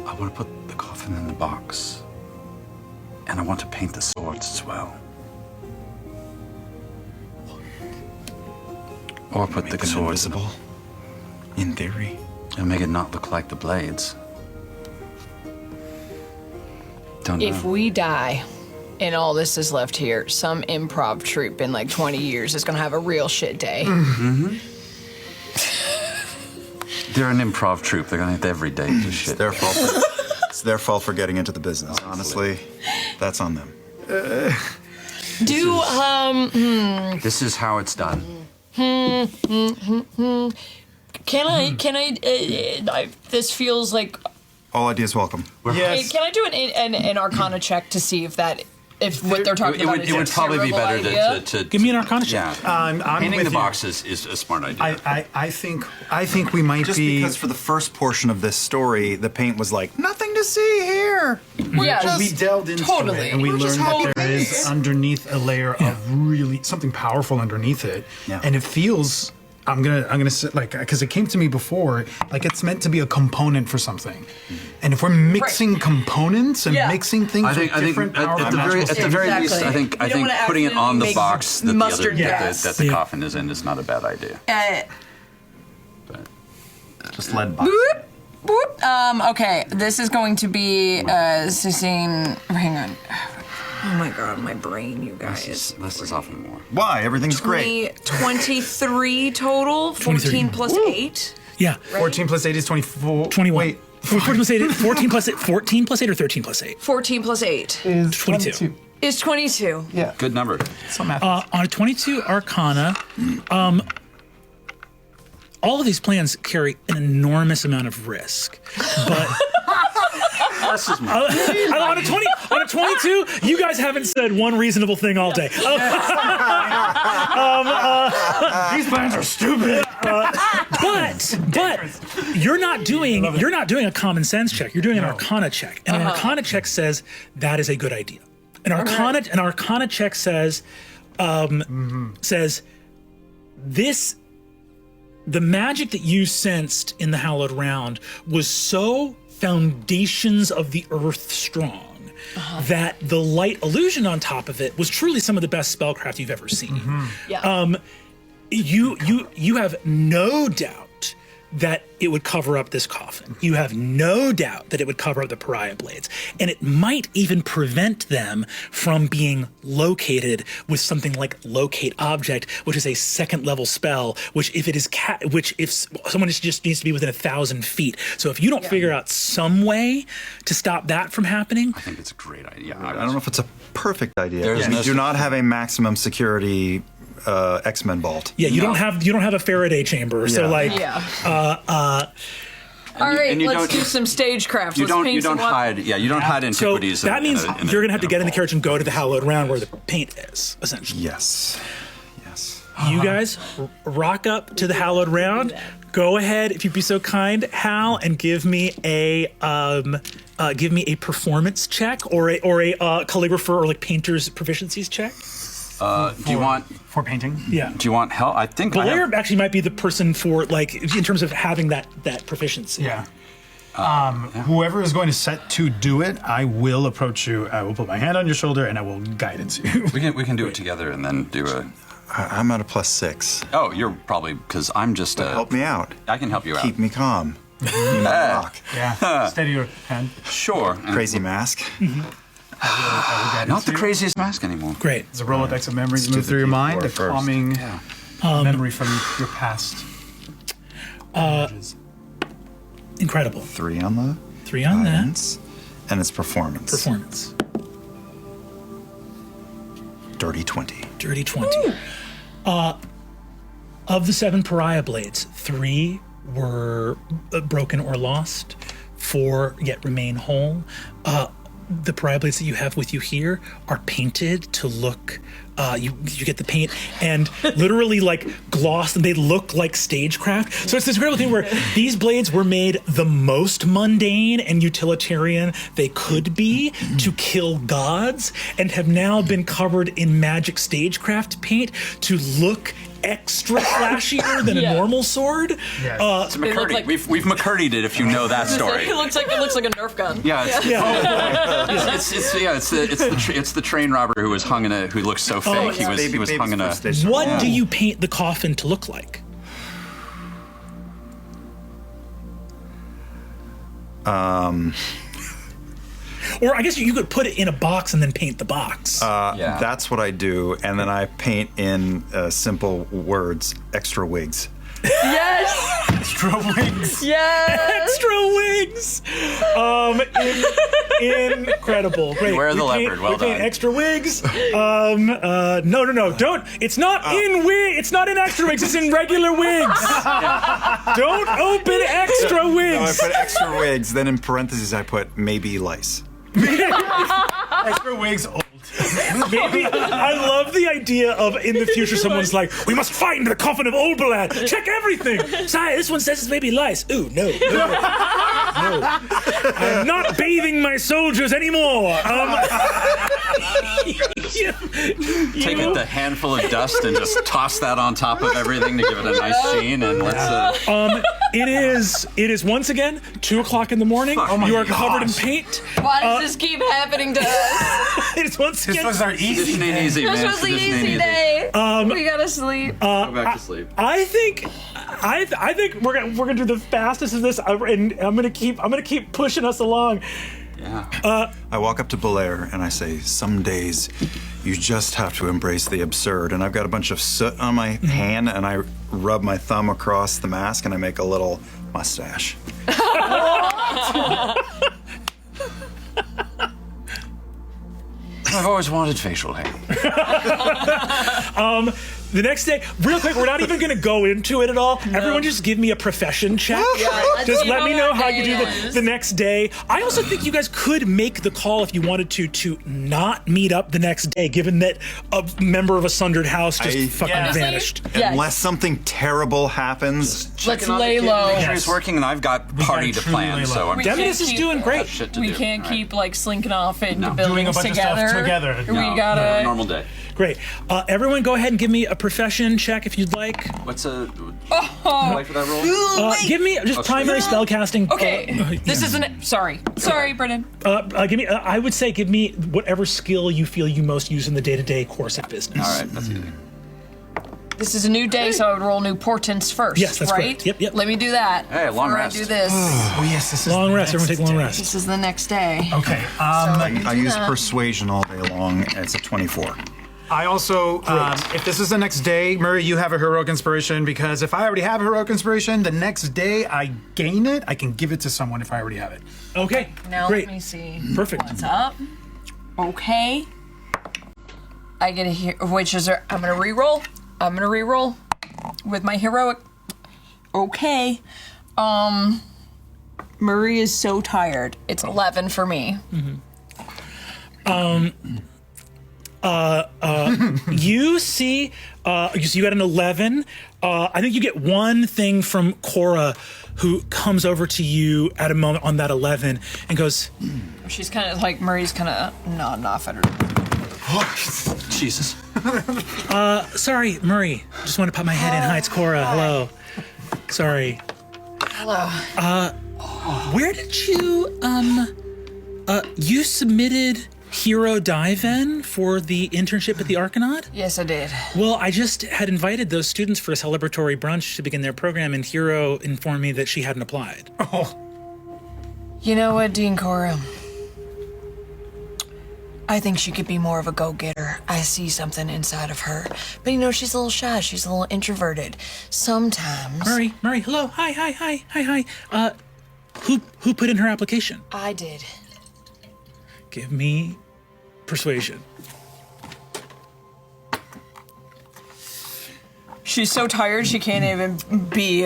E: I want to put the coffin in the box. And I want to paint the swords as well. Or put
H: Make
E: the
H: them
E: swords
H: invisible, in theory.
E: and make it not look like the blades. Don't know.
F: If we die and all this is left here, some improv troupe in like 20 years is gonna have a real shit day.
E: They're an improv troupe. They're gonna have every day do shit.
H: It's their fault for getting into the business. Honestly, that's on them.
E: This is how it's done.
F: Can I, this feels like,
H: All ideas welcome.
B: Yes.
F: can I do an Arcana check to see if what they're talking about is
E: It would
F: a
E: probably be
F: terrible
E: better
F: idea?
E: to
A: Give me an Arcana check.
E: Yeah.
B: I'm
E: Painting
B: with
E: the
B: you.
E: box is a smart idea.
B: I think we might
H: Just
B: be.
H: because for the first portion of this story, the paint was like, nothing to see here.
F: Yeah,
B: We delved into
F: Totally.
B: it and we
F: We're just
B: learned that
F: happy
B: there is underneath a layer of really something powerful underneath it,
H: Yeah.
B: and it feels. I'm gonna say, like, because it came to me before, like it's meant to be a component for something, and if we're mixing components and
F: Yeah.
B: mixing things
E: I think
B: with different powerful
E: at the
B: magical
E: very
B: stuff-
E: least, I think
F: don't wanna
E: putting it on the
F: accidentally
E: box
F: make
E: that
F: mustard
B: gas.
E: that the
A: Yeah.
E: coffin is in is not a bad idea. But
H: Just lead box.
F: Boop, boop. Okay, this is going to be Cicine. Hang on. Oh my god, my brain, you guys.
E: less is often more.
H: Why? Everything's great.
F: 23 total, 14 plus 8.
A: Yeah.
B: 14 plus 8 is 24.
A: 21.
B: Wait,
A: 14 plus 8, 14 plus 8, 14 plus 8 or 13 plus 8?
F: 14 plus 8
B: is
A: 22.
F: is 22.
B: Yeah.
E: Good number.
B: Some math.
A: On a 22 Arcana, all of these plans carry an enormous amount of risk, but on a 22, you guys haven't said one reasonable thing all day.
B: These plans are stupid.
A: But you're not doing a common sense check. You're doing an Arcana check, and an Arcana check says that is a good idea. An Arcana check says this. The magic that you sensed in the hallowed round was so foundations of the earth strong that the light illusion on top of it was truly some of the best spellcraft you've ever seen.
F: Yeah.
A: You have no doubt that it would cover up this coffin. You have no doubt that it would cover up the pariah blades, and it might even prevent them from being located with something like locate object, which is a second level spell. Which if it is if someone just needs to be within 1,000 feet. So if you don't figure out some way to stop that from happening,
E: I think it's a great idea.
H: I don't know if it's a perfect idea.
E: There's
H: We
E: no-
H: do not have a maximum security X-Men vault.
A: yeah, you don't have a Faraday chamber. So
H: Yeah.
A: like,
F: Yeah. All right,
E: and you
F: let's
E: don't-
F: do some stagecraft.
E: You
F: Let's
E: don't
F: paint some
E: hide. Yeah, you don't hide
A: so
E: antiquities.
A: that means
E: in a-
A: you're gonna have to
E: in a
A: get in the
E: vault.
A: carriage and go to the hallowed round where the paint is, essentially.
H: Yes. Yes.
A: You guys rock up to the hallowed round. Go ahead, if you'd be so kind, Hal, and give me a performance check or a calligrapher or like painter's proficiencies check.
E: Do you want
B: For painting?
A: Yeah.
E: Do you want help? I think I
A: Blair
E: have-
A: actually might be the person for like in terms of having that proficiency.
B: Yeah. Whoever is going to set to do it, I will approach you. I will put my hand on your shoulder and I will guidance you.
E: we can do it together and then do a.
H: I'm at a +6.
E: Oh, you're probably because I'm just a.
H: Help me out.
E: I can help you out.
H: Keep me calm. You might rock.
B: Yeah. Steady your hand.
E: Sure. And
H: Crazy mask.
E: Not the craziest mask anymore.
A: Great.
B: There's a Rolodex of memories
H: Let's do
B: move
H: the
B: through your
H: D4
B: mind, a
H: first.
B: calming memory from your past.
A: Incredible.
H: 3 on the
A: 3 on that.
H: guidance, and it's performance.
A: Performance.
H: Dirty 20.
A: Dirty 20. Of the 7 pariah blades, 3 were broken or lost. 4 yet remain whole.
G: the pariah blades that you have with you here are painted to look. You get the paint and literally like gloss, and they look like stagecraft. So it's this incredible thing where these blades were made the most mundane and utilitarian they could be to kill gods, and have now been covered in magic stagecraft paint to look extra flashier than a normal sword.
E: It's McCurdy.
C: like-
E: We've McCurdy'd it if you know that story.
C: It looks like a Nerf gun.
E: Yeah, it's the train robber who was hung in a who looks so fake. He was hung in a.
G: What do you paint the coffin to look like? Or I guess you could put it in a box and then paint the box.
H: That's what I do, and then I paint in simple words, extra wigs.
C: Yes.
B: Extra wings.
C: Yes.
G: Extra wigs. Incredible. Great.
E: Wear the
G: We paint-
E: leopard. Well
G: we paint
E: done.
G: extra wigs. No. Don't. It's not in wig. It's not in extra wigs. It's in regular wigs. Don't open extra
H: No, I
G: wigs.
H: put extra wigs, then in parentheses I put maybe lice.
B: Extra wigs. Old.
G: Maybe I love the idea of in the future someone's like, we must find the coffin of Olberlad. Check everything. Sorry, this one says it's maybe lice. Ooh, no. I'm not bathing my soldiers anymore.
E: Take the handful of dust and just toss that on top of everything to give it a nice sheen, and let's.
G: It is once again 2:00 in the morning. You are covered in paint.
C: Why does this keep happening to us?
G: It is once
B: This
G: again.
B: was our easy
E: Tradition ain't
B: day.
E: easy, man.
C: This was the
E: Tradition ain't
C: easy day. We gotta sleep.
E: Go back to sleep.
G: I think we're gonna do the fastest of this, and I'm gonna keep pushing us along.
E: Yeah.
H: I walk up to Belair and I say, some days you just have to embrace the absurd. And I've got a bunch of soot on my hand, and I rub my thumb across the mask and I make a little mustache.
E: I've always wanted facial hair.
G: The next day, real quick, we're not even going to go into it at all. Everyone just give me a profession check. Just let me know how you do the next day. I also think you guys could make the call if you wanted to not meet up the next day, given that a member of a sundered house just fucking vanished.
C: Yes.
H: Unless something terrible happens.
C: Let's lay low.
E: Make sure he's working, and I've got party to
B: truly lay
E: plan,
B: low.
E: so I'm
C: We
G: Demis
C: can't
G: is
C: keep-
G: doing great.
E: shit to
C: We
E: do.
C: can't
E: All right.
C: keep like slinking off into
B: Doing a
C: buildings
B: bunch of stuff together.
C: We
E: No,
C: gotta.
E: normal day.
G: Great. Everyone go ahead and give me a profession check if you'd like.
E: What's a like for that roll?
G: Give me just primary spell casting.
C: Okay. This isn't. Sorry, Brennan.
G: Give me. I would say give me whatever skill you feel you most use in the day-to-day course of business.
E: All right, that's easy.
C: This is a new day, so I would roll new portents first.
G: Yes, that's
C: right.
G: correct. Yep.
C: Let me do that.
E: Hey, long
C: before
E: rest.
C: I do this.
B: Oh yes, this is
G: Long
B: the
G: rest. Everyone
B: next
G: take long
B: day.
G: rest.
C: This is the next day.
B: Okay.
H: I use persuasion all day long. It's a 24.
B: I also, if this is the next day, Murray, you have a heroic inspiration, because if I already have heroic inspiration, the next day I gain it, I can give it to someone if I already have it.
G: Okay.
C: Now
G: Great.
C: let me see.
G: Perfect.
C: What's up? Okay. I get a which is I'm gonna re-roll. With my heroic. Okay. Murray is so tired. It's 11 for me.
G: You see, you got an 11. I think you get one thing from Cora, who comes over to you at a moment on that 11 and goes,
C: She's kind of like Murray's kind of nodding off at her.
E: Jesus.
G: "Sorry, Murray. Just want to pop my head in. Hi, it's Cora. Hello. Sorry.
C: Hello.
G: Where did you you submitted Hero Diven for the internship at the Arcanaut?
C: Yes, I did.
G: Well, I just had invited those students for a celebratory brunch to begin their program, and Hero informed me that she hadn't applied.
F: You know what, Dean Cora? I think she could be more of a go-getter. I see something inside of her. But you know, she's a little shy. She's a little introverted. Sometimes...
G: Murray, hello. Hi. Who put in her application?
F: I did.
G: Give me persuasion.
C: She's so tired she can't even be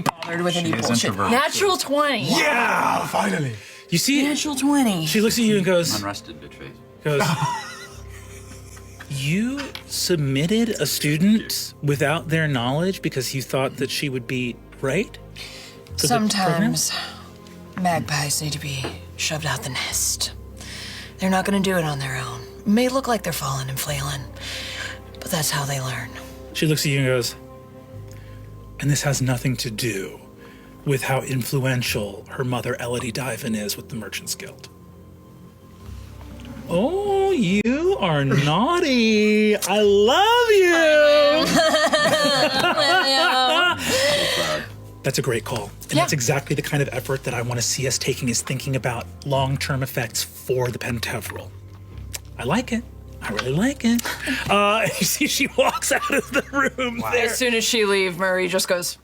C: bothered with any bullshit.
H: introverted.
C: Natural 20.
B: Yeah, finally.
A: You see,
F: Natural 20.
A: she looks at you and goes,
E: Unrested, bitch face.
G: You submitted a student without their knowledge because you thought that she would be right? For the
F: Sometimes magpies need to be shoved out the nest. They're not going to do it on their own. It may look like they're falling and flailing, but that's how they learn.
G: She looks at you and goes, and this has nothing to do with how influential her mother, Elodie Diven, is with the Merchants Guild. Oh, you are naughty. I love you. That's a great call. And that's exactly the kind of effort that I want to see us taking, is thinking about long-term effects for the Pentavral. I like it. I really like it. You see she walks out of the room there.
C: As soon as she leaves, Murray just goes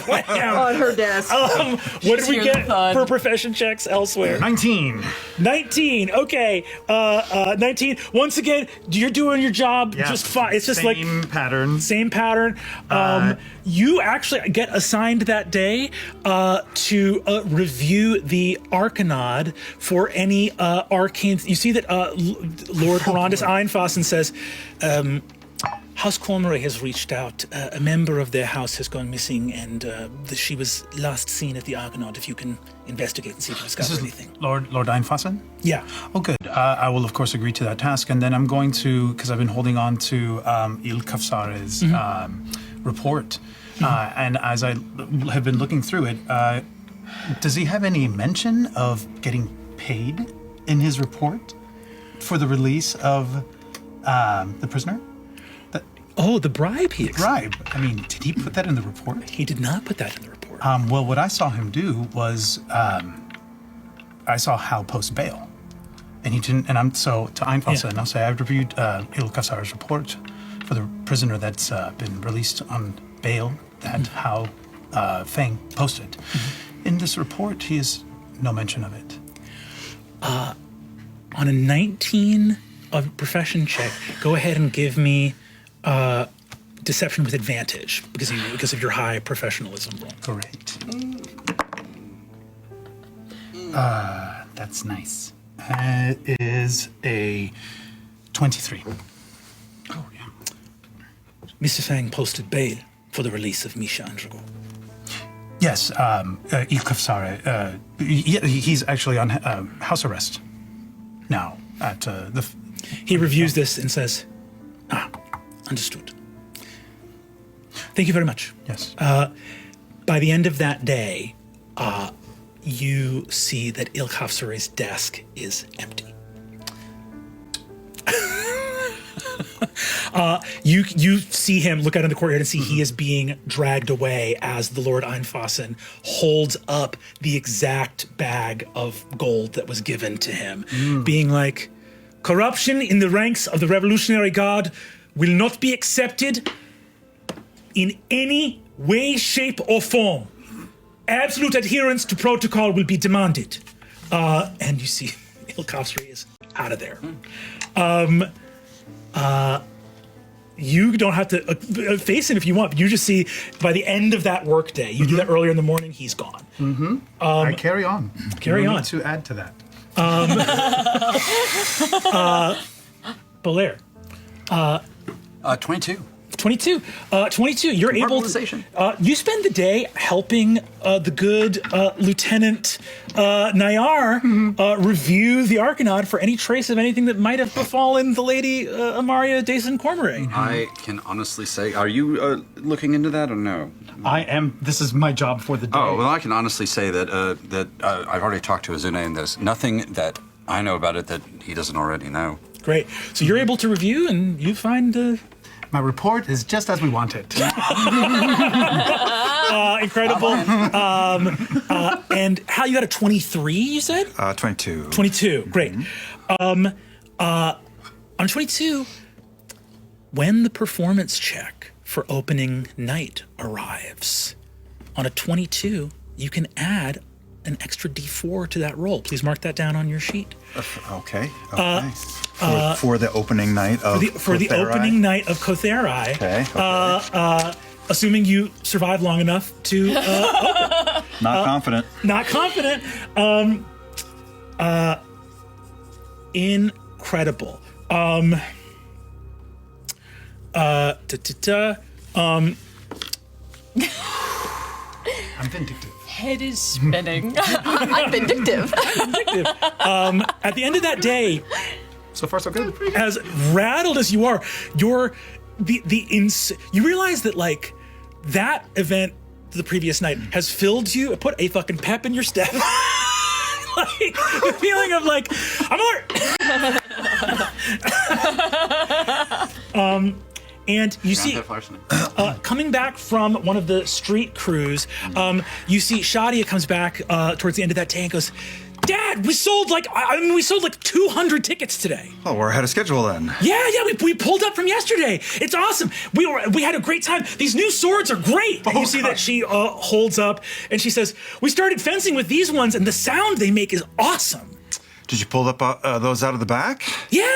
A: Wham.
C: on her desk.
A: What did we
C: hear
A: get
C: the thud.
A: for profession checks elsewhere?
B: 19.
A: 19. Okay. 19. Once again, you're doing your job just fine. It's just
B: Same patterns.
A: same pattern. You actually get assigned that day to review the Arcanod for any arcane. You see that Lord Herondus Einfossen says, House Cormorant has reached out. A member of their house has gone missing, and she was last seen at the Arcanod. If you can investigate and see if you discover anything.
B: Lord Einfossen?
A: Yeah.
B: Oh, good. I will, of course, agree to that task. And then I'm going to, because I've been holding on to Il Kafsare's report. And as I have been looking through it, does he have any mention of getting paid in his report for the release of the prisoner?
A: Oh, the bribe he
B: Bribe. I mean, did he put that in the report?
A: He did not put that in the report.
B: Well, what I saw him do was, I saw Hal post bail, and he didn't. And I'm so to Einfossen, I'll say I've reviewed Il Kasar's report for the prisoner that's been released on bail that Hal Fang posted. In this report, he has no mention of it.
A: On a 19 of profession check, go ahead and give me deception with advantage because of your high professionalism roll.
B: Great. That's nice. It is a 23.
G: Oh, yeah. Mr. Fang posted bail for the release of Misha Andrago.
B: Yes, Il Kafsare. He's actually on house arrest now at the.
A: He reviews this and says, understood. Thank you very much.
B: Yes.
A: By the end of that day, you see that Il Kafsare's desk is empty. You see him look out in the courtyard and see he is being dragged away as the Lord Einfossen holds up the exact bag of gold that was given to him, being like, corruption in the ranks of the Revolutionary Guard will not be accepted in any way, shape, or form. Absolute adherence to protocol will be demanded. And you see Il Kafsare is out of there. You don't have to face him if you want, but you just see by the end of that workday, you do that earlier in the morning, he's gone.
B: I carry on.
A: Carry on.
B: Need to add to that.
A: Belair.
E: 22.
A: 22. 22. You're able to. You spend the day helping the good Lieutenant Nayar review the Arcanod for any trace of anything that might have befallen the Lady Amaria Dason Cormorant.
E: I can honestly say, are you looking into that or no?
B: I am. This is my job for the day.
E: Oh, well, I can honestly say that I've already talked to Azune, and there's nothing that I know about it that he doesn't already know.
A: Great. So you're able to review, and you find.
B: My report is just as we want it.
A: Incredible. And Hal, you got a 23, you said?
H: 22.
A: 22. Great. On 22, when the performance check for opening night arrives, on a 22, you can add an extra D4 to that roll. Please mark that down on your sheet.
H: Okay. For the opening night of
A: For the opening night of Kotherai.
H: Okay.
A: assuming you survive long enough to
H: Not confident.
A: not confident. Incredible.
B: I'm vindictive.
C: Head is spinning. I'm vindictive.
A: At the end of that day,
H: So far, so good.
A: as rattled as you are, you realize that like that event the previous night has filled you, put a fucking pep in your step. Like the feeling of like I'm alert. And you see, coming back from one of the street crews, you see Shadia comes back towards the end of that day and goes, "Dad, we sold like 200 tickets today."
H: Oh, we're ahead of schedule then.
A: Yeah, we pulled up from yesterday. It's awesome. We had a great time. These new swords are great. And you see that she holds up and she says, "We started fencing with these ones, and the sound they make is awesome."
H: Did you pull up those out of the back?
A: Yeah.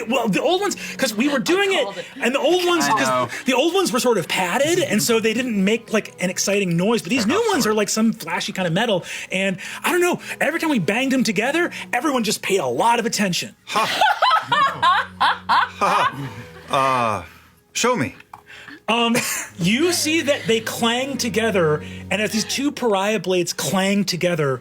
A: Well, the old ones, because we were doing it, and the old ones, because the old ones were sort of padded, and so they didn't make like an exciting noise. But these new ones are like some flashy kind of metal, and I don't know. Every time we banged them together, everyone just paid a lot of attention.
H: Show me.
A: You see that they clang together, and as these two pariah blades clang together,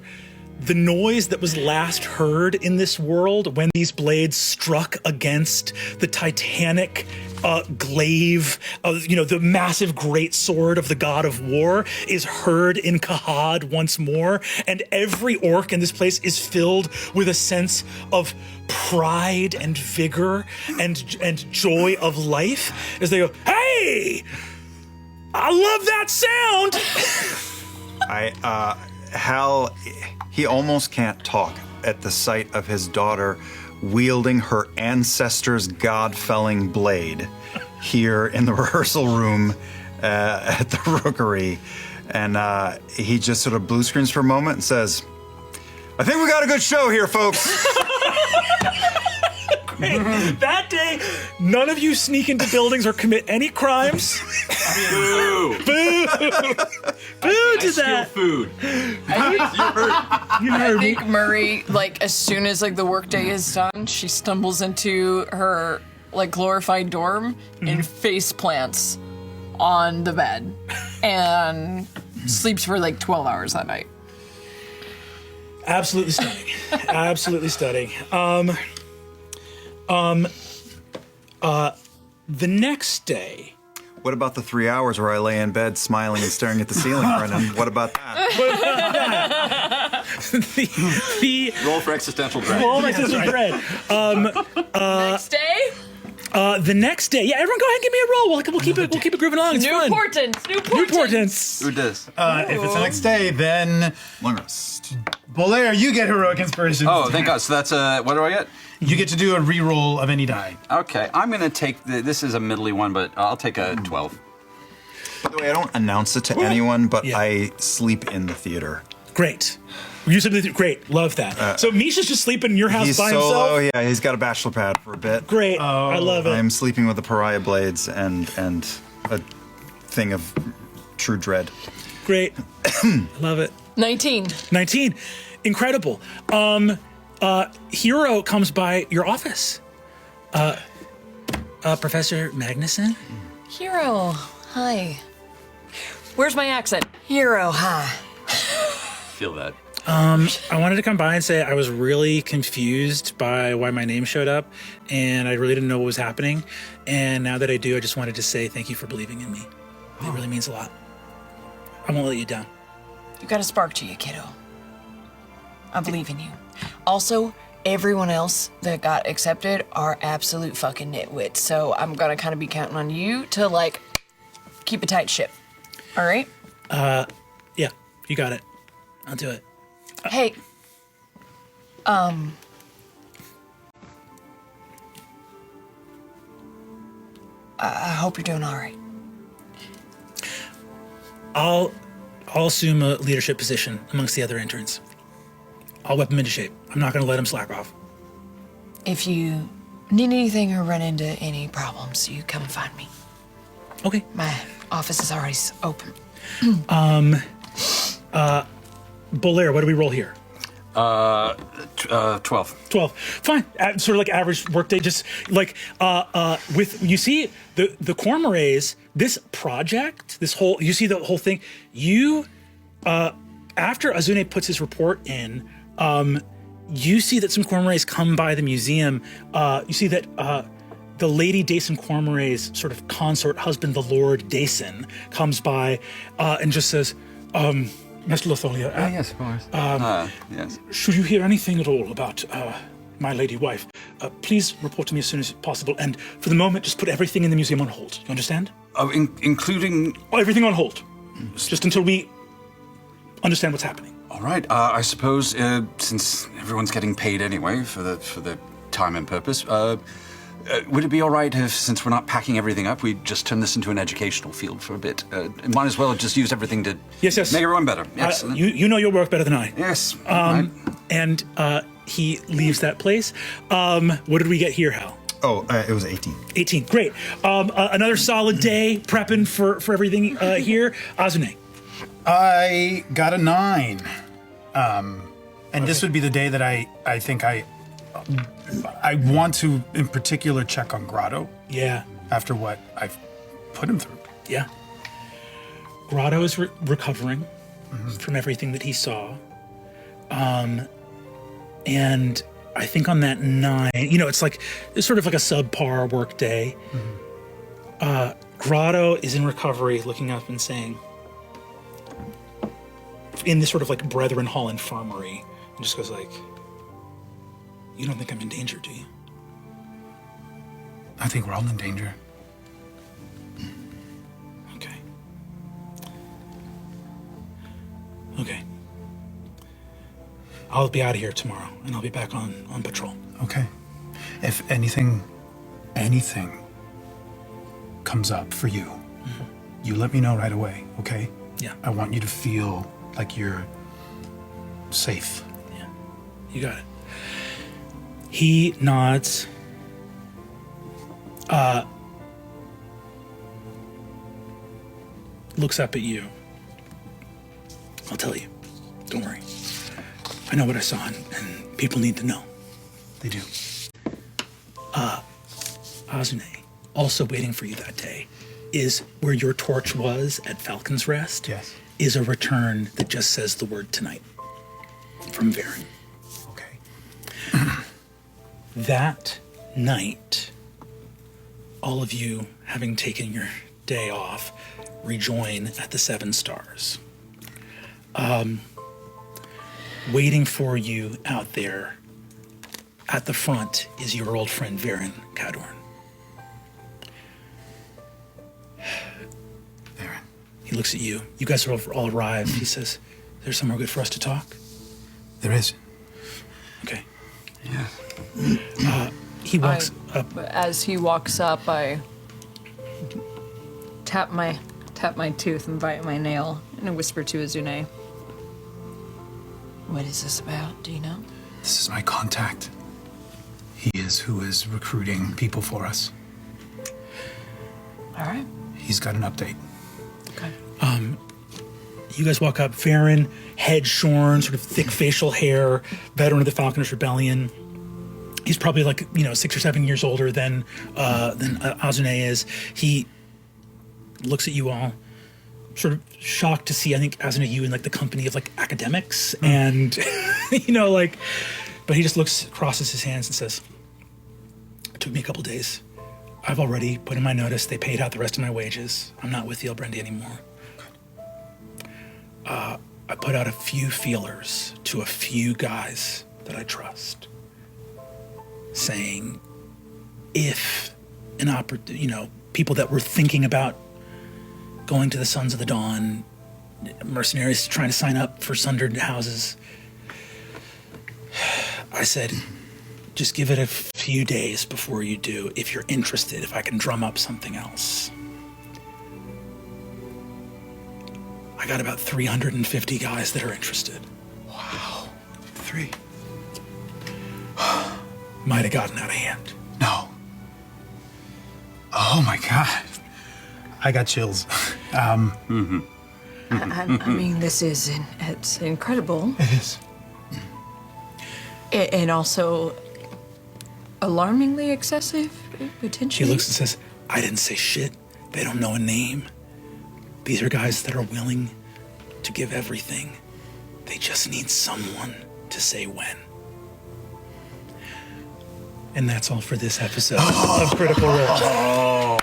A: the noise that was last heard in this world when these blades struck against the titanic glaive of, the massive great sword of the god of war is heard in Kahad once more, and every orc in this place is filled with a sense of pride and vigor and joy of life as they go, "Hey! I love that sound!"
H: Hal, he almost can't talk at the sight of his daughter wielding her ancestor's god-felling blade here in the rehearsal room at the Rookery. And he just sort of blue screens for a moment and says, "I think we got a good show here, folks."
A: That day, none of you sneak into buildings or commit any crimes.
E: Boo!
A: Boo! Boo to that.
E: Food.
C: I think Murray, like, as soon as like the workday is done, she stumbles into her like glorified dorm and face plants on the bed and sleeps for like 12 hours that night.
A: Absolutely stunning. Absolutely stunning. The next day.
H: What about the 3 hours where I lay in bed smiling and staring at the ceiling, Brennan? What about that?
A: the
E: Roll for existential dread.
A: Oh my sister's bread.
C: Next day,
A: The next day. Yeah, everyone go ahead and give me a roll. We'll keep it grooving along. It's fun.
C: Newportance.
E: Who does?
B: If it's the next day, then
H: Long rest.
B: Bolaire, you get heroic inspiration.
E: Oh, thank God. So that's what do I get?
B: You get to do a re-roll of any die.
E: Okay, I'm gonna take this is a middly one, but I'll take a 12.
H: By the way, I don't announce it to anyone, but
A: Yeah.
H: I sleep in the theater.
A: Great. You said great. Love that. So Misha's just sleeping in your house
H: He's
A: by
H: solo.
A: himself.
H: Yeah, he's got a bachelor pad for a bit.
A: Great. I love it.
H: I'm sleeping with the pariah blades and a thing of true dread.
A: Great. I love it.
C: 19.
A: 19. Incredible. Hero comes by your office. Professor Magnuson?
F: Hero, hi.
C: Where's my accent?
F: Hero, hi.
E: Feel that.
A: I wanted to come by and say I was really confused by why my name showed up, and I really didn't know what was happening. And now that I do, I just wanted to say thank you for believing in me. It really means a lot. I won't let you down.
F: You got a spark to you, kiddo. I believe in you. Also, everyone else that got accepted are absolute fucking nitwits, so I'm gonna kind of be counting on you to, like, keep a tight ship. All right?
A: Yeah, you got it. I'll do it.
F: Hey. I hope you're doing all right.
A: I'll assume a leadership position amongst the other interns. I'll whip him into shape. I'm not going to let him slack off.
F: If you need anything or run into any problems, you come and find me.
A: Okay.
F: My office is already open.
A: Bolaire, what do we roll here?
E: 12.
A: 12. Fine. Sort of like average workday. Just like with you see the Cormorants, this project, this whole you see the whole thing. You after Azune puts his report in, you see that some Cormorants come by the museum. You see that the Lady Dason Cormorant's sort of consort husband, the Lord Dason, comes by and just says, Mr. Lotholia,
I: Yes, of course.
E: Yes.
A: should you hear anything at all about my lady wife, please report to me as soon as possible. And for the moment, just put everything in the museum on hold. You understand?
E: Oh, including.
A: Oh, everything on hold, just until we understand what's happening.
E: All right. I suppose since everyone's getting paid anyway for the time and purpose, would it be all right if, since we're not packing everything up, we just turn this into an educational field for a bit? Might as well just use everything to
A: Yes.
E: make everyone better. Yes.
A: You know your work better than I.
E: Yes. Right.
A: And he leaves that place. What did we get here, Hal?
H: Oh, it was 18.
A: 18. Great. Another solid day prepping for everything here. Azune.
B: I got a 9. And this would be the day that I think I want to, in particular, check on Grotto
A: Yeah.
B: after what I've put him through.
A: Yeah. Grotto is recovering from everything that he saw. And I think on that 9, it's sort of like a subpar work day. Grotto is in recovery, looking up and saying, in this sort of like Brethren Hall infirmary, and just goes like, you don't think I'm in danger, do you?
B: I think we're all in danger.
A: Okay. I'll be out of here tomorrow, and I'll be back on patrol.
B: Okay. If anything comes up for you, you let me know right away, okay?
A: Yeah.
B: I want you to feel like you're safe.
A: Yeah. You got it. He nods. Looks up at you. I'll tell you. Don't worry. I know what I saw, and people need to know.
B: They do.
A: Azune, also waiting for you that day, is where your torch was at Falcon's Rest.
B: Yes.
A: Is a return that just says the word tonight from Varen.
B: Okay.
A: That night, all of you, having taken your day off, rejoin at the Seven Stars. Waiting for you out there at the front is your old friend Varen Cadorn.
B: Varen.
A: He looks at you. You guys are all arrived. He says, "There's somewhere good for us to talk?"
B: There is.
A: Okay.
E: Yeah.
A: He walks up.
C: As he walks up, I tap my tooth and bite my nail and I whisper to Azune.
F: What is this about? Do you know?
B: This is my contact. He is who is recruiting people for us.
F: All right.
B: He's got an update.
F: Okay.
A: You guys walk up. Varen, head shorn, sort of thick facial hair, veteran of the Falconers Rebellion. He's probably 6 or 7 years older than Azune is. He looks at you all, sort of shocked to see, I think, Azune, you in the company of academics, and but he just crosses his hands and says, "It took me a couple days. I've already put in my notice. They paid out the rest of my wages. I'm not with the Elbrendi anymore. I put out a few feelers to a few guys that I trust, saying if people that were thinking about going to the Sons of the Dawn, mercenaries trying to sign up for sundered houses, I said, just give it a few days before you do, if you're interested, if I can drum up something else." I got about 350 guys that are interested.
B: Wow. 3.
A: Might have gotten out of hand.
B: No. Oh my God. I got chills.
F: I mean, this is it's incredible.
B: It is.
F: And also alarmingly excessive,
G: She
F: potentially.
G: looks and says, I didn't say shit. They don't know a name. These are guys that are willing to give everything. They just need someone to say when. And that's all for this episode of Critical Role.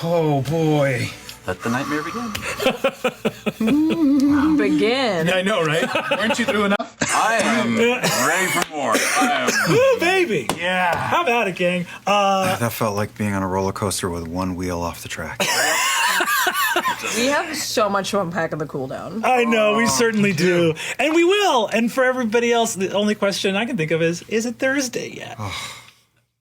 B: Oh boy.
E: Let the nightmare begin.
F: Begin.
B: I know, right? Weren't you through enough?
E: I am ready for more.
G: Woo, baby!
B: Yeah.
G: How about it, gang?
H: That felt like being on a roller coaster with one wheel off the track.
F: We have so much to unpack in the cooldown.
G: I know, we certainly do. And we will. And for everybody else, the only question I can think of is it Thursday yet?